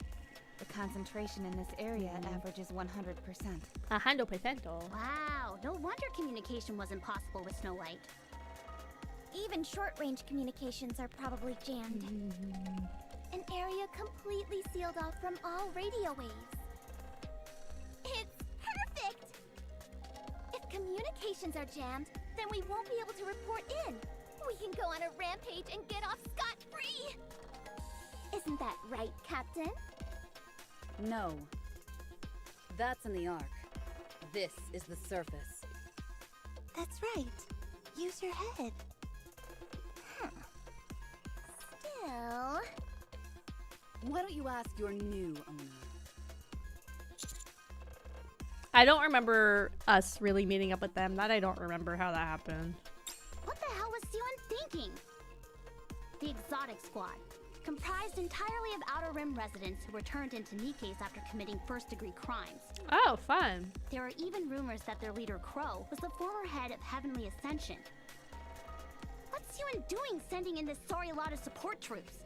the concentration in this area averages 100%. 100%. Wow, no wonder communication wasn't possible with Snow White. Even short-range communications are probably jammed. An area completely sealed off from all radio waves. It's perfect! If communications are jammed, then we won't be able to report in. We can go on a rampage and get off scot-free! Isn't that right, Captain? No. That's in the Ark. This is the surface. That's right. Use your head. Still... Why don't you ask your new owner? I don't remember us really meeting up with them. That I don't remember how that happened. What the hell was Siwon thinking? The Exotic Squad, comprised entirely of Outer Rim residents who were turned into NIKKEs after committing first-degree crimes. Oh, fun. There are even rumors that their leader, Crow, was the former head of Heavenly Ascension. What's Siwon doing sending in this sorry lot of support troops?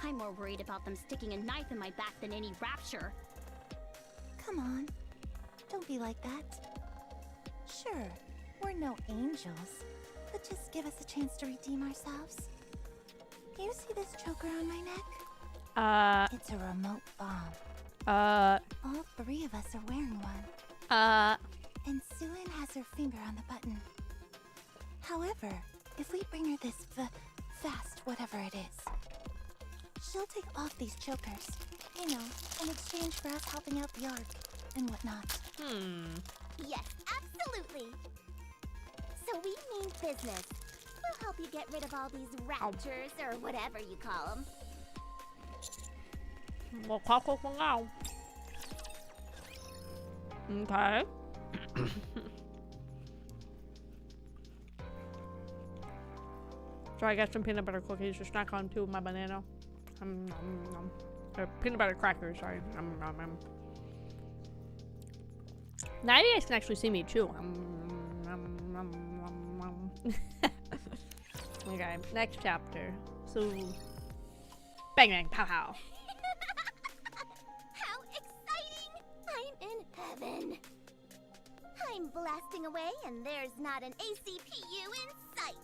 I'm more worried about them sticking a knife in my back than any rapture. Come on. Don't be like that. Sure, we're no angels, but just give us a chance to redeem ourselves. You see this choker on my neck? It's a remote bomb. All three of us are wearing one. And Suin has her finger on the button. However, if we bring her this fast whatever it is, she'll take off these chokers, you know, in exchange for us helping out the Ark and whatnot. Yes, absolutely. So we mean business. We'll help you get rid of all these raptors or whatever you call them. Okay. So I got some peanut butter cookies to snack on too with my banana. Or peanut butter crackers, sorry. Now you guys can actually see me chew. Okay, next chapter. So, bang bang, pow pow. How exciting! I'm in heaven. I'm blasting away and there's not an ACPU in sight.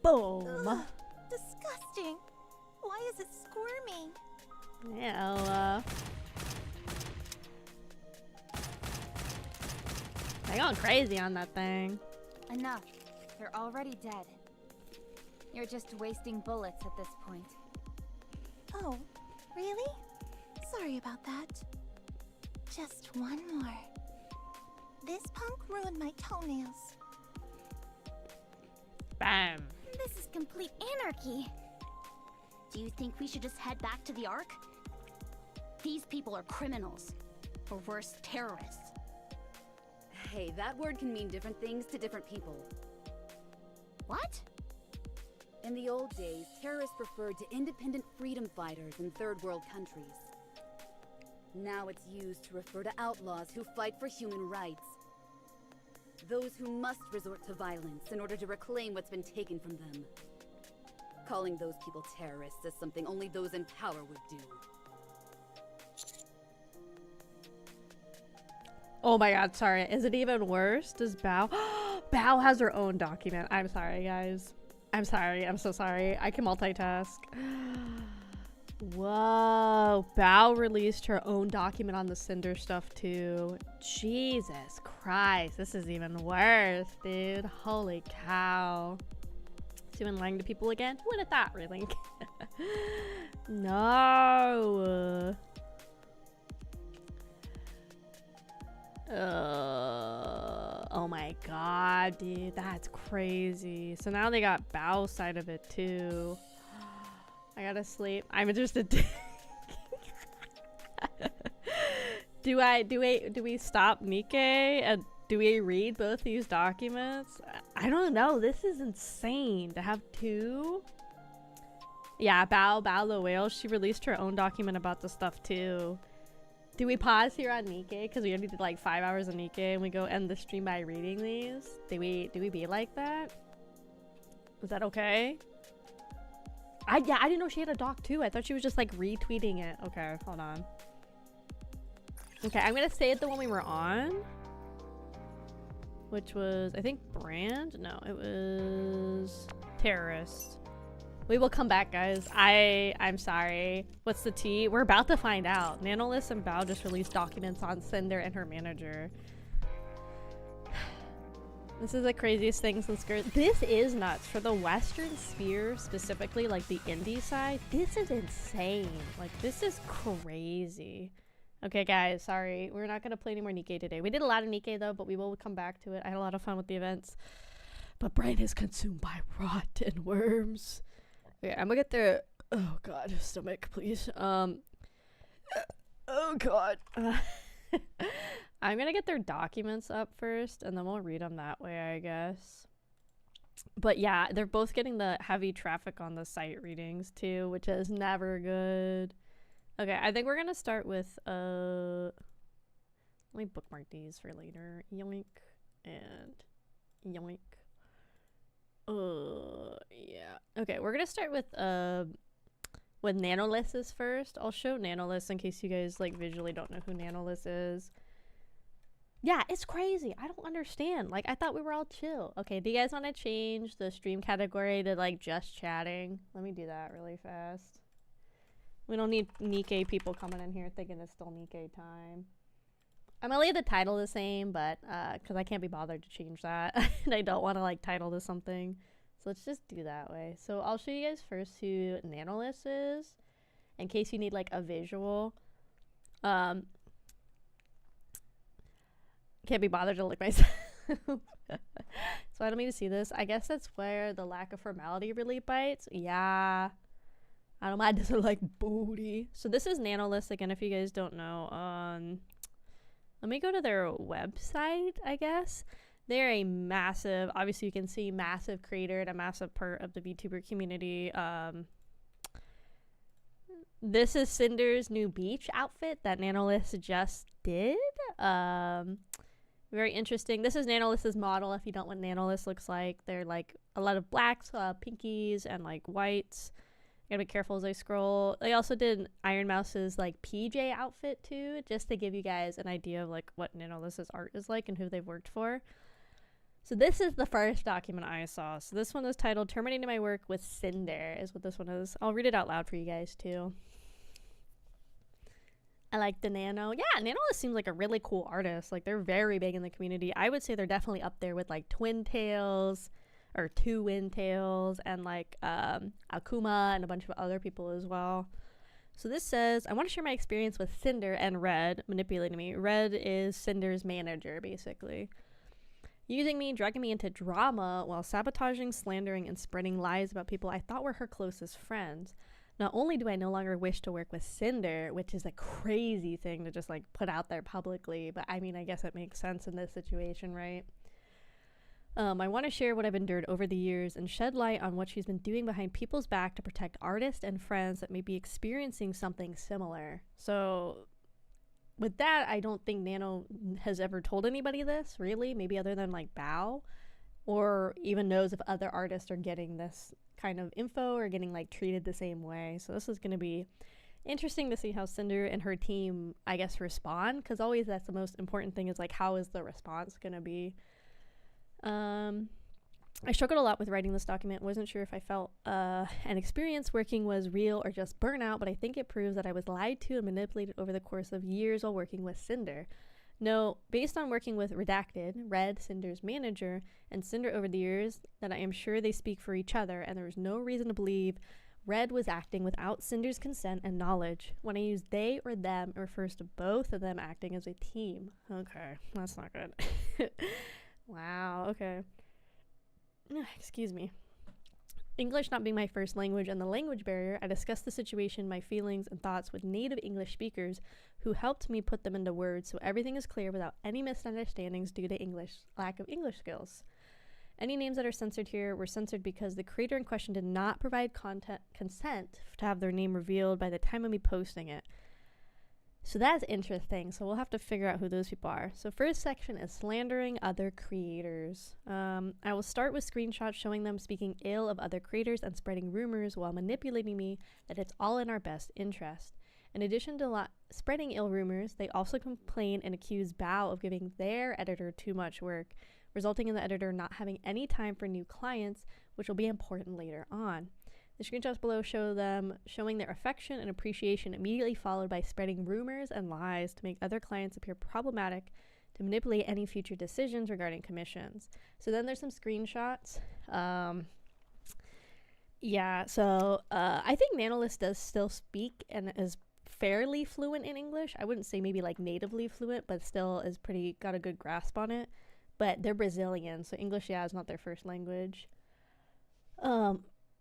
Boom. Ugh, disgusting. Why is it squirming? Yeah, they're going crazy on that thing. Enough. They're already dead. You're just wasting bullets at this point. Oh, really? Sorry about that. Just one more. This punk ruined my toenails. Bam. This is complete anarchy. Do you think we should just head back to the Ark? These people are criminals. Or worse, terrorists. Hey, that word can mean different things to different people. What? In the old days, terrorists referred to independent freedom fighters in third world countries. Now it's used to refer to outlaws who fight for human rights. Those who must resort to violence in order to reclaim what's been taken from them. Calling those people terrorists is something only those in power would do. Oh my god, sorry. Is it even worse? Does Bao... Bao has her own document. I'm sorry, guys. I'm sorry. I'm so sorry. I can multitask. Whoa. Bao released her own document on the Cinder stuff, too. Jesus Christ. This is even worse, dude. Holy cow. It's even lying to people again? Who would have thought, really? No. Oh my god, dude, that's crazy. So now they got Bao's side of it too. I gotta sleep. I'm interested. Do we stop Nikke and do we read both these documents? I don't know. This is insane to have two. Yeah, Bao the whale. She released her own document about the stuff too. Do we pause here on Nikke because we already did like 5 hours of Nikke and we go end the stream by reading these? Do we be like that? Is that okay? I didn't know she had a doc too. I thought she was just like retweeting it. Okay, hold on. Okay, I'm gonna say it the one we were on, which was I think brand. No, it was terrorist. We will come back, guys. I'm sorry. What's the tea? We're about to find out. Nanolith and Bao just released documents on Cinder and her manager. This is the craziest thing since this is nuts. For the Western sphere, specifically, like the indie side, this is insane. Like, this is crazy. Okay, guys, sorry. We're not going to play any more Nikke today. We did a lot of Nikke, though, but we will come back to it. I had a lot of fun with the events. But brain is consumed by rot and worms. Okay, I'm gonna get their... Oh, God. Stomach, please. Oh, God. I'm gonna get their documents up first, and then we'll read them that way, I guess. But yeah, they're both getting the heavy traffic on the site readings, too, which is never good. Okay, I think we're gonna start with, let me bookmark these for later. Yoink and yoink. Yeah. Okay, we're gonna start with Nanoliths first. I'll show Nanoliths in case you guys like visually don't know who Nanoliths is. Yeah, it's crazy. I don't understand. Like, I thought we were all chill. Okay, do you guys want to change the stream category to like just chatting? Let me do that really fast. We don't need Nikke people coming in here thinking it's still Nikke time. I'm gonna leave the title the same, but because I can't be bothered to change that. And I don't want to like title to something. So let's just do that way. So I'll show you guys first who Nanolith is, in case you need like a visual. Can't be bothered to look myself. So I don't mean to see this. I guess that's where the lack of formality really bites. Yeah. I don't mind. Doesn't like booty. So this is Nanolith again. If you guys don't know, let me go to their website, I guess. They're a massive, obviously you can see, massive creator and a massive part of the VTuber community. This is Cinder's new beach outfit that Nanolith just did. Very interesting. This is Nanolith's model, if you don't know what Nanolith looks like. They're like a lot of blacks, pinkies, and like whites. Gotta be careful as I scroll. They also did Iron Mouse's like PJ outfit too, just to give you guys an idea of like what Nanolith's art is like and who they've worked for. So this is the first document I saw. So this one is titled "Terminating My Work with Cinder" is what this one is. I'll read it out loud for you guys too. I like the Nano. Yeah, Nanolith seems like a really cool artist. Like, they're very big in the community. I would say they're definitely up there with like Twin Tails or Two Wind Tails and like Akuma and a bunch of other people as well. So this says, I want to share my experience with Cinder and Red manipulating me. Red is Cinder's manager, basically. Using me, dragging me into drama while sabotaging, slandering, and spreading lies about people I thought were her closest friends. Not only do I no longer wish to work with Cinder, which is a crazy thing to just like put out there publicly, but I mean, I guess it makes sense in this situation, right? I want to share what I've endured over the years and shed light on what she's been doing behind people's back to protect artists and friends that may be experiencing something similar. So with that, I don't think Nano has ever told anybody this, really, maybe other than like Bao, or even knows if other artists are getting this kind of info or getting like treated the same way. So this is going to be interesting to see how Cinder and her team, I guess, respond, because always that's the most important thing, is like, how is the response going to be? I struggled a lot with writing this document. Wasn't sure if I felt an experience working was real or just burnout, but I think it proves that I was lied to and manipulated over the course of years while working with Cinder. No, based on working with Redacted, Red, Cinder's manager, and Cinder over the years, that I am sure they speak for each other, and there is no reason to believe Red was acting without Cinder's consent and knowledge. When I use they or them, it refers to both of them acting as a team. Okay, that's not good. Wow, okay. Excuse me. English not being my first language and the language barrier, I discussed the situation, my feelings, and thoughts with native English speakers who helped me put them into words so everything is clear without any misunderstandings due to lack of English skills. Any names that are censored here were censored because the creator in question did not provide consent to have their name revealed by the time of me posting it. So that's interesting. So we'll have to figure out who those people are. So first section is slandering other creators. I will start with screenshots showing them speaking ill of other creators and spreading rumors while manipulating me that it's all in our best interest. In addition to spreading ill rumors, they also complain and accuse Bao of giving their editor too much work, resulting in the editor not having any time for new clients, which will be important later on. The screenshots below show them showing their affection and appreciation, immediately followed by spreading rumors and lies to make other clients appear problematic to manipulate any future decisions regarding commissions. So then there's some screenshots. I think Nanolith does still speak and is fairly fluent in English. I wouldn't say maybe like natively fluent, but still is got a good grasp on it. But they're Brazilian, so English, is not their first language.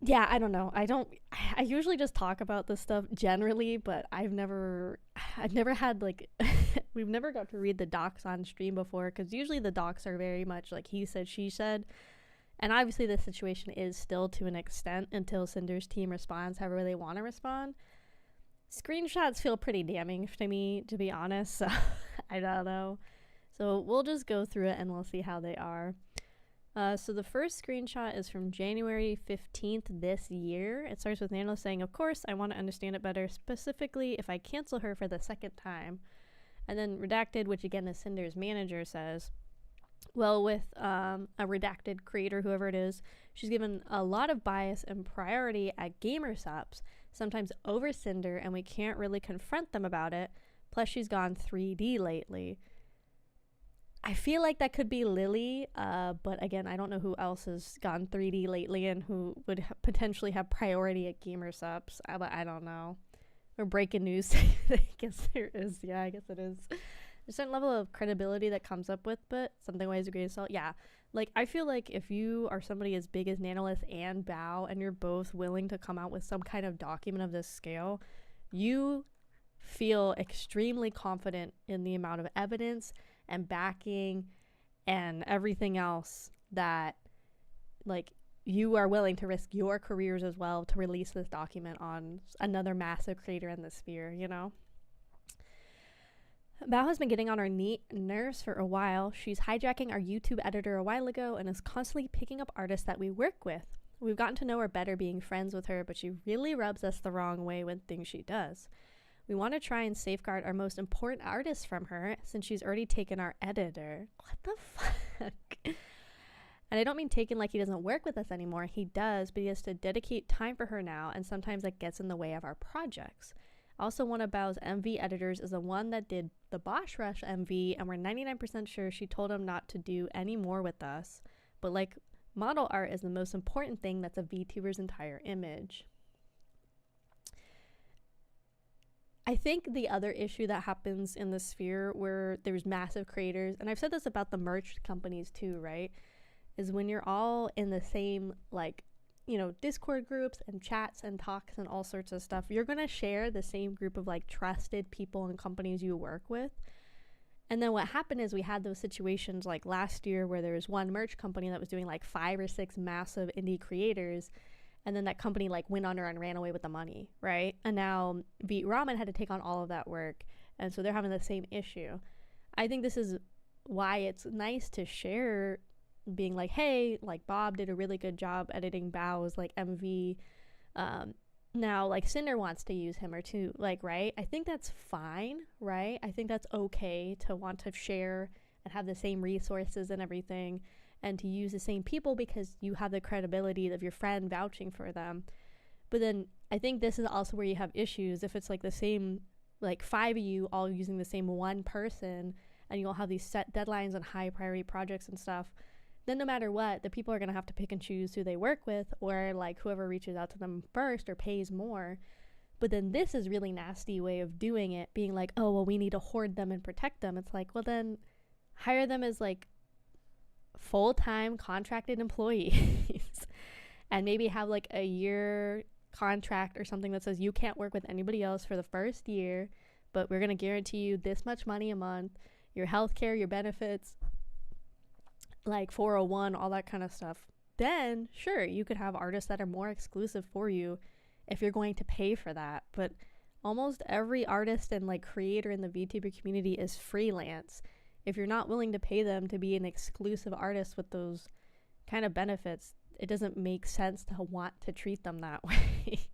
Yeah, I don't know. I usually just talk about this stuff generally, but I've never had like, we've never got to read the docs on stream before, because usually the docs are very much like he said, she said. And obviously the situation is still to an extent until Cinder's team responds however they want to respond. Screenshots feel pretty damning to me, to be honest, so I don't know. So we'll just go through it and we'll see how they are. So the first screenshot is from January 15th this year. It starts with Nano saying, of course, I want to understand it better, specifically if I cancel her for the second time. And then Redacted, which again is Cinder's manager, says, well, with a Redacted creator, whoever it is, she's given a lot of bias and priority at gamer subs, sometimes over Cinder, and we can't really confront them about it. Plus, she's gone 3D lately. I feel like that could be Lily, but again, I don't know who else has gone 3D lately and who would potentially have priority at gamer subs, but I don't know. Or breaking news, I guess there is. Yeah, I guess it is. There's a certain level of credibility that comes up with, but something weighs a grain of salt. Yeah, like I feel like if you are somebody as big as Nanolith and Bao, and you're both willing to come out with some kind of document of this scale, you feel extremely confident in the amount of evidence and backing and everything else that, like, you are willing to risk your careers as well to release this document on another massive creator in the sphere, you know? Bao has been getting on our nerves for a while. She's hijacking our YouTube editor a while ago and is constantly picking up artists that we work with. We've gotten to know her better being friends with her, but she really rubs us the wrong way with things she does. We want to try and safeguard our most important artists from her since she's already taken our editor. What the fuck? And I don't mean taken like he doesn't work with us anymore. He does, but he has to dedicate time for her now, and sometimes that gets in the way of our projects. Also, one of Bao's MV editors is the one that did the Bosch Rush MV, and we're 99% sure she told him not to do any more with us. But like, model art is the most important thing that's a VTuber's entire image. I think the other issue that happens in the sphere where there's massive creators, and I've said this about the merch companies too, right? Is when you're all in the same, like, you know, Discord groups and chats and talks and all sorts of stuff, you're going to share the same group of like trusted people and companies you work with. And then what happened is we had those situations like last year where there was one merch company that was doing like 5 or 6 massive indie creators, and then that company like went under and ran away with the money, right? And now Beat Ramen had to take on all of that work, and so they're having the same issue. I think this is why it's nice to share, being like, hey, like Bob did a really good job editing Bao's like MV. Now like Cinder wants to use him or two, like, right? I think that's fine, right? I think that's okay to want to share and have the same resources and everything, and to use the same people because you have the credibility of your friend vouching for them. But then I think this is also where you have issues if it's like the same, like 5 of you all using the same one person, and you all have these set deadlines on high priority projects and stuff. Then no matter what, the people are going to have to pick and choose who they work with, or like whoever reaches out to them first or pays more. But then this is really nasty way of doing it, being like, oh, well, we need to hoard them and protect them. It's like, well, then hire them as like full-time contracted employees and maybe have like a year contract or something that says you can't work with anybody else for the first year, but we're going to guarantee you this much money a month, your healthcare, your benefits, like 401, all that kind of stuff. Then sure, you could have artists that are more exclusive for you if you're going to pay for that. But almost every artist and like creator in the VTuber community is freelance. If you're not willing to pay them to be an exclusive artist with those kind of benefits, it doesn't make sense to want to treat them that way.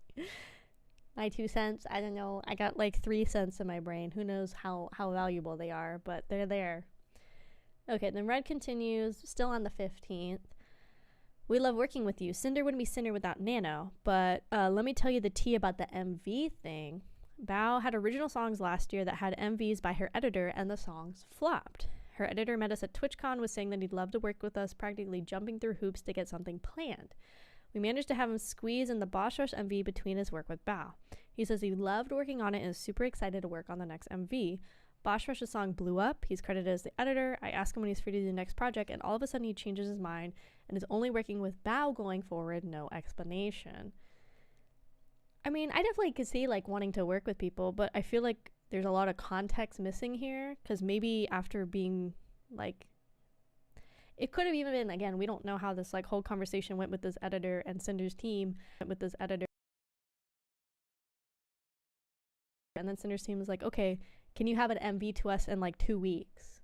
My 2 cents, I don't know, I got like 3 cents in my brain. Who knows how valuable they are, but they're there. Okay, then Red continues, still on the 15th. We love working with you. Cinder wouldn't be Cinder without Nano, but let me tell you the tea about the MV thing. Bao had original songs last year that had MVs by her editor, and the songs flopped. Her editor met us at TwitchCon, was saying that he'd love to work with us, practically jumping through hoops to get something planned. We managed to have him squeeze in the Boss Rush MV between his work with Bao. He says he loved working on it and is super excited to work on the next MV. Boss Rush's song blew up. He's credited as the editor. I ask him when he's free to do the next project, and all of a sudden he changes his mind and is only working with Bao going forward, no explanation. I mean, I definitely could see like wanting to work with people, but I feel like there's a lot of context missing here, because maybe after being like, it could have even been, again, we don't know how this like whole conversation went with this editor and Cinder's team, with this editor. And then Cinder's team was like, okay, can you have an MV to us in like 2 weeks?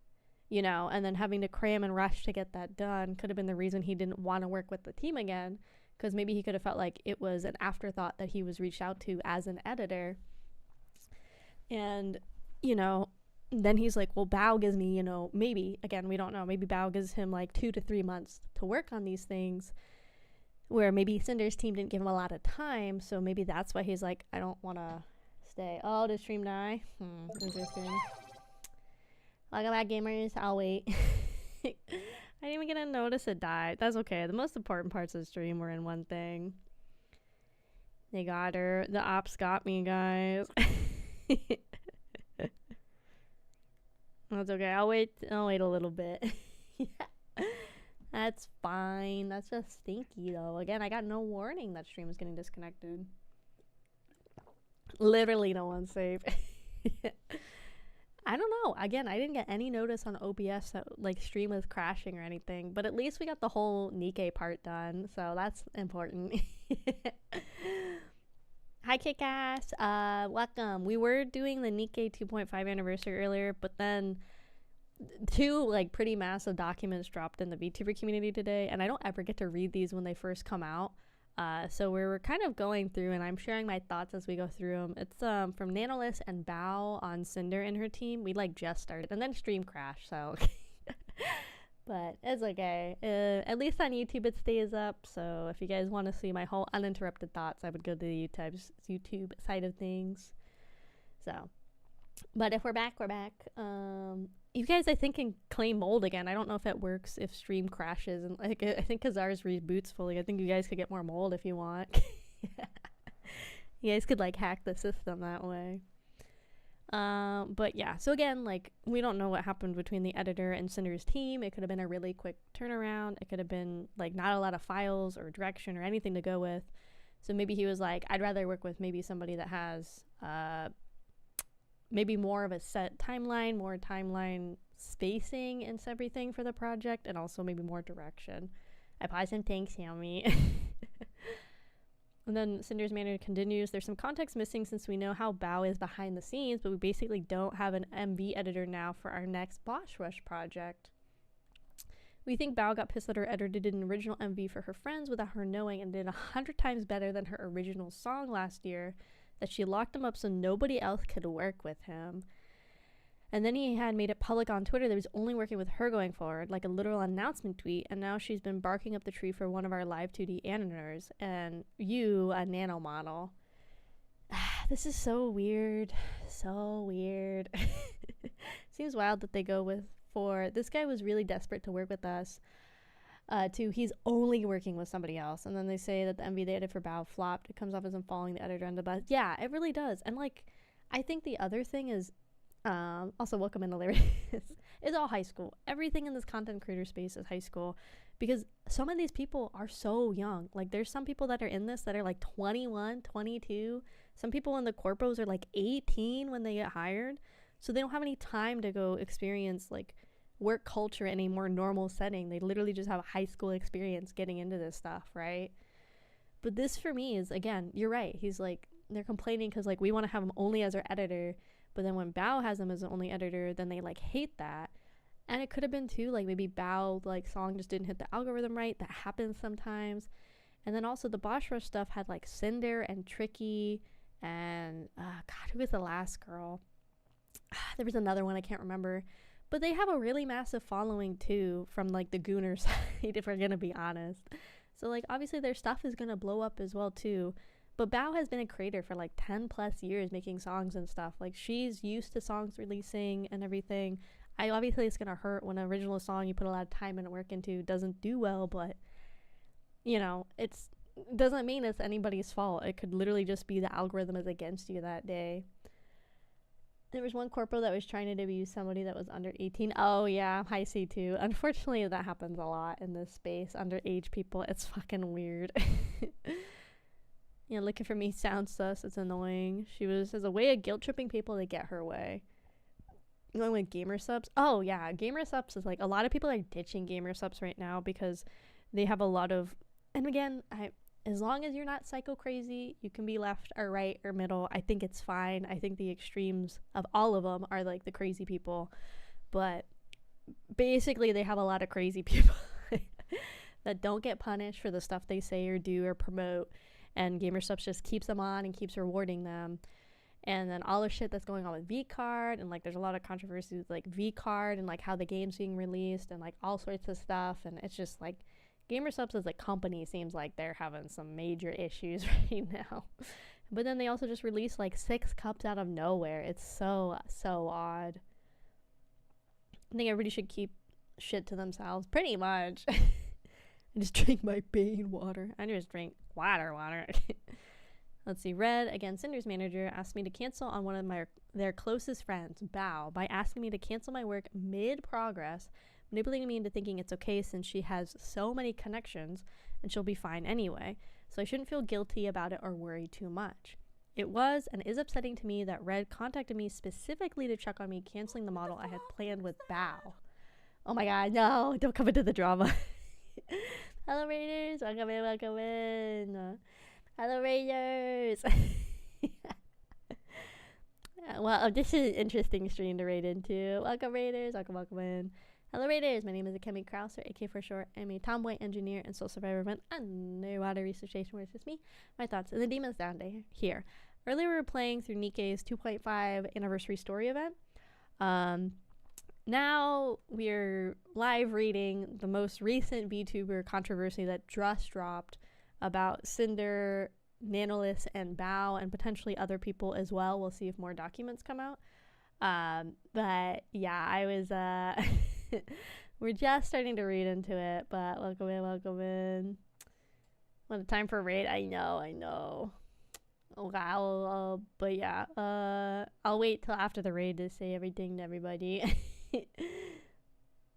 You know, and then having to cram and rush to get that done could have been the reason he didn't want to work with the team again, because maybe he could have felt like it was an afterthought that he was reached out to as an editor. And, you know, then he's like, well, Bao gives me, you know, maybe, again, we don't know, maybe Bao gives him like 2 to 3 months to work on these things, where maybe Cinder's team didn't give him a lot of time, so maybe that's why he's like, I don't want to stay. Oh, did stream die? Interesting. Welcome back, gamers. I'll wait. I didn't even get to notice it died. That's okay. The most important parts of the stream were in one thing. They got her. The ops got me, guys. That's okay. I'll wait a little bit. Yeah. That's fine. That's just stinky, though. Again, I got no warning that stream is getting disconnected. Literally no one's safe. I don't know. Again, I didn't get any notice on OBS that like stream was crashing or anything, but at least we got the whole NIKKE part done, so that's important. Hi Kick-Ass, welcome. We were doing the NIKKE 2.5 anniversary earlier, but then 2 like pretty massive documents dropped in the VTuber community today, and I don't ever get to read these when they first come out. So we're kind of going through, and I'm sharing my thoughts as we go through them. It's from Nanolith and Bao on Cinder and her team. We like just started, and then stream crashed, so but it's okay. At least on YouTube it stays up, so if you guys want to see my whole uninterrupted thoughts, I would go to the YouTube side of things. So, but if we're back, we're back. You guys, I think, can claim mold again. I don't know if it works if stream crashes, and like I think because ours reboots fully. I think you guys could get more mold if you want. You guys could like hack the system that way. But yeah, so again, like we don't know what happened between the editor and Cinder's team. It could have been a really quick turnaround. It could have been like not a lot of files or direction or anything to go with. So maybe he was like, I'd rather work with maybe somebody that has maybe more of a set timeline, more timeline spacing and everything for the project, and also maybe more direction. I pause and thanks, Xiaomi. And then Cinder's manager continues, there's some context missing since we know how Bao is behind the scenes, but we basically don't have an MV editor now for our next Boss Rush project. We think Bao got pissed that her editor did an original MV for her friends without her knowing and did 100 times better than her original song last year, that she locked him up so nobody else could work with him. And then he had made it public on Twitter that he was only working with her going forward, like a literal announcement tweet, and now she's been barking up the tree for one of our live 2D animators, and you, a nano model. This is so weird. So weird. Seems wild that they go with for, this guy was really desperate to work with us, to he's only working with somebody else, and then they say that the MV they edited for Bao flopped. It comes off as him following the editor under the bus. Yeah, it really does. And like, I think the other thing is, also welcome in the lyrics, it's all high school. Everything in this content creator space is high school, because some of these people are so young. Like there's some people that are in this that are like 21, 22. Some people in the corpos are like 18 when they get hired, so they don't have any time to go experience like work culture in a more normal setting. They literally just have a high school experience getting into this stuff, right? But this for me is, again, you're right, he's like, they're complaining because like we want to have him only as our editor, but then when Bao has him as the only editor, then they like hate that. And it could have been too, like maybe Bao like song just didn't hit the algorithm right. That happens sometimes. And then also the Boss Rush stuff had like Cinder and Tricky and God, who was the last girl? There was another one I can't remember. But they have a really massive following too from like the Gooner side, if we're gonna be honest. So like obviously their stuff is gonna blow up as well too. But Bao has been a creator for like 10 plus years making songs and stuff. Like she's used to songs releasing and everything. Obviously it's gonna hurt when an original song you put a lot of time and work into doesn't do well, but you know, it doesn't mean it's anybody's fault. It could literally just be the algorithm is against you that day. There was one corpo that was trying to debut somebody that was under 18. Oh yeah, I see too. Unfortunately, that happens a lot in this space. Underage people, it's fucking weird. Yeah, looking for me sounds sus. It's annoying. She was as a way of guilt tripping people to get her way. Going with gamer subs. Oh yeah, gamer subs is like a lot of people are ditching gamer subs right now because they have a lot of. And again, as long as you're not psycho crazy, you can be left or right or middle. I think it's fine. I think the extremes of all of them are like the crazy people. But basically they have a lot of crazy people that don't get punished for the stuff they say or do or promote. And GamerSubs just keeps them on and keeps rewarding them. And then all the shit that's going on with V-Card, and like there's a lot of controversy with like V-Card and like how the game's being released and like all sorts of stuff. And it's just like GamerSubs as a company seems like they're having some major issues right now. But then they also just released like 6 cups out of nowhere. It's so odd. I think everybody should keep shit to themselves, pretty much. I just drink my pain water. I just drink water. Let's see. Red, again, Cinder's manager, asked me to cancel on one of their closest friends, Bao, by asking me to cancel my work mid-progress, manipulating me into thinking it's okay since she has so many connections and she'll be fine anyway, so I shouldn't feel guilty about it or worry too much. It was and is upsetting to me that Red contacted me specifically to check on me canceling the model I had planned with Bao. Oh my god, no, don't come into the drama. Hello Raiders, welcome in, welcome in. Hello Raiders. Well, this is an interesting stream to raid into. Welcome Raiders, welcome in. Hello Raiders, my name is Akemi Kraus, or AK for short. I'm a tomboy engineer and soul survivor of an underwater research station where it's just me, my thoughts, and the demons down here. Earlier we were playing through NIKKE's 2.5 anniversary story event. Now we're live reading the most recent VTuber controversy that just dropped about Cinder, Nanolith, and Bao, and potentially other people as well. We'll see if more documents come out. But yeah, I was we're just starting to read into it, but welcome in, welcome in. What a time for a raid. I know. Wow. But yeah, I'll wait till after the raid to say everything to everybody.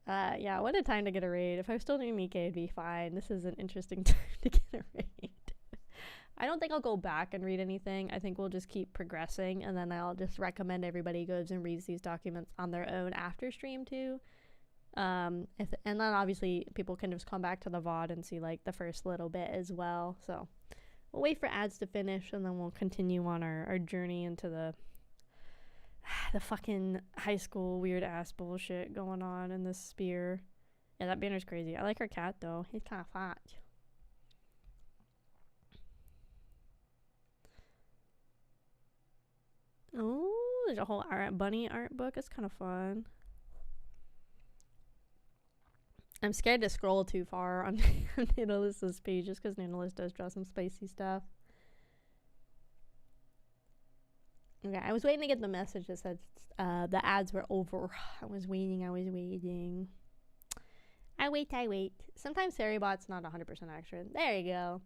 Yeah, what a time to get a raid. If I was still doing NIKKE, it'd be fine. This is an interesting time to get a raid. I don't think I'll go back and read anything. I think we'll just keep progressing, and then I'll just recommend everybody goes and reads these documents on their own after stream too. And then obviously people can just come back to the VOD and see like the first little bit as well. So we'll wait for ads to finish, and then we'll continue on our journey into the fucking high school weird ass bullshit going on in this sphere. Yeah, that banner's crazy. I like her cat though. He's kind of fat. Oh, there's a whole bunny art book. It's kind of fun. I'm scared to scroll too far on Nanolith's page just because Nanolith does draw some spicy stuff. Okay, I was waiting to get the message that said the ads were over. I was waiting. I wait. Sometimes Seribot's not 100% accurate. There you go.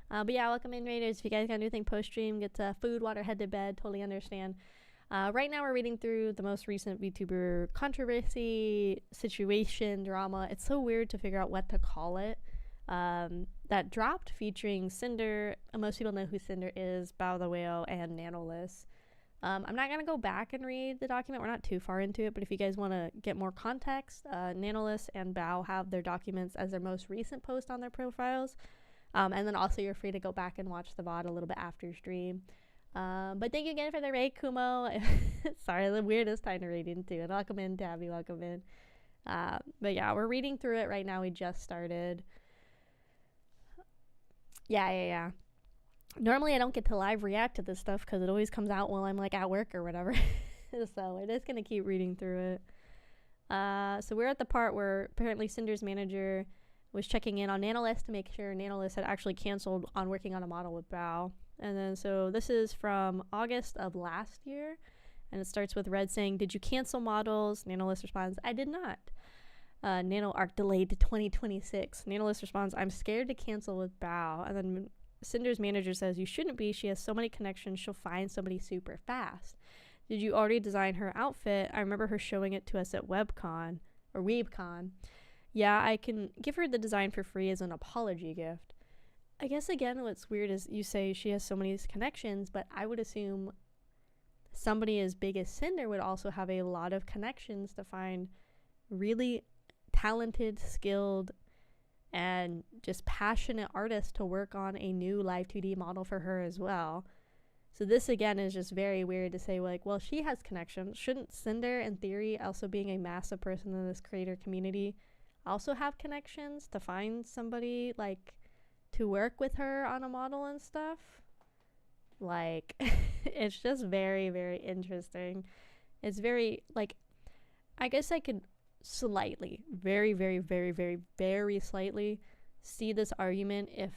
But yeah, welcome in, Raiders. If you guys got anything post-stream, get food, water, head to bed. Totally understand. Right now we're reading through the most recent VTuber controversy, situation, drama. It's so weird to figure out what to call it. That dropped featuring Cinder. Most people know who Cinder is, Bao the Whale, and Nanolith. I'm not going to go back and read the document. We're not too far into it, but if you guys want to get more context, Nanolith and Bao have their documents as their most recent post on their profiles. And then also you're free to go back and watch the VOD a little bit after stream. But thank you again for the raid, Kumo. Sorry, the weirdest time to raid into it. Welcome in, Tabby. Welcome in. But yeah, we're reading through it right now. We just started. Yeah. Normally I don't get to live react to this stuff because it always comes out while I'm like at work or whatever. So we're just gonna keep reading through it. So we're at the part where apparently Cinder's manager was checking in on Nanolith to make sure Nanolith had actually canceled on working on a model with Bao. And then so this is from August of last year, and it starts with Red saying, "Did you cancel models?" Nanolith responds, "I did not. Nano arc delayed to 2026. Nanolith responds, "I'm scared to cancel with Bao." And then Cinder's manager says, "You shouldn't be. She has so many connections. She'll find somebody super fast. Did you already design her outfit? I remember her showing it to us at WebCon or WeebCon. Yeah, I can give her the design for free as an apology gift." I guess again what's weird is you say she has so many connections, but I would assume somebody as big as Cinder would also have a lot of connections to find really talented, skilled, and just passionate artists to work on a new live 2D model for her as well. So this again is just very weird to say like, well, she has connections. Shouldn't Cinder, in theory, also being a massive person in this creator community, also have connections to find somebody like to work with her on a model and stuff? Like, it's just very, very interesting. It's very, like, I guess I could slightly, very, very, very, very, very slightly see this argument if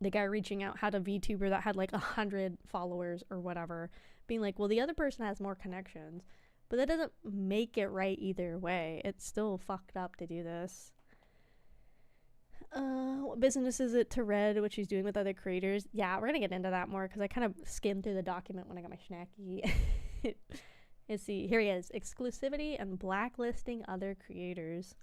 the guy reaching out had a VTuber that had like 100 followers or whatever, being like, well, the other person has more connections, but that doesn't make it right either way. It's still fucked up to do this. What business is it to Red, what she's doing with other creators? Yeah, we're gonna get into that more because I kind of skimmed through the document when I got my snacky. Let's see, here he is. Exclusivity and blacklisting other creators.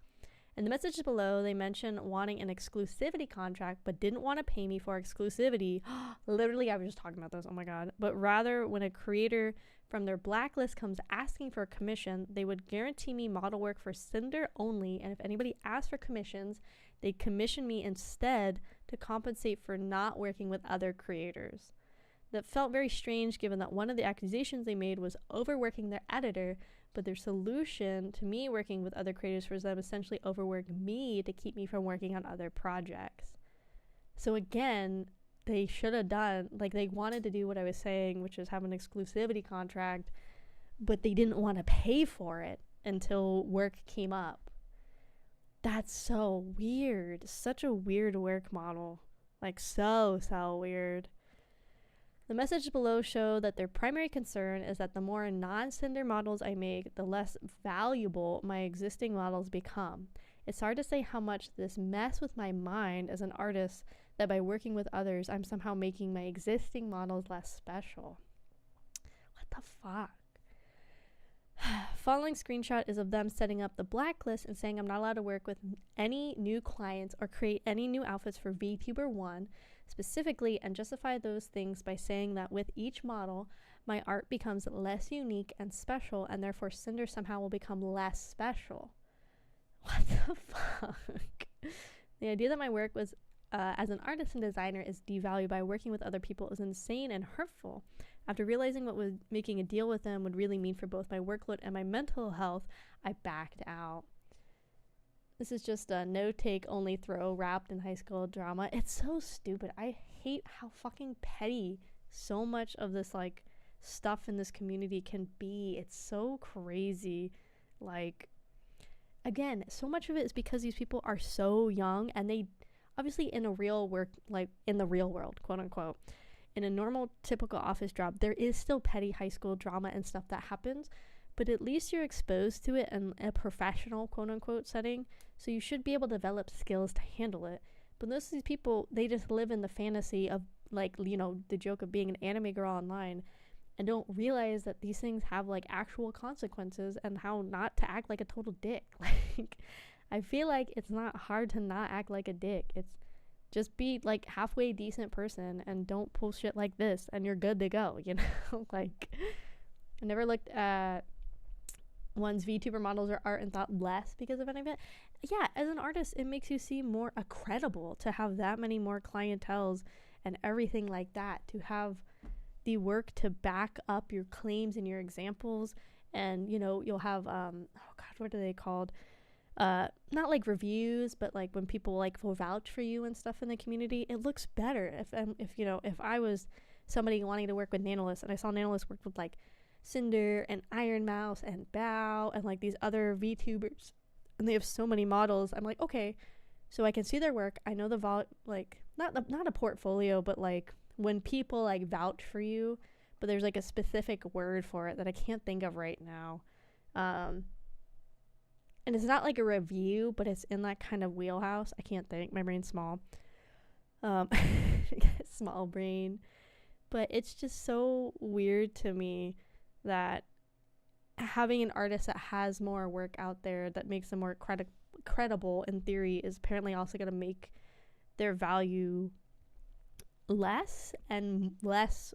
In the messages below, they mention wanting an exclusivity contract, but didn't want to pay me for exclusivity. Literally, I was just talking about this. Oh my god. But rather, when a creator from their blacklist comes asking for a commission, they would guarantee me model work for Cinder only, and if anybody asked for commissions, they'd commission me instead to compensate for not working with other creators. That felt very strange given that one of the accusations they made was overworking their editor, but their solution to me working with other creators was them essentially overwork me to keep me from working on other projects. So again, they should have done, like, they wanted to do what I was saying, which is have an exclusivity contract, but they didn't want to pay for it until work came up. That's so weird. Such a weird work model. Like, so weird. The messages below show that their primary concern is that the more non-Cinder models I make, the less valuable my existing models become. It's hard to say how much this mess with my mind as an artist that by working with others, I'm somehow making my existing models less special. What the fuck? Following screenshot is of them setting up the blacklist and saying I'm not allowed to work with any new clients or create any new outfits for VTuber 1 specifically, and justify those things by saying that with each model, my art becomes less unique and special, and therefore Cinder somehow will become less special. What the fuck? The idea that my work was as an artist and designer is devalued by working with other people is insane and hurtful. After realizing what was making a deal with them would really mean for both my workload and my mental health, I backed out. This is just a no-take, only throw wrapped in high school drama. It's so stupid. I hate how fucking petty so much of this, like, stuff in this community can be. It's so crazy. Like, again, so much of it is because these people are so young, and they obviously in a real work, like in the real world, quote unquote, in a normal typical office job, there is still petty high school drama and stuff that happens, but at least you're exposed to it in a professional, quote unquote, setting, so you should be able to develop skills to handle it. But most of these people, they just live in the fantasy of, like, you know, the joke of being an anime girl online, and don't realize that these things have, like, actual consequences and how not to act like a total dick. Like, I feel like it's not hard to not act like a dick. It's just be, like, halfway decent person and don't pull shit like this and you're good to go, you know? Like, I never looked at one's VTuber models or art and thought less because of any of it. Yeah, as an artist, it makes you seem more credible to have that many more clienteles and everything like that, to have the work to back up your claims and your examples. And, you know, you'll have, oh God, what are they called? Not like reviews, but like when people like will vouch for you and stuff in the community, it looks better. If you know, if I was somebody wanting to work with Nanolith and I saw Nanolith work with like Cinder and Iron Mouse and Bao and like these other VTubers, and they have so many models, I'm like, okay, so I can see their work. I know the like not a portfolio, but like when people like vouch for you, but there's like a specific word for it that I can't think of right now. And it's not like a review, but it's in that kind of wheelhouse. I can't think. My brain's small. Small brain. But it's just so weird to me that having an artist that has more work out there that makes them more credible in theory is apparently also going to make their value less and less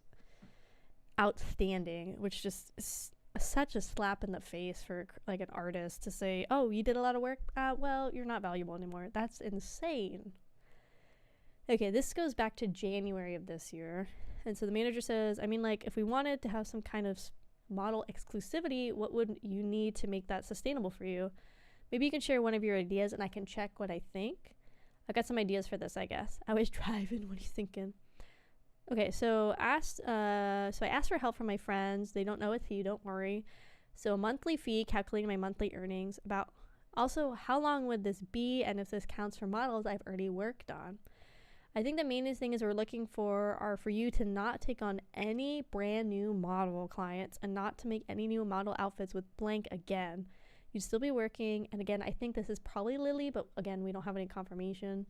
outstanding, which just is such a slap in the face for like an artist to say, oh, you did a lot of work, well, you're not valuable anymore. That's insane. Okay, this goes back to January of this year, and so the manager says, I mean, like, if we wanted to have some kind of model exclusivity, what would you need to make that sustainable for you? Maybe you can share one of your ideas and I can check what I think. I've got some ideas for this, I guess. I was driving. What are you thinking? Okay, so I asked for help from my friends. They don't know a fee, don't worry. So a monthly fee, calculating my monthly earnings, about also how long would this be, and if this counts for models I've already worked on. I think the main thing is we're looking for are for you to not take on any brand new model clients and not to make any new model outfits with blank again. You'd still be working, and again, I think this is probably Lily, but again, we don't have any confirmation.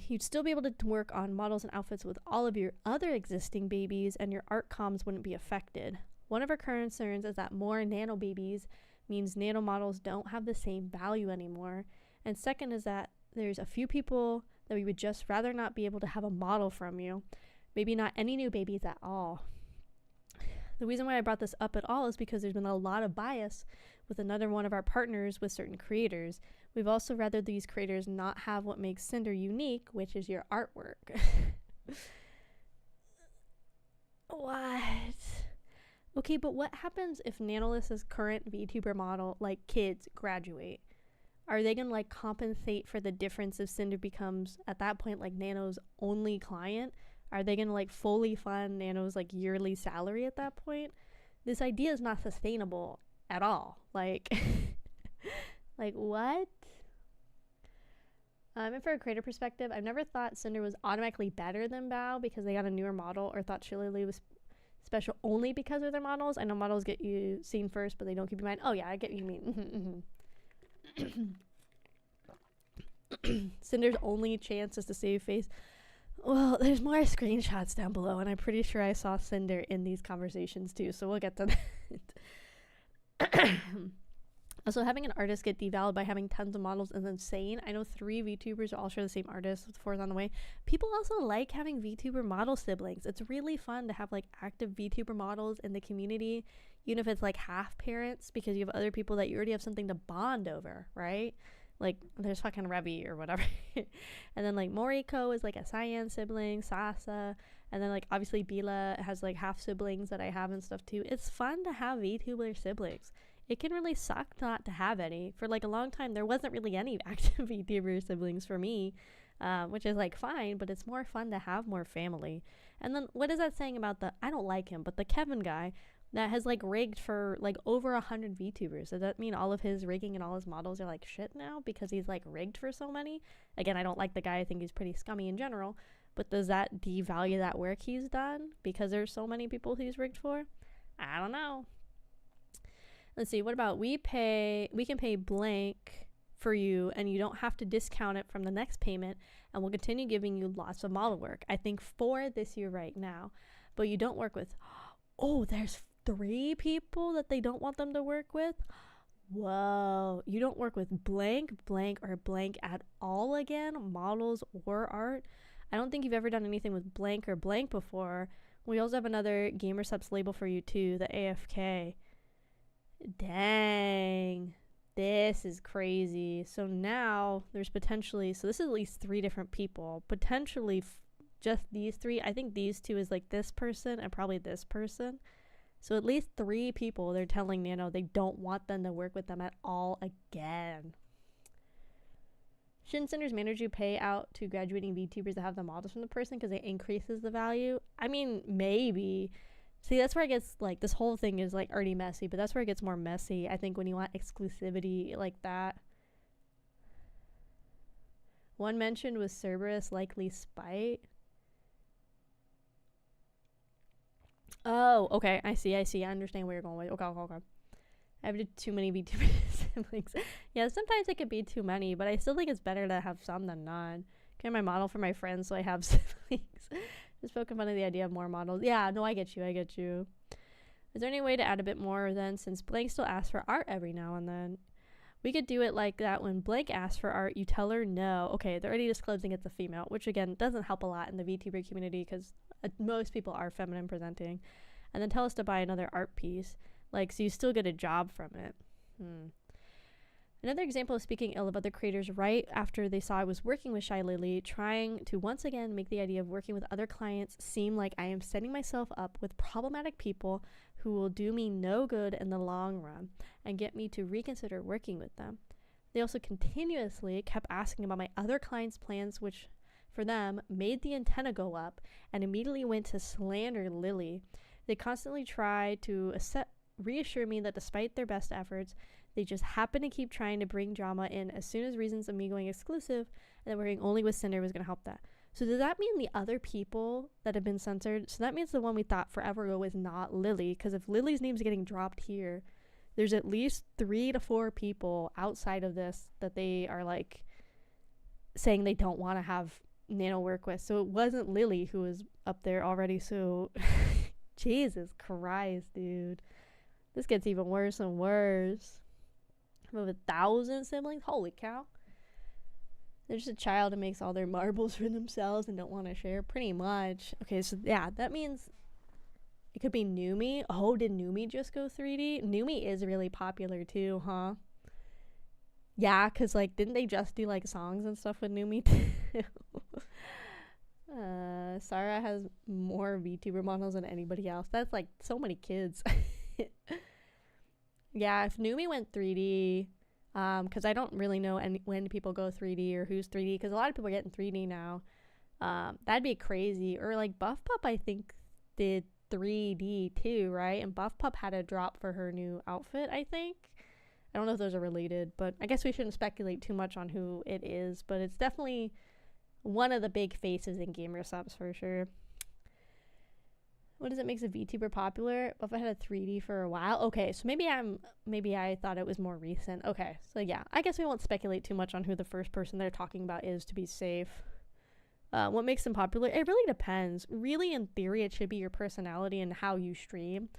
You'd still be able to work on models and outfits with all of your other existing babies, and your art comms wouldn't be affected. One of our concerns is that more nano babies means nano models don't have the same value anymore. And second is that there's a few people that we would just rather not be able to have a model from you. Maybe not any new babies at all. The reason why I brought this up at all is because there's been a lot of bias with another one of our partners with certain creators. We've also rather these creators not have what makes Cinder unique, which is your artwork. What? Okay, but what happens if Nanolith's current VTuber model, like kids, graduate? Are they gonna like compensate for the difference if Cinder becomes, at that point, like Nano's only client? Are they gonna like fully fund Nano's like yearly salary at that point? This idea is not sustainable at all. Like, like what? And for a creator perspective, I've never thought Cinder was automatically better than Bao because they got a newer model, or thought Shillelagh was special only because of their models. I know models get you seen first, but they don't keep you in mind. Oh yeah, I get what you mean. Cinder's only chance is to save face. Well, there's more screenshots down below, and I'm pretty sure I saw Cinder in these conversations too, so we'll get to that. Also, having an artist get devalued by having tons of models is insane. I know 3 VTubers all share the same artist, with 4th on the way. People also like having VTuber model siblings. It's really fun to have like active VTuber models in the community, even if it's like half parents, because you have other people that you already have something to bond over, right? Like, there's fucking Revi or whatever. And then like Moriko is like a Cyan sibling, Sasa, and then like obviously Bila has like half siblings that I have and stuff too. It's fun to have VTuber siblings. It can really suck not to have any. For like a long time, there wasn't really any active VTuber siblings for me, which is like fine, but it's more fun to have more family. And then what is that saying about the, I don't like him, but the Kevin guy that has like rigged for like over 100 VTubers? Does that mean all of his rigging and all his models are like shit now because he's like rigged for so many? Again, I don't like the guy. I think he's pretty scummy in general, but does that devalue that work he's done because there's so many people he's rigged for? I don't know. Let's see, what about we can pay blank for you and you don't have to discount it from the next payment, and we'll continue giving you lots of model work. I think 4 this year right now, but you don't work with, oh, there's 3 people that they don't want them to work with. Whoa, you don't work with blank, blank, or blank at all again, models or art? I don't think you've ever done anything with blank or blank before. We also have another gamer subs label for you too, the AFK. Dang, this is crazy. So now there's potentially, so this is at least 3 different people, potentially just these 3. I think these 2 is like this person and probably this person. So at least 3 people they're telling Nano they don't want them to work with them at all again. Shouldn't Cinder's manager pay out to graduating VTubers to have the models from the person because it increases the value? I mean, maybe. See, that's where it gets, like, this whole thing is, like, already messy, but that's where it gets more messy, I think, when you want exclusivity like that. One mentioned was Cerberus, likely spite. Oh, okay, I see, I understand where you're going with. Okay. I have too many VTuber siblings. Yeah, sometimes it could be too many, but I still think it's better to have some than none. Get my model for my friends so I have siblings. Just poking fun of the idea of more models. Yeah, no, I get you. Is there any way to add a bit more then, since Blank still asks for art every now and then? We could do it like that. When Blank asks for art, you tell her no. Okay, they're already disclosing it's a female, which again doesn't help a lot in the VTuber community because most people are feminine presenting. And then tell us to buy another art piece. Like, so you still get a job from it. Another example of speaking ill of other creators right after they saw I was working with Shy Lily, trying to once again make the idea of working with other clients seem like I am setting myself up with problematic people who will do me no good in the long run and get me to reconsider working with them. They also continuously kept asking about my other clients' plans, which for them made the antenna go up, and immediately went to slander Lily. They constantly tried to reassure me that despite their best efforts, they just happen to keep trying to bring drama in as soon as reasons of me going exclusive and that working only with Cinder was going to help that. So does that mean the other people that have been censored? So that means the one we thought forever ago is not Lily, because if Lily's name is getting dropped here, there's at least 3 to 4 people outside of this that they are like saying they don't want to have Nano work with. So it wasn't Lily who was up there already. So Jesus Christ, dude. This gets even worse and worse. I have 1,000 siblings? Holy cow. They're just a child who makes all their marbles for themselves and don't want to share. Pretty much. Okay, so yeah, that means it could be Numi. Oh, did Numi just go 3D? Numi is really popular too, huh? Yeah, because, like, didn't they just do, like, songs and stuff with Numi too? Sarah has more VTuber models than anybody else. That's, like, so many kids. Yeah, if Numi went 3D, because I don't really know when people go 3D or who's 3D, because a lot of people are getting 3D now. That'd be crazy. Or, like, Buff Pup, I think, did 3D too, right? And Buff Pup had a drop for her new outfit, I think. I don't know if those are related, but I guess we shouldn't speculate too much on who it is, but it's definitely one of the big faces in gamer subs for sure. What does it makes a VTuber popular? If I had a 3D for a while. Okay, so maybe I thought it was more recent. Okay, so yeah, I guess we won't speculate too much on who the first person they're talking about is to be safe. What makes them popular? It really depends. Really, in theory, it should be your personality and how you stream.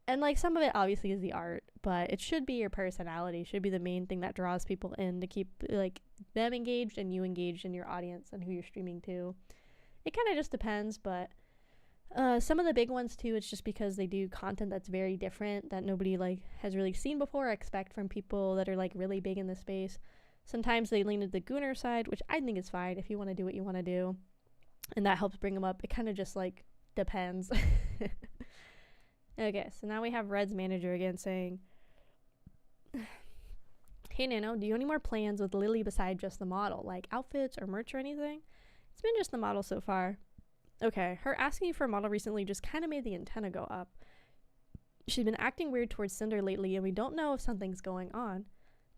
And, like, some of it obviously is the art, but it should be your personality. It should be the main thing that draws people in to keep, like, them engaged and you engaged in your audience and who you're streaming to. It kind of just depends, but some of the big ones, too, it's just because they do content that's very different that nobody, like, has really seen before or expect from people that are, like, really big in the space. Sometimes they lean to the gooner side, which I think is fine if you want to do what you want to do. And that helps bring them up. It kind of just, like, depends. Okay, so now we have Red's manager again saying, hey Nano, do you have any more plans with Lily beside just the model, like outfits or merch or anything? It's been just the model so far. Okay, her asking you for a model recently just kind of made the antenna go up. She's been acting weird towards Cinder lately and we don't know if something's going on.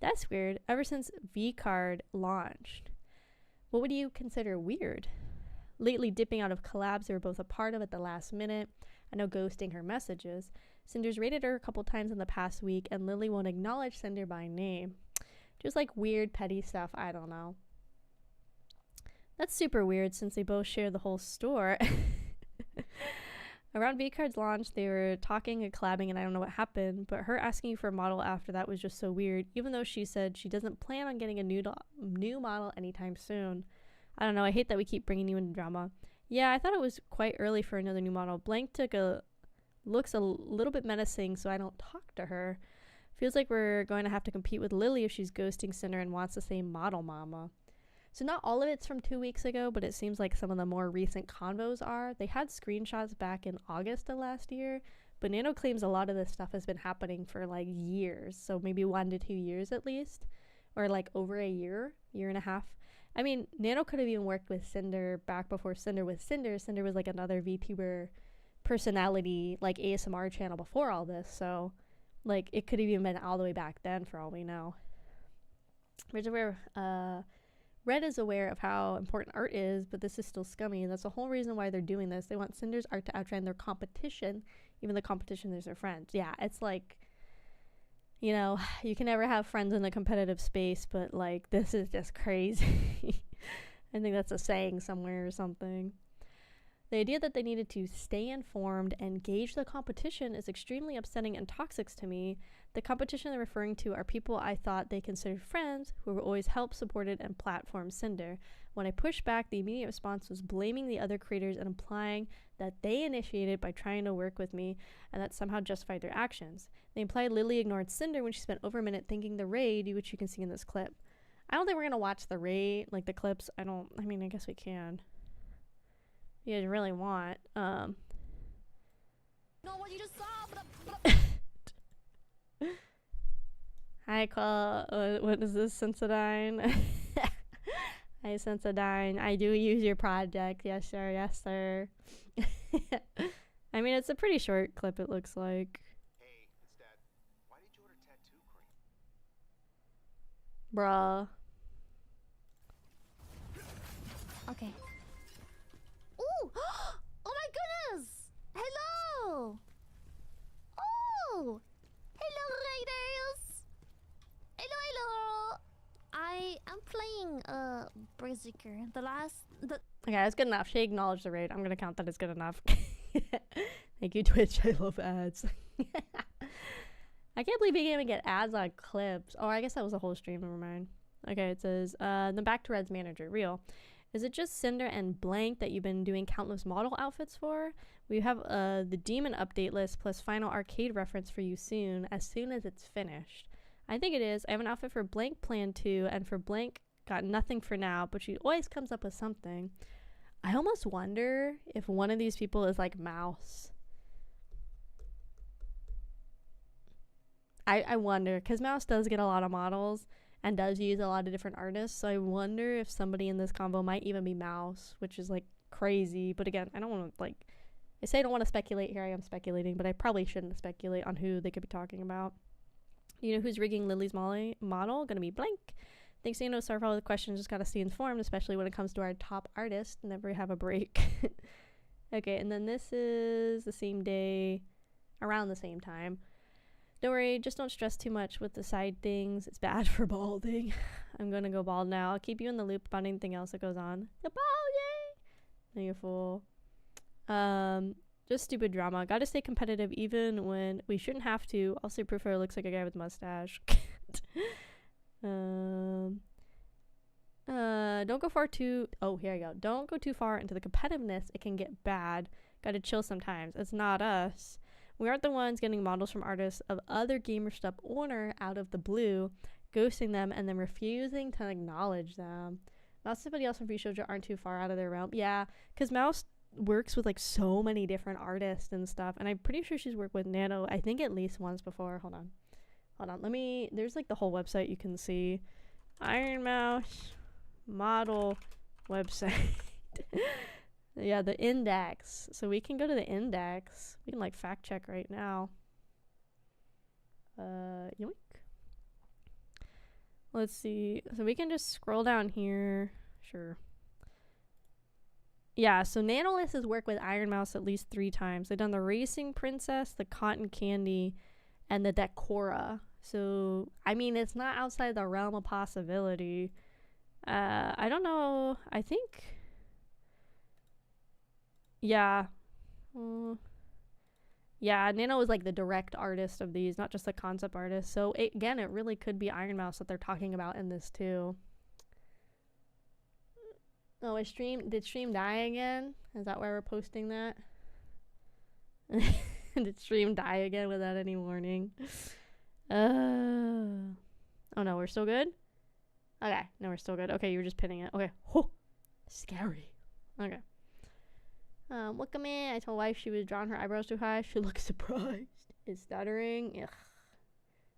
That's weird, ever since V-Card launched. What would you consider weird? Lately dipping out of collabs they were both a part of at the last minute. I know ghosting her messages. Cinder's raided her a couple times in the past week, and Lily won't acknowledge Cinder by name. Just like weird, petty stuff, I don't know. That's super weird since they both share the whole store. Around V-Card's launch, they were talking and collabing, and I don't know what happened, but her asking you for a model after that was just so weird, even though she said she doesn't plan on getting a new model anytime soon. I don't know, I hate that we keep bringing you into drama. Yeah, I thought it was quite early for another new model. Blank looks a little bit menacing, so I don't talk to her. Feels like we're going to have to compete with Lily if she's ghosting Cinder and wants the same model mama. So not all of it's from 2 weeks ago, but it seems like some of the more recent convos are. They had screenshots back in August of last year, but Nano claims a lot of this stuff has been happening for like years, so maybe 1 to 2 years at least, or like over a year and a half. I mean, Nano could have even worked with Cinder back before Cinder was Cinder. Cinder was like another VTuber personality, like ASMR channel before all this. So, like, it could have even been all the way back then for all we know. Red is aware of how important art is, but this is still scummy. That's the whole reason why they're doing this. They want Cinder's art to outshine their competition, even the competition is their friends. Yeah, it's like, you know, you can never have friends in the competitive space, but, like, this is just crazy. I think that's a saying somewhere or something. The idea that they needed to stay informed and gauge the competition is extremely upsetting and toxic to me. The competition they're referring to are people I thought they considered friends who were always helped, supported, and platformed Cinder. When I pushed back, the immediate response was blaming the other creators and implying that they initiated by trying to work with me and that somehow justified their actions. They implied Lily ignored Cinder when she spent over a minute thinking the raid, which you can see in this clip. I don't think we're gonna watch the raid, like the clips. I guess we can. You guys really want. No, what you just saw. Hi, Cole. What is this, Sensodyne? Hi, Sensodyne. I do use your project. Yes, sir. Yes, sir. I mean, it's a pretty short clip, it looks like. Hey, it's Dad. Why did you order tattoo cream? Bruh. Okay. Ooh! Oh my goodness! Hello! Oh! Hello, Raiders! Hello! I am playing Berserker. Okay, that's good enough. She acknowledged the raid. I'm gonna count that as good enough. Thank you, Twitch. I love ads. I can't believe you can't even get ads on clips. Oh, I guess that was a whole stream. Never mind. Okay, it says, then back to Red's manager. Real. Is it just Cinder and Blank that you've been doing countless model outfits for? We have the Demon update list plus final arcade reference for you soon as it's finished. I think it is. I have an outfit for Blank planned too, and for Blank, got nothing for now, but she always comes up with something. I almost wonder if one of these people is like Mouse. I wonder, because Mouse does get a lot of models and does use a lot of different artists, so I wonder if somebody in this combo might even be Mouse, which is like crazy. But again, I don't want to, like, I say I don't want to speculate. Here I am speculating, but I probably shouldn't speculate on who they could be talking about. You know who's rigging Lily's model? Gonna be Blank. Thanks, you know, sorry for all the questions, just gotta stay informed, especially when it comes to our top artist. Never have a break. Okay, and then this is the same day, around the same time. Don't worry, just don't stress too much with the side things. It's bad for balding. I'm gonna go bald now. I'll keep you in the loop about anything else that goes on. The balding! No, you fool. Just stupid drama. Gotta stay competitive even when we shouldn't have to. Also prefer looks like a guy with a mustache. Don't go far too... Oh, here I go. Don't go too far into the competitiveness. It can get bad. Gotta chill sometimes. It's not us. We aren't the ones getting models from artists of other GamerStop owner out of the blue, ghosting them, and then refusing to acknowledge them. Mouse and somebody else from Free Shoujo aren't too far out of their realm. Yeah, because Mouse works with like so many different artists and stuff, and I'm pretty sure she's worked with Nano, I think at least once before. Hold on. There's like the whole website you can see. Iron Mouse model website. Yeah, the index. So we can go to the index. We can like fact check right now. Yoink. Let's see. So we can just scroll down here. Sure. Yeah, so Nanolith has worked with Iron Mouse at least 3 times. They've done the Racing Princess, the Cotton Candy, and the Decora. So, I mean, it's not outside the realm of possibility. I don't know. I think... Yeah. Yeah, Nano is like the direct artist of these, not just the concept artist. So, again, it really could be Iron Mouse that they're talking about in this, too. Oh, did stream die again? Is that why we're posting that? Did stream die again without any warning? Oh no, we're still good? Okay, no, we're still good. Okay, you were just pinning it. Okay. Oh, scary. Okay. Wakame, I told wife she was drawing her eyebrows too high. She looks surprised. Is stuttering. Ugh.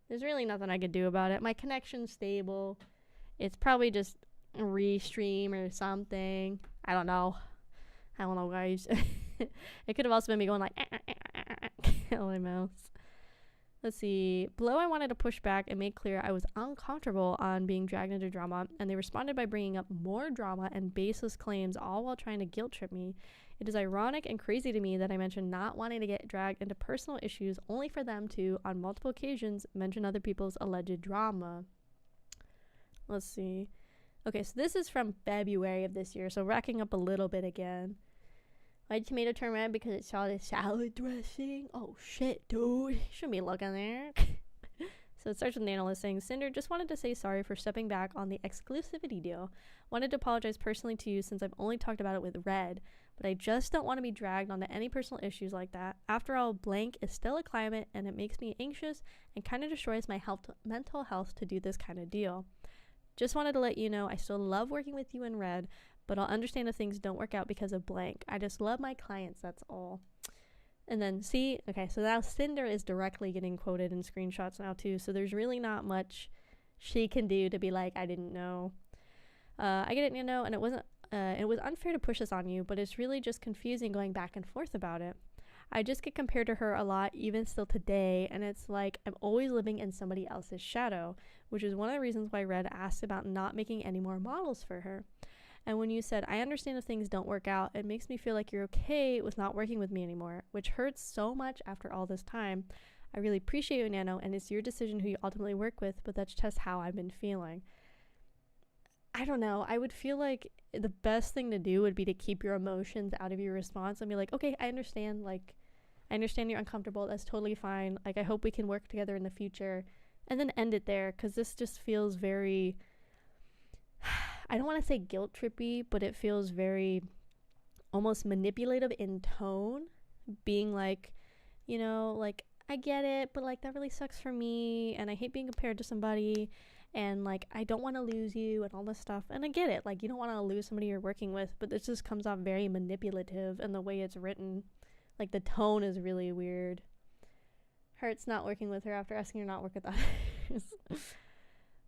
There's really nothing I could do about it. My connection's stable. It's probably just a restream or something. I don't know, guys. It could have also been me going like, kill my mouse. Let's see. Below, I wanted to push back and make clear I was uncomfortable on being dragged into drama, and they responded by bringing up more drama and baseless claims, all while trying to guilt trip me. It is ironic and crazy to me that I mentioned not wanting to get dragged into personal issues, only for them to, on multiple occasions, mention other people's alleged drama. Let's see. Okay, so this is from February of this year, so racking up a little bit again. Why'd tomato turn red? Because it saw the salad dressing. Oh shit, dude. Shouldn't be looking there. So it starts with Nanola saying, Cinder, just wanted to say sorry for stepping back on the exclusivity deal. Wanted to apologize personally to you since I've only talked about it with Red, but I just don't want to be dragged onto any personal issues like that. After all, blank is still a climate, and it makes me anxious and kind of destroys my mental health to do this kind of deal. Just wanted to let you know I still love working with you in Red, but I'll understand if things don't work out because of blank. I just love my clients, that's all. And then, see, okay, so now Cinder is directly getting quoted in screenshots now too, so there's really not much she can do to be like, I didn't know. I get it, you know, and it was unfair to push this on you, but it's really just confusing going back and forth about it. I just get compared to her a lot, even still today, and it's like I'm always living in somebody else's shadow, which is one of the reasons why Red asked about not making any more models for her. And when you said, I understand if things don't work out, it makes me feel like you're okay with not working with me anymore, which hurts so much after all this time. I really appreciate you, Nano, and it's your decision who you ultimately work with, but that's just how I've been feeling. I don't know. I would feel like the best thing to do would be to keep your emotions out of your response and be like, okay, I understand. Like, I understand you're uncomfortable. That's totally fine. Like, I hope we can work together in the future. And then end it there, because this just feels very, I don't want to say guilt trippy, but it feels very almost manipulative in tone, being like, you know, like, I get it, but like, that really sucks for me, and I hate being compared to somebody, and like, I don't want to lose you, and all this stuff. And I get it, like, you don't want to lose somebody you're working with, but this just comes off very manipulative in the way it's written. Like, the tone is really weird. Hurts not working with her after asking her not work with others.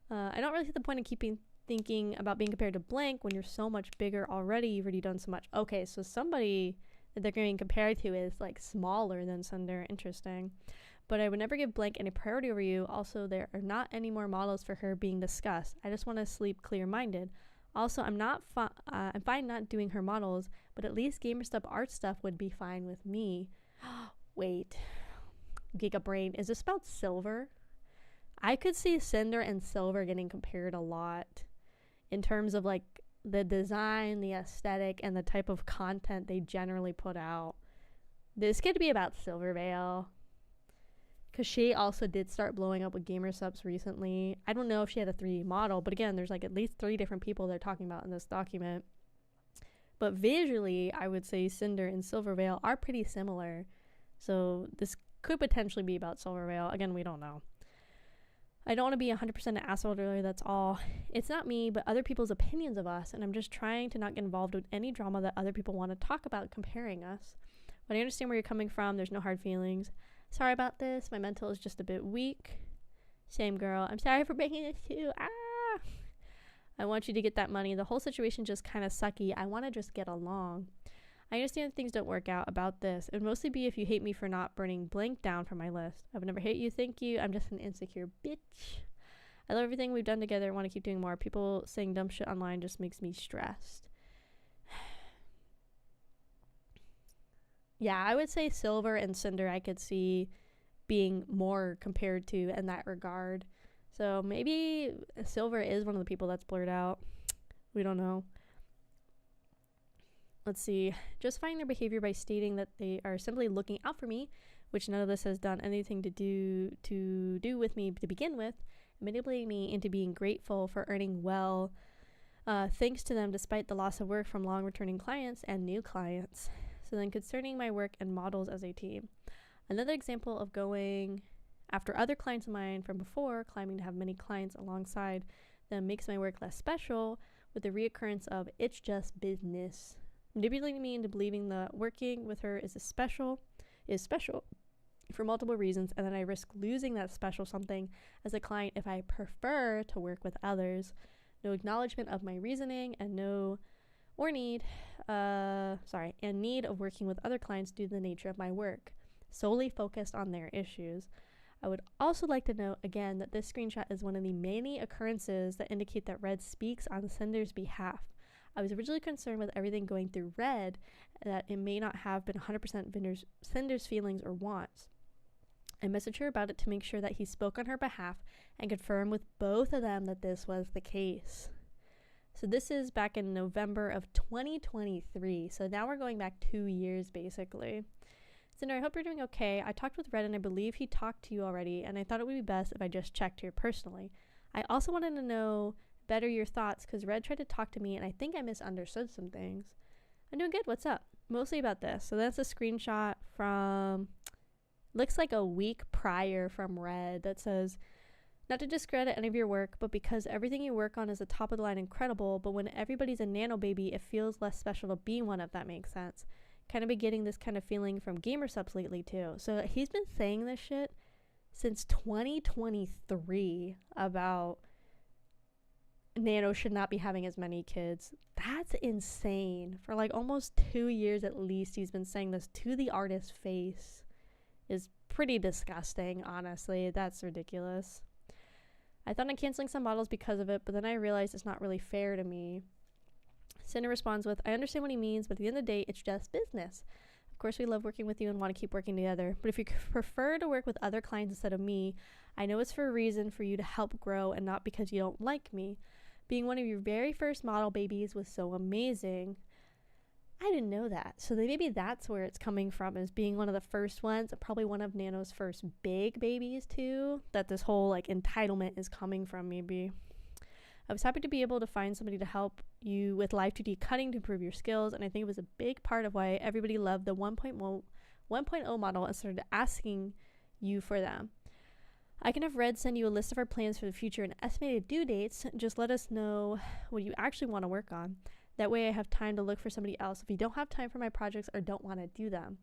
I don't really see the point of thinking about being compared to blank when you're so much bigger already. You've already done so much. Okay, so somebody that they're getting compared to is like smaller than Cinder. Interesting. But I would never give blank any priority over you. Also, there are not any more models for her being discussed. I just want to sleep clear-minded. Also, I'm fine not doing her models, but at least GamerStub art stuff would be fine with me. Wait. Giga Brain, is this about Silver? I could see Cinder and Silver getting compared a lot in terms of like the design, the aesthetic, and the type of content they generally put out. This could be about Silvervale, because she also did start blowing up with GamerSubs recently. I don't know if she had a 3D model, but again, there's like at least 3 different people they're talking about in this document. But visually, I would say Cinder and Silvervale are pretty similar. So this could potentially be about Silvervale. Again, we don't know. I don't want to be 100% an asshole earlier, that's all. It's not me, but other people's opinions of us, and I'm just trying to not get involved with any drama that other people want to talk about comparing us. But I understand where you're coming from. There's no hard feelings. Sorry about this. My mental is just a bit weak. Same girl. I'm sorry for breaking this too. Ah! I want you to get that money. The whole situation just kind of sucky. I want to just get along. I understand things don't work out about this. It would mostly be if you hate me for not burning blank down from my list. I would never hate you. Thank you. I'm just an insecure bitch. I love everything we've done together. I want to keep doing more. People saying dumb shit online just makes me stressed. Yeah, I would say Silver and Cinder I could see being more compared to in that regard. So maybe Silver is one of the people that's blurred out. We don't know. Let's see. Justifying their behavior by stating that they are simply looking out for me, which none of this has done anything to do with me to begin with, manipulating me into being grateful for earning well, thanks to them despite the loss of work from long returning clients and new clients. So then concerning my work and models as a team. Another example of going after other clients of mine from before, claiming to have many clients alongside them, makes my work less special with the reoccurrence of it's just business. Manipulating me into believing that working with her is special for multiple reasons, and then I risk losing that special something as a client if I prefer to work with others. No acknowledgement of my reasoning and need of working with other clients due to the nature of my work, solely focused on their issues. I would also like to note again that this screenshot is one of the many occurrences that indicate that Red speaks on Cinder's behalf. I was originally concerned with everything going through Red, that it may not have been 100% Cinder's feelings or wants. I messaged her about it to make sure that he spoke on her behalf and confirm with both of them that this was the case. So this is back in November of 2023. So now we're going back 2 years basically. Cinder, I hope you're doing okay. I talked with Red and I believe he talked to you already, and I thought it would be best if I just checked here personally. I also wanted to know better your thoughts because Red tried to talk to me and I think I misunderstood some things. I'm doing good. What's up? Mostly about this. So that's a screenshot from, looks like a week prior from Red that says, not to discredit any of your work, but because everything you work on is a top of the line incredible, but when everybody's a nano baby, it feels less special to be one, if that makes sense. Kind of been getting this kind of feeling from GamerSubs lately too. So he's been saying this shit since 2023 about Nano should not be having as many kids. That's insane. For like almost 2 years at least, he's been saying this to the artist's face. Is pretty disgusting, honestly. That's ridiculous. I thought on canceling some models because of it, but then I realized it's not really fair to me. Cinder responds with, I understand what he means, but at the end of the day, it's just business. Of course, we love working with you and want to keep working together, but if you prefer to work with other clients instead of me, I know it's for a reason for you to help grow and not because you don't like me. Being one of your very first model babies was so amazing. I didn't know that. So maybe that's where it's coming from, is being one of the first ones, probably one of Nano's first big babies too, that this whole like entitlement is coming from. Maybe I was happy to be able to find somebody to help you with live 2D cutting to improve your skills, and I think it was a big part of why everybody loved the 1.0 model and started asking you for them. I can have Red send you a list of our plans for the future and estimated due dates. Just let us know what you actually want to work on. That way I have time to look for somebody else if you don't have time for my projects or don't want to do them.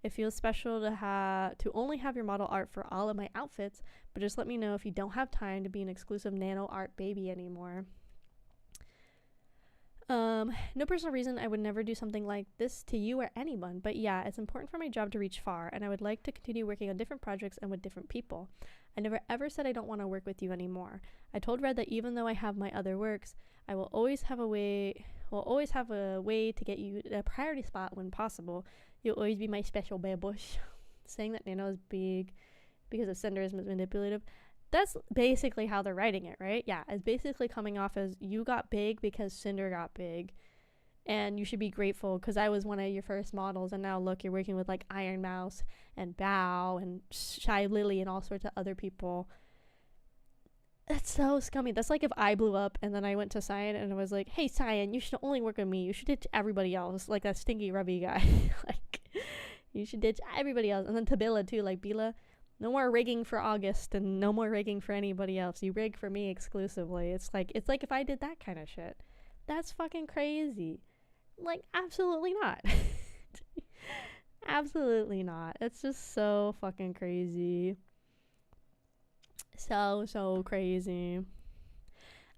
It feels special to only have your model art for all of my outfits, but just let me know if you don't have time to be an exclusive Nano art baby anymore. No personal reason I would never do something like this to you or anyone, but yeah, it's important for my job to reach far, and I would like to continue working on different projects and with different people. I never ever said I don't want to work with you anymore. I told Red that even though I have my other works, I will always have a way to get you a priority spot when possible. You'll always be my special babush. Saying that Nano is big because of Cinder is manipulative. That's basically how they're writing it, right? Yeah, it's basically coming off as you got big because Cinder got big. And you should be grateful because I was one of your first models, and now look, you're working with like Iron Mouse and Bao and Shy Lily and all sorts of other people. That's so scummy. That's like if I blew up and then I went to Cyan and I was like, hey Cyan, you should only work with me. You should ditch everybody else. Like that stinky rubby guy. Like, you should ditch everybody else. And then Tabila too, like Bila. No more rigging for August and no more rigging for anybody else. You rig for me exclusively. It's like if I did that kind of shit. That's fucking crazy. Like, absolutely not. Absolutely not. It's just so fucking crazy. So crazy.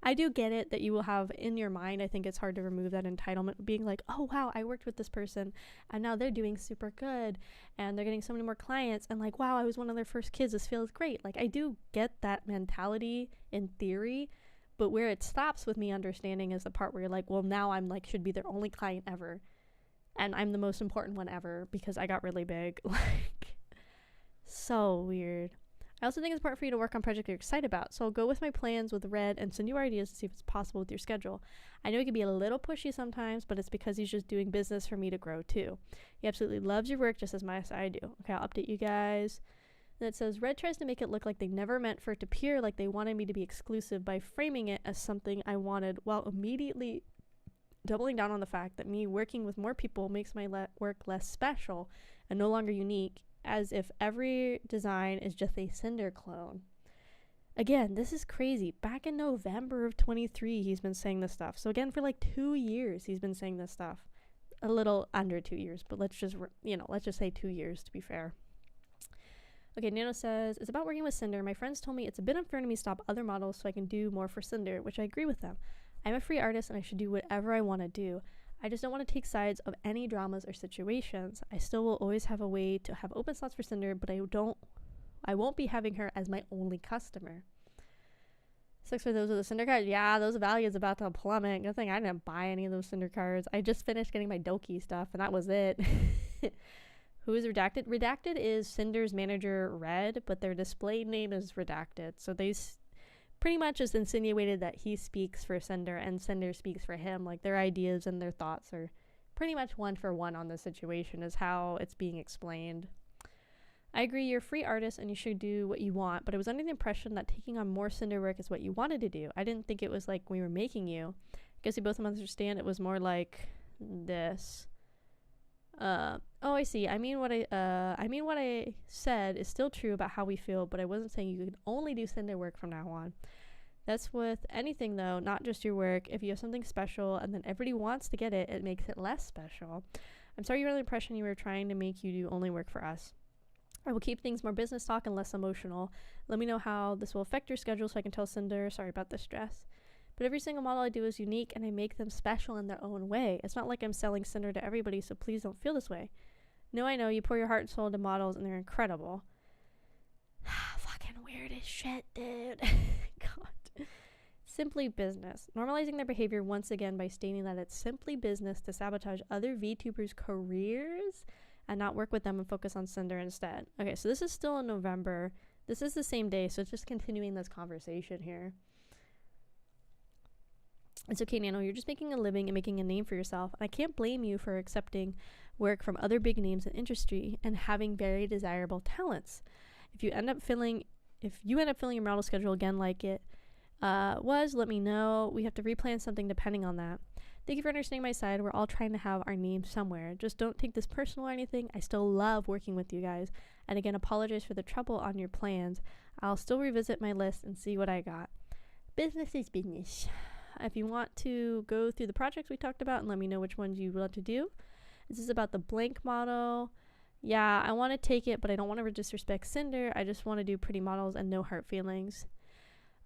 I do get it that you will have in your mind, I think it's hard to remove that entitlement, being like, oh wow, I worked with this person and now they're doing super good and they're getting so many more clients, and like, wow, I was one of their first kids, this feels great. Like, I do get that mentality in theory, but where it stops with me understanding is the part where you're like, well, now I'm like, should be their only client ever and I'm the most important one ever because I got really big. Like, so weird. I also think it's important for you to work on projects you're excited about, so I'll go with my plans with Red and send you ideas to see if it's possible with your schedule. I know he can be a little pushy sometimes, but it's because he's just doing business for me to grow too. He absolutely loves your work just as much as I do. Okay, I'll update you guys. And it says, Red tries to make it look like they never meant for it to appear like they wanted me to be exclusive by framing it as something I wanted, while immediately doubling down on the fact that me working with more people makes my work less special and no longer unique, as if every design is just a Cinder clone. Again, this is crazy. Back in November of 23, he's been saying this stuff. So again, for like 2 years, he's been saying this stuff. A little under 2 years, but let's just say 2 years to be fair. Okay, Nano says, it's about working with Cinder. My friends told me it's a bit unfair to me to stop other models so I can do more for Cinder, which I agree with them. I'm a free artist and I should do whatever I want to do. I just don't want to take sides of any dramas or situations. I still will always have a way to have open slots for Cinder, but I won't be having her as my only customer. Six for those of the Cinder cards. Yeah, those value is about to plummet. Good thing I didn't buy any of those Cinder cards. I just finished getting my Doki stuff, and that was it. Who is Redacted? Redacted is Cinder's manager, Red, but their display name is Redacted. So they pretty much just insinuated that he speaks for Cinder and Cinder speaks for him. Like, their ideas and their thoughts are pretty much one for one on the situation is how it's being explained. I agree, you're a free artist and you should do what you want, but I was under the impression that taking on more Cinder work is what you wanted to do. I didn't think it was like we were making you. I guess you both understand it was more like this. Oh, I see. I mean what I said is still true about how we feel, but I wasn't saying you could only do Cinder work from now on. That's with anything though, not just your work. If you have something special and then everybody wants to get it, it makes it less special. I'm sorry you were under the impression you were trying to make you do only work for us. I will keep things more business talk and less emotional. Let me know how this will affect your schedule so I can tell Cinder, sorry about the stress. But every single model I do is unique and I make them special in their own way. It's not like I'm selling Cinder to everybody, so please don't feel this way. No, I know, you pour your heart and soul into models and they're incredible. Fucking weird as shit, dude. God. Simply business. Normalizing their behavior once again by stating that it's simply business to sabotage other VTubers' careers and not work with them and focus on Cinder instead. Okay, so this is still in November. This is the same day, so it's just continuing this conversation here. It's okay, Nano. You're just making a living and making a name for yourself. And I can't blame you for accepting work from other big names in industry and having very desirable talents. If you end up filling your model schedule again like it let me know. We have to replan something depending on that. Thank you for understanding my side. We're all trying to have our names somewhere. Just don't take this personal or anything. I still love working with you guys. And again, apologize for the trouble on your plans. I'll still revisit my list and see what I got. Business is business. If you want to go through the projects we talked about and let me know which ones you want to do. This is about the blank model. Yeah, I want to take it, but I don't want to disrespect Cinder. I just want to do pretty models and no hard feelings.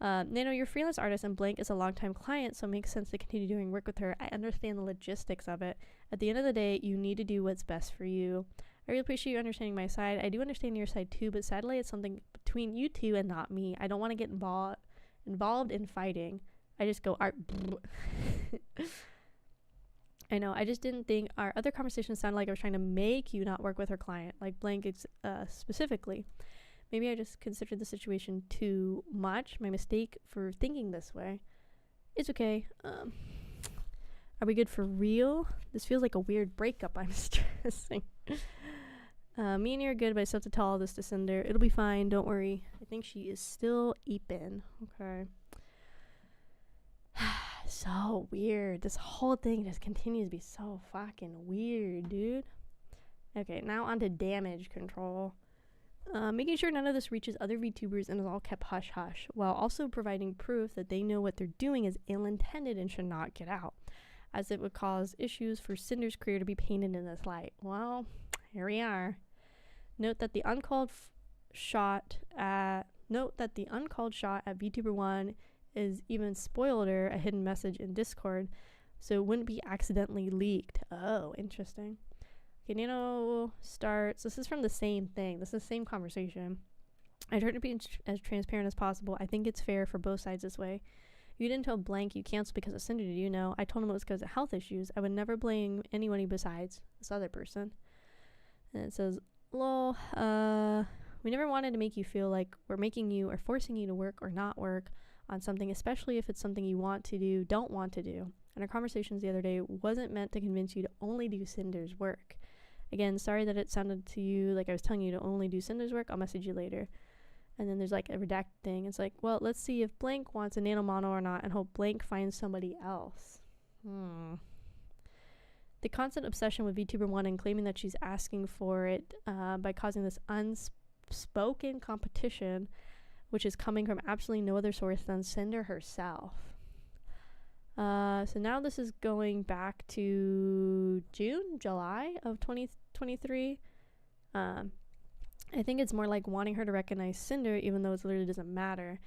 Nano, you're a freelance artist and Blank is a longtime client, so it makes sense to continue doing work with her. I understand the logistics of it. At the end of the day, you need to do what's best for you. I really appreciate you understanding my side. I do understand your side too, but sadly it's something between you two and not me. I don't want to get involved in fighting. I just go art. I know, I just didn't think our other conversations sounded like I was trying to make you not work with her client, like Blank specifically. Maybe I just considered the situation too much. My mistake for thinking this way. It's okay. Are we good for real? This feels like a weird breakup. I'm stressing. Me and you are good, but I still have to tell all this to Cinder. It'll be fine. Don't worry. I think she is still eeping. Okay. So weird. This whole thing just continues to be so fucking weird, dude. Okay, now on to damage control. Making sure none of this reaches other VTubers and is all kept hush-hush, while also providing proof that they know what they're doing is ill-intended and should not get out, as it would cause issues for Cinder's career to be painted in this light. Well, here we are. Note that the uncalled shot at VTuber 1 is even spoiled her a hidden message in Discord, so it wouldn't be accidentally leaked. Oh, interesting. Okay, Nano starts. This is from the same thing. This is the same conversation. I tried to be as transparent as possible. I think it's fair for both sides this way. You didn't tell Blank you canceled because of Cinder, did you know? I told him it was because of health issues. I would never blame anyone besides this other person. And it says, lol, we never wanted to make you feel like we're making you or forcing you to work or not work on something, especially if it's something you want to do, don't want to do. And our conversations the other day wasn't meant to convince you to only do Cinder's work. Again, sorry that it sounded to you like I was telling you to only do Cinder's work. I'll message you later. And then there's like a redacted thing. It's like, well, let's see if Blank wants a nano mono or not and hope Blank finds somebody else. The constant obsession with VTuber 1 and claiming that she's asking for it by causing this unspoken competition, which is coming from absolutely no other source than Cinder herself. So now this is going back to July of 2023. I think it's more like wanting her to recognize Cinder, even though it literally doesn't matter.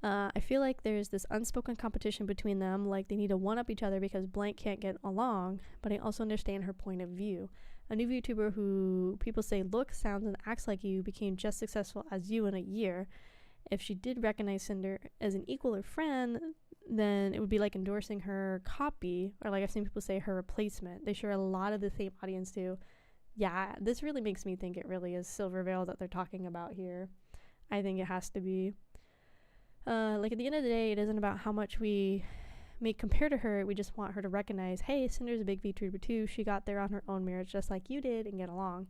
I feel like there's this unspoken competition between them, like they need to one-up each other because Blank can't get along, but I also understand her point of view. A new VTuber who people say looks, sounds, and acts like you became just successful as you in a year. If she did recognize Cinder as an equal or friend, then it would be like endorsing her copy, or like I've seen people say her replacement. They share a lot of the same audience too. Yeah, this really makes me think it really is Silverveil that they're talking about here. I think it has to be. Like at the end of the day, it isn't about how much we may compare to her. We just want her to recognize, hey, Cinder's a big VTuber too. She got there on her own merits just like you did and get along.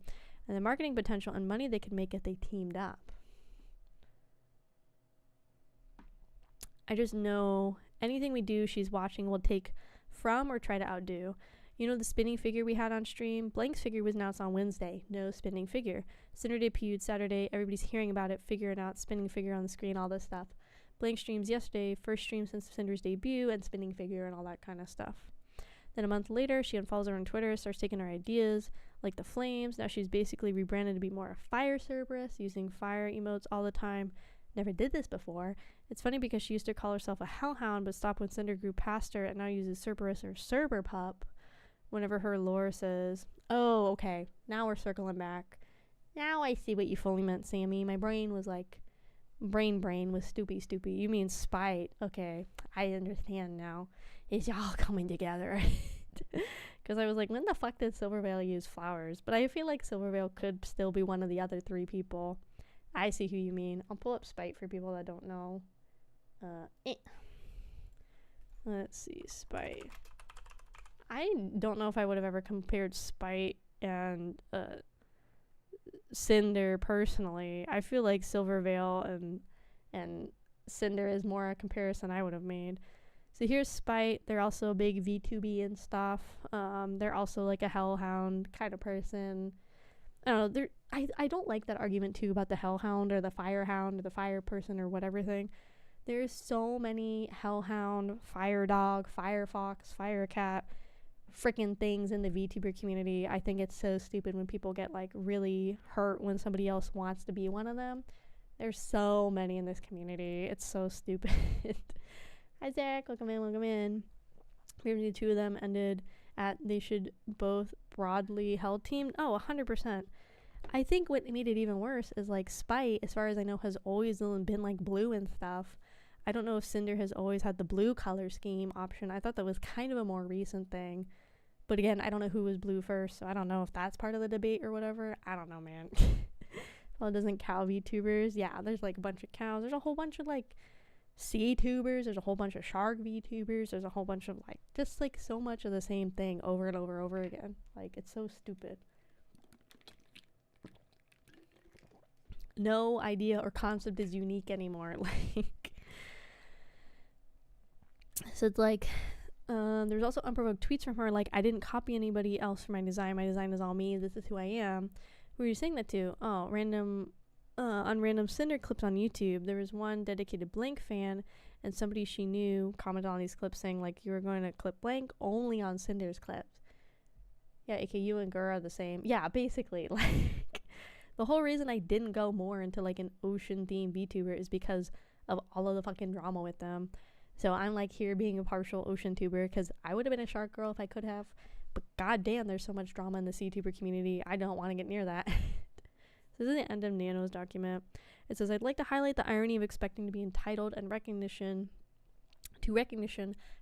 And the marketing potential and money they could make if they teamed up. I just know anything we do, she's watching, will take from or try to outdo. You know the spinning figure we had on stream? Blank's figure was announced on Wednesday. No spinning figure. Cinder debuted Saturday. Everybody's hearing about it, figuring out spinning figure on the screen, all this stuff. Blank streams yesterday, first stream since Cinder's debut, and spinning figure and all that kind of stuff. Then a month later, she unfollows her on Twitter, starts taking her ideas, like the flames. Now she's basically rebranded to be more a fire Cerberus, using fire emotes all the time. Never did this before. It's funny because she used to call herself a hellhound, but stopped when Cinder grew past her and now uses Cerberus or Cerberpup whenever her lore says, oh, okay, now we're circling back. Now I see what you fully meant, Sammy. My brain was like, brain was stoopy. You mean spite. Okay, I understand now. It's all coming together. Because I was like, when the fuck did Silverveil use flowers? But I feel like Silverveil could still be one of the other three people. I see who you mean. I'll pull up spite for people that don't know. Let's see, Spite. I don't know if I would have ever compared Spite and Cinder personally. I feel like Silverveil and Cinder is more a comparison I would have made. So here's Spite. They're also a big VTuber and stuff. They're also like a hellhound kind of person. I don't know. I don't like that argument too about the hellhound or the firehound or the fire person or whatever thing. There's so many hellhound, fire dog, fire fox, fire cat freaking things in the VTuber community. I think it's so stupid when people get like really hurt when somebody else wants to be one of them. There's so many in this community. It's so stupid. Hi Zach, welcome in. Maybe two of them ended at they should both broadly held team. Oh, 100%. I think what made it even worse is like Spite, as far as I know, has always been like blue and stuff. I don't know if Cinder has always had the blue color scheme option. I thought that was kind of a more recent thing. But again, I don't know who was blue first, so I don't know if that's part of the debate or whatever. I don't know, man. Well, it doesn't cow VTubers. Yeah, there's like a bunch of cows. There's a whole bunch of like sea tubers. There's a whole bunch of shark VTubers. There's a whole bunch of like just like so much of the same thing over and over again. Like, it's so stupid. No idea or concept is unique anymore. Like, so it's like there's also unprovoked tweets from her like, I didn't copy anybody else for my design is all me, this is who I am. Who are you saying that to? Oh, random on random Cinder clips on YouTube. There was one dedicated Blank fan, and somebody she knew commented on these clips saying like, you were going to clip Blank only on Cinder's clips. Yeah, aka you and Gur are the same. Yeah, basically. Like, the whole reason I didn't go more into like an ocean themed VTuber is because of all of the fucking drama with them. So I'm like here being a partial ocean tuber because I would have been a shark girl if I could have. But goddamn, there's so much drama in the sea tuber community. I don't want to get near that. So this is the end of Nano's document. It says, I'd like to highlight the irony of expecting to be entitled and recognition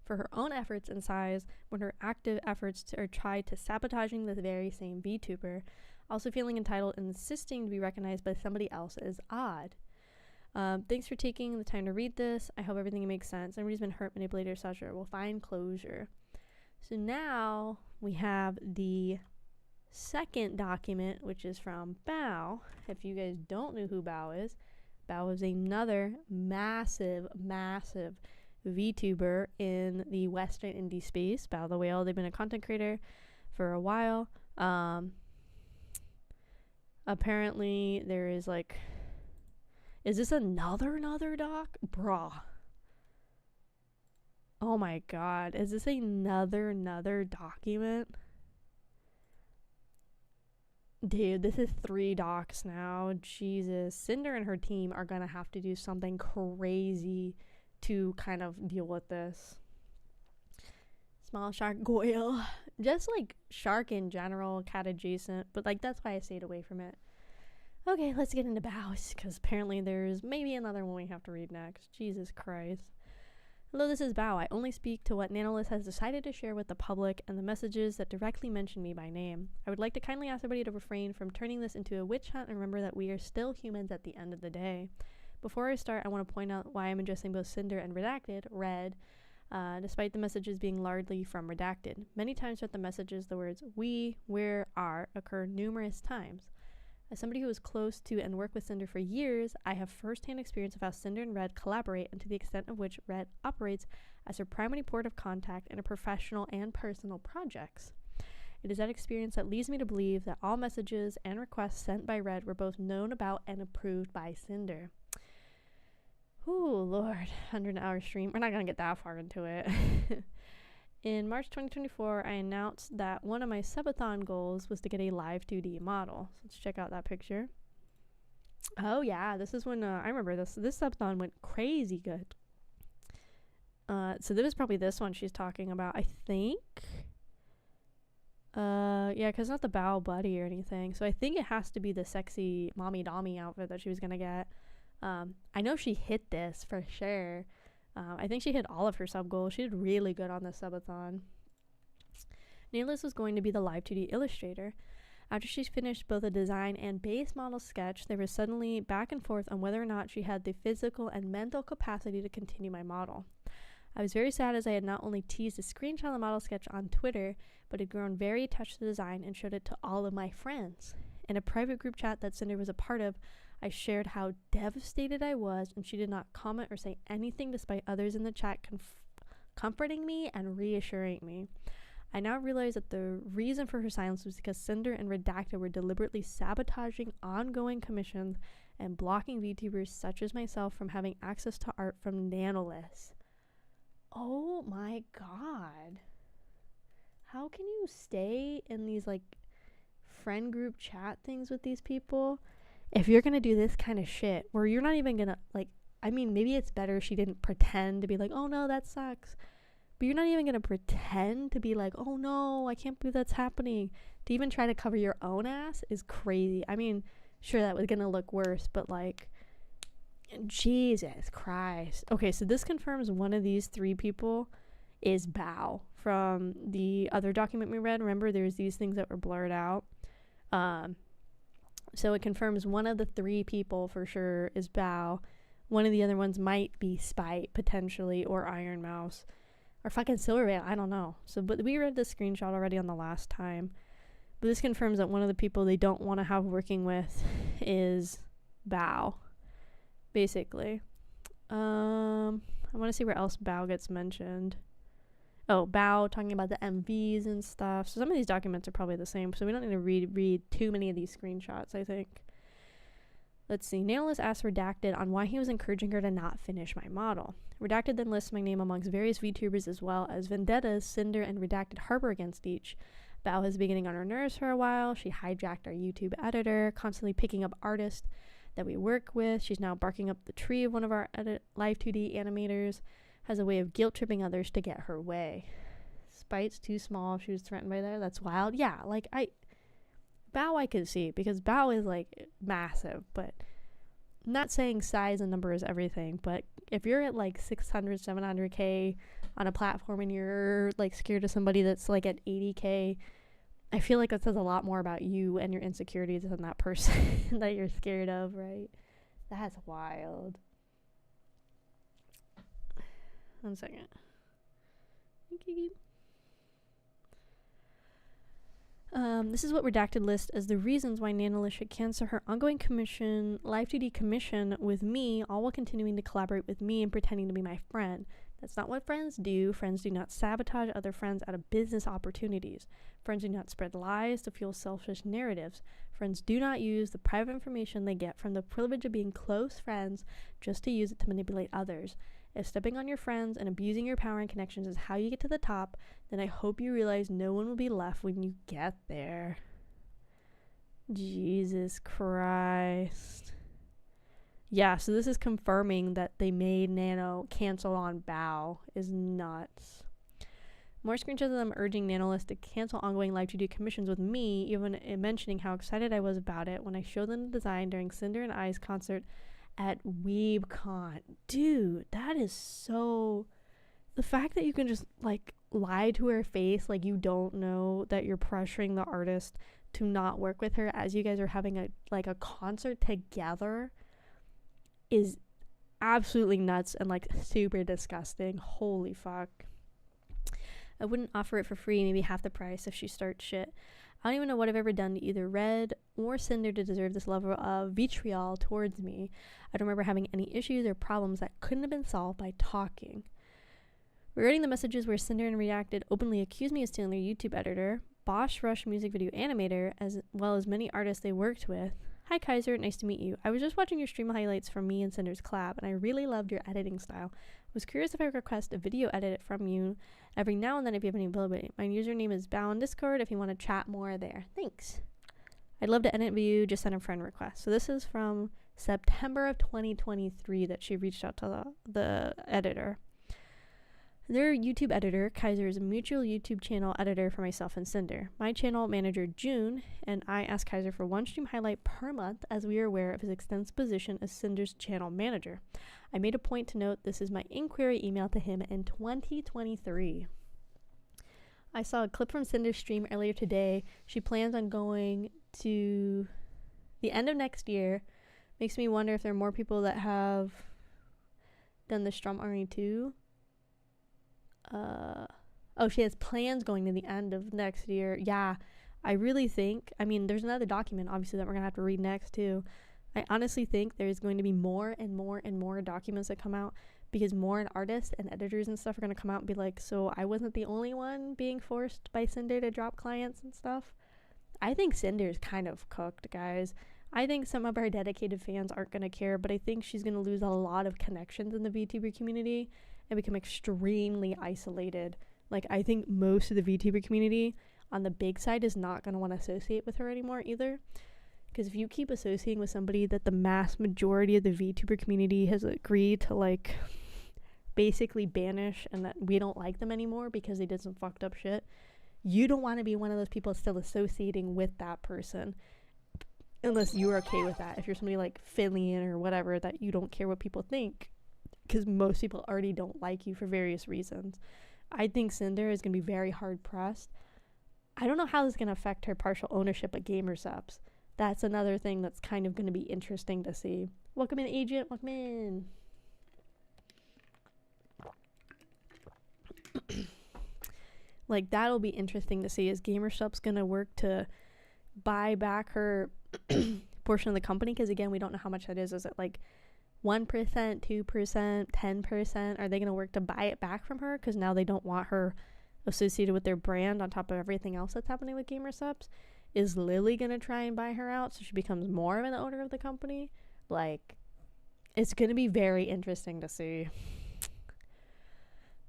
for her own efforts and size when her active efforts are tied to sabotaging the very same VTuber. Also feeling entitled and insisting to be recognized by somebody else is odd. Thanks for taking the time to read this. I hope everything makes sense. Everybody's been hurt, manipulated, etc. We'll find closure. So now we have the second document, which is from Bao. If you guys don't know who Bao is another massive VTuber in the Western indie space. Bao the Whale, they've been a content creator for a while. Apparently there is like, is this another doc? Bruh. Oh my god, is this another document? Dude, this is 3 docs now. Jesus. Cinder and her team are gonna have to do something crazy to kind of deal with this. Small shark Goyle. Just like shark in general, cat adjacent, but like that's why I stayed away from it. Okay, let's get into Bao's, because apparently there's maybe another one we have to read next. Jesus Christ. Hello, this is Bao. I only speak to what Nanolith has decided to share with the public and the messages that directly mention me by name. I would like to kindly ask everybody to refrain from turning this into a witch hunt and remember that we are still humans at the end of the day. Before I start, I want to point out why I'm addressing both Cinder and Redacted, Red, despite the messages being largely from Redacted. Many times throughout the messages, the words we, where, are occur numerous times. As somebody who is close to and worked with Cinder for years, I have first-hand experience of how Cinder and Red collaborate and to the extent of which Red operates as her primary port of contact in her professional and personal projects. It is that experience that leads me to believe that all messages and requests sent by Red were both known about and approved by Cinder. Ooh, Lord. 100-hour stream. We're not going to get that far into it. In March 2024, I announced that one of my subathon goals was to get a live 2D model. So let's check out that picture. Oh yeah, this is when I remember this subathon went crazy good. So this was probably this one she's talking about, I think. Yeah, because it's not the Bao Buddy or anything. So I think it has to be the sexy mommy dommy outfit that she was gonna get. I know she hit this for sure. I think she hit all of her sub goals. She did really good on this subathon. Nameless was going to be the live 2D illustrator. After she finished both a design and base model sketch, there was suddenly back and forth on whether or not she had the physical and mental capacity to continue my model. I was very sad as I had not only teased a screenshot of the model sketch on Twitter, but had grown very attached to the design and showed it to all of my friends. In a private group chat that Cinder was a part of, I shared how devastated I was, and she did not comment or say anything despite others in the chat comforting me and reassuring me. I now realize that the reason for her silence was because Cinder and Redacted were deliberately sabotaging ongoing commissions and blocking VTubers such as myself from having access to art from Nanolith. Oh my god. How can you stay in these like friend group chat things with these people if you're gonna do this kind of shit where you're not even gonna like, I mean, maybe it's better she didn't pretend to be like, oh no, that sucks, but you're not even gonna pretend to be like, oh no, I can't believe that's happening. To even try to cover your own ass is crazy. I mean, sure, that was gonna look worse, but like, Jesus Christ. Okay, so this confirms one of these three people is Bao from the other document we read. Remember, there's these things that were blurred out. So it confirms one of the three people for sure is Bao. One of the other ones might be Spite, potentially, or Iron Mouse, or fucking Silverveil. I don't know. So, but we read this screenshot already on the last time. But this confirms that one of the people they don't want to have working with is Bao, basically. I want to see where else Bao gets mentioned. Oh, Bao talking about the MVs and stuff. So some of these documents are probably the same, so we don't need to read too many of these screenshots, I think. Let's see. Nanolith asked Redacted on why he was encouraging her to not finish my model. Redacted then lists my name amongst various VTubers as well as vendettas Cinder and Redacted harbor against each. Bao has been getting on her nerves for a while. She hijacked our YouTube editor, constantly picking up artists that we work with. She's now barking up the tree of one of our Live 2D animators. Has a way of guilt-tripping others to get her way. Spite's too small if she was threatened by that. That's wild. Yeah, like, Bao I could see, because Bao is, like, massive, but not saying size and number is everything, but if you're at, like, 600, 700K on a platform and you're, like, scared of somebody that's, like, at 80K, I feel like that says a lot more about you and your insecurities than that person that you're scared of, right? That's wild. 1 second. This is what Redacted lists as the reasons why Nanolith should cancel her ongoing commission, Live 2D commission with me, all while continuing to collaborate with me and pretending to be my friend. That's not what friends do. Friends do not sabotage other friends out of business opportunities. Friends do not spread lies to fuel selfish narratives. Friends do not use the private information they get from the privilege of being close friends just to use it to manipulate others. If stepping on your friends and abusing your power and connections is how you get to the top, then I hope you realize no one will be left when you get there. Jesus Christ. Yeah, so this is confirming that they made Nano cancel on Bao is nuts. More screenshots of them urging Nanolith to cancel ongoing Live 2D commissions with me, even mentioning how excited I was about it when I showed them the design during Cinder and I's concert at WeebCon. Dude, that is so... The fact that you can just, like, lie to her face like you don't know that you're pressuring the artist to not work with her as you guys are having a concert together is absolutely nuts and, like, super disgusting. Holy fuck. I wouldn't offer it for free, maybe half the price if she starts shit. I don't even know what I've ever done to either Red or Cinder to deserve this level of vitriol towards me. I don't remember having any issues or problems that couldn't have been solved by talking. Regarding the messages where Cinder and Redacted openly accused me of stealing their YouTube editor, Bosch Rush music video animator, as well as many artists they worked with. Hi Kaiser, nice to meet you. I was just watching your stream highlights from me and Cinder's collab, and I really loved your editing style. I was curious if I request a video edit from you every now and then if you have any availability. My username is Bao on Discord if you want to chat more there. Thanks. I'd love to edit you, just send a friend request. So this is from September of 2023 that she reached out to the editor. Their YouTube editor, Kaiser, is a mutual YouTube channel editor for myself and Cinder. My channel manager, June, and I asked Kaiser for one stream highlight per month as we are aware of his extensive position as Cinder's channel manager. I made a point to note this is my inquiry email to him in 2023. I saw a clip from Cinder's stream earlier today. She plans on going to the end of next year. Makes me wonder if there are more people that have done the Strum RE2. Oh, she has plans going to the end of next year. Yeah, I really think, I mean, there's another document, obviously, that we're going to have to read next, too. I honestly think there's going to be more and more and more documents that come out because more and artists and editors and stuff are going to come out and be like, so I wasn't the only one being forced by Cinder to drop clients and stuff. I think Cinder's kind of cooked, guys. I think some of our dedicated fans aren't going to care, but I think she's going to lose a lot of connections in the VTuber community and become extremely isolated. Like, I think most of the VTuber community on the big side is not going to want to associate with her anymore either. Because if you keep associating with somebody that the mass majority of the VTuber community has agreed to, like, basically banish and that we don't like them anymore because they did some fucked up shit, you don't want to be one of those people still associating with that person. Unless you're okay with that. If you're somebody like Filian or whatever, that you don't care what people think. Because most people already don't like you for various reasons. I think Cinder is going to be very hard pressed. I don't know how this is going to affect her partial ownership of GamerSupps. That's another thing that's kind of going to be interesting to see. Welcome in, Agent. Welcome in. Like, that'll be interesting to see. Is GamerSupps going to work to buy back her portion of the company? Because, again, we don't know how much that is. Is it like 1%, 2%, 10%? Are they going to work to buy it back from her? Because now they don't want her associated with their brand on top of everything else that's happening with GamerSupps. Is Lily going to try and buy her out so she becomes more of an owner of the company? Like, it's going to be very interesting to see.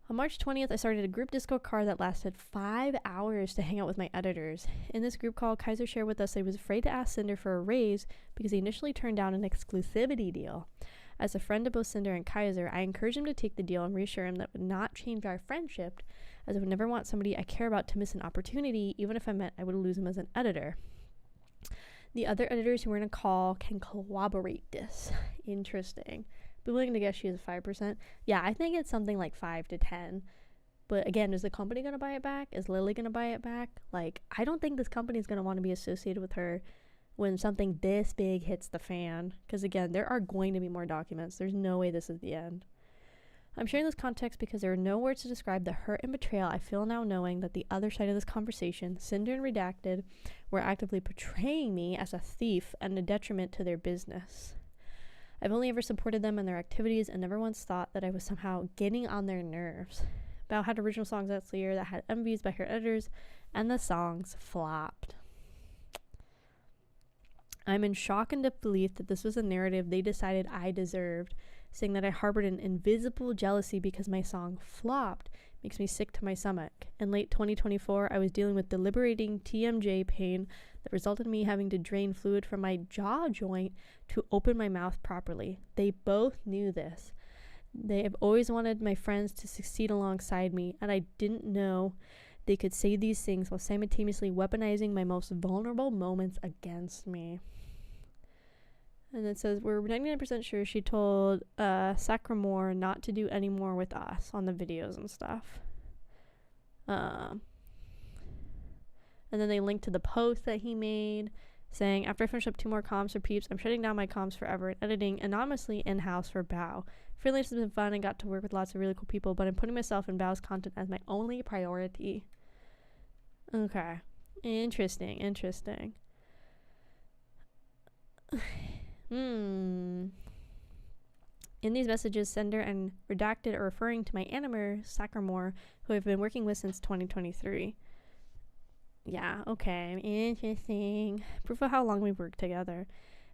On March 20th, I started a group Discord call that lasted 5 hours to hang out with my editors. In this group call, Kaiser shared with us that he was afraid to ask Cinder for a raise because he initially turned down an exclusivity deal. As a friend of both Cinder and Kaiser, I encouraged him to take the deal and reassure him that it would not change our friendship, as I would never want somebody I care about to miss an opportunity, even if I meant I would lose him as an editor. The other editors who were in a call can corroborate this. Interesting. Be willing to guess she is 5%. Yeah, I think it's something like 5 to 10. But again, is the company going to buy it back? Is Lily going to buy it back? Like, I don't think this company is going to want to be associated with her when something this big hits the fan. Because again, there are going to be more documents. There's no way this is the end. I'm sharing this context because there are no words to describe the hurt and betrayal I feel now knowing that the other side of this conversation, Cinder and Redacted, were actively portraying me as a thief and a detriment to their business. I've only ever supported them in their activities and never once thought that I was somehow getting on their nerves. Bao had original songs that year that had MVs by her editors, and the songs flopped. I'm in shock and disbelief that this was a narrative they decided I deserved. Saying that I harbored an invisible jealousy because my song flopped makes me sick to my stomach. In late 2024, I was dealing with deliberating TMJ pain that resulted in me having to drain fluid from my jaw joint to open my mouth properly. They both knew this. They have always wanted my friends to succeed alongside me, and I didn't know they could say these things while simultaneously weaponizing my most vulnerable moments against me. And it says, we're 99% sure she told Sacramore not to do any more with us on the videos and stuff. And then they linked to the post that he made saying, after I finish up 2 more comms for peeps, I'm shutting down my comms forever and editing anonymously in-house for Bao. Freelance has been fun and got to work with lots of really cool people, but I'm putting myself in Bao's content as my only priority. Okay. Interesting. In these messages, Cinder and Redacted are referring to my animator, Sacramore, who I've been working with since 2023. Yeah, okay, interesting. Proof of how long we've worked together.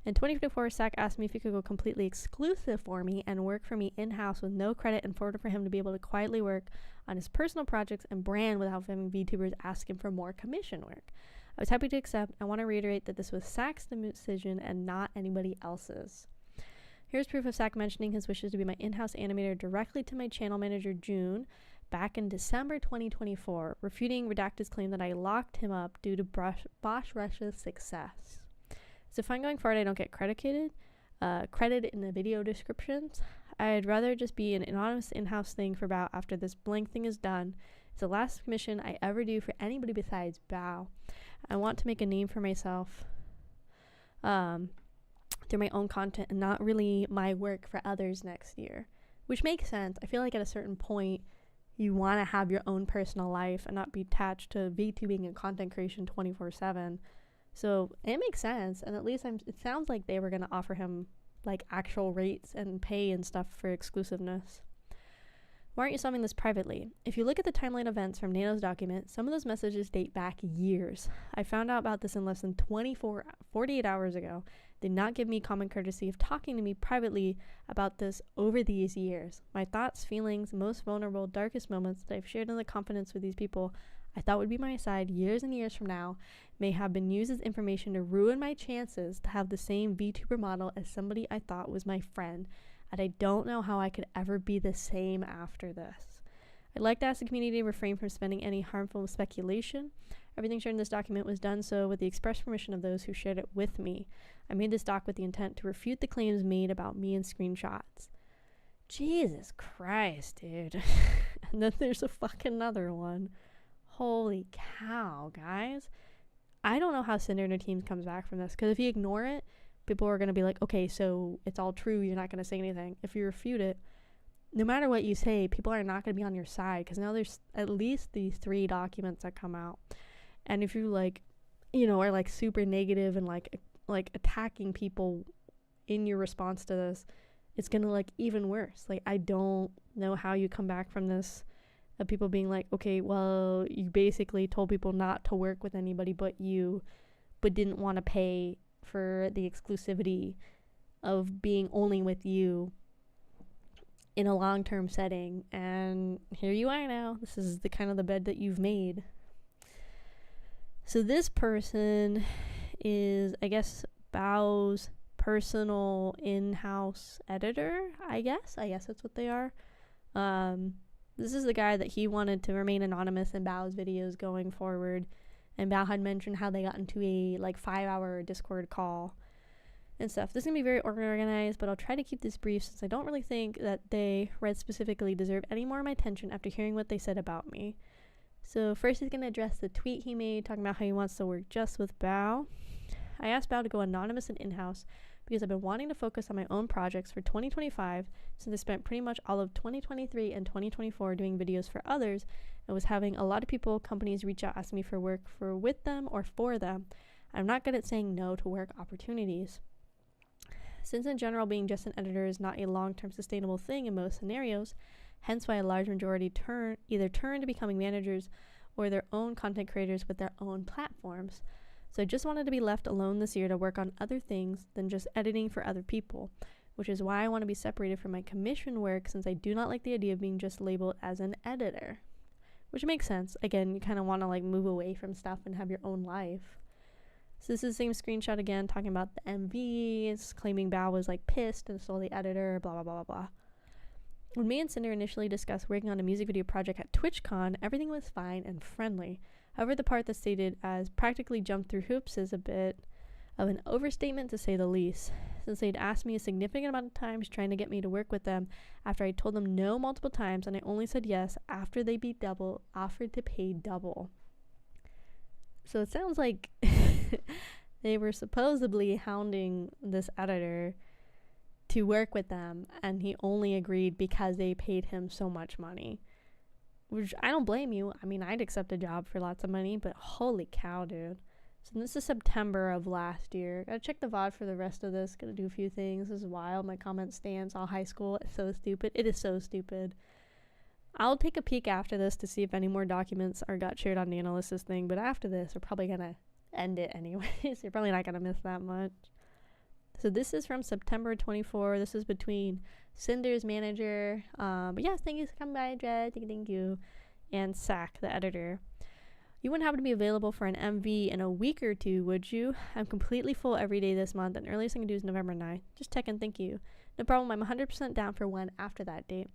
In 2024, Sac asked me if he could go completely exclusive for me and work for me in-house with no credit in order for him to be able to quietly work on his personal projects and brand without having VTubers ask him for more commission work. I was happy to accept. I want to reiterate that this was Sac's decision and not anybody else's. Here's proof of Sac mentioning his wishes to be my in-house animator directly to my channel manager, June, back in December 2024, refuting Redacted's claim that I locked him up due to Bosch Russia's success. So if I'm going forward, I don't get credited in the video descriptions. I'd rather just be an anonymous in-house thing for Bao after this blank thing is done. It's the last commission I ever do for anybody besides Bao. I want to make a name for myself through my own content and not really my work for others next year, which makes sense. I feel like at a certain point, you want to have your own personal life and not be attached to VTubing and content creation 24/7. So it makes sense, and at least it sounds like they were going to offer him like actual rates and pay and stuff for exclusiveness. Why aren't you solving this privately? If you look at the timeline events from Nano's document, some of those messages date back years. I found out about this in less than 48 hours ago. Did not give me common courtesy of talking to me privately about this over these years. My thoughts, feelings, most vulnerable, darkest moments that I've shared in the confidence with these people I thought would be my side years and years from now may have been used as information to ruin my chances to have the same VTuber model as somebody I thought was my friend, and I don't know how I could ever be the same after this. I'd like to ask the community to refrain from spending any harmful speculation. Everything shared in this document was done so with the express permission of those who shared it with me. I made this doc with the intent to refute the claims made about me in screenshots. Jesus Christ, dude. And then there's a fucking another one. Holy cow, guys. I don't know how Cinder and her team comes back from this, because if you ignore it, people are going to be like, okay, so it's all true, you're not going to say anything. If you refute it, no matter what you say, people are not going to be on your side, because now there's at least these 3 documents that come out. And if you like, you know, are like super negative and like attacking people in your response to this, it's going to like even worse. Like, I don't know how you come back from this. Of people being like, okay, well, you basically told people not to work with anybody but didn't want to pay for the exclusivity of being only with you in a long-term setting, and here you are now. This is the kind of the bed that you've made. So this person is, I guess, Bao's personal in-house editor, I guess that's what they are. This is the guy that he wanted to remain anonymous in Bao's videos going forward. And Bao had mentioned how they got into a like 5-hour Discord call and stuff. This is going to be very organized, but I'll try to keep this brief since I don't really think that they, read specifically, deserve any more of my attention after hearing what they said about me. So first he's going to address the tweet he made talking about how he wants to work just with Bao. I asked Bao to go anonymous and in-house because I've been wanting to focus on my own projects for 2025 since I spent pretty much all of 2023 and 2024 doing videos for others and was having a lot of people, companies reach out asking me for work for with them or for them. I'm not good at saying no to work opportunities. Since in general being just an editor is not a long-term sustainable thing in most scenarios, hence why a large majority either turn to becoming managers or their own content creators with their own platforms. So I just wanted to be left alone this year to work on other things than just editing for other people, which is why I want to be separated from my commission work since I do not like the idea of being just labeled as an editor. Which makes sense. Again, you kind of want to like move away from stuff and have your own life. So this is the same screenshot again, talking about the MVs, claiming Bao was like pissed and stole the editor, blah, blah, blah, blah, blah. When me and Cinder initially discussed working on a music video project at TwitchCon, everything was fine and friendly. However, the part that stated as practically jumped through hoops is a bit of an overstatement to say the least, since they'd asked me a significant amount of times trying to get me to work with them after I told them no multiple times, and I only said yes after they offered to pay double. So it sounds like they were supposedly hounding this editor to work with them, and he only agreed because they paid him so much money. Which I don't blame you. I mean, I'd accept a job for lots of money, but holy cow, dude. So this is September of last year. Gotta check the VOD for the rest of this. Gotta do a few things. This is wild. My comment stands all high school. It's so stupid. It is so stupid. I'll take a peek after this to see if any more documents got shared on the analysis thing, but after this, we're probably gonna end it anyways. You're probably not gonna miss that much. So this is from September 24. This is between Cinder's manager, but yes, thank you for coming by, Jed, thank you, and Sack, the editor. You wouldn't happen to be available for an MV in a week or two, would you? I'm completely full every day this month, and earliest I can do is November 9th. Just checking, thank you. No problem, I'm 100% down for one after that date.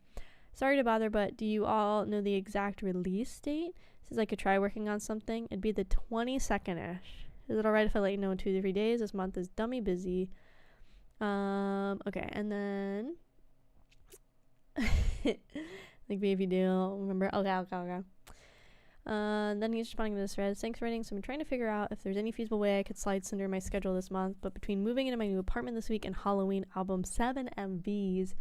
Sorry to bother, but do you all know the exact release date? Since I could try working on something, it'd be the 22nd-ish. Is it alright if I let you know in 2 to 3 days? This month is dummy busy. Okay, and then like baby deal, remember? Okay. Then he's responding to this thread. Thanks for writing. So I'm trying to figure out if there's any feasible way I could slide Cinder my schedule this month, but between moving into my new apartment this week and Halloween album 7 MVs,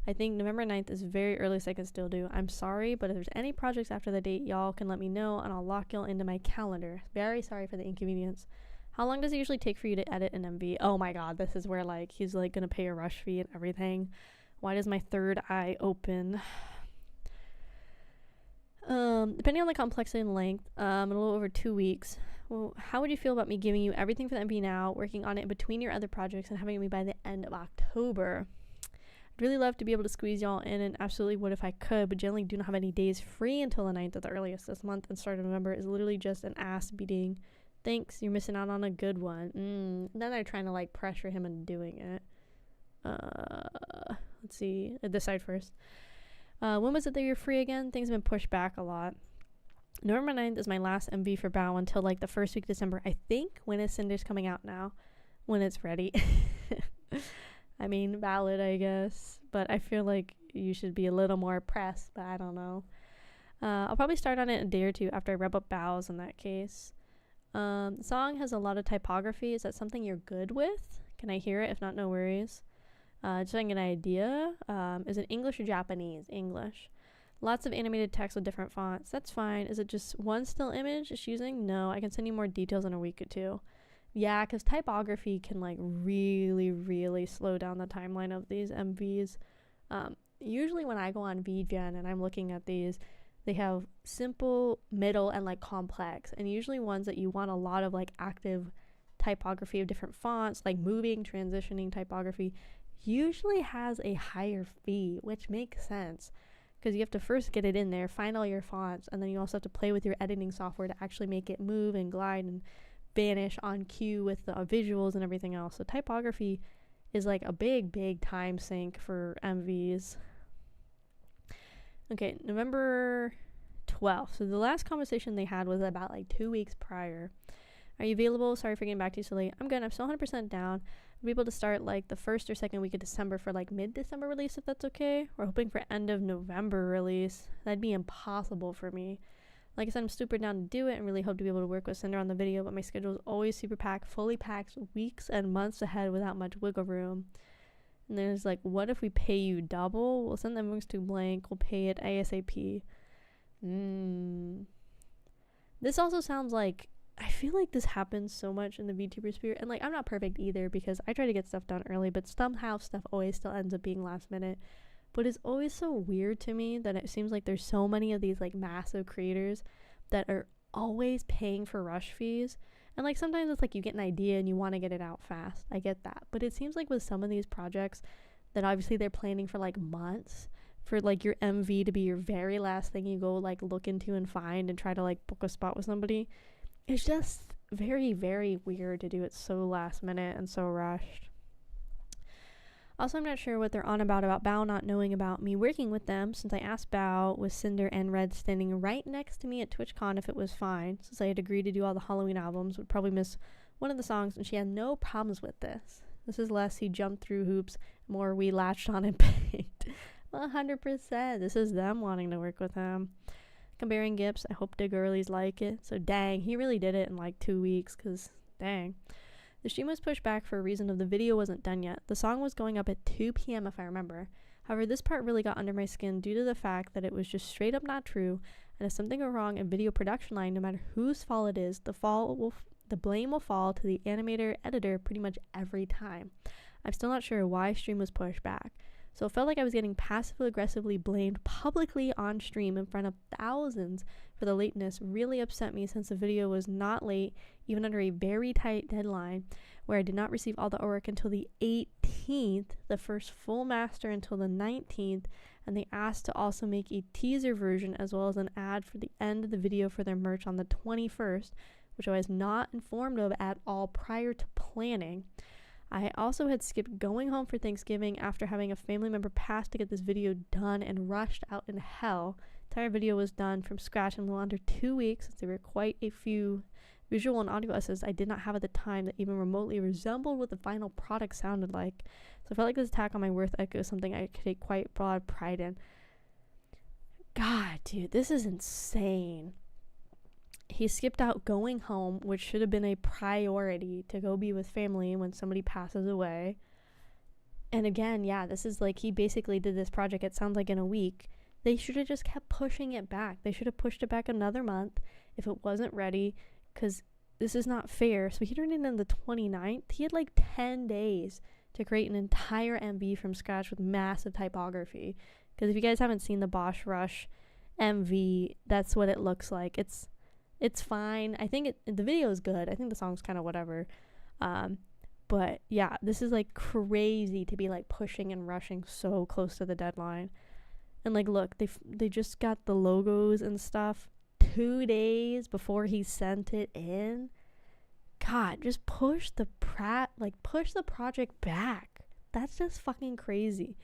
I think November 9th is very earliest I can still do. I'm sorry, but if there's any projects after the date, y'all can let me know and I'll lock y'all into my calendar. Very sorry for the inconvenience. How long does it usually take for you to edit an MV? Oh my god, this is where like he's like gonna pay a rush fee and everything. Why does my third eye open? Depending on the complexity and length, a little over 2 weeks. Well, how would you feel about me giving you everything for the MV now, working on it in between your other projects, and having me by the end of October? I'd really love to be able to squeeze y'all in, and absolutely would if I could, but generally do not have any days free until the 9th at the earliest this month, and start of November is literally just an ass beating. Thanks, you're missing out on a good one. Then they're trying to like pressure him into doing it. Let's see, decide first. When was it that you're free again? Things have been pushed back a lot. November 9th is my last MV for Bao until like the first week of December. I think. When is Cinder's coming out now? When it's ready. I mean, valid, I guess. But I feel like you should be a little more pressed, but I don't know. I'll probably start on it a day or two after I wrap up Bao's in that case. The song has a lot of typography. Is that something you're good with? Can I hear it? If not, no worries. Just so I can get an idea. Is it English or Japanese? English. Lots of animated text with different fonts. That's fine. Is it just one still image it's using? No, I can send you more details in a week or two. Yeah, because typography can like really, really slow down the timeline of these MVs. Usually when I go on VGen and I'm looking at these, they have simple, middle, and like complex. And usually ones that you want a lot of like active typography of different fonts, like moving, transitioning typography, usually has a higher fee, which makes sense. Because you have to first get it in there, find all your fonts, and then you also have to play with your editing software to actually make it move and glide and vanish on cue with the visuals and everything else. So typography is like a big time sink for MVs. Okay, November 12th. So the last conversation they had was about like 2 weeks prior. Are you available? Sorry for getting back to you so late. I'm good. I'm still 100% down. I'll be able to start like the first or second week of December for like mid-December release, if that's okay. We're hoping for end of November release. That'd be impossible for me. Like I said, I'm super down to do it and really hope to be able to work with Cinder on the video, but my schedule is always super packed, fully packed, weeks and months ahead without much wiggle room. And there's like, what if we pay you double? We'll send the invoice to blank. We'll pay it ASAP. This also sounds like, I feel like this happens so much in the VTuber sphere, and like I'm not perfect either because I try to get stuff done early, but somehow stuff always still ends up being last minute. But it's always so weird to me that it seems like there's so many of these like massive creators that are always paying for rush fees. And like sometimes it's like you get an idea and you want to get it out fast. I get that. But it seems like with some of these projects that obviously they're planning for like months for like your MV to be your very last thing you go like look into and find and try to like book a spot with somebody. It's just very, very weird to do it so last minute and so rushed. Also, I'm not sure what they're on about Bao not knowing about me working with them, since I asked Bao with Cinder and Red standing right next to me at TwitchCon if it was fine, since I had agreed to do all the Halloween albums, would probably miss one of the songs, and she had no problems with this. This is less he jumped through hoops, more we latched on and paid. 100%. This is them wanting to work with him. Comparing gifts, I hope the girlies like it. So dang, he really did it in like 2 weeks, cause dang. The stream was pushed back for a reason of the video wasn't done yet. The song was going up at 2 p.m. if I remember. However, this part really got under my skin due to the fact that it was just straight up not true, and if something go wrong in video production line, no matter whose fault it is, the blame will fall to the animator, editor pretty much every time. I'm still not sure why stream was pushed back. So it felt like I was getting passive-aggressively blamed publicly on stream in front of thousands for the lateness. Really upset me since the video was not late, even under a very tight deadline, where I did not receive all the artwork until the 18th, the first full master until the 19th, and they asked to also make a teaser version as well as an ad for the end of the video for their merch on the 21st, which I was not informed of at all prior to planning. I also had skipped going home for Thanksgiving after having a family member pass to get this video done and rushed out in hell. The entire video was done from scratch in a little under 2 weeks, since there were quite a few visual and audio assets I did not have at the time that even remotely resembled what the final product sounded like. So I felt like this attack on my worth ethic is something I could take quite broad pride in. God, dude, this is insane. He skipped out going home, which should have been a priority to go be with family when somebody passes away. And again, yeah, this is like, he basically did this project, it sounds like, in a week. They should have just kept pushing it back. They should have pushed it back another month if it wasn't ready, because this is not fair. So he turned it in the 29th. He had like 10 days to create an entire MV from scratch with massive typography. Because if you guys haven't seen the Bosch Rush MV, that's what it looks like. It's fine. I think the video is good. I think the song's kind of whatever. But yeah, this is like crazy to be like pushing and rushing so close to the deadline. And like, look, they just got the logos and stuff 2 days before he sent it in. God, just push the project back. That's just fucking crazy.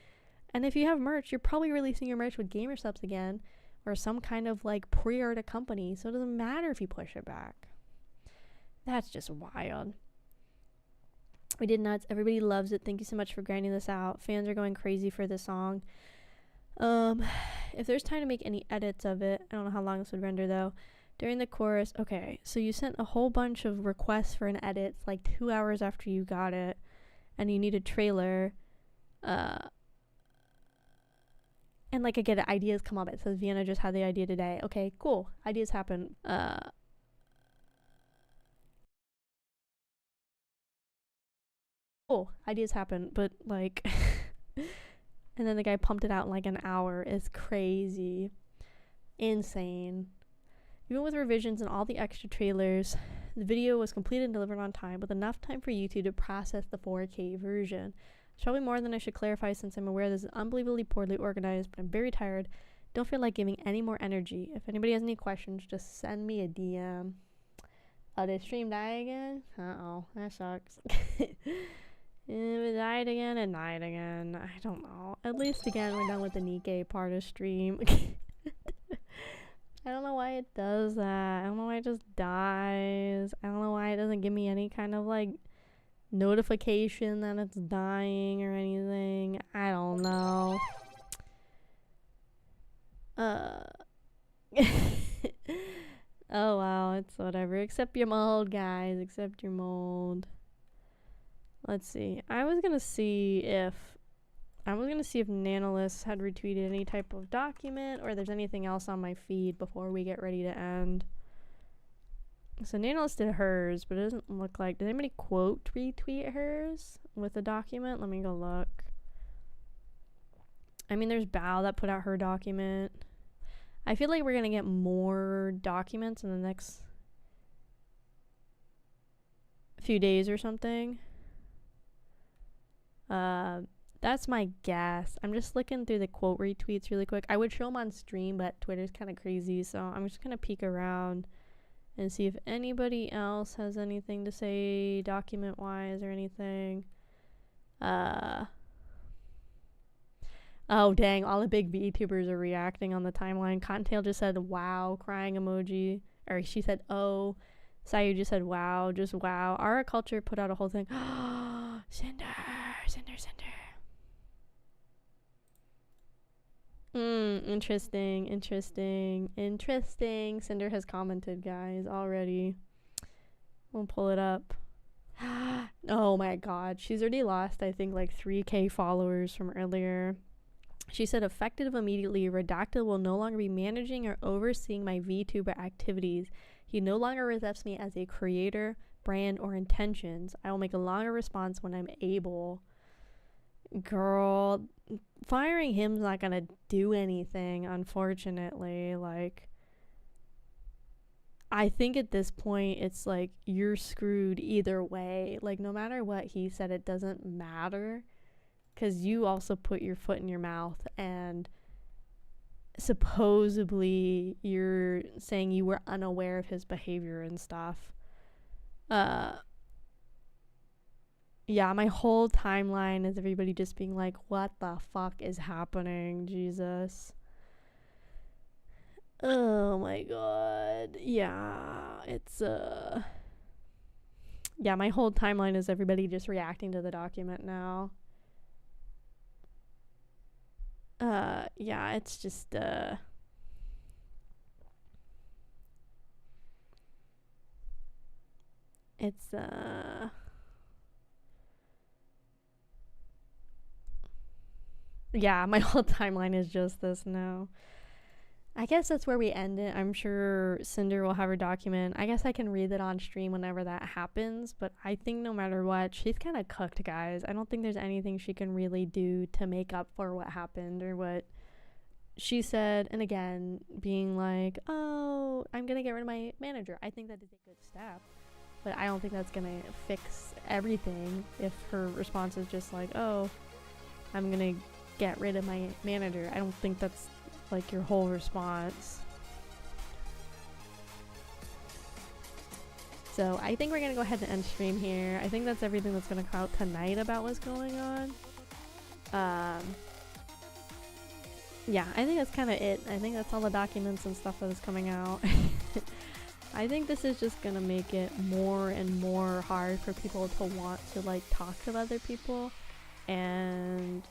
And if you have merch, you're probably releasing your merch with Gamer Subs again, or some kind of like pre-order company, so it doesn't matter if you push it back. That's just wild. We did nuts. Everybody loves it. Thank you so much for grinding this out. Fans are going crazy for this song. If there's time to make any edits of it, I don't know how long this would render though. During the chorus, okay, so you sent a whole bunch of requests for an edit like 2 hours after you got it, and you need a trailer. And like, I get it, ideas come up. It says Vienna just had the idea today. Okay, cool. Ideas happen. Cool. Ideas happen, but like and then the guy pumped it out in like an hour. Is crazy. Insane. Even with revisions and all the extra trailers, the video was completed and delivered on time, with enough time for YouTube to process the 4K version. It's probably more than I should clarify, since I'm aware this is unbelievably poorly organized, but I'm very tired. Don't feel like giving any more energy. If anybody has any questions, just send me a DM. Oh, did stream die again? Uh-oh, that sucks. If it died again, it died again. I don't know. At least again, we're done with the NIKKE part of stream. I don't know why it does that. I don't know why it just dies. I don't know why it doesn't give me any kind of like notification that it's dying or anything. I don't know. Oh wow, it's whatever. Accept your mold, guys. Accept your mold. Let's see. I was gonna see if Nanolist had retweeted any type of document, or there's anything else on my feed before we get ready to end. So Nanolist did hers, but it doesn't look like... Did anybody quote retweet hers with a document? Let me go look. I mean, there's Bao that put out her document. I feel like we're gonna get more documents in the next few days or something. That's my guess. I'm just looking through the quote retweets really quick. I would show them on stream, but Twitter's kind of crazy, so I'm just gonna peek around and see if anybody else has anything to say document wise or anything. Oh dang, all the big VTubers are reacting on the timeline. Cottontail just said wow, crying emoji, or she said oh. Sayu just said wow, just wow. Ara Culture put out a whole thing. Cinder. Interesting. Cinder has commented, guys, already. We'll pull it up. Oh my god, she's already lost, I think, like 3K followers from earlier. She said, effective immediately, Redacted will no longer be managing or overseeing my VTuber activities. He no longer accepts me as a creator, brand, or intentions. I will make a longer response when I'm able. Girl, firing him's not gonna do anything, unfortunately. Like, I think at this point it's like you're screwed either way. Like, no matter what he said, it doesn't matter, because you also put your foot in your mouth, and supposedly you're saying you were unaware of his behavior and stuff. Yeah, my whole timeline is everybody just being like, what the fuck is happening? Jesus. Oh my god. Yeah, it's yeah, my whole timeline is everybody just reacting to the document now. Yeah, it's just it's yeah, my whole timeline is just this now. I guess that's where we end it. I'm sure Cinder will have her document. I guess I can read it on stream whenever that happens, but I think no matter what, she's kind of cooked, guys. I don't think there's anything she can really do to make up for what happened or what she said. And again, being like, oh, I'm gonna get rid of my manager. I think that is a good step, but I don't think that's gonna fix everything if her response is just like, oh, I'm gonna get rid of my manager. I don't think that's like your whole response. So I think we're gonna go ahead and end stream here. I think that's everything that's gonna come out tonight about what's going on. Yeah, I think that's kind of it. I think that's all the documents and stuff that is coming out. I think this is just gonna make it more and more hard for people to want to like talk to other people and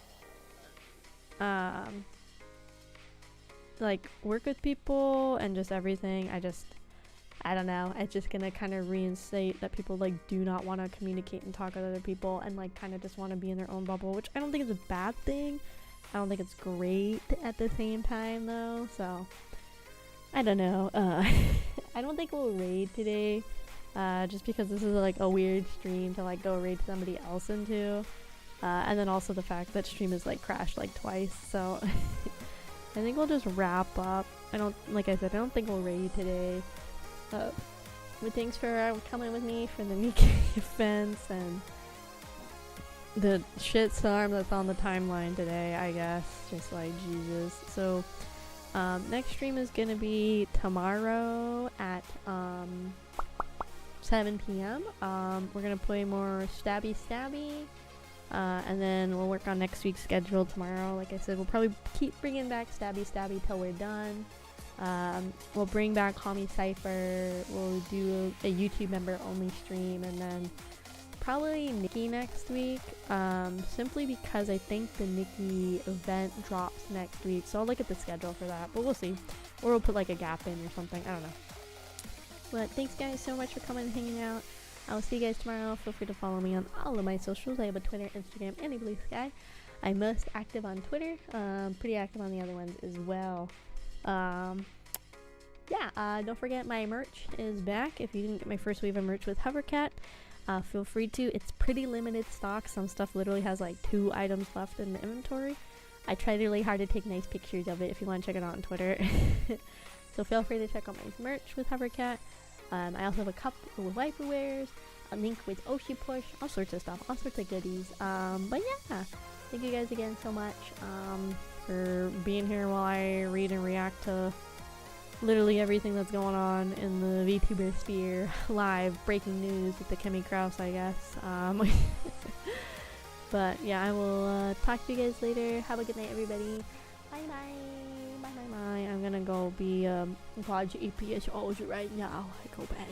like work with people and just everything. I don't know, it's just gonna kind of reinstate that people like do not want to communicate and talk with other people and like kind of just want to be in their own bubble, which I don't think is a bad thing. I don't think it's great at the same time though, so I don't know. I don't think we'll raid today, just because this is like a weird stream to like go raid somebody else into, and then also the fact that stream is like crashed like twice, so I think we'll just wrap up. Like I said, I don't think we'll raid today. But thanks for coming with me for the NIKKE events and the shitstorm that's on the timeline today, I guess. Just like Jesus. So next stream is gonna be tomorrow at 7 p.m. We're gonna play more stabby, and then we'll work on next week's schedule tomorrow. Like I said, we'll probably keep bringing back stabby till we're done. We'll bring back Homie Cypher. We'll do a YouTube member only stream, and then probably NIKKE next week, simply because I think the NIKKE event drops next week, so I'll look at the schedule for that, but we'll see. Or we'll put like a gap in or something, I don't know. But thanks guys so much for coming and hanging out. I will see you guys tomorrow. Feel free to follow me on all of my socials. I have a Twitter, Instagram, and a Blue Sky. I'm most active on Twitter, pretty active on the other ones as well. Don't forget my merch is back. If you didn't get my first wave of merch with Hovercat, feel free to. It's pretty limited stock. Some stuff literally has like 2 items left in the inventory. I tried really hard to take nice pictures of it if you want to check it out on Twitter. So feel free to check out my merch with Hovercat. I also have a cup with wiperwares, a link with Oshi push, all sorts of stuff, all sorts of goodies. But yeah, thank you guys again so much for being here while I read and react to literally everything that's going on in the VTuber sphere. Live breaking news with the Akemi Kraus, I guess. But yeah, I will talk to you guys later. Have a good night, everybody. Bye bye. Bye bye bye. I'm gonna go be watch EPS right now. I go bad.